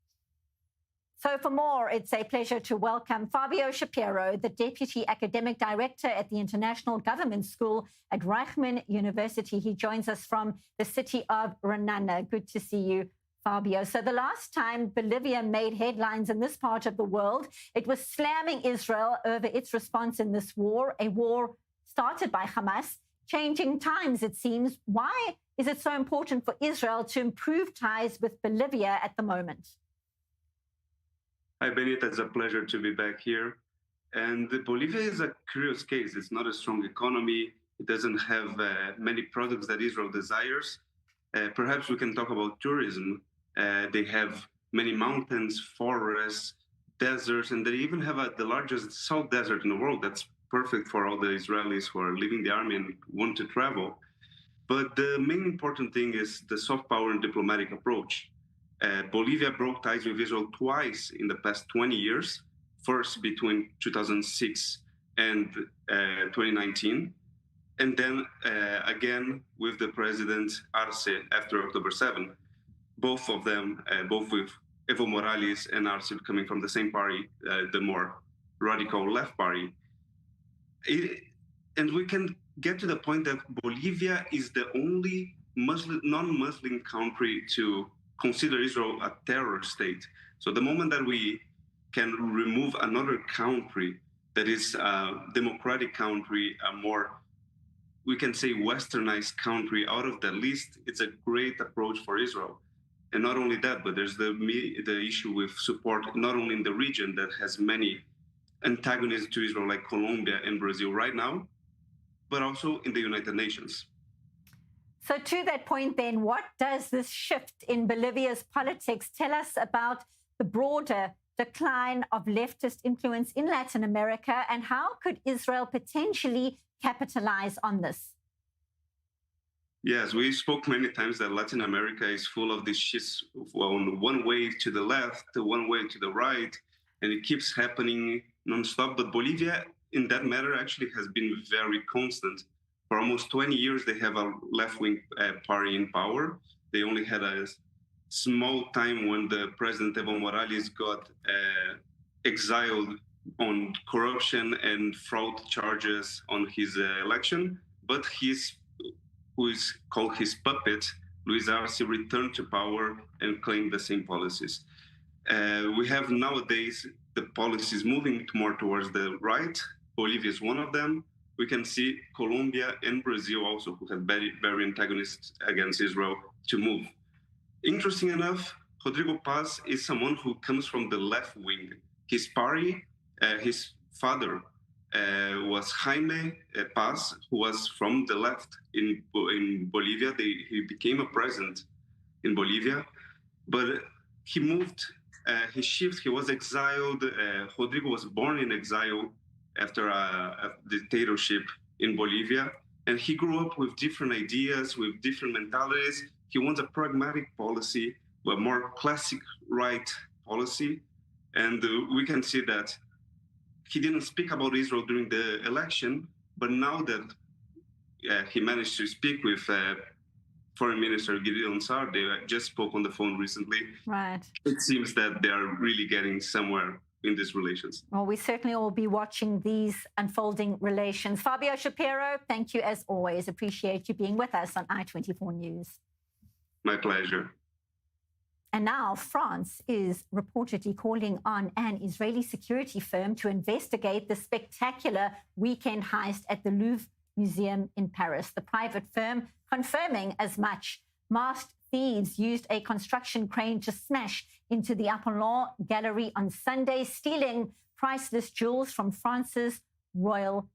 So for more, it's a pleasure to welcome Fabio Shapiro, the Deputy Academic Director at the International Government School at Reichman University. He joins us from the city of Renana. Good to see you, Fabio. So the last time Bolivia made headlines in this part of the world, it was slamming Israel over its response in this war, a war started by Hamas. Changing times, it seems. Why is it so important for Israel to improve ties with Bolivia at the moment? Hi, Benita. It's a pleasure to be back here. And Bolivia is a curious case. It's not a strong economy. It doesn't have many products that Israel desires. Perhaps we can talk about tourism. They have many mountains, forests, deserts, and they even have the largest salt desert in the world. That's perfect for all the Israelis who are leaving the army and want to travel. But the main important thing is the soft power and diplomatic approach. Bolivia broke ties with Israel twice in the past 20 years, first between 2006 and 2019, and then again with the President Arce after October 7. Both of them, both with Evo Morales and Arce coming from the same party, the more radical left party. And we can get to the point that Bolivia is the only non-Muslim country to consider Israel a terror state. So the moment that we can remove another country that is a democratic country, a more, we can say, westernized country out of that list, it's a great approach for Israel. And not only that, but there's the issue with support, not only in the region that has many antagonists to Israel, like Colombia and Brazil right now, but also in the United Nations. So to that point then, what does this shift in Bolivia's politics tell us about the broader decline of leftist influence in Latin America, and how could Israel potentially capitalize on this? Yes, we spoke many times that Latin America is full of these shifts, one way to the left, one way to the right, and it keeps happening nonstop. But Bolivia, in that matter, actually has been very constant. For almost 20 years, they have a left-wing party in power. They only had a small time when the President Evo Morales got exiled on corruption and fraud charges on his election. But who is called his puppet, Luis Arce, returned to power and claimed the same policies. We have nowadays the policies moving more towards the right. Bolivia is one of them. We can see Colombia and Brazil also, who have very, very antagonists against Israel, to move. Interesting enough, Rodrigo Paz is someone who comes from the left wing. His party, his father was Jaime Paz, who was from the left in Bolivia. He became a president in Bolivia, but he moved, he shifted, he was exiled. Rodrigo was born in exile after a dictatorship in Bolivia, and he grew up with different ideas, with different mentalities. He wants a pragmatic policy, a more classic right policy, and we can see that he didn't speak about Israel during the election, but now that he managed to speak with Foreign Minister Gideon Saar, they just spoke on the phone recently. Right. It seems that they are really getting somewhere in these relations. Well, we certainly will be watching these unfolding relations. Fabio Shapiro, thank you as always. Appreciate you being with us on I-24 News. My pleasure. And now France is reportedly calling on an Israeli security firm to investigate the spectacular weekend heist at the Louvre Museum in Paris. The private firm confirming as much. Masked thieves used a construction crane to smash into the Apollon Gallery on Sunday, stealing priceless jewels from France's royal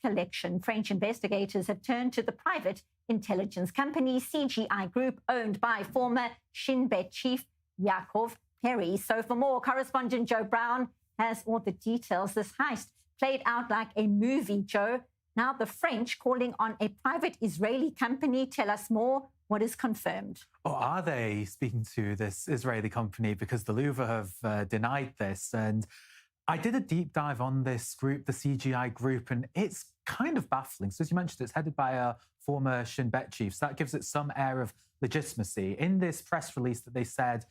collection. French investigators have turned to the private intelligence company CGI Group, owned by former Shin Bet chief Yaakov Perry. So for more, correspondent Joe Brown has all the details. This heist played out like a movie, Joe. Now the French calling on a private Israeli company. Tell us more. What is confirmed? Or are they speaking to this Israeli company? Because the Louvre have denied this. And I did a deep dive on this group, the CGI Group, and it's kind of baffling. So as you mentioned, it's headed by a former Shin Bet chief. So that gives it some air of legitimacy. In this press release that they said,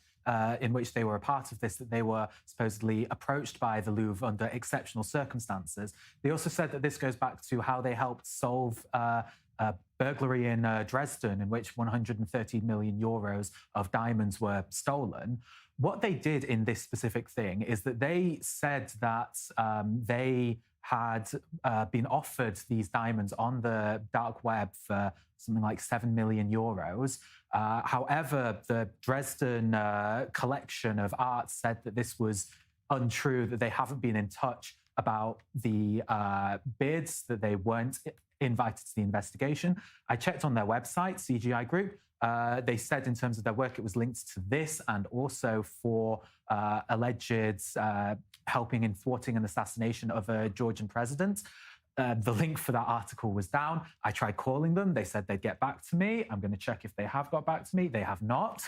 in which they were a part of this, that they were supposedly approached by the Louvre under exceptional circumstances. They also said that this goes back to how they helped solve a burglary in Dresden, in which 130 million euros of diamonds were stolen. What they did in this specific thing is that they said that they had been offered these diamonds on the dark web for something like 7 million euros. However, the Dresden collection of art said that this was untrue, that they haven't been in touch about the bids, that they weren't invited to the investigation. I checked on their website, CGI Group. They said in terms of their work, it was linked to this and also for alleged helping in thwarting an assassination of a Georgian president. The link for that article was down. I tried calling them. They said they'd get back to me. I'm going to check if they have got back to me. They have not.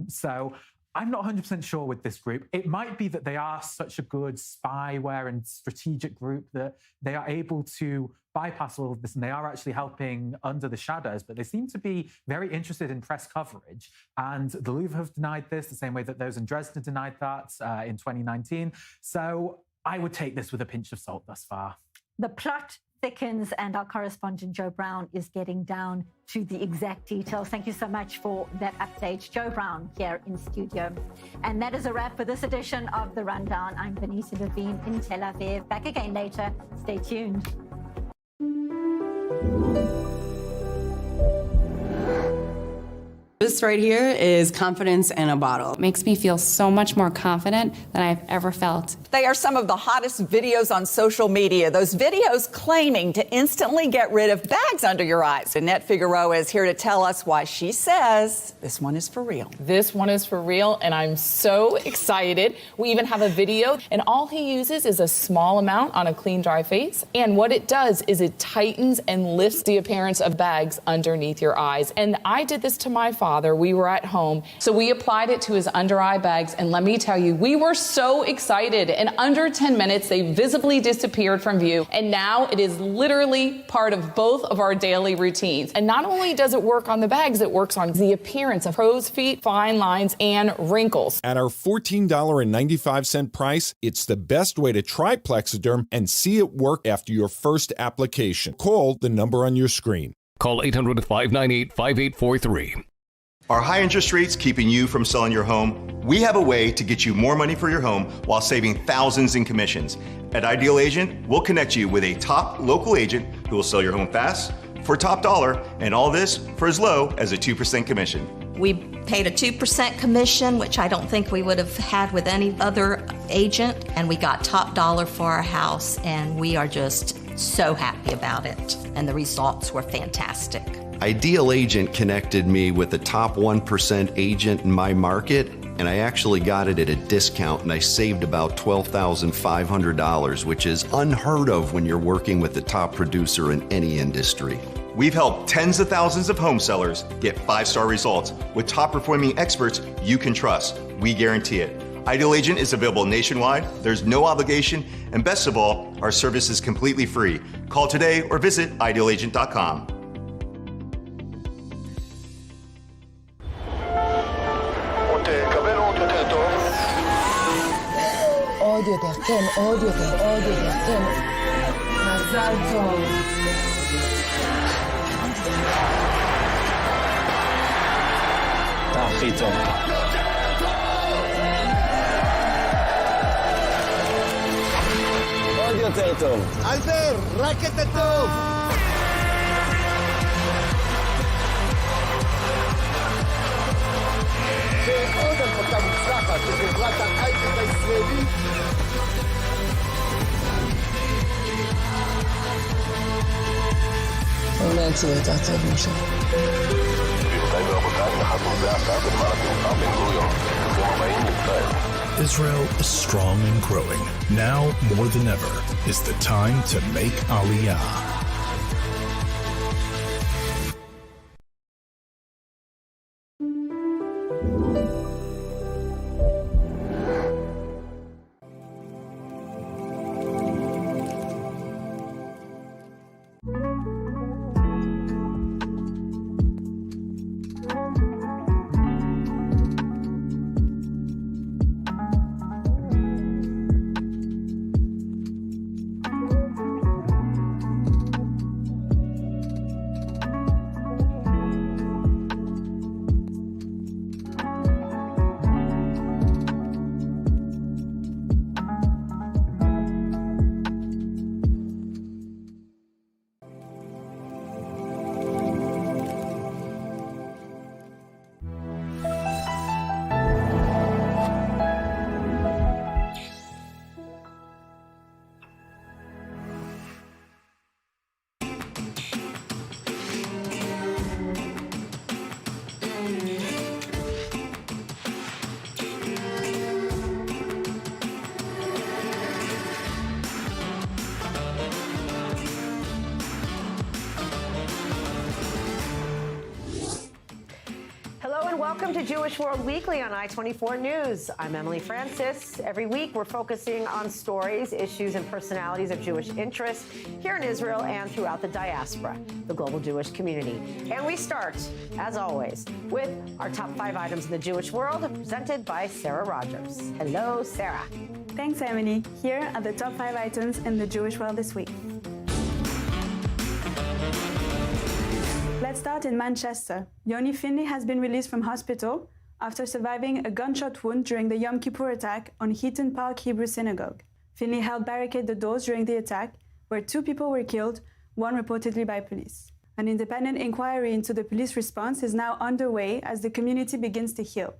So I'm not 100% sure with this group. It might be that they are such a good spyware and strategic group that they are able to bypass all of this and they are actually helping under the shadows, but they seem to be very interested in press coverage. And the Louvre have denied this the same way that those in Dresden denied that in 2019. So I would take this with a pinch of salt thus far. The plot thickens, and our correspondent Joe Brown is getting down to the exact details. Thank you so much for that update, Joe Brown, here in studio. And that is a wrap for this edition of The Rundown. I'm Benita Levine in Tel Aviv. Back again later. Stay tuned. This right here is confidence in a bottle. It makes me feel so much more confident than I've ever felt. They are some of the hottest videos on social media. Those videos claiming to instantly get rid of bags under your eyes. Annette Figueroa is here to tell us why she says this one is for real. This one is for real, and I'm so excited. We even have a video, and all he uses is a small amount on a clean, dry face. And what it does is it tightens and lifts the appearance of bags underneath your eyes. And I did this to my father. We were at home, so we applied it to his under eye bags, and let me tell you, we were so excited. In under 10 minutes, they visibly disappeared from view, and now it is literally part of both of our daily routines. And not only does it work on the bags, it works on the appearance of crow's feet, fine lines, and wrinkles. At our $14.95 price, it's the best way to try Plexiderm and see it work after your first application. Call the number on your screen. Call 800-598-5843. Are high interest rates keeping you from selling your home? We have a way to get you more money for your home while saving thousands in commissions. At Ideal Agent, we'll connect you with a top local agent who will sell your home fast, for top dollar, and all this for as low as a 2% commission. We paid a 2% commission, which I don't think we would have had with any other agent, and we got top dollar for our house, and we are just so happy about it, and the results were fantastic. Ideal Agent connected me with the top 1% agent in my market, and I actually got it at a discount, and I saved about $12,500, which is unheard of when you're working with the top producer in any industry. We've helped tens of thousands of home sellers get 5-star results with top-performing experts you can trust. We guarantee it. Ideal Agent is available nationwide. There's no obligation, and best of all, our service is completely free. Call today or visit idealagent.com. עוד יותר, כן, עוד יותר, עוד יותר, כן. מזל טוב. אתה הכי טוב. עוד יותר טוב. אלבר, רק את הטוב. ועוד הנפקה מוצלחת של חברת ההייטק הישראלית. אולי יצאו את העצבים שם. גבירותיי ורבותיי, נחתנו זה עתה בנמל התעופה בן גוריון. ברוכים הבאים לישראל. Israel is strong and growing. Now, more than ever, is the time to make Aliyah. Welcome to Jewish World Weekly on I-24 News. I'm Emily Francis. Every week, we're focusing on stories, issues, and personalities of Jewish interest here in Israel and throughout the diaspora, the global Jewish community. And we start, as always, with our top 5 items in the Jewish world, presented by Sarah Rogers. Hello, Sarah. Thanks, Emily. Here are the top 5 items in the Jewish world this week. Let's start in Manchester. Yoni Finley has been released from hospital after surviving a gunshot wound during the Yom Kippur attack on Heaton Park Hebrew Synagogue. Finley helped barricade the doors during the attack, where 2 people were killed, one reportedly by police. An independent inquiry into the police response is now underway as the community begins to heal.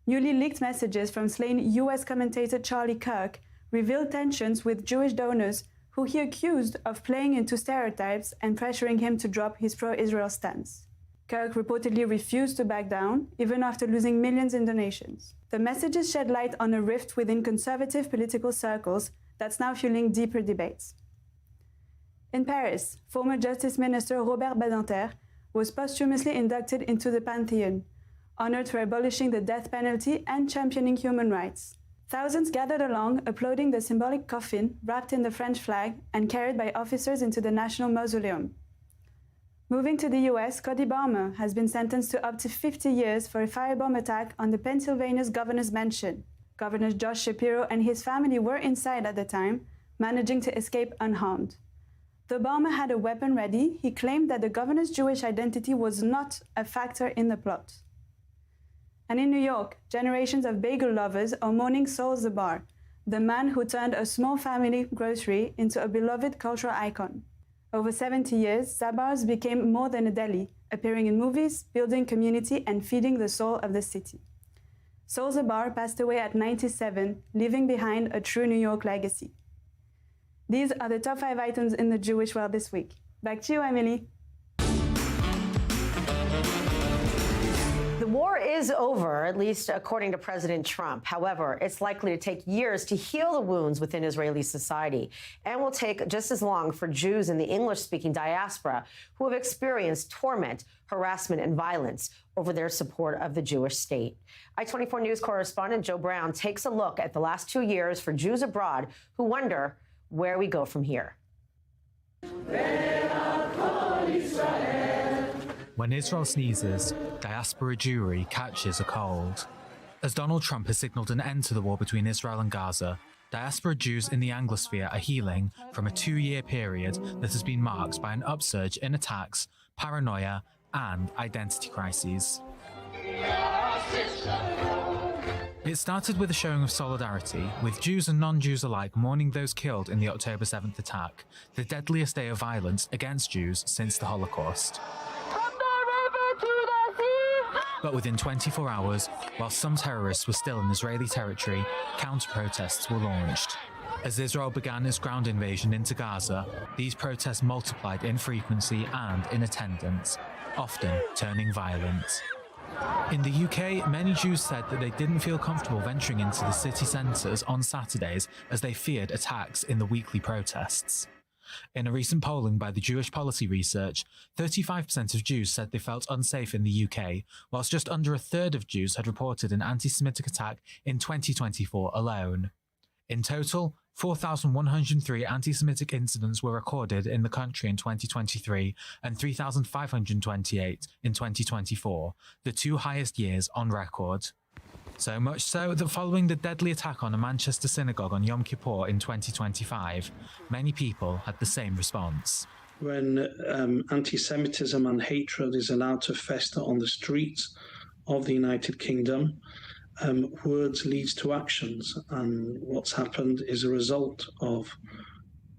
Newly leaked messages from slain US commentator Charlie Kirk revealed tensions with Jewish donors who he accused of playing into stereotypes and pressuring him to drop his pro-Israel stance. Kirk reportedly refused to back down, even after losing millions in donations. The messages shed light on a rift within conservative political circles that's now fueling deeper debates. In Paris, former Justice Minister Robert Badinter was posthumously inducted into the Pantheon, honored for abolishing the death penalty and championing human rights. Thousands gathered along, applauding the symbolic coffin wrapped in the French flag and carried by officers into the National Mausoleum. Moving to the US, Cody Balmer has been sentenced to up to 50 years for a firebomb attack on the Pennsylvania's governor's mansion. Governor Josh Shapiro and his family were inside at the time, managing to escape unharmed. Though Balmer had a weapon ready, he claimed that the governor's Jewish identity was not a factor in the plot. And in New York, generations of bagel lovers are mourning Saul Zabar, the man who turned a small family grocery into a beloved cultural icon. Over 70 years, Zabar's became more than a deli, appearing in movies, building community, and feeding the soul of the city. Saul Zabar passed away at 97, leaving behind a true New York legacy. These are the top 5 items in the Jewish world this week. Back to you, Emily. The war is over, at least according to President Trump. However, it's likely to take years to heal the wounds within Israeli society, and will take just as long for Jews in the English-speaking diaspora who have experienced torment, harassment, and violence over their support of the Jewish state. I-24 News correspondent Joe Brown takes a look at the last 2 years for Jews abroad who wonder where we go from here. When Israel sneezes, diaspora Jewry catches a cold. As Donald Trump has signaled an end to the war between Israel and Gaza, diaspora Jews in the Anglosphere are healing from a 2-year period that has been marked by an upsurge in attacks, paranoia, and identity crises. It started with a showing of solidarity, with Jews and non-Jews alike mourning those killed in the October 7th attack, the deadliest day of violence against Jews since the Holocaust. But within 24 hours, while some terrorists were still in Israeli territory, counter-protests were launched. As Israel began its ground invasion into Gaza, these protests multiplied in frequency and in attendance, often turning violent. In the UK, many Jews said that they didn't feel comfortable venturing into the city centres on Saturdays as they feared attacks in the weekly protests. In a recent polling by the Jewish Policy Research, 35% of Jews said they felt unsafe in the UK, whilst just under a third of Jews had reported an anti-Semitic attack in 2024 alone. In total, 4,103 anti-Semitic incidents were recorded in the country in 2023 and 3,528 in 2024, the 2 highest years on record. So much so that following the deadly attack on a Manchester synagogue on Yom Kippur in 2025, many people had the same response. When anti-Semitism and hatred is allowed to fester on the streets of the United Kingdom, words leads to actions, and what's happened is a result of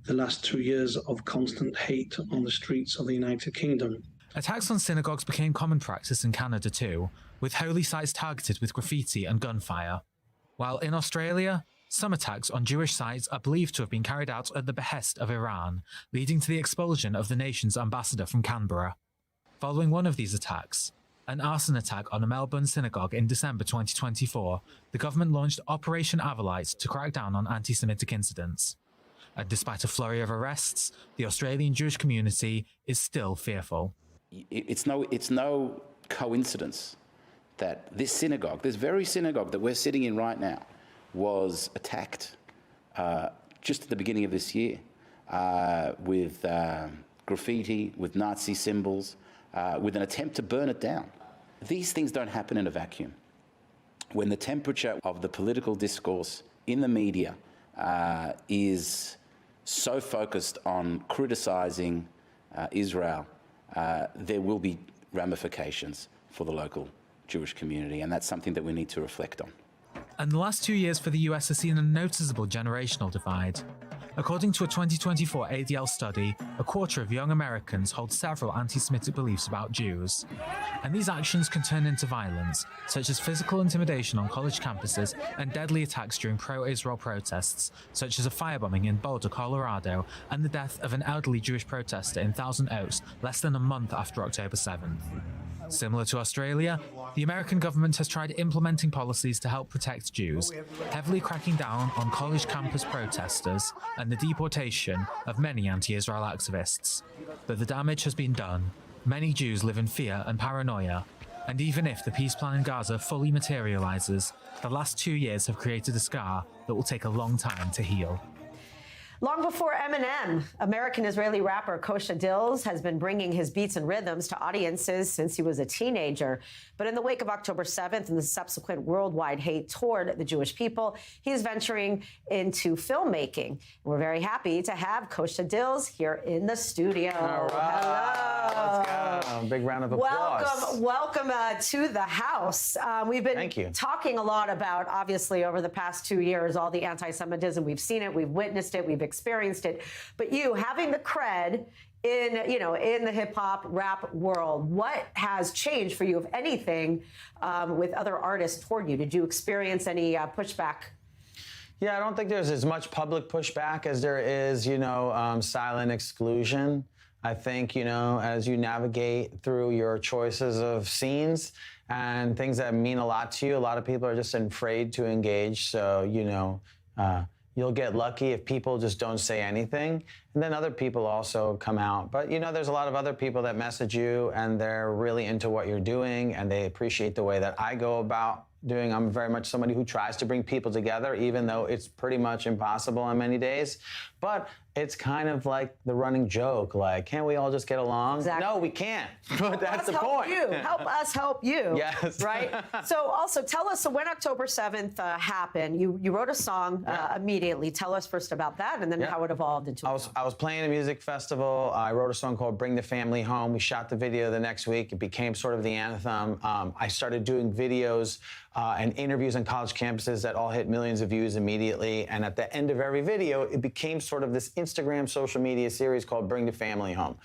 the last 2 years of constant hate on the streets of the United Kingdom. Attacks on synagogues became common practice in Canada too, with holy sites targeted with graffiti and gunfire. While in Australia, some attacks on Jewish sites are believed to have been carried out at the behest of Iran, leading to the expulsion of the nation's ambassador from Canberra. Following one of these attacks, an arson attack on a Melbourne synagogue in December 2024, the government launched Operation Avalite to crack down on anti-Semitic incidents. And despite a flurry of arrests, the Australian Jewish community is still fearful. It's no coincidence that this synagogue, this very synagogue that we're sitting in right now, was attacked just at the beginning of this year with graffiti, with Nazi symbols, with an attempt to burn it down. These things don't happen in a vacuum. When the temperature of the political discourse in the media is so focused on criticizing Israel, there will be ramifications for the local Jewish community, and that's something that we need to reflect on. And the last 2 years for the US has seen a noticeable generational divide. According to a 2024 ADL study, a quarter of young Americans hold several anti-Semitic beliefs about Jews. And these actions can turn into violence, such as physical intimidation on college campuses and deadly attacks during pro-Israel protests, such as a firebombing in Boulder, Colorado, and the death of an elderly Jewish protester in Thousand Oaks less than a month after October 7th. Similar to Australia, the American government has tried implementing policies to help protect Jews, heavily cracking down on college campus protesters and the deportation of many anti-Israel activists. But the damage has been done. Many Jews live in fear and paranoia, and even if the peace plan in Gaza fully materializes, the last 2 years have created a scar that will take a long time to heal. Long before Eminem, American-Israeli rapper Kosha Dills has been bringing his beats and rhythms to audiences since he was a teenager. But in the wake of October 7th and the subsequent worldwide hate toward the Jewish people, he's venturing into filmmaking. We're very happy to have Kosha Dills here in the studio. All right. Hello. Let's go. Big round of applause. Welcome to the house. We've been talking a lot about, obviously, over the past 2 years, all the anti-Semitism. We've seen it, we've witnessed it, we've experienced it. But you, having the cred in the hip hop rap world, what has changed for you, if anything, with other artists toward you? Did you experience any pushback? Yeah, I don't think there's as much public pushback as there is, silent exclusion. I think, as you navigate through your choices of scenes and things that mean a lot to you, a lot of people are just afraid to engage. So, you'll get lucky if people just don't say anything. And then other people also come out. But, there's a lot of other people that message you and they're really into what you're doing and they appreciate the way that I go about doing. I'm very much somebody who tries to bring people together, even though it's pretty much impossible on many days. But it's kind of like the running joke, like, can't we all just get along? Exactly. No, we can't. But that's the point. Help us help you. Yes. Right? So also tell us, when October 7th happened, you wrote a song immediately. Tell us first about that and then how it evolved into I was playing a music festival. I wrote a song called Bring the Family Home. We shot the video the next week. It became sort of the anthem. I started doing videos and interviews on college campuses that all hit millions of views immediately. And at the end of every video, it became sort of this Instagram social media series called Bring the Family Home.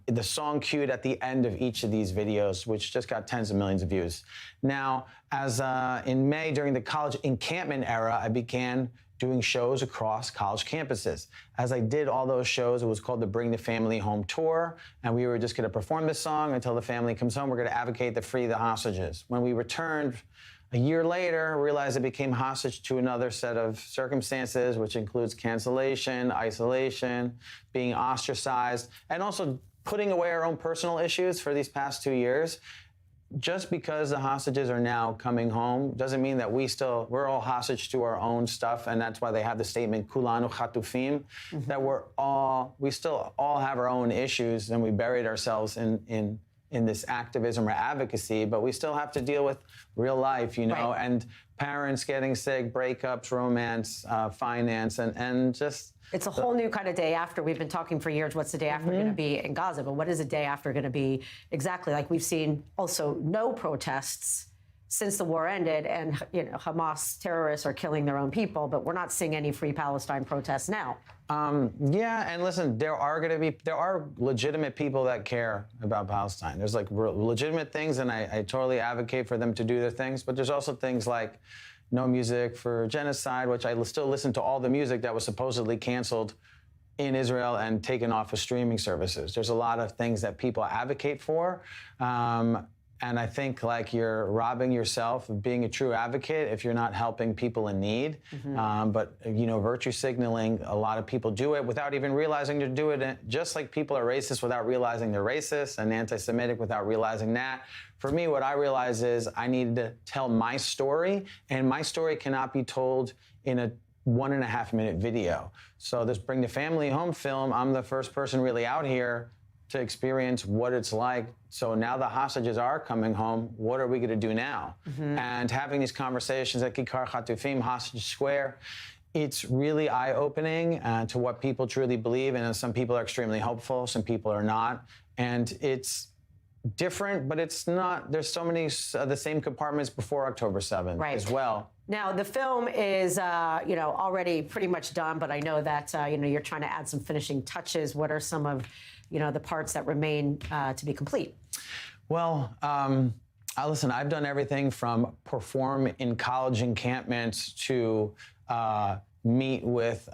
The song cued at the end of each of these videos, which just got tens of millions of views. Now, as in May, during the college encampment era, I began doing shows across college campuses. As I did all those shows, it was called the Bring the Family Home Tour, and we were just gonna perform this song until the family comes home. We're gonna advocate to free the hostages. When we returned a year later, I realized it became hostage to another set of circumstances, which includes cancellation, isolation, being ostracized, and also putting away our own personal issues for these past 2 years. Just because the hostages are now coming home doesn't mean that we're all hostage to our own stuff, and that's why they have the statement "Kulanu Chatufim," that we still all have our own issues, and we buried ourselves in this activism or advocacy, but we still have to deal with real life, and parents getting sick, breakups, romance, finance, and just. It's a whole new kind of day after. We've been talking for years, what's the day after going to be in Gaza? But what is the day after going to be exactly? Like, we've seen also no protests since the war ended, and Hamas terrorists are killing their own people, but we're not seeing any free Palestine protests now. And listen, there are legitimate people that care about Palestine. There's legitimate things, and I totally advocate for them to do their things, but there's also things like no music for genocide, which I still listen to all the music that was supposedly canceled in Israel and taken off of streaming services. There's a lot of things that people advocate for. And I think you're robbing yourself of being a true advocate if you're not helping people in need. But virtue signaling, a lot of people do it without even realizing to do it. Just like people are racist without realizing they're racist, and anti-Semitic without realizing that. For me, what I realize is I needed to tell my story, and my story cannot be told in a 1.5 minute video. So this Bring the Family Home film, I'm the first person really out here to experience what it's like. So now the hostages are coming home. What are we going to do now? And having these conversations at Kikar Chatufim, Hostage Square, it's really eye-opening to what people truly believe. And some people are extremely hopeful, some people are not. And it's different, but it's not. There's so many the same compartments before October 7th as well. Now, the film is, already pretty much done, but I know that, you're trying to add some finishing touches. What are some of, the parts that remain to be complete? Well, listen, I've done everything from perform in college encampments to meet with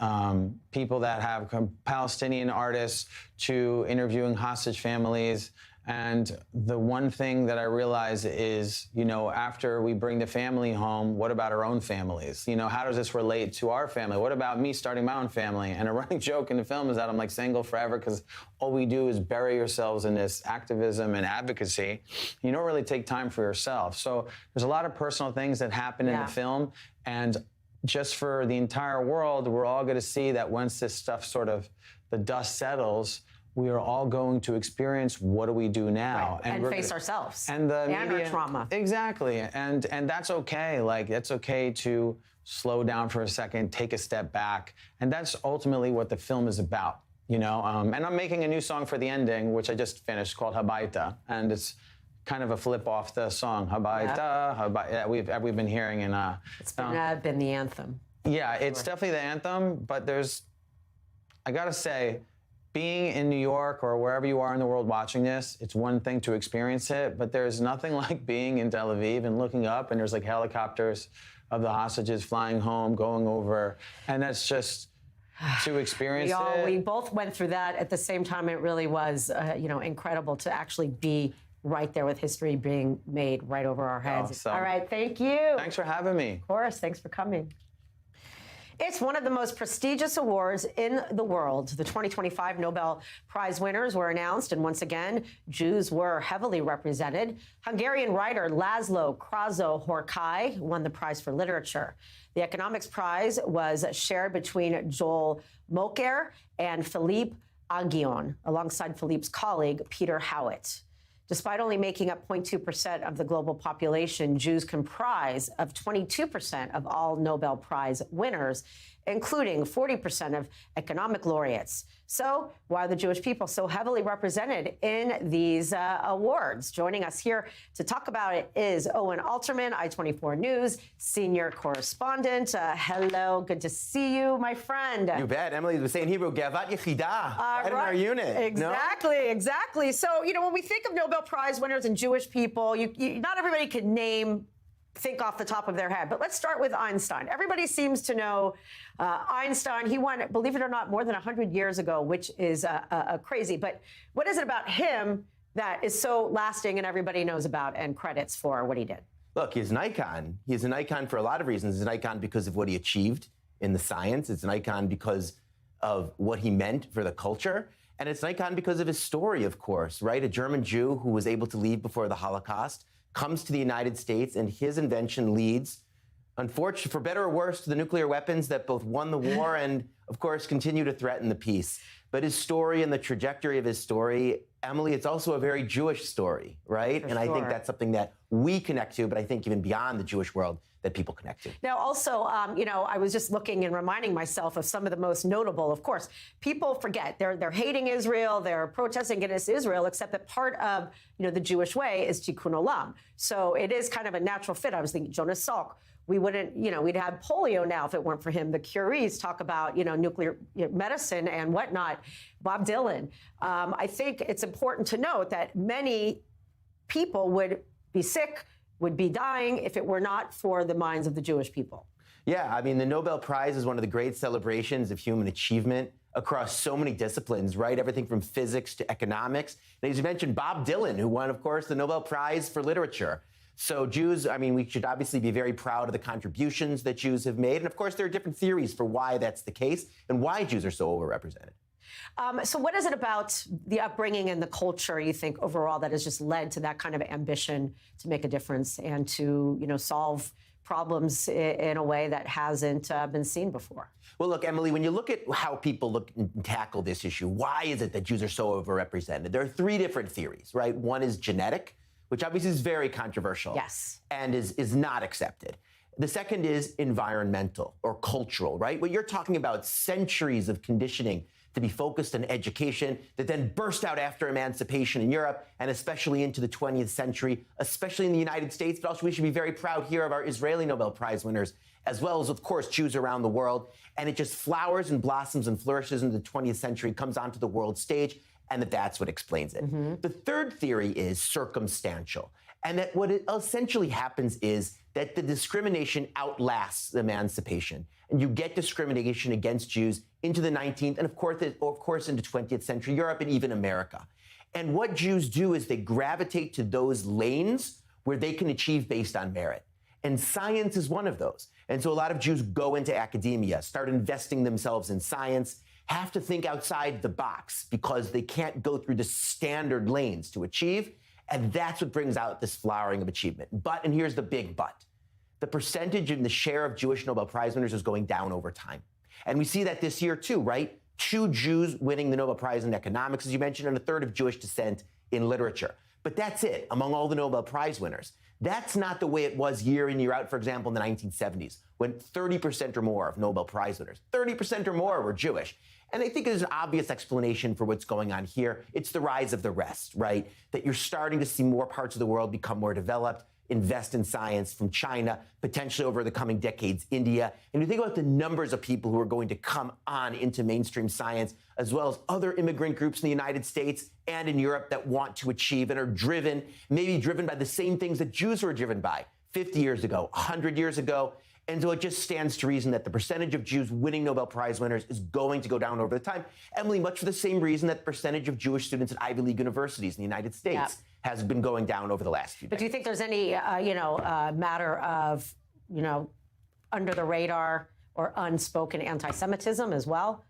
people that have Palestinian artists to interviewing hostage families. And the one thing that I realize is, after we bring the family home, what about our own families? How does this relate to our family? What about me starting my own family? And a running joke in the film is that I'm like single forever because all we do is bury yourselves in this activism and advocacy. You don't really take time for yourself. So there's a lot of personal things that happen in the film. And just for the entire world, we're all going to see that once this stuff the dust settles, we are all going to experience what do we do now, and face ourselves and the media, our trauma. Exactly, and that's okay. Like it's okay to slow down for a second, take a step back, and that's ultimately what the film is about. And I'm making a new song for the ending, which I just finished, called Habaita, and it's kind of a flip off the song Habaita, Habaita. We've been hearing, and it's been the anthem. Yeah, it's definitely the anthem, but I gotta say, being in New York or wherever you are in the world watching this, it's one thing to experience it, but there's nothing like being in Tel Aviv and looking up and there's like helicopters of the hostages flying home, going over, and that's just to experience it. We both went through that at the same time. It really was, incredible to actually be right there with history being made right over our heads. All right, thank you. Thanks for having me. Of course, thanks for coming. It's one of the most prestigious awards in the world. The 2025 Nobel Prize winners were announced, and once again, Jews were heavily represented. Hungarian writer Laszlo Krasó-Horkai won the prize for literature. The economics prize was shared between Joel Moker and Philippe Aghion, alongside Philippe's colleague, Peter Howitt. Despite only making up 0.2% of the global population, Jews comprise of 22% of all Nobel Prize winners, including 40% of economic laureates. So why are the Jewish people so heavily represented in these awards? Joining us here to talk about it is Owen Alterman, I-24 News senior correspondent. Hello, good to see you, my friend. You bet. Emily was saying Hebrew, Gavat Yechida, right in our unit. Exactly. So, when we think of Nobel Prize winners and Jewish people, not everybody can think off the top of their head. But let's start with Einstein. Everybody seems to know Einstein. He won, believe it or not, more than 100 years ago, which is crazy. But what is it about him that is so lasting and everybody knows about and credits for what he did? Look, he's an icon. He's an icon for a lot of reasons. He's an icon because of what he achieved in the science. It's an icon because of what he meant for the culture. And it's an icon because of his story, of course, right? A German Jew who was able to leave before the Holocaust comes to the United States, and his invention leads, unfortunately, for better or worse, to the nuclear weapons that both won the war and, of course, continue to threaten the peace. But his story and the trajectory of his story, Emily, it's also a very Jewish story, right? And I think that's something that we connect to, but I think even beyond the Jewish world, that people connect to. Now, also, I was just looking and reminding myself of some of the most notable. Of course, people forget they're hating Israel, they're protesting against Israel, except that part of the Jewish way is Tikkun Olam. So it is kind of a natural fit. I was thinking Jonas Salk. We wouldn't, we'd have polio now if it weren't for him. The Curies talk about, nuclear medicine and whatnot. Bob Dylan. I think it's important to note that many people would be sick, would be dying if it were not for the minds of the Jewish people. Yeah, I mean, the Nobel Prize is one of the great celebrations of human achievement across so many disciplines, right? Everything from physics to economics. And as you mentioned, Bob Dylan, who won, of course, the Nobel Prize for literature. So Jews, we should obviously be very proud of the contributions that Jews have made. And of course, there are different theories for why that's the case and why Jews are so overrepresented. So what is it about the upbringing and the culture, you think, overall, that has just led to that kind of ambition to make a difference and to, solve problems in a way that hasn't been seen before? Well, look, Emily, when you look at how people look and tackle this issue, why is it that Jews are so overrepresented? There are three different theories, right? One is genetic, which obviously is very controversial. Yes. And is not accepted. The second is environmental or cultural, right? What you're talking about, centuries of conditioning to be focused on education that then burst out after emancipation in Europe and especially into the 20th century, especially in the United States. But also we should be very proud here of our Israeli Nobel Prize winners, as well as, of course, Jews around the world. And it just flowers and blossoms and flourishes into the 20th century, comes onto the world stage, and that's what explains it. The third theory is circumstantial. And that what it essentially happens is that the discrimination outlasts emancipation. And you get discrimination against Jews into the 19th and, of course, into 20th century Europe and even America. And what Jews do is they gravitate to those lanes where they can achieve based on merit. And science is one of those. And so a lot of Jews go into academia, start investing themselves in science, have to think outside the box because they can't go through the standard lanes to achieve. And that's what brings out this flowering of achievement. But, and here's the big but, the percentage and the share of Jewish Nobel Prize winners is going down over time. And we see that this year too, right? 2 Jews winning the Nobel Prize in economics, as you mentioned, and a third of Jewish descent in literature. But that's it among all the Nobel Prize winners. That's not the way it was year in, year out, for example, in the 1970s, when 30% or more of Nobel Prize winners, 30% or more were Jewish. And I think there's an obvious explanation for what's going on here. It's the rise of the rest, right? That you're starting to see more parts of the world become more developed, invest in science, from China, potentially over the coming decades, India. And you think about the numbers of people who are going to come on into mainstream science, as well as other immigrant groups in the United States and in Europe that want to achieve and are driven, maybe driven by the same things that Jews were driven by 50 years ago, 100 years ago. And so it just stands to reason that the percentage of Jews winning Nobel Prize winners is going to go down over the time. Emily, much for the same reason that the percentage of Jewish students at Ivy League universities in the United States has been going down over the last few decades. But do you think there's any, matter of, under the radar or unspoken anti-Semitism as well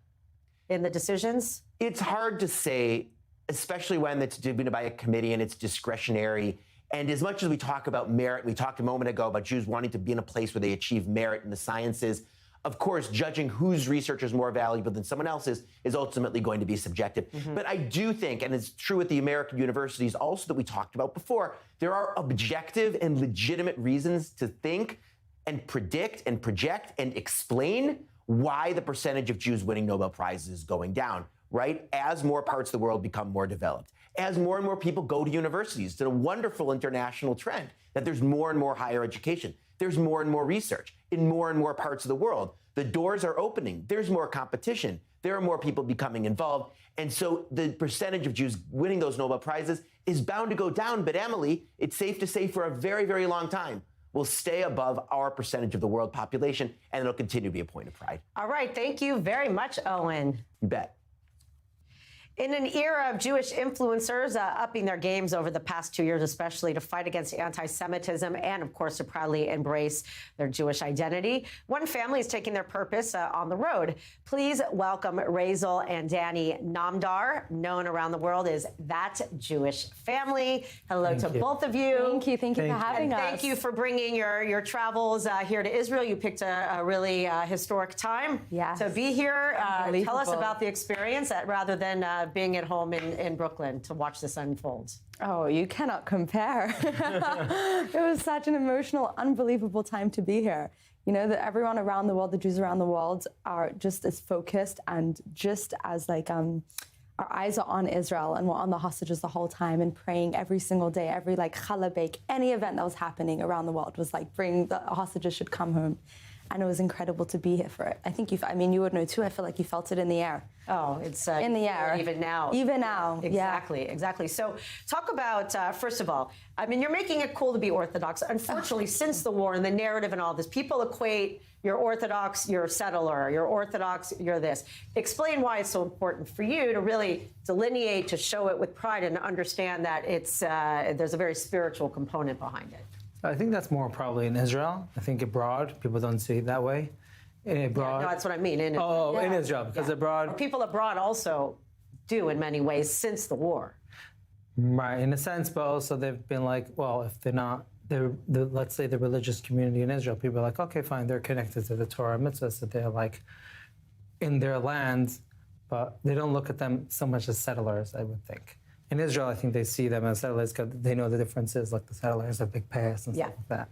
in the decisions? It's hard to say, especially when it's driven by a committee and it's discretionary. And as much as we talk about merit, we talked a moment ago about Jews wanting to be in a place where they achieve merit in the sciences. Of course, judging whose research is more valuable than someone else's is ultimately going to be subjective. But I do think, and it's true with the American universities also that we talked about before, there are objective and legitimate reasons to think and predict and project and explain why the percentage of Jews winning Nobel Prizes is going down, right? As more parts of the world become more developed. As more and more people go to universities, it's a wonderful international trend that there's more and more higher education. There's more and more research in more and more parts of the world. The doors are opening. There's more competition. There are more people becoming involved. And so the percentage of Jews winning those Nobel Prizes is bound to go down. But Emily, it's safe to say for a very, very long time, we'll stay above our percentage of the world population, and it'll continue to be a point of pride. All right. Thank you very much, Owen. You bet. In an era of Jewish influencers upping their games over the past 2 years, especially to fight against anti-Semitism and, of course, to proudly embrace their Jewish identity, one family is taking their purpose on the road. Please welcome Razel and Danny Namdar, known around the world as That Jewish Family. Hello to both of you. Thank you. Thank you for having us. Thank you for bringing your travels here to Israel. You picked a really historic time to be here. Tell us about the experience rather than being at home in Brooklyn to watch this unfold. Oh, you cannot compare. It was such an emotional, unbelievable time to be here. You know, that everyone around the world, the Jews around the world, are just as focused and just as our eyes are on Israel, and we're on the hostages the whole time and praying every single day, every challah bake, any event that was happening around the world was bring the hostages should come home. And it was incredible to be here for it. I think you would know too. I feel like you felt it in the air. Oh, it's in the air. Even now. Even now. Exactly. So talk about, first of all, you're making it cool to be Orthodox. Unfortunately, since the war and the narrative and all this, people equate you're Orthodox, you're a settler, you're Orthodox, you're this. Explain why it's so important for you to really delineate, to show it with pride and understand that there's a very spiritual component behind it. I think that's more probably in Israel. I think abroad, people don't see it that way. Abroad, no, that's what I mean. In Israel, because abroad... People abroad also do in many ways since the war. Right, in a sense, but also they've been if they're not, let's say the religious community in Israel, people are like, okay, fine, they're connected to the Torah mitzvahs, that they're in their land, but they don't look at them so much as settlers, I would think. In Israel, I think they see them as settlers because they know the differences, like the settlers have big past and stuff like that.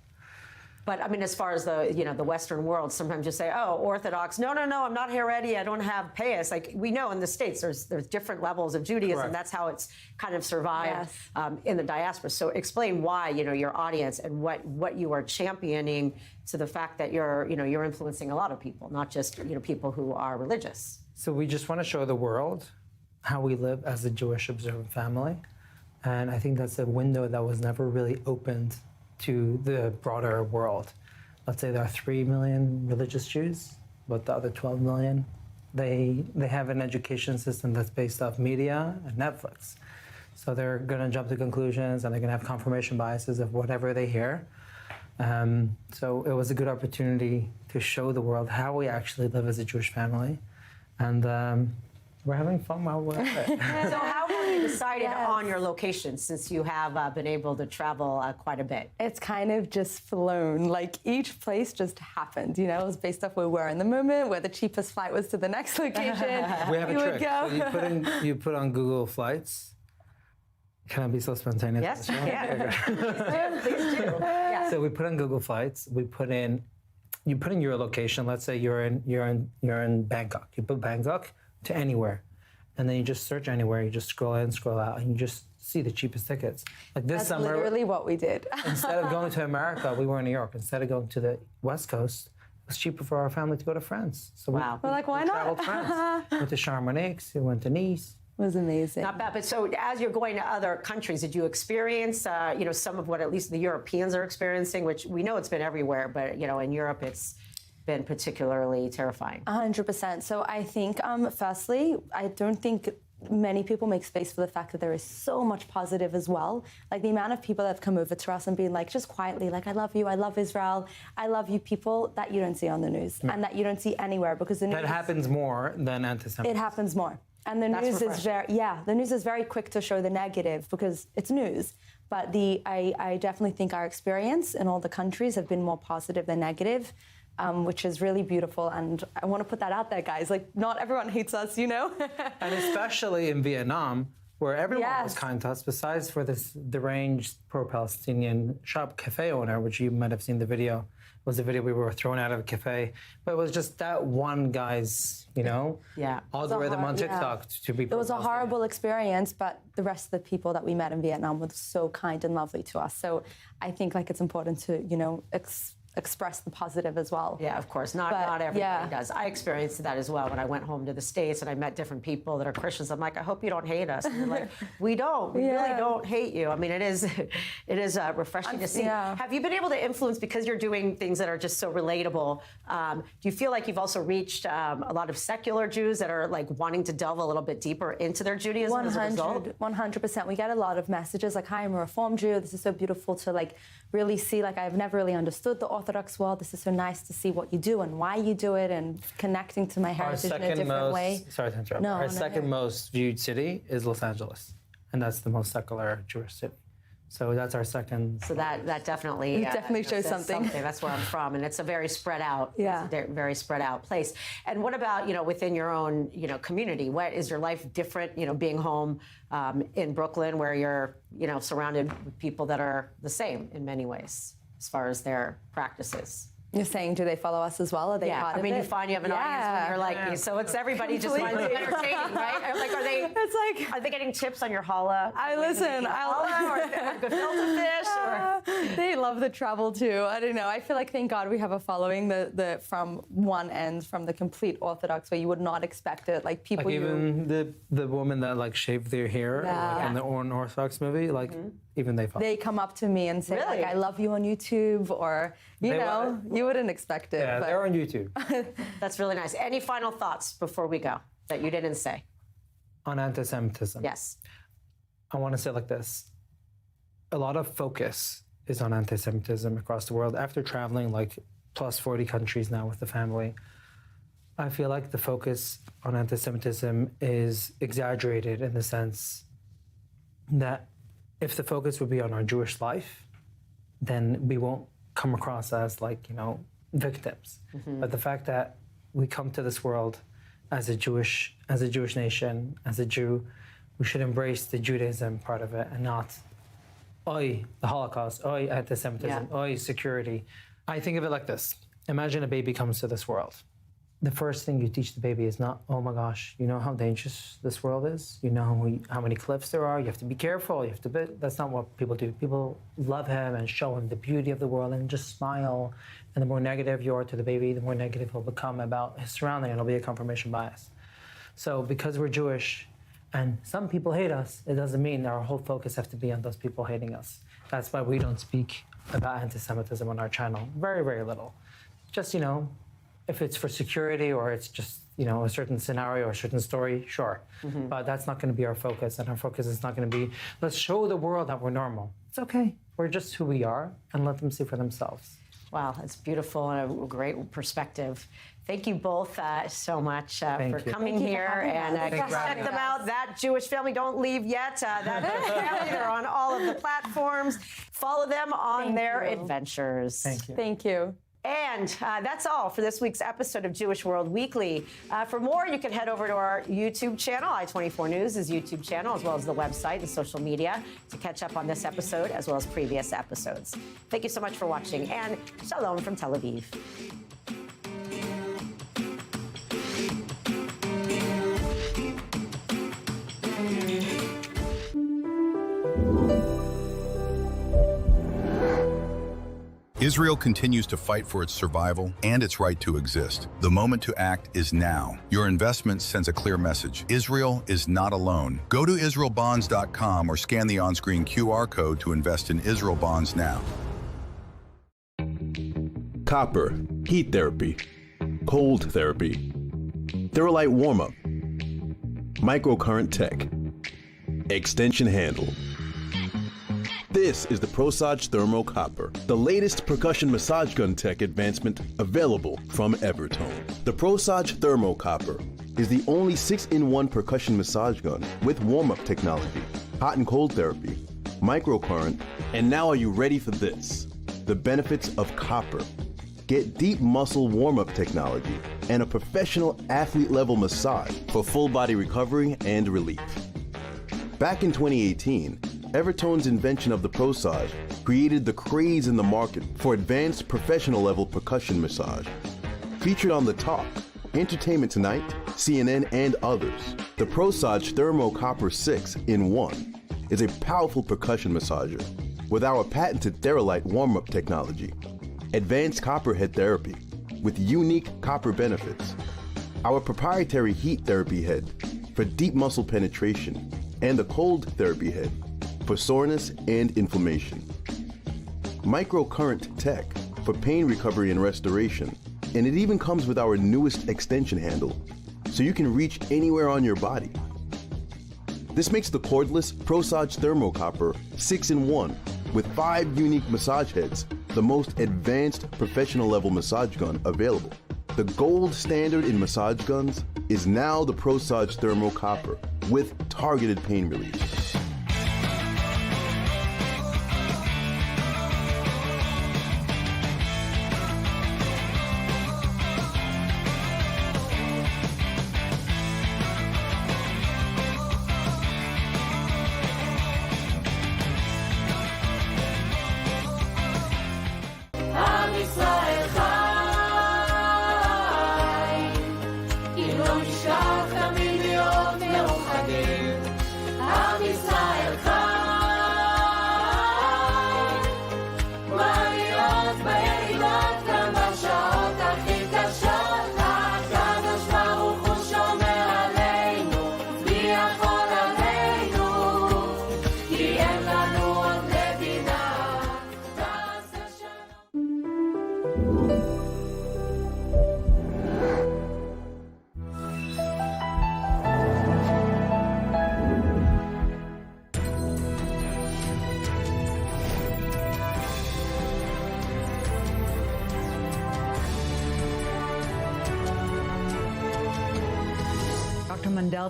But I mean, as far as the Western world, sometimes you say, "Oh, Orthodox." No, I'm not Haredi. I don't have payas. Like we know in the States, there's different levels of Judaism. Correct. That's how it's kind of survived in the diaspora. So explain why your audience and what you are championing to the fact that you're influencing a lot of people, not just people who are religious. So we just want to show the world how we live as a Jewish observant family, and I think that's a window that was never really opened to the broader world. Let's say there are 3 million religious Jews, but the other 12 million, they have an education system that's based off media and Netflix. So they're going to jump to conclusions and they're going to have confirmation biases of whatever they hear. So it was a good opportunity to show the world how we actually live as a Jewish family. And we're having fun while we're at it. So how have you decided on your location since you have been able to travel quite a bit? It's kind of just flown. Like each place just happened, It was based off where we were in the moment, where the cheapest flight was to the next location. We have a trick. So you put on Google Flights. Can I be so spontaneous? Yes, please do. Yeah. So we put on Google Flights. You put in your location. Let's say you're in Bangkok. You put Bangkok to anywhere, and then you just search anywhere. You just scroll in, scroll out, and you just see the cheapest tickets. Like this That's summer, literally what we did. instead of going to America, we were in New York. Instead of going to the West Coast, it was cheaper for our family to go to France. So wow. We're like, why not? Traveled France. Went to Chamonix. We went to Nice. It was amazing. Not bad. But so as you're going to other countries, did you experience, some of what at least the Europeans are experiencing, which we know it's been everywhere, but, in Europe it's been particularly terrifying? 100%. So I think, firstly, I don't think many people make space for the fact that there is so much positive as well. Like the amount of people that have come over to us and been like, just quietly, like, I love you, I love Israel, I love you, people that you don't see on the news and that you don't see anywhere because the news... That happens more than anti-Semitism. It happens more. And the news is the news is very quick to show the negative because it's news. But I definitely think our experience in all the countries have been more positive than negative, which is really beautiful. And I want to put that out there, guys. Like, not everyone hates us, And especially in Vietnam, where everyone was kind to us, besides for this deranged pro-Palestinian shop cafe owner, which you might have seen the video. It was a video we were thrown out of a cafe. But it was just that one guy's, algorithm on TikTok to be. It was a horrible experience, but the rest of the people that we met in Vietnam were so kind and lovely to us. So I think it's important to, express the positive as well. Yeah, of course. Not everybody does. I experienced that as well when I went home to the States and I met different people that are Christians. I'm like, I hope you don't hate us. And they're like, we don't. We really don't hate you. I mean, it is refreshing to see. Yeah. Have you been able to influence, because you're doing things that are just so relatable, do you feel like you've also reached a lot of secular Jews that are like wanting to delve a little bit deeper into their Judaism as a result? 100%. We get a lot of messages like, hi, I'm a Reform Jew. This is so beautiful to really see. I've never really understood the Orthodox world. This is so nice to see what you do and why you do it and connecting to my heritage in a different way. Sorry to interrupt. Our second most viewed city is Los Angeles, and that's the most secular Jewish city. So that's our second. So that definitely shows something. That's where I'm from, and it's a very spread out. Yeah. It's a very spread out place. And what about within your own community? What is your life different? Being home in Brooklyn, where you're surrounded with people that are the same in many ways as far as their practices. You're saying, do they follow us as well? Are they part of it? You find you have an audience when you're like, so it's everybody just finds it entertaining, right? Are they getting tips on your challah? Or gefilte fish? Or? They love the travel too. I don't know. I feel like, thank God, we have a following the from one end, from the complete Orthodox, where you would not expect it. Like people, even the woman that shaved their hair in the Orthodox movie, even they follow. They come up to me and say, really? I love you on YouTube, or you wouldn't expect it. Yeah, but they're on YouTube. That's really nice. Any final thoughts before we go that you didn't say? On anti-Semitism. Yes. I want to say it like this. A lot of focus is on anti-Semitism across the world. After traveling plus 40 countries now with the family, I feel like the focus on anti-Semitism is exaggerated in the sense that if the focus would be on our Jewish life, then we won't come across as victims. Mm-hmm. But the fact that we come to this world as a Jewish nation, as a Jew, we should embrace the Judaism part of it and not, the Holocaust, anti-Semitism, security. I think of it like this. Imagine a baby comes to this world. The first thing you teach the baby is not, oh my gosh, you know how dangerous this world is? You know how many cliffs there are? You have to be careful. You have to be. That's not what people do. People love him and show him the beauty of the world and just smile. And the more negative you are to the baby, the more negative he'll become about his surrounding, and it'll be a confirmation bias. So because we're Jewish and some people hate us, it doesn't mean our whole focus has to be on those people hating us. That's why we don't speak about anti-Semitism on our channel. Very, very little. Just, if it's for security or it's just, a certain scenario or a certain story, sure. But that's not going to be our focus, and our focus is not going to be, let's show the world that we're normal. It's okay. We're just who we are, and let them see for themselves. Wow, that's beautiful and a great perspective. Thank you both so much for coming here and check them out. That Jewish Family, don't leave yet. That Jewish Family, they're on all of the platforms. Follow them on their adventures. Thank you. Thank you. And that's all for this week's episode of Jewish World Weekly. For more, you can head over to our YouTube channel, I-24 News' YouTube channel, as well as the website and social media to catch up on this episode as well as previous episodes. Thank you so much for watching, and shalom from Tel Aviv. Israel continues to fight for its survival and its right to exist. The moment to act is now. Your investment sends a clear message. Israel is not alone. Go to israelbonds.com or scan the on-screen QR code to invest in Israel bonds now. Copper, heat therapy, cold therapy, Theralite warm-up, microcurrent tech, extension handle. This is the ProSage Thermo Copper, the latest percussion massage gun tech advancement available from Evertone. The ProSage Thermo Copper is the only 6-in-1 percussion massage gun with warm-up technology, hot and cold therapy, microcurrent, and now are you ready for this? The benefits of copper. Get deep muscle warm-up technology and a professional athlete-level massage for full body recovery and relief. Back in 2018, Evertone's invention of the ProSage created the craze in the market for advanced professional-level percussion massage. Featured on The Talk, Entertainment Tonight, CNN, and others, the ProSage Thermo Copper 6-in-1 is a powerful percussion massager with our patented Theralite warm-up technology, advanced copper head therapy with unique copper benefits, our proprietary heat therapy head for deep muscle penetration, and the cold therapy head for soreness and inflammation. Microcurrent tech for pain recovery and restoration, and it even comes with our newest extension handle, so you can reach anywhere on your body. This makes the cordless ProSage Thermo Copper 6-in-1 with 5 unique massage heads the most advanced professional-level massage gun available. The gold standard in massage guns is now the ProSage Thermo Copper with targeted pain relief.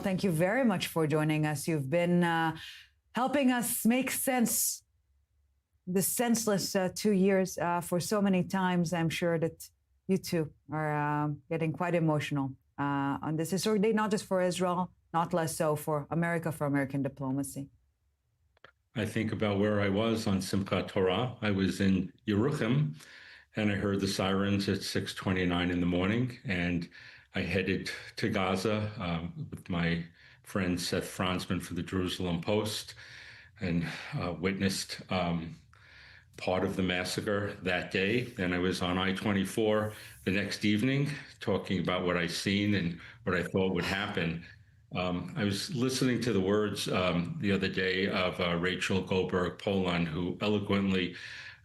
Thank you very much for joining us. You've been helping us make sense, the senseless 2 years for so many times. I'm sure that you too are getting quite emotional on this historic day, not just for Israel, not less so for America, for American diplomacy. I think about where I was on Simchat Torah. I was in Yerucham, and I heard the sirens at 6:29 in the morning, and I headed to Gaza with my friend Seth Franzman for the Jerusalem Post, and witnessed part of the massacre that day. And I was on I-24 the next evening talking about what I seen and what I thought would happen. I was listening to the words the other day of Rachel Goldberg Poland, who eloquently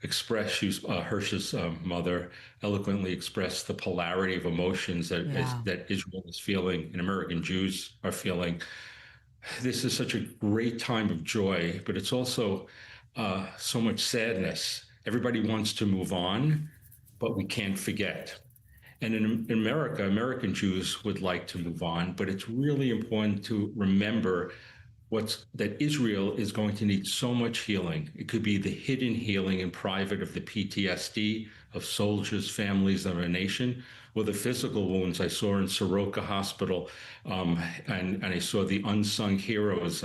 expressed, she's Hirsch's mother, eloquently expressed the polarity of emotions that Israel is feeling and American Jews are feeling. This is such a great time of joy, but it's also so much sadness. Everybody wants to move on, but we can't forget. And in America, American Jews would like to move on, but it's really important to remember that Israel is going to need so much healing. It could be the hidden healing in private of the PTSD of soldiers, families of our nation, or the physical wounds I saw in Soroka Hospital, and I saw the unsung heroes,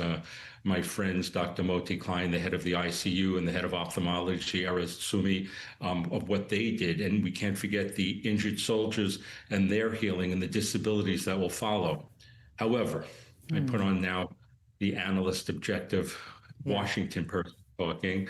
my friends, Dr. Moti Klein, the head of the ICU, and the head of ophthalmology, Erez Tsumi, of what they did. And we can't forget the injured soldiers and their healing and the disabilities that will follow. However, I put on now the analyst objective Washington person talking.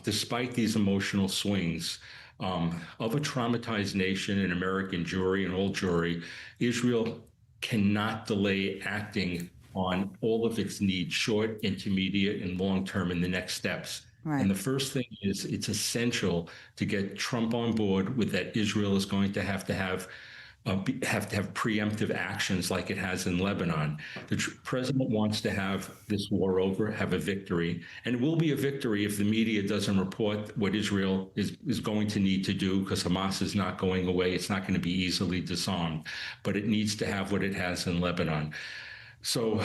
Despite these emotional swings of a traumatized nation, an American jury, and all jury, Israel cannot delay acting on all of its needs, short, intermediate, and long-term, in the next steps. Right. And the first thing is it's essential to get Trump on board with that Israel is going to have preemptive actions like it has in Lebanon. The president wants to have this war over, have a victory, and it will be a victory if the media doesn't report what Israel is going to need to do, because Hamas is not going away. It's not going to be easily disarmed, but it needs to have what it has in Lebanon. So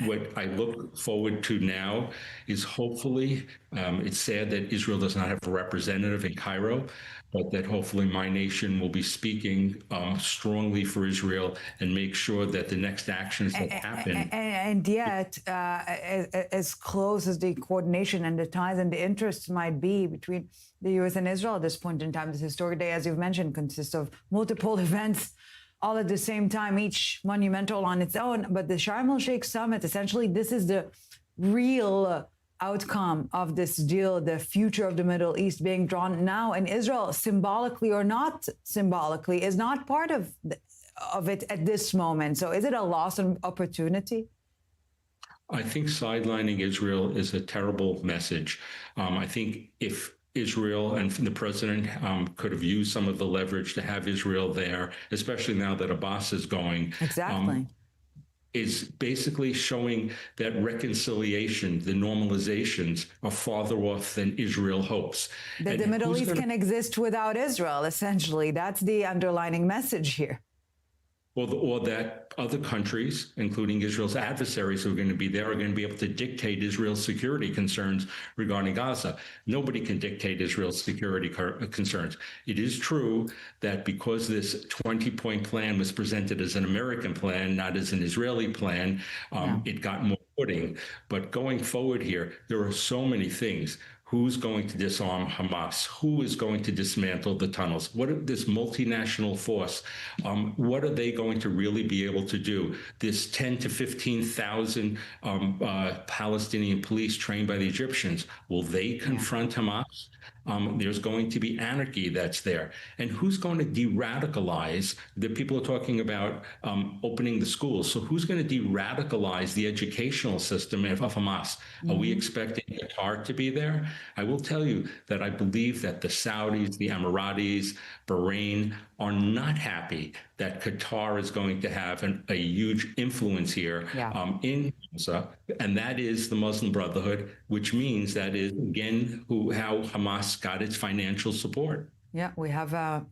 what I look forward to now is hopefully, it's sad that Israel does not have a representative in Cairo, but that hopefully my nation will be speaking strongly for Israel and make sure that the next actions that happen. And yet, as close as the coordination and the ties and the interests might be between the U.S. and Israel at this point in time, this historic day, as you've mentioned, consists of multiple events all at the same time, each monumental on its own. But the Sharm el-Sheikh summit, essentially, this is the real outcome of this deal, the future of the Middle East being drawn now. And Israel, symbolically or not symbolically, is not part of it at this moment. So is it a lost opportunity? I think sidelining Israel is a terrible message. I think if Israel and the president could have used some of the leverage to have Israel there, especially now that Abbas is going. Exactly. Is basically showing that reconciliation, the normalizations, are farther off than Israel hopes. That the Middle East can exist without Israel, essentially. That's the underlining message here. Or that other countries, including Israel's adversaries who are going to be there, are going to be able to dictate Israel's security concerns regarding Gaza. Nobody can dictate Israel's security concerns. It is true that because this 20-point plan was presented as an American plan, not as an Israeli plan, it got more footing. But going forward here, there are so many things. Who's going to disarm Hamas? Who is going to dismantle the tunnels? What are this multinational force? What are they going to really be able to do? This 10 to 15,000 Palestinian police trained by the Egyptians, will they confront Hamas? There's going to be anarchy that's there. And who's going to de-radicalize? The people are talking about opening the schools. So who's going to de-radicalize the educational system of Hamas? Are we expecting Qatar to be there? I will tell you that I believe that the Saudis, the Emiratis, Bahrain are not happy that Qatar is going to have a huge influence here in Gaza, and that is the Muslim Brotherhood, which means that is, again, how Hamas got its financial support. Yeah, we have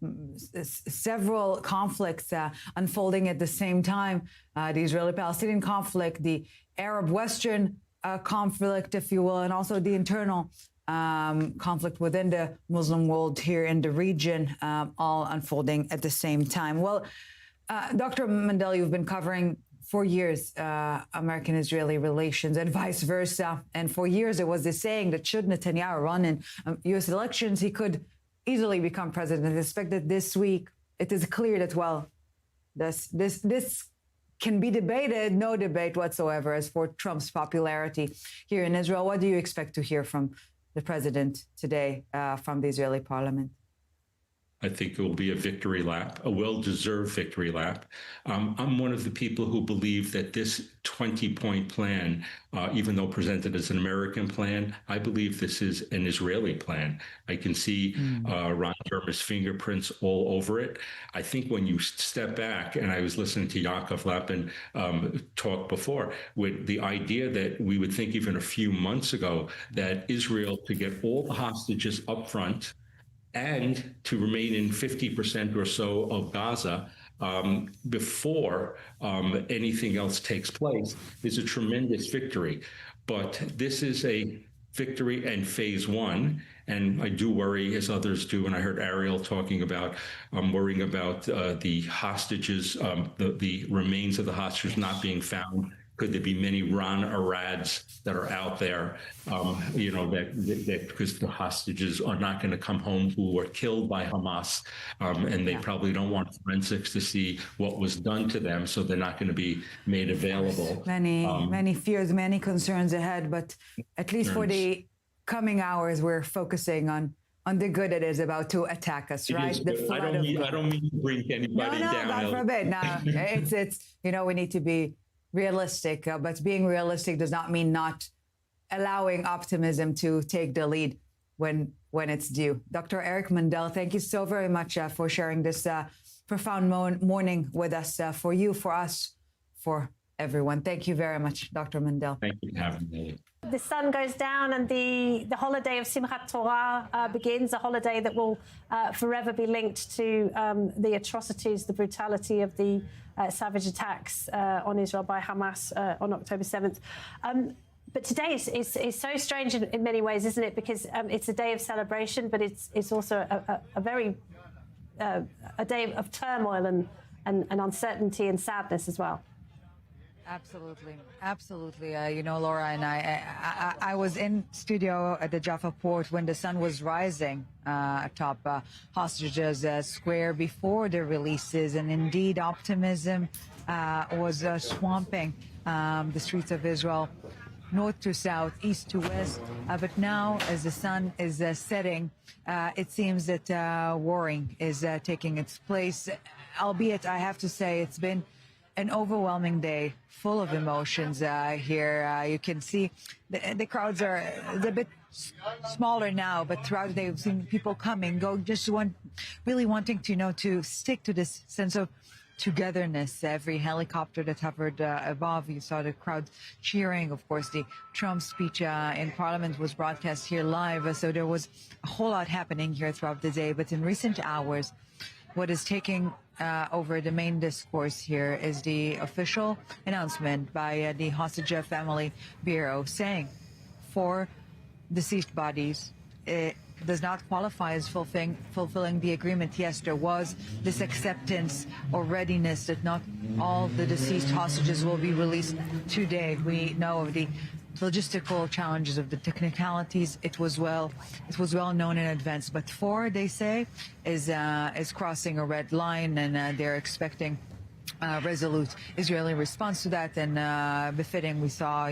several conflicts unfolding at the same time. The Israeli-Palestinian conflict, the Arab-Western conflict, if you will, and also the internal conflict within the Muslim world here in the region, all unfolding at the same time. Well, Dr. Mandel, you've been covering for years American-Israeli relations and vice versa. And for years, there was this saying that should Netanyahu run in U.S. elections, he could easily become president. I expect that this week it is clear that, well, this can be debated, no debate whatsoever as for Trump's popularity here in Israel. What do you expect to hear from the president today from the Israeli parliament? I think it will be a victory lap, a well-deserved victory lap. I'm one of the people who believe that this 20-point plan, even though presented as an American plan, I believe this is an Israeli plan. I can see Ron Dermer's fingerprints all over it. I think when you step back, and I was listening to Yaakov Lapin talk before, with the idea that we would think even a few months ago that Israel could get all the hostages up front and to remain in 50% or so of Gaza before anything else takes place is a tremendous victory. But this is a victory and phase one. And I do worry, as others do, and I heard Ariel talking about worrying about the hostages, the remains of the hostages not being found. Could there be many Ron Arads that are out there, that because the hostages are not going to come home who were killed by Hamas, and they probably don't want forensics to see what was done to them, so they're not going to be made available. Many fears, many concerns ahead, but at least for the coming hours, we're focusing on the good that is about to attack us, right? I don't mean to bring anybody down. No, God forbid. No, it's we need to be realistic, but being realistic does not mean not allowing optimism to take the lead when it's due. Dr. Eric Mandel, thank you so very much for sharing this profound morning with us, for you, for us, for everyone. Thank you very much, Dr. Mandel. Thank you for having me. The sun goes down and the holiday of Simchat Torah begins, a holiday that will forever be linked to the atrocities, the brutality of the savage attacks on Israel by Hamas on October 7th. But today is so strange in many ways, isn't it? Because it's a day of celebration, but it's also a day of turmoil and uncertainty and sadness as well. Absolutely. Laura and I was in studio at the Jaffa port when the sun was rising atop hostages square before the releases, and indeed optimism was swamping the streets of Israel, north to south, east to west. But now, as the sun is setting, it seems that warring is taking its place, albeit I have to say it's been an overwhelming day, full of emotions here. You can see the crowds are a bit smaller now, but throughout the day we've seen people come and go, just really wanting to stick to this sense of togetherness. Every helicopter that hovered above, you saw the crowd cheering. Of course, the Trump speech in Parliament was broadcast here live, so there was a whole lot happening here throughout the day. But in recent hours, what is taking over the main discourse here is the official announcement by the Hostage Family Bureau saying 4 deceased bodies does not qualify as fulfilling the agreement. Yes, there was this acceptance or readiness that not all the deceased hostages will be released today. We know of the logistical challenges, of the technicalities. It was well known in advance. But 4, they say, is crossing a red line, and they're expecting resolute Israeli response to that, and befitting. We saw,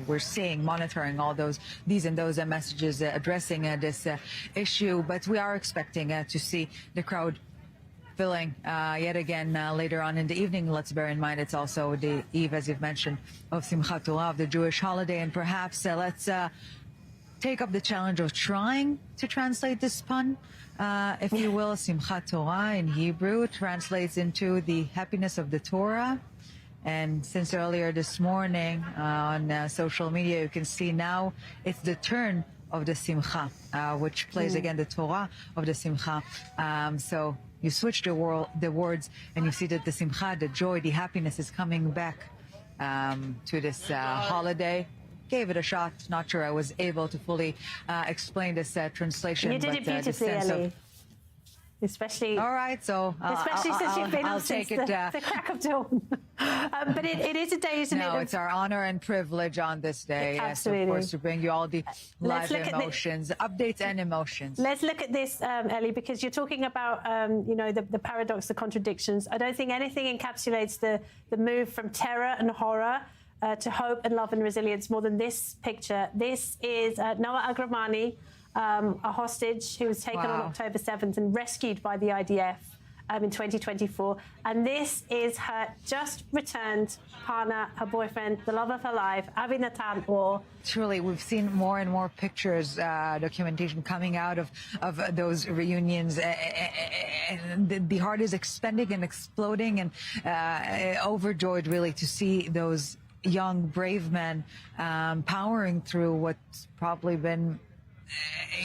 we're seeing, monitoring all these and those messages addressing this issue. But we are expecting to see the crowd filling yet again later on in the evening. Let's bear in mind it's also the eve, as you've mentioned, of Simchat Torah, of the Jewish holiday, and perhaps let's take up the challenge of trying to translate this pun, if you will. Simchat Torah in Hebrew translates into the happiness of the Torah. And since earlier this morning on social media, you can see now it's the turn of the Simcha, which plays again the Torah of the Simcha. So you switch the words, and you see that the Simcha, the joy, the happiness is coming back to this holiday. Gave it a shot. Not sure I was able to fully explain this translation. You did it beautifully, Ellie. Especially, all right. So, especially since you've been on since the crack of dawn. But it is a day, isn't it? No, it's our honor and privilege on this day, yes, of course, to bring you all the live emotions, updates and emotions. Let's look at this, Ellie, because you're talking about, the paradox, the contradictions. I don't think anything encapsulates the move from terror and horror to hope and love and resilience more than this picture. This is Noah Agramani, a hostage who was taken on October 7th and rescued by the IDF in 2024. And this is her just returned partner, her boyfriend, the love of her life, Avinatan Or. Truly, we've seen more and more pictures, documentation coming out of those reunions. And the heart is expanding and exploding, and overjoyed really to see those young, brave men powering through what's probably been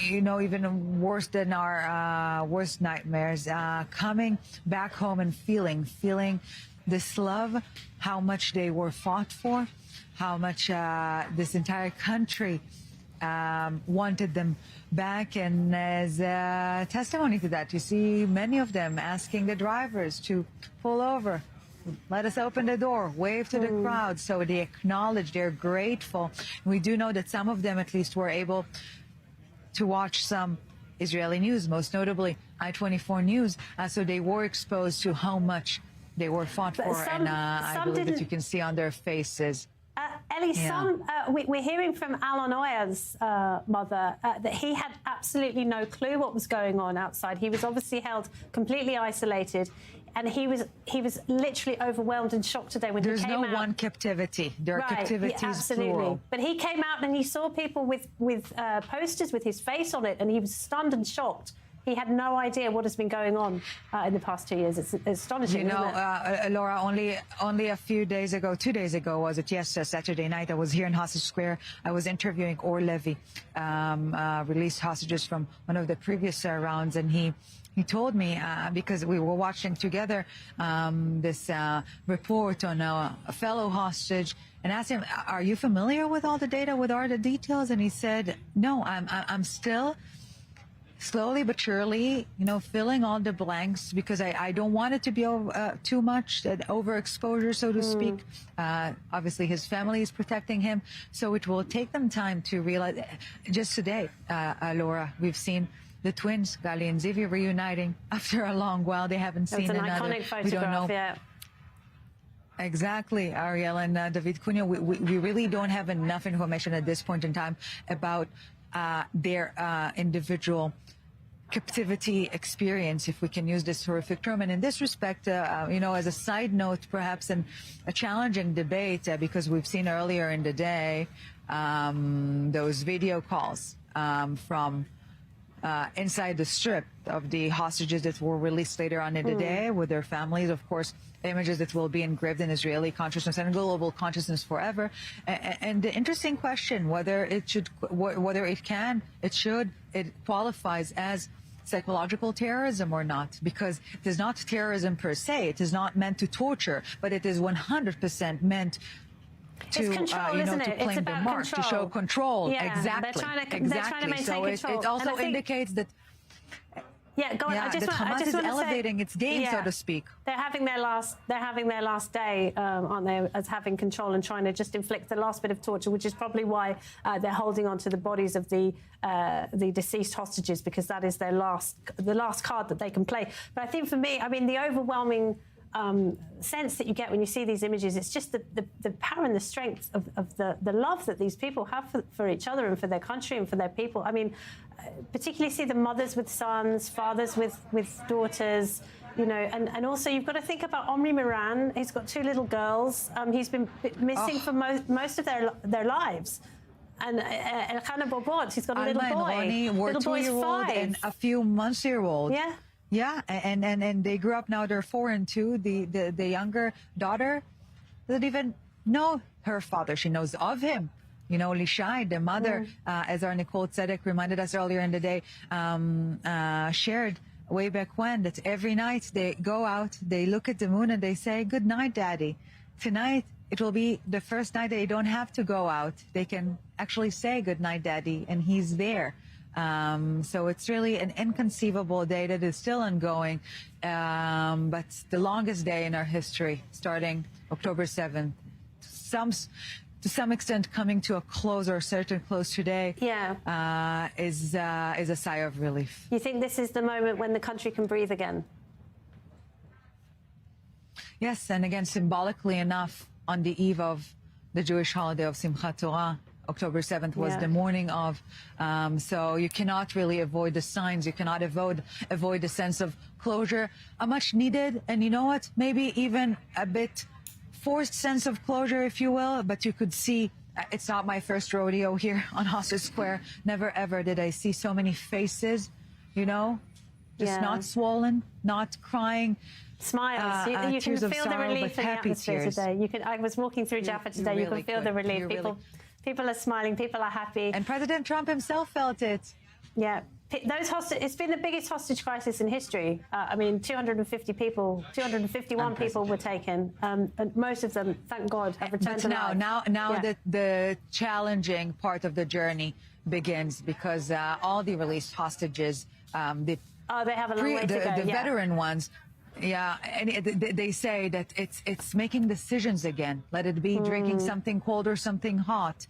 even worse than our worst nightmares, coming back home and feeling this love, how much they were fought for, how much this entire country wanted them back. And as a testimony to that, you see many of them asking the drivers to pull over, let us open the door, wave to the crowd. So they acknowledge, they're grateful. We do know that some of them at least were able to watch some Israeli news, most notably I-24 News. So they were exposed to how much they were fought for, and I believe that you can see on their faces. Ellie, we're hearing from Alon Oyer's mother that he had absolutely no clue what was going on outside. He was obviously held completely isolated. And he was literally overwhelmed and shocked today when he came out. There's no one captivity. There are captivities absolutely. Plural. But he came out and he saw people with posters with his face on it, and he was stunned and shocked. He had no idea what has been going on in the past 2 years. It's astonishing, isn't it? Laura, only a few days ago, 2 days ago, was it? Yes, Saturday night, I was here in Hostage Square. I was interviewing Or Levy, released hostages from one of the previous rounds, and he told me, because we were watching together this report on a fellow hostage, and asked him, are you familiar with all the data, with all the details? And he said, no, I'm still slowly but surely, filling all the blanks, because I don't want it to be too much, overexposure, so to speak. Obviously, his family is protecting him, so it will take them time to realize. Just today, Laura, we've seen the twins, Gali and Zivi, reuniting after a long while. They haven't seen another. It's an iconic photograph, we don't know. yeah. Exactly, Ariel and David Cunha. We really don't have enough information at this point in time about their individual captivity experience, if we can use this horrific term. And in this respect, as a side note, perhaps a challenging debate, because we've seen earlier in the day those video calls from inside the strip of the hostages that were released later on in the day with their families. Of course, images that will be engraved in Israeli consciousness and global consciousness forever. And the interesting question, whether it qualifies as psychological terrorism or not, because it is not terrorism per se. It is not meant to torture, but it is 100% meant to, control, isn't it? to claim the mark, to show control. Yeah, exactly. They're trying to maintain so control. it also indicates that. Yeah, go on. Yeah, Hamas is elevating its game, so to speak. They're having their last day, aren't they, as having control and trying to just inflict the last bit of torture, which is probably why they're holding on to the bodies of the deceased hostages, because that is the last card that they can play. But I think for me, the overwhelming sense that you get when you see these images, it's just the power and the strength of the love that these people have for each other and for their country and for their people. Particularly see the mothers with sons, fathers with daughters, and also you've got to think about Omri Moran. He's got 2 little girls. He's been missing for most of their lives. And Elchana Bobot, he's got a little boy. Little 2-year-old and a few months-year-old. Yeah. Yeah, and they grew up now. They're 4 and 2. The younger daughter doesn't even know her father. She knows of him. Lishai, the mother, as our Nicole Tzedek reminded us earlier in the day, shared way back when, that every night they go out, they look at the moon and they say, "Good night, Daddy." Tonight, it will be the first night they don't have to go out. They can actually say, "Good night, Daddy," and he's there. So it's really an inconceivable day that is still ongoing, but the longest day in our history, starting October 7th. To some extent, coming to a close or a certain close today, is a sigh of relief. You think this is the moment when the country can breathe again? Yes, and again, symbolically enough, on the eve of the Jewish holiday of Simchat Torah, October 7th was the morning of, so you cannot really avoid the signs, you cannot avoid the sense of closure, a much needed, and you know what, maybe even a bit forced sense of closure, if you will, but you could see, it's not my first rodeo here on Hosser Square, never ever did I see so many faces, you know, just not swollen, not crying. Smiles. You can feel the relief in the atmosphere today. I was walking through Jaffa today. You can feel the relief. People are smiling. People are happy. And President Trump himself felt it. Yeah. It's been the biggest hostage crisis in history. I mean, 251 people were taken, and most of them, thank God, have returned to life. Now the challenging part of the journey begins, because all the released hostages, they have a long way to go. The veteran ones. Yeah, and they say that it's making decisions again. Let it be drinking something cold or something hot.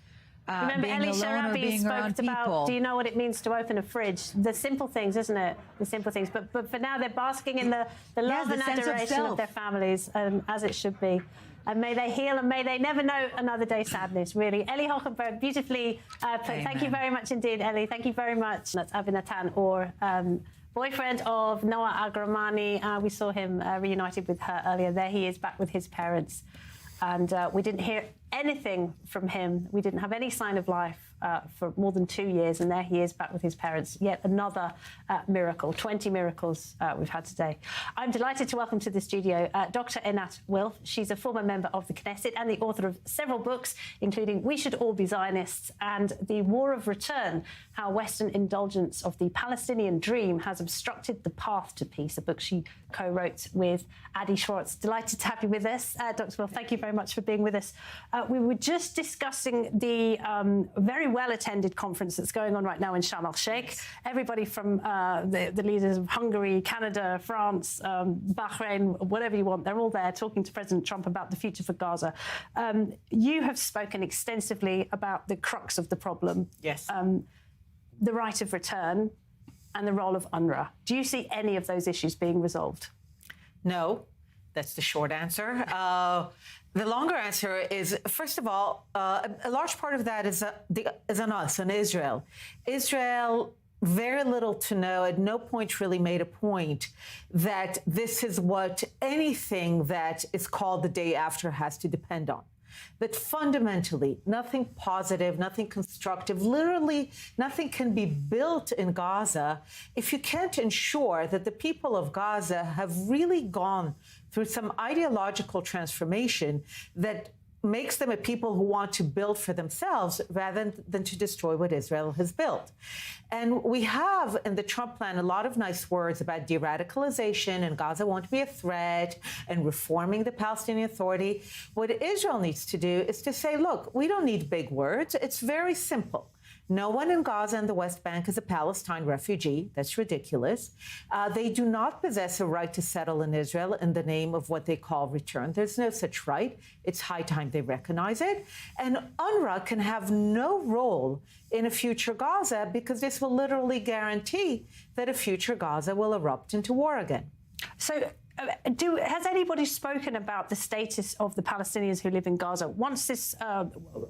Remember, Eli Sharabi spoke about, do you know what it means to open a fridge? The simple things, isn't it? The simple things. But for now, they're basking in the love and adoration of their families, as it should be. And may they heal, and may they never know another day's sadness, really. Eli Hochberg, beautifully put. Thank you very much indeed, Eli. Thank you very much. That's Avinatan, or boyfriend of Noah Agramani. We saw him reunited with her earlier. There he is, back with his parents. And we didn't hear anything from him. We didn't have any sign of life for more than 2 years, and there he is back with his parents. Yet another miracle, 20 miracles we've had today. I'm delighted to welcome to the studio Dr. Einat Wilf. She's a former member of the Knesset and the author of several books, including We Should All Be Zionists and The War of Return, How Western Indulgence of the Palestinian Dream Has Obstructed the Path to Peace, a book she co-wrote with Adi Schwartz. Delighted to have you with us. Dr. Wilf, thank you very much for being with us. We were just discussing the very well-attended conference that's going on right now in Sharm el-Sheikh. Everybody from the leaders of Hungary, Canada, France, Bahrain, whatever you want, they're all there talking to President Trump about the future for Gaza. You have spoken extensively about the crux of the problem. Yes. The right of return and the role of UNRWA. Do you see any of those issues being resolved? No, that's the short answer. The longer answer is, first of all, a large part of that is on us, on Israel. Israel, very little to know, at no point really made a point that this is what anything that is called the day after has to depend on. That fundamentally, nothing positive, nothing constructive, literally nothing can be built in Gaza if you can't ensure that the people of Gaza have really gone through some ideological transformation that makes them a people who want to build for themselves rather than to destroy what Israel has built. And we have in the Trump plan a lot of nice words about de-radicalization and Gaza won't be a threat and reforming the Palestinian Authority. What Israel needs to do is to say, look, we don't need big words. It's very simple. No one in Gaza and the West Bank is a Palestine refugee. That's ridiculous. They do not possess a right to settle in Israel in the name of what they call return. There's no such right. It's high time they recognize it. And UNRWA can have no role in a future Gaza because this will literally guarantee that a future Gaza will erupt into war again. So has anybody spoken about the status of the Palestinians who live in Gaza? Once this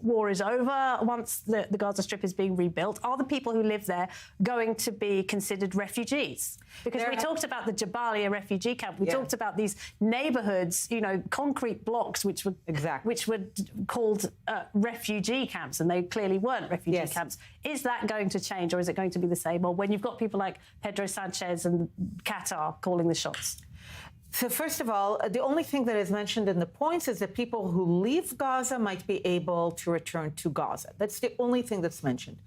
war is over, once the Gaza Strip is being rebuilt, are the people who live there going to be considered refugees? Because we talked about the Jabalia refugee camp. We talked about these neighborhoods, you know, concrete blocks, which were called refugee camps, and they clearly weren't refugee camps. Is that going to change, or is it going to be the same? Or when you've got people like Pedro Sanchez and Qatar calling the shots? So first of all, the only thing that is mentioned in the points is that people who leave Gaza might be able to return to Gaza. That's the only thing that's mentioned.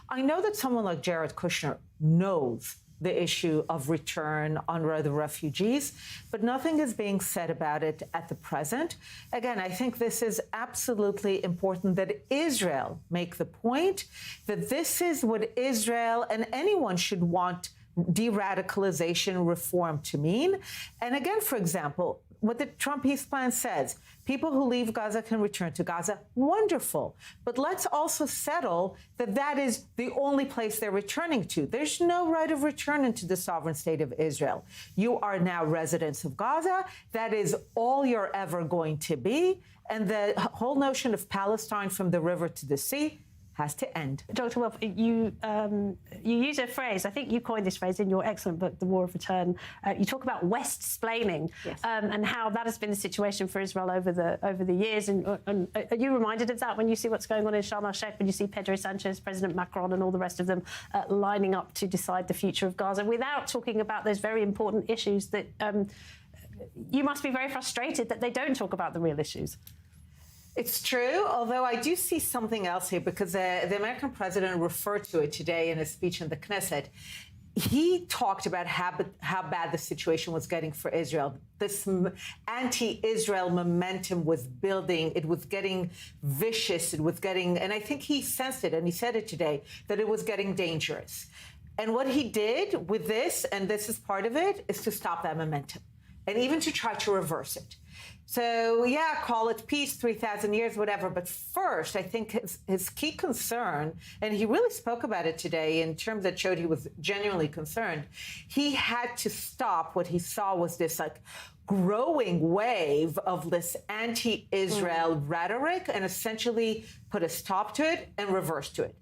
I know that someone like Jared Kushner knows the issue of return, UNRWA, the refugees, but nothing is being said about it at the present. Again, I think this is absolutely important that Israel make the point that this is what Israel and anyone should want de-radicalization reform to mean. And again, for example, what the Trump peace plan says, people who leave Gaza can return to Gaza. Wonderful. But let's also settle that that is the only place they're returning to. There's no right of return into the sovereign state of Israel. You are now residents of Gaza. That is all you're ever going to be. And the whole notion of Palestine from the river to the sea has to end. Dr. Wolf, you use a phrase, I think you coined this phrase in your excellent book, The War of Return. You talk about West-splaining, yes, and how that has been the situation for Israel over the years. And are you reminded of that when you see what's going on in Sharm el-Sheikh, when you see Pedro Sanchez, President Macron and all the rest of them lining up to decide the future of Gaza without talking about those very important issues that you must be very frustrated that they don't talk about the real issues? It's true, although I do see something else here, because the American president referred to it today in his speech in the Knesset. He talked about how bad the situation was getting for Israel. This anti-Israel momentum was building. It was getting vicious. It was getting, and I think he sensed it, and he said it today, that it was getting dangerous. And what he did with this, and this is part of it, is to stop that momentum and even to try to reverse it. So, yeah, call it peace, 3,000 years, whatever. But first, I think his key concern, and he really spoke about it today in terms that showed he was genuinely concerned, he had to stop what he saw was this, like, growing wave of this anti-Israel rhetoric and essentially put a stop to it and reverse to it.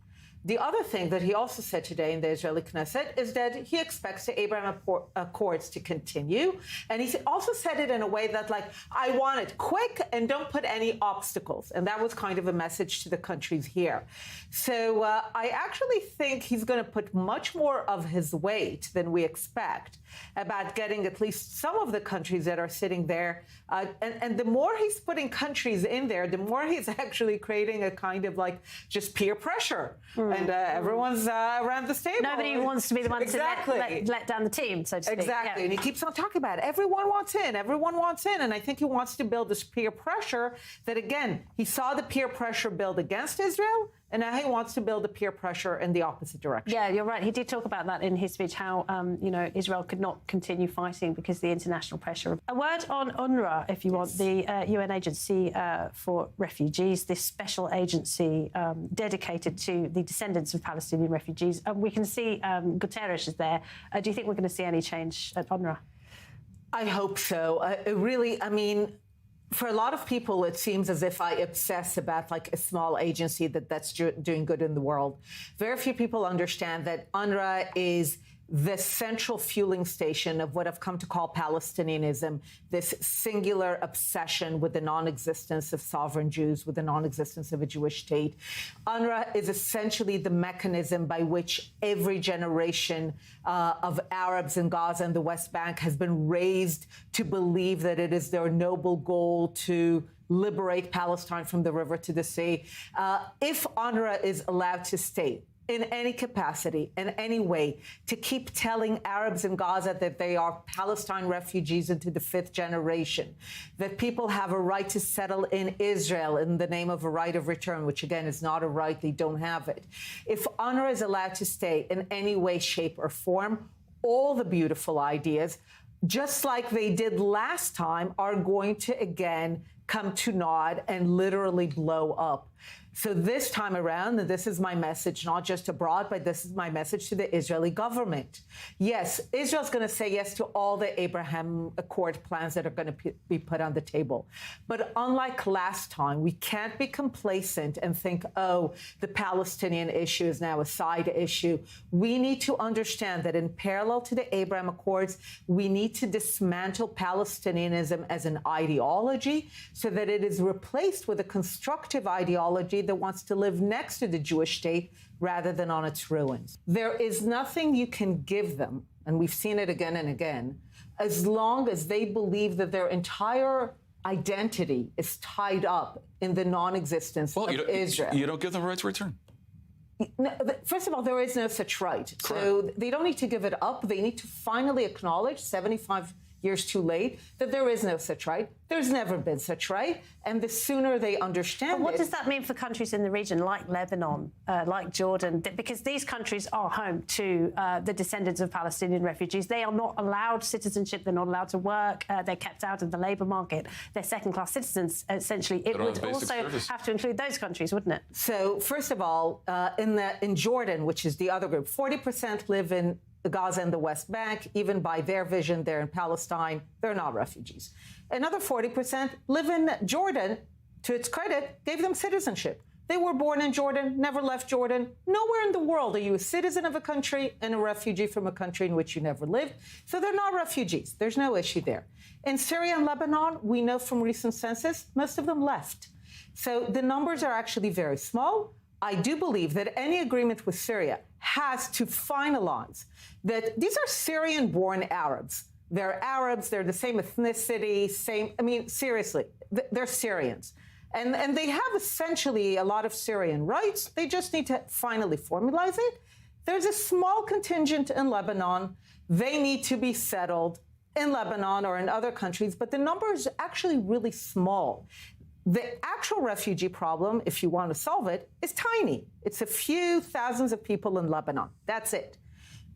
The other thing that he also said today in the Israeli Knesset is that he expects the Abraham Accords to continue. And he also said it in a way that, like, I want it quick and don't put any obstacles. And that was kind of a message to the countries here. So I actually think he's going to put much more of his weight than we expect about getting at least some of the countries that are sitting there. And the more he's putting countries in there, the more he's actually creating a kind of like just peer pressure. And everyone's around the table. Nobody wants to be the one exactly. to let down the team, so to speak. Exactly. Yeah. And he keeps on talking about it. Everyone wants in. Everyone wants in. And I think he wants to build this peer pressure that, again, he saw the peer pressure build against Israel. And now he wants to build the peer pressure in the opposite direction. Yeah, you're right. He did talk about that in his speech, how, Israel could not continue fighting because of the international pressure. A word on UNRWA, if you want, the UN agency for refugees, this special agency dedicated to the descendants of Palestinian refugees. We can see Guterres is there. Do you think we're going to see any change at UNRWA? I hope so. For a lot of people, it seems as if I obsess about like a small agency that's doing good in the world. Very few people understand that UNRWA is the central fueling station of what I've come to call Palestinianism, this singular obsession with the non-existence of sovereign Jews, with the non-existence of a Jewish state. UNRWA is essentially the mechanism by which every generation of Arabs in Gaza and the West Bank has been raised to believe that it is their noble goal to liberate Palestine from the river to the sea. If UNRWA is allowed to stay in any capacity, in any way, to keep telling Arabs in Gaza that they are Palestine refugees into the 5th generation, that people have a right to settle in Israel in the name of a right of return, which again is not a right, they don't have it. If UNRWA is allowed to stay in any way, shape or form, all the beautiful ideas, just like they did last time, are going to again come to naught and literally blow up. So this time around, and this is my message, not just abroad, but this is my message to the Israeli government. Yes, Israel's going to say yes to all the Abraham Accord plans that are going to be put on the table. But unlike last time, we can't be complacent and think, oh, the Palestinian issue is now a side issue. We need to understand that in parallel to the Abraham Accords, we need to dismantle Palestinianism as an ideology so that it is replaced with a constructive ideology that wants to live next to the Jewish state rather than on its ruins. There is nothing you can give them, and we've seen it again and again, as long as they believe that their entire identity is tied up in the non-existence of Israel. You don't give them a right to return. First of all, there is no such right. So they don't need to give it up. They need to finally acknowledge, 75 years too late, that there is no such right. There's never been such right. And the sooner they understand But what does that mean for countries in the region like Lebanon, like Jordan? Because these countries are home to the descendants of Palestinian refugees. They are not allowed citizenship. They're not allowed to work. They're kept out of the labour market. They're second-class citizens, essentially. It would also have to include those countries, wouldn't it? So, first of all, in Jordan, which is the other group, 40% live in Gaza and the West Bank. Even by their vision, they're in Palestine. They're not refugees. Another 40% live in Jordan. To its credit, gave them citizenship. They were born in Jordan, never left Jordan. Nowhere in the world are you a citizen of a country and a refugee from a country in which you never lived. So they're not refugees. There's no issue there. In Syria and Lebanon, we know from recent census, most of them left. So the numbers are actually very small. I do believe that any agreement with Syria has to finalize that these are Syrian-born Arabs. They're Arabs, they're the same ethnicity, seriously, they're Syrians. And they have essentially a lot of Syrian rights. They just need to finally formalize it. There's a small contingent in Lebanon. They need to be settled in Lebanon or in other countries, but the number is actually really small. The actual refugee problem, if you want to solve it, is tiny. It's a few thousands of people in Lebanon. That's it.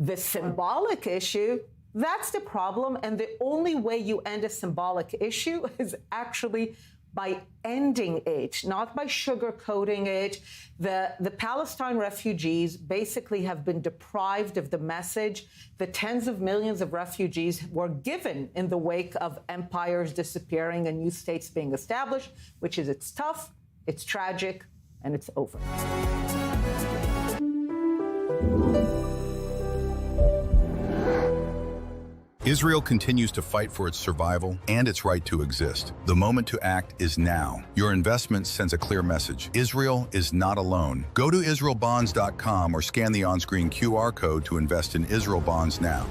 The symbolic issue, that's the problem. And the only way you end a symbolic issue is actually by ending it, not by sugarcoating it. The Palestine refugees basically have been deprived of the message the tens of millions of refugees were given in the wake of empires disappearing and new states being established, which is it's tough, it's tragic, and it's over. Israel continues to fight for its survival and its right to exist. The moment to act is now. Your investment sends a clear message. Israel is not alone. Go to israelbonds.com or scan the on-screen QR code to invest in Israel bonds now.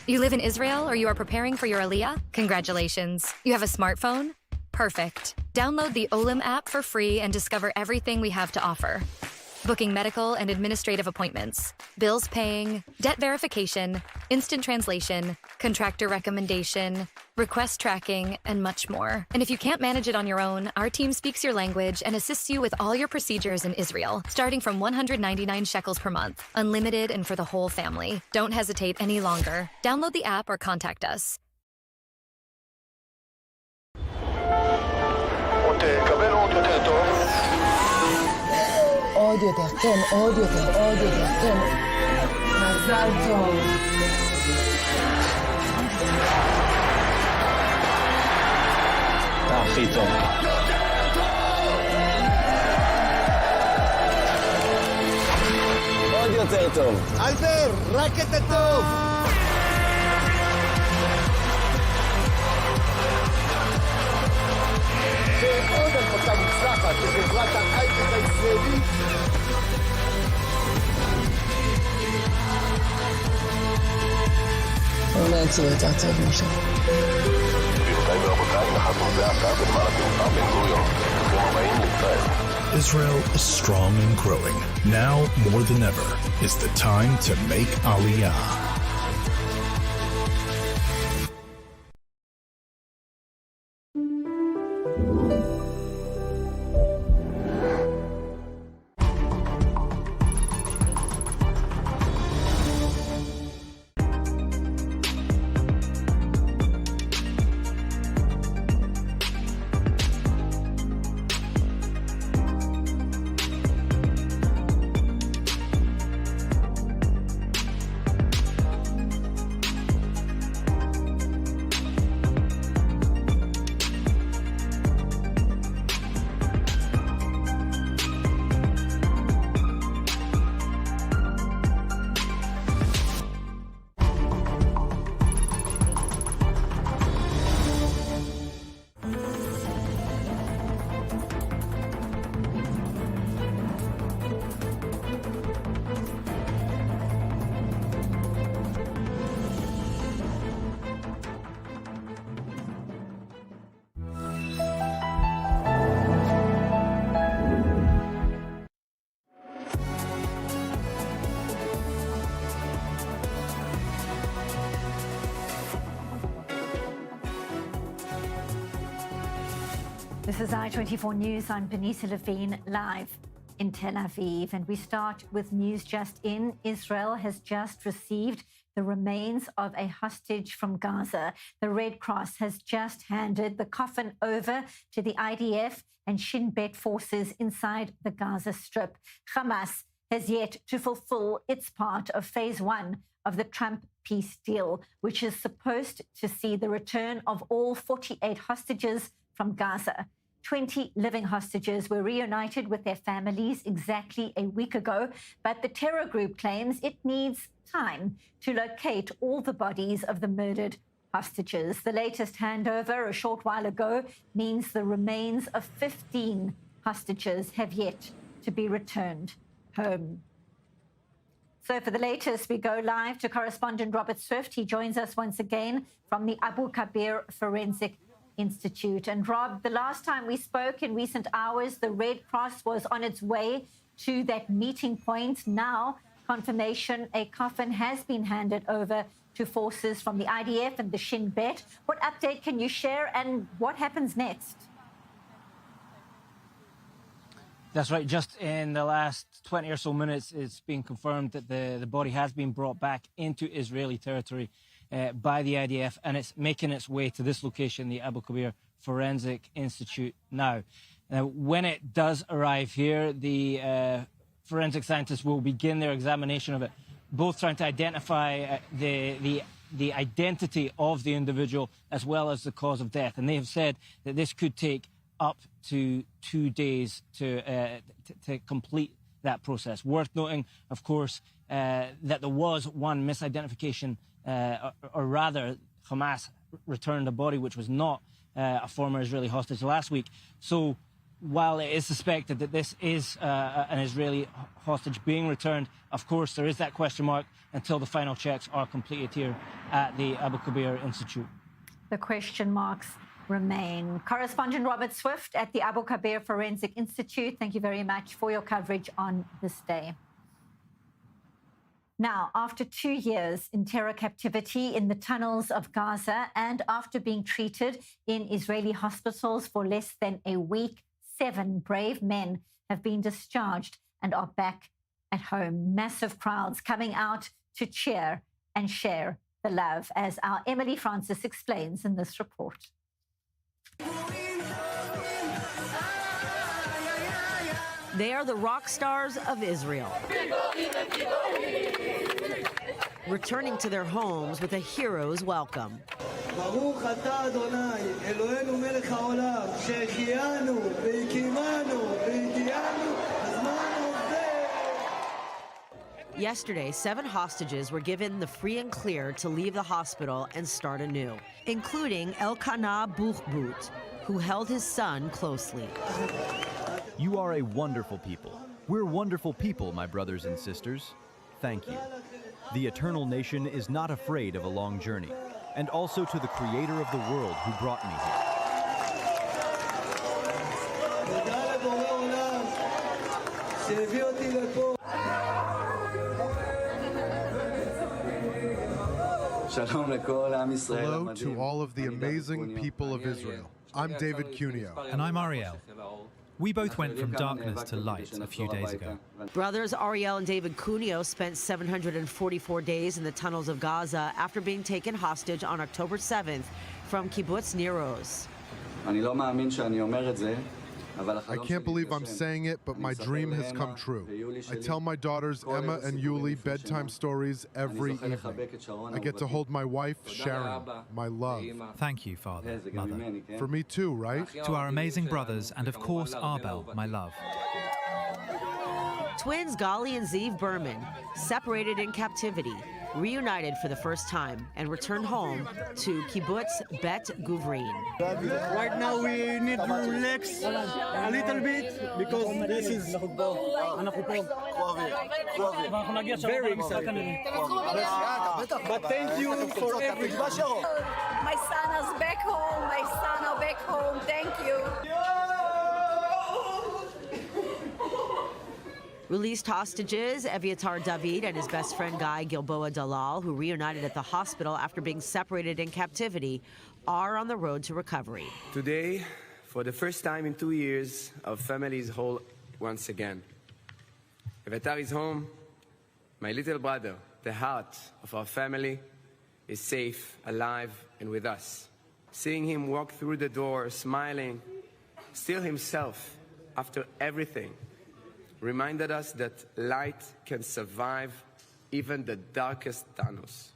You live in Israel or you are preparing for your Aliyah? Congratulations. You have a smartphone? Perfect. Download the Olim app for free and discover everything we have to offer. Booking medical and administrative appointments, bills paying, debt verification, instant translation, contractor recommendation, request tracking, and much more. And if you can't manage it on your own, our team speaks your language and assists you with all your procedures in Israel, starting from 199 shekels per month, unlimited and for the whole family. Don't hesitate any longer. Download the app or contact us. עוד יותר, כן, עוד יותר, עוד יותר, כן. מזל טוב. אתה הכי טוב. עוד יותר טוב. אלבר, רק את הטוב. ועוד הנפקה מוצלחת לחברת ההייטק הישראלית. אולי יצאו יותר טוב משהו. גבירותיי ורבותיי, נחתנו זה עתה בנמל התעופה בן גוריון. ברוכים הבאים לישראל. Israel is strong and growing. Now more than ever is the time to make Aliyah. This is I-24 News. I'm Benita Levine, live in Tel Aviv. And we start with news just in. Israel has just received the remains of a hostage from Gaza. The Red Cross has just handed the coffin over to the IDF and Shin Bet forces inside the Gaza Strip. Hamas has yet to fulfill its part of phase one of the Trump peace deal, which is supposed to see the return of all 48 hostages from Gaza. 20 living hostages were reunited with their families exactly a week ago, but the terror group claims it needs time to locate all the bodies of the murdered hostages. The latest handover a short while ago means the remains of 15 hostages have yet to be returned home. So for the latest, we go live to correspondent Robert Swift. He joins us once again from the Abu Kabir Forensic Institute. And Rob, the last time we spoke in recent hours, the Red Cross was on its way to that meeting point. Now, confirmation, a coffin has been handed over to forces from the IDF and the Shin Bet. What update can you share and what happens next? That's right. Just in the last 20 or so minutes, it's been confirmed that the body has been brought back into Israeli territory by the IDF, and it's making its way to this location, the Abu Kabir Forensic Institute now. Now, when it does arrive here, the forensic scientists will begin their examination of it, both trying to identify the identity of the individual as well as the cause of death. And they have said that this could take up to 2 days to complete that process. Worth noting, of course, that there was one misidentification, or rather, Hamas returned a body which was not a former Israeli hostage last week. So while it is suspected that this is an Israeli hostage being returned, of course, there is that question mark until the final checks are completed here at the Abu Kabir Institute. The question marks remain. Correspondent Robert Swift at the Abu Kabir Forensic Institute, thank you very much for your coverage on this day. Now, after 2 years in terror captivity in the tunnels of Gaza and after being treated in Israeli hospitals for less than a week, 7 brave men have been discharged and are back at home. Massive crowds coming out to cheer and share the love, as our Emily Francis explains in this report. They are the rock stars of Israel, returning to their homes with a hero's welcome. Yesterday, 7 hostages were given the free and clear to leave the hospital and start anew, including Elkanah Buchbut, who held his son closely. You are a wonderful people. We're wonderful people, my brothers and sisters. Thank you. The eternal nation is not afraid of a long journey, and also to the creator of the world who brought me here. Hello to all of the amazing people of Israel. I'm David Cuneo. And I'm Ariel. We both went from darkness to light a few days ago. Brothers Ariel and David Cuneo spent 744 days in the tunnels of Gaza after being taken hostage on October 7th from Kibbutz Nir Oz. I can't believe I'm saying it, but my dream has come true. I tell my daughters Emma and Yuli bedtime stories every evening. I get to hold my wife, Sharon, my love. Thank you, Father, Mother. For me too, right? To our amazing brothers, and of course, Arbel, my love. Twins Gali and Zeev Berman, separated in captivity, reunited for the first time and returned home to Kibbutz Bet Guvrin. Right now we need to relax a little bit because this is very exciting. But thank you for everything. My son is back home. My son are back home. Thank you. Released hostages, Eviatar David and his best friend Guy Gilboa Dalal, who reunited at the hospital after being separated in captivity, are on the road to recovery. Today, For the first time in 2 years, our family is whole once again. Eviatar is home. My little brother, the heart of our family, is safe, alive, and with us. Seeing him walk through the door, smiling, still himself after everything, reminded us that light can survive even the darkest tunnels.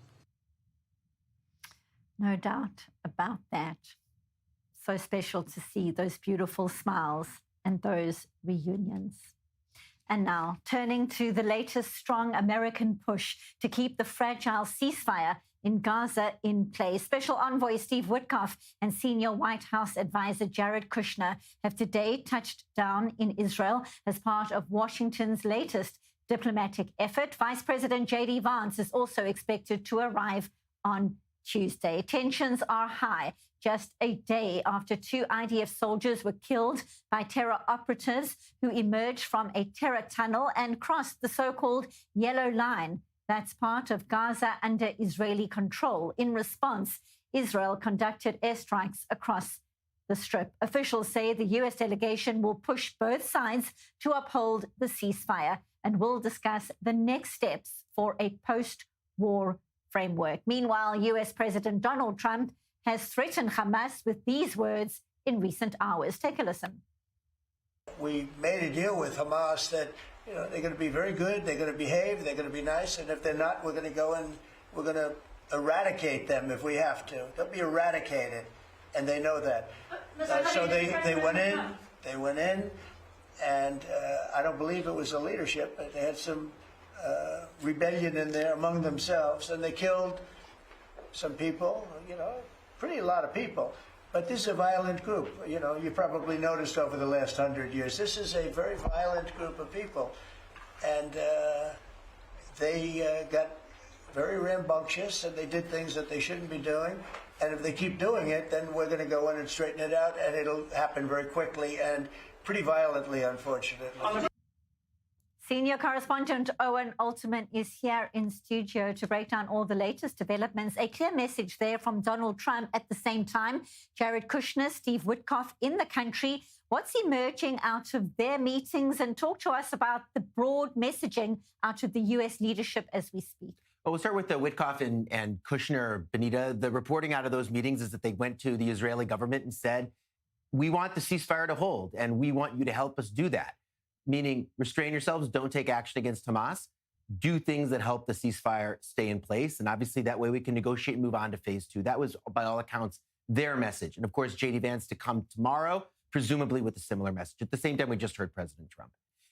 No doubt about that. So special to see those beautiful smiles and those reunions. And now, turning to the latest strong American push to keep the fragile ceasefire in Gaza in place. Special Envoy Steve Witkoff and Senior White House Advisor Jared Kushner have today touched down in Israel as part of Washington's latest diplomatic effort. Vice President J.D. Vance is also expected to arrive on Tuesday. Tensions are high just a day after 2 IDF soldiers were killed by terror operatives who emerged from a terror tunnel and crossed the so-called Yellow Line. That's part of Gaza under Israeli control. In response, Israel conducted airstrikes across the Strip. Officials say the U.S. delegation will push both sides to uphold the ceasefire and will discuss the next steps for a post-war framework. Meanwhile, U.S. President Donald Trump has threatened Hamas with these words in recent hours. Take a listen. We made a deal with Hamas that they're going to be very good, they're going to behave, they're going to be nice, and if they're not, we're going to go and we're going to eradicate them if we have to. They'll be eradicated, and they know that. So they went in, and I don't believe it was the leadership, but they had some rebellion in there among themselves, and they killed some people, pretty a lot of people. But this is a violent group. You probably noticed over the last 100 years, this is a very violent group of people. And they got very rambunctious, and they did things that they shouldn't be doing. And if they keep doing it, then we're going to go in and straighten it out, and it'll happen very quickly and pretty violently, unfortunately. Senior correspondent Owen Alterman is here in studio to break down all the latest developments. A clear message there from Donald Trump. At the same time, Jared Kushner, Steve Witkoff in the country. What's emerging out of their meetings? And talk to us about the broad messaging out of the U.S. leadership as we speak. Well, we'll start with Witkoff and Kushner, Benita. The reporting out of those meetings is that they went to the Israeli government and said, we want the ceasefire to hold, and we want you to help us do that. Meaning restrain yourselves, don't take action against Hamas, do things that help the ceasefire stay in place. And obviously that way we can negotiate and move on to phase 2. That was, by all accounts, their message. And of course, J.D. Vance to come tomorrow, presumably with a similar message. At the same time, we just heard President Trump.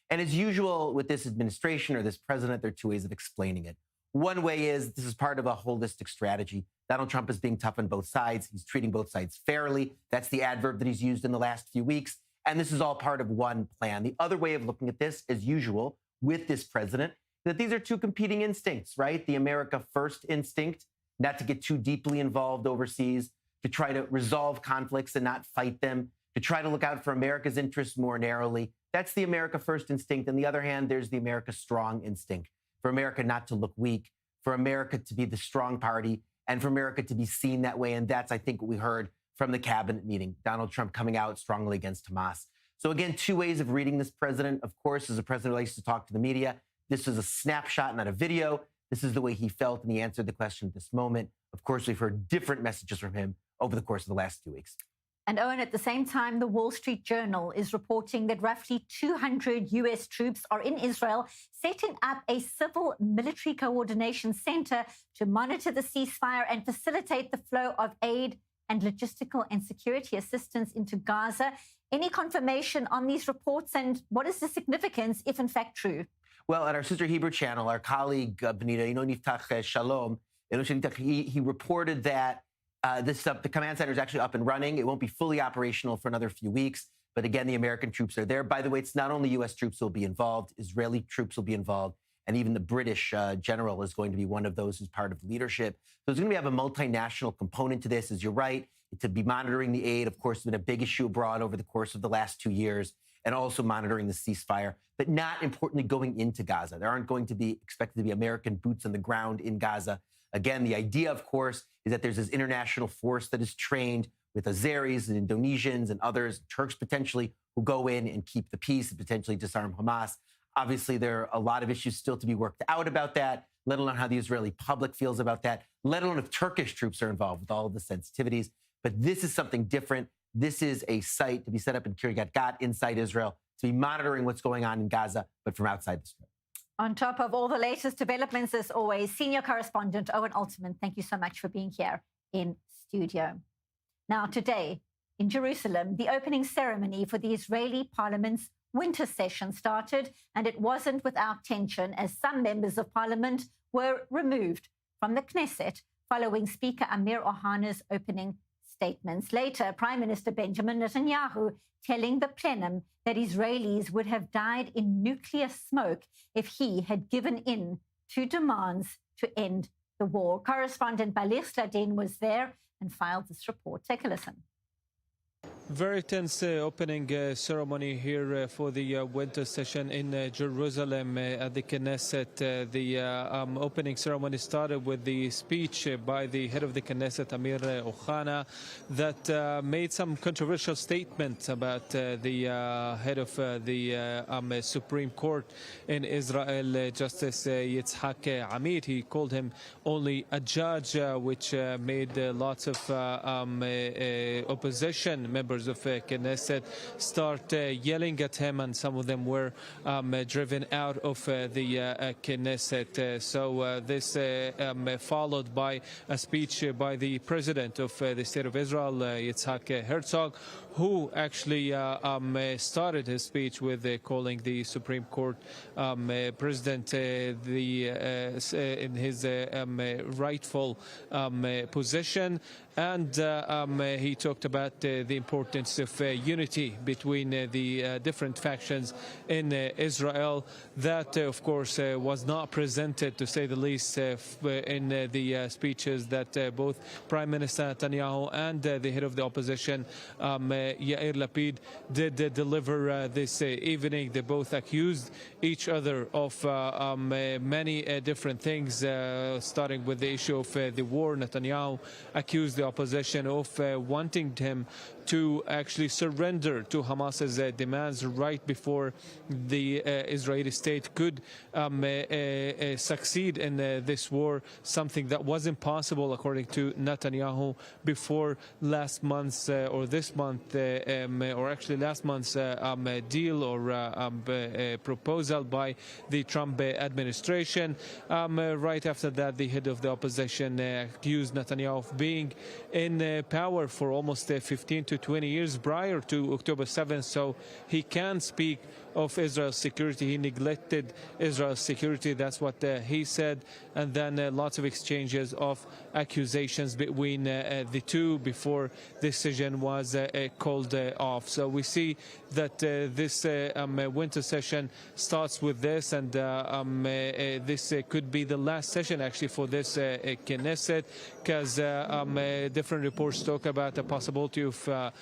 And as usual with this administration or this president, there are 2 ways of explaining it. One way is this is part of a holistic strategy. Donald Trump is being tough on both sides. He's treating both sides fairly. That's the adverb that he's used in the last few weeks. And this is all part of one plan. The other way of looking at this, as usual, with this president, that these are 2 competing instincts, right? The America first instinct, not to get too deeply involved overseas, to try to resolve conflicts and not fight them, to try to look out for America's interests more narrowly. That's the America first instinct. On the other hand, there's the America strong instinct, for America not to look weak, for America to be the strong party, and for America to be seen that way. And that's, I think, what we heard from the cabinet meeting, Donald Trump coming out strongly against Hamas. So again, 2 ways of reading this president. Of course, as a president who likes to talk to the media, this is a snapshot, not a video. This is the way he felt, and he answered the question at this moment. Of course, we've heard different messages from him over the course of the last 2 weeks. And Owen, at the same time, the Wall Street Journal is reporting that roughly 200 U.S. troops are in Israel, setting up a civil military coordination center to monitor the ceasefire and facilitate the flow of aid and logistical and security assistance into Gaza. Any confirmation on these reports, and what is the significance if in fact true? Well, at our sister Hebrew channel, our colleague, Benita, Niftach Shalom, he reported that the command center is actually up and running. It won't be fully operational for another few weeks. But again, the American troops are there. By the way, it's not only U.S. troops will be involved, Israeli troops will be involved. And even the British general is going to be one of those who's part of leadership. So there's going to have a multinational component to this, as you're right, to be monitoring the aid. Of course, it's been a big issue abroad over the course of the last 2 years, and also monitoring the ceasefire, but not importantly going into Gaza. There aren't going to be expected to be American boots on the ground in Gaza. Again, the idea, of course, is that there's this international force that is trained with Azeris and Indonesians and others, Turks potentially, who go in and keep the peace and potentially disarm Hamas. Obviously, there are a lot of issues still to be worked out about that, let alone how the Israeli public feels about that, let alone if Turkish troops are involved with all of the sensitivities. But this is something different. This is a site to be set up in Kiryat Gat inside Israel, to be monitoring what's going on in Gaza, but from outside the Strip. On top of all the latest developments, as always, senior correspondent Owen Altman, thank you so much for being here in studio. Now, today in Jerusalem, the opening ceremony for the Israeli Parliament's winter session started, and it wasn't without tension as some members of parliament were removed from the Knesset following Speaker Amir Ohana's opening statements. Later, Prime Minister Benjamin Netanyahu telling the plenum that Israelis would have died in nuclear smoke if he had given in to demands to end the war. Correspondent Balir Sladin was there and filed this report. Take a listen. Very tense opening ceremony here for the winter session in Jerusalem at the Knesset. The opening ceremony started with the speech by the head of the Knesset, Amir Ohana, that made some controversial statements about the head of the Supreme Court in Israel, Justice Yitzhak Amit. He called him only a judge, which made lots of opposition members of Knesset start yelling at him, and some of them were driven out of the Knesset. So this followed by a speech by the president of the state of Israel, Yitzhak Herzog, who actually started his speech with calling the Supreme Court president in his rightful position. And he talked about the importance of unity between the different factions in Israel. That, of course, was not presented, to say the least, in the speeches that both Prime Minister Netanyahu and the head of the opposition, Yair Lapid, did deliver this evening. They both accused each other of many different things, starting with the issue of the war. Netanyahu accused the opposition of wanting him to actually surrender to Hamas's demands right before the Israeli state could succeed in this war, something that wasn't possible, according to Netanyahu, before last month's or this month, or actually last month's deal or proposal by the Trump administration. Right after that, the head of the opposition accused Netanyahu of being in power for almost 15 to 20 years prior to October 7th, so he can speak of Israel's security. He neglected Israel's security. That's what he said. And then lots of exchanges of accusations between the two before decision was called off. So we see that this winter session starts with this, and this could be the last session actually for this Knesset, because different reports talk about the possibility of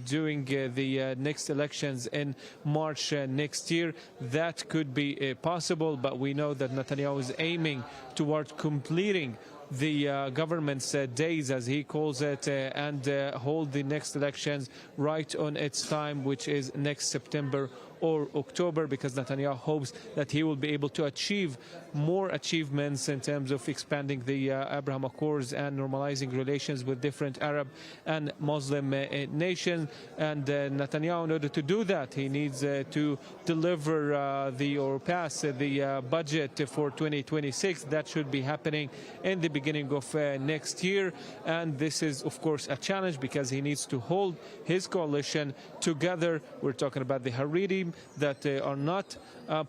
doing the next elections in March next year. That could be possible, but we know that Netanyahu is aiming toward completing the government's days, as he calls it, and hold the next elections right on its time, which is next September or October, because Netanyahu hopes that he will be able to achieve more achievements in terms of expanding the Abraham Accords and normalizing relations with different Arab and Muslim nations. And Netanyahu, in order to do that, he needs to deliver or pass the budget for 2026. That should be happening in the beginning of next year. And this is, of course, a challenge because he needs to hold his coalition together. We're talking about the Haredim that are not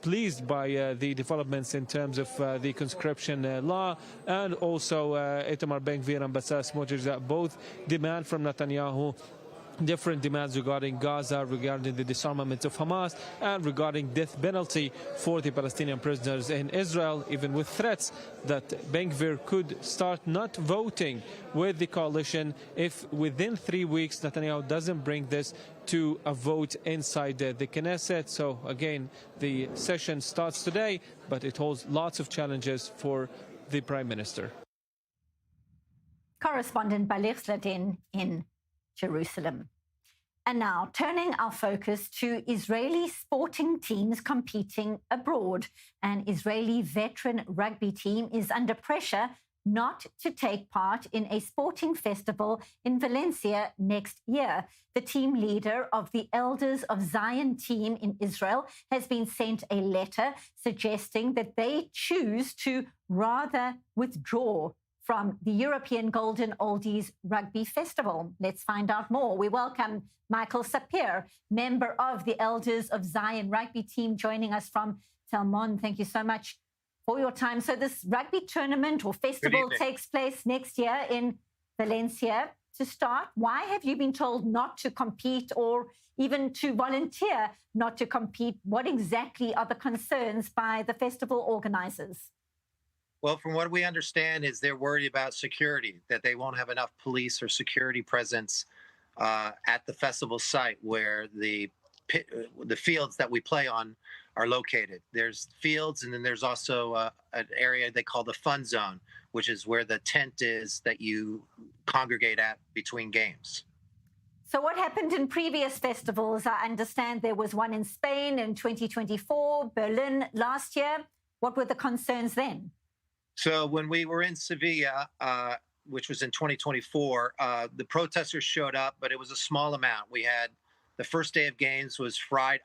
pleased by the developments in terms of the conscription law, and also Itamar Ben-Gvir and Bassas Smotrich, that both demand from Netanyahu different demands regarding Gaza, regarding the disarmament of Hamas, and regarding death penalty for the Palestinian prisoners in Israel, even with threats that Ben-Gvir could start not voting with the coalition if within 3 weeks Netanyahu doesn't bring this to a vote inside the Knesset. So again, the session starts today, but it holds lots of challenges for the Prime Minister. correspondent Balir Sladin in Jerusalem. And now, turning our focus to Israeli sporting teams competing abroad. An Israeli veteran rugby team is under pressure not to take part in a sporting festival in Valencia next year. The team leader of the Elders of Zion team in Israel has been sent a letter suggesting that they choose to rather withdraw from the European Golden Oldies Rugby Festival. Let's find out more. We welcome Michael Sapir, member of the Elders of Zion rugby team, joining us from Telmon. Thank you so much for your time. So this rugby tournament or festival takes place next year in Valencia. To start, why have you been told not to compete or even to volunteer not to compete? What exactly are the concerns by the festival organizers? Well, from what we understand is they're worried about security, that they won't have enough police or security presence at the festival site where the fields that we play on are located. There's fields, and then there's also an area they call the fun zone, which is where the tent is that you congregate at between games. So what happened in previous festivals? I understand there was one in Spain in 2024, Berlin last year. What were the concerns then? So when we were in Sevilla, which was in 2024, the protesters showed up, but it was a small amount. We had the first day of games was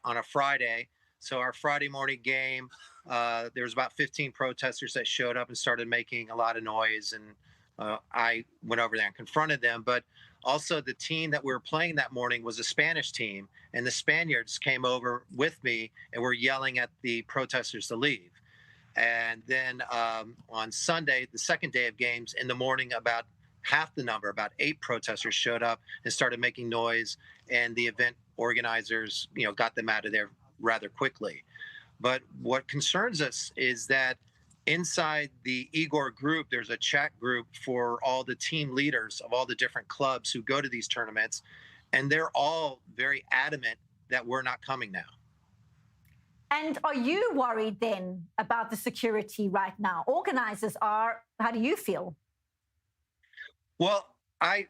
on a Friday. So our Friday morning game, there was about 15 protesters that showed up and started making a lot of noise. And I went over there and confronted them. But also the team that we were playing that morning was a Spanish team. And the Spaniards came over with me and were yelling at the protesters to leave. And then on Sunday, the second day of games, in the morning, about half the number, about 8 protesters showed up and started making noise. And the event organizers, got them out of there rather quickly. But what concerns us is that inside the Igor group, there's a chat group for all the team leaders of all the different clubs who go to these tournaments. And they're all very adamant that we're not coming now. And are you worried then about the security right now? Organizers are. How do you feel? Well, I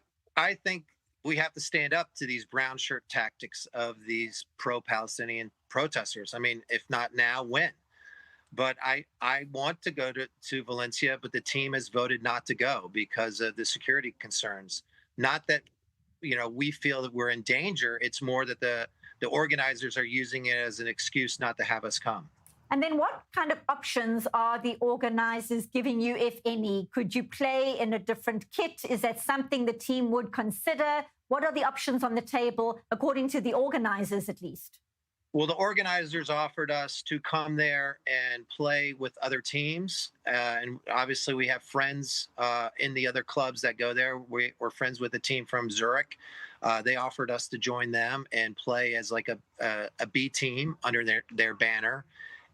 think we have to stand up to these brown shirt tactics of these pro-Palestinian protesters. I mean, if not now, when? But I want to go to Valencia, but the team has voted not to go because of the security concerns. Not that, we feel that we're in danger. It's more that the organizers are using it as an excuse not to have us come. And then what kind of options are the organizers giving you, if any? Could you play in a different kit? Is that something the team would consider? What are the options on the table, according to the organizers at least? Well, the organizers offered us to come there and play with other teams. And obviously we have friends in the other clubs that go there. We're friends with a team from Zurich. They offered us to join them and play as like a B team under their banner.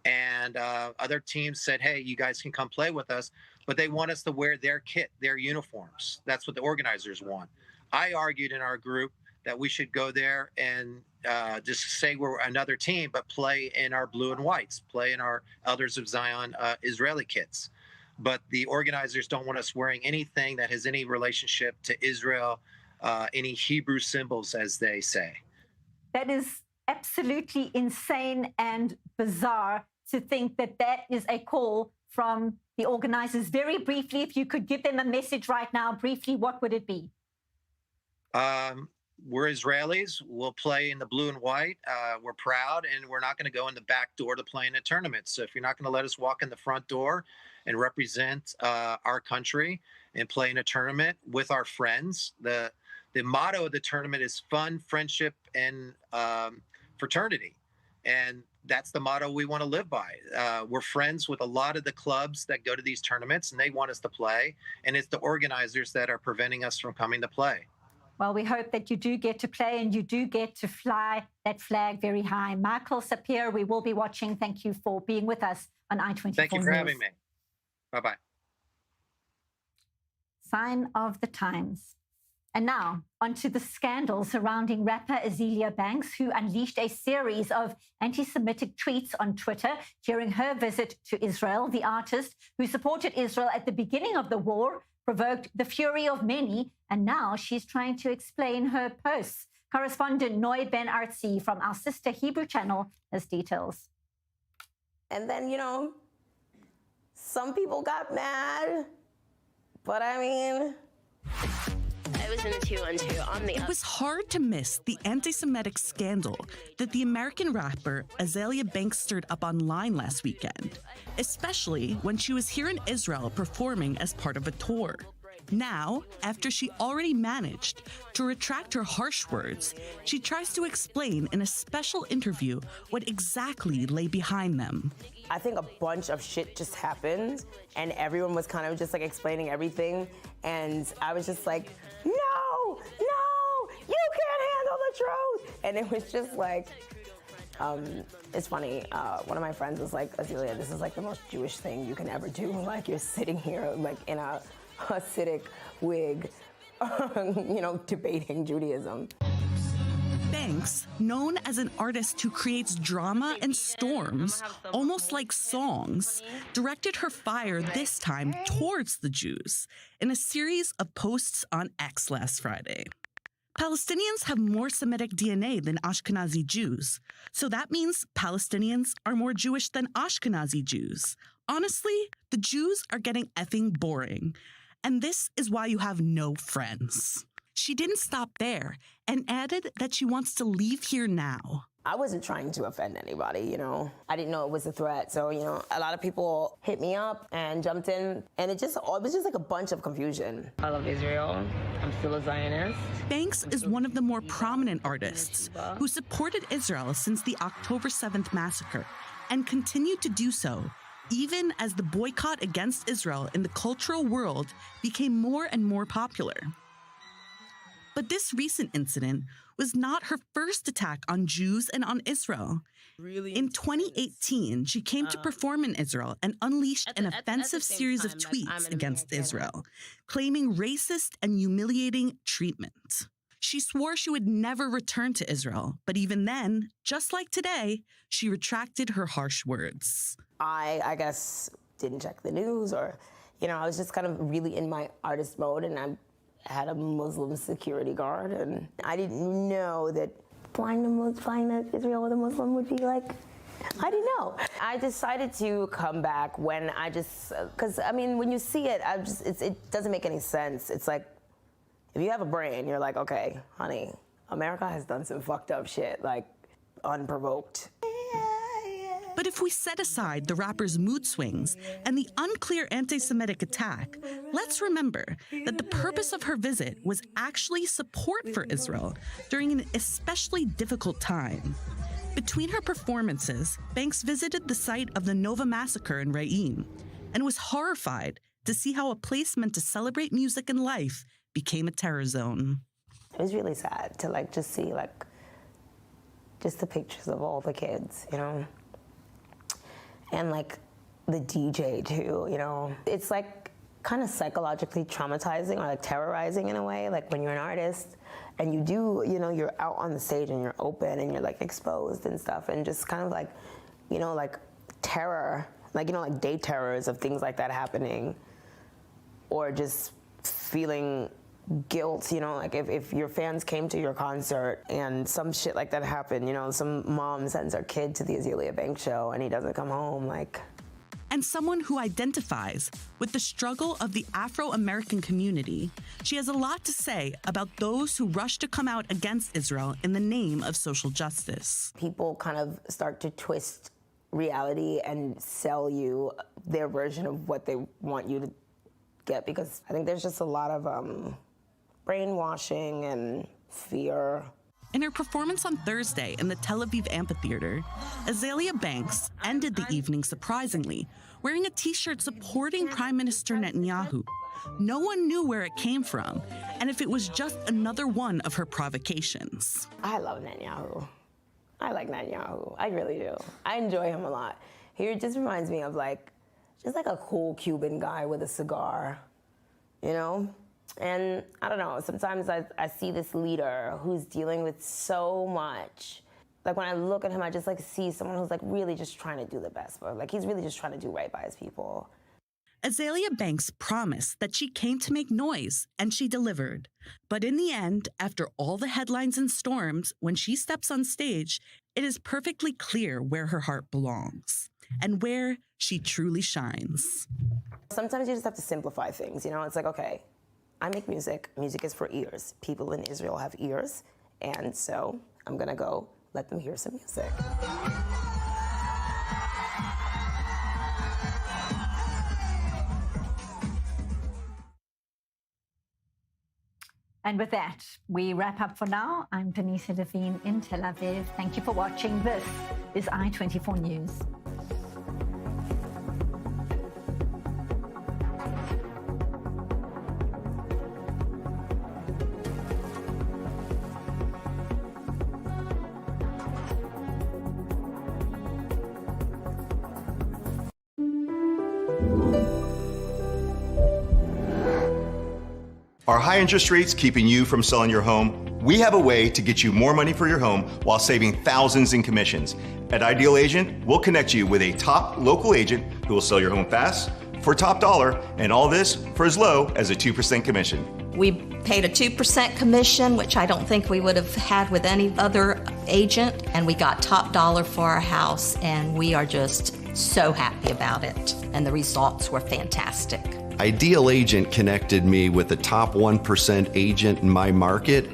And other teams said, hey, you guys can come play with us, but they want us to wear their kit, their uniforms. That's what the organizers want. I argued in our group that we should go there and just say we're another team, but play in our blue and whites, play in our Elders of Zion Israeli kits. But the organizers don't want us wearing anything that has any relationship to Israel, any Hebrew symbols, as they say. That is absolutely insane and bizarre to think that that is a call from the organizers. Very briefly, if you could give them a message right now, briefly, what would it be? We're Israelis. We'll play in the blue and white. We're proud, and we're not going to go in the back door to play in a tournament. So if you're not going to let us walk in the front door and represent our country and play in a tournament with our friends, the motto of the tournament is fun, friendship, and fraternity. And that's the motto we want to live by. We're friends with a lot of the clubs that go to these tournaments, and they want us to play. And it's the organizers that are preventing us from coming to play. Well, we hope that you do get to play and you do get to fly that flag very high. Michael Sapir, we will be watching. Thank you for being with us on I-24 Thank you for News. having me. Bye-bye. Sign of the times. And now, onto the scandal surrounding rapper Azealia Banks, who unleashed a series of anti-Semitic tweets on Twitter during her visit to Israel. The artist, who supported Israel at the beginning of the war, provoked the fury of many, and now she's trying to explain her posts. Correspondent Noy Ben Artzi from our sister Hebrew channel has details. And then, you know, some people got mad, but I mean, I was in 2-on-2 on the. It was hard to miss the anti-Semitic scandal that the American rapper Azalea Banks stirred up online last weekend, especially when she was here in Israel performing as part of a tour. Now, after she already managed to retract her harsh words, she tries to explain in a special interview what exactly lay behind them. I think a bunch of shit just happened, and everyone was kind of just like explaining everything, and I was just like, no, you can't handle the truth. And it was just like, it's funny, one of my friends was like, Azealia, this is like the most Jewish thing you can ever do. Like, you're sitting here like in a Hasidic wig, you know, debating Judaism. Banks, known as an artist who creates drama and storms, almost like songs, directed her fire this time towards the Jews in a series of posts on X last Friday. Palestinians have more Semitic DNA than Ashkenazi Jews, so that means Palestinians are more Jewish than Ashkenazi Jews. Honestly, the Jews are getting effing boring. And this is why you have no friends. She didn't stop there and added that she wants to leave here now. I wasn't trying to offend anybody, you know. I didn't know it was a threat. So, you know, a lot of people hit me up and jumped in, and it was just like a bunch of confusion. I love Israel. I'm still a Zionist. Banks is one of the more prominent artists who supported Israel since the October 7th massacre and continued to do so even as the boycott against Israel in the cultural world became more and more popular. But this recent incident was not her first attack on Jews and on Israel. In 2018, she came to perform in Israel and unleashed an offensive series of tweets against Israel, claiming racist and humiliating treatment. She swore she would never return to Israel, but even then, just like today, she retracted her harsh words. I guess, didn't check the news, or, you know, I was just kind of really in my artist mode, and I had a Muslim security guard, and I didn't know that flying to Israel with a Muslim would be like, I didn't know. I decided to come back when because I mean, when you see it, it doesn't make any sense. It's like, if you have a brain, you're like, okay, honey, America has done some fucked up shit, like, unprovoked. But if we set aside the rapper's mood swings and the unclear anti-Semitic attack, let's remember that the purpose of her visit was actually support for Israel during an especially difficult time. Between her performances, Banks visited the site of the Nova massacre in Ra'im and was horrified to see how a place meant to celebrate music and life became a terror zone. It was really sad to just see just the pictures of all the kids, you know, and the DJ too, you know. It's kind of psychologically traumatizing or terrorizing in a way, when you're an artist and you do, you know, you're out on the stage and you're open and you're exposed and stuff, and just kind of you know, terror, you know, day terrors of things like that happening, or just feeling guilt, you know, if your fans came to your concert and some shit like that happened, you know, some mom sends her kid to the Azealia Banks show and he doesn't come home, And someone who identifies with the struggle of the Afro-American community, she has a lot to say about those who rush to come out against Israel in the name of social justice. People kind of start to twist reality and sell you their version of what they want you to get, because I think there's just a lot of brainwashing and fear. In her performance on Thursday in the Tel Aviv amphitheater, Azealia Banks ended the evening surprisingly, wearing a t-shirt supporting Prime Minister Netanyahu. No one knew where it came from, and if it was just another one of her provocations. I love Netanyahu. I like Netanyahu. I really do. I enjoy him a lot. He just reminds me of just a cool Cuban guy with a cigar, you know? And I don't know, sometimes I see this leader who's dealing with so much. When I look at him, I just see someone who's really just trying to do the best for him. He's really just trying to do right by his people. Azalea Banks promised that she came to make noise, and she delivered. But in the end, after all the headlines and storms, when she steps on stage, it is perfectly clear where her heart belongs and where she truly shines. Sometimes you just have to simplify things, you know? It's like, okay, I make music. Music is for ears. People in Israel have ears, and so I'm gonna go let them hear some music. And with that, we wrap up for now. I'm Panisa Levine in Tel Aviv. Thank you for watching. This is I-24 News. Are high interest rates keeping you from selling your home? We have a way to get you more money for your home while saving thousands in commissions. At Ideal Agent, we'll connect you with a top local agent who will sell your home fast, for top dollar, and all this for as low as a 2% commission. We paid a 2% commission, which I don't think we would have had with any other agent, and we got top dollar for our house, and we are just so happy about it, and the results were fantastic. Ideal Agent connected me with the top 1% agent in my market,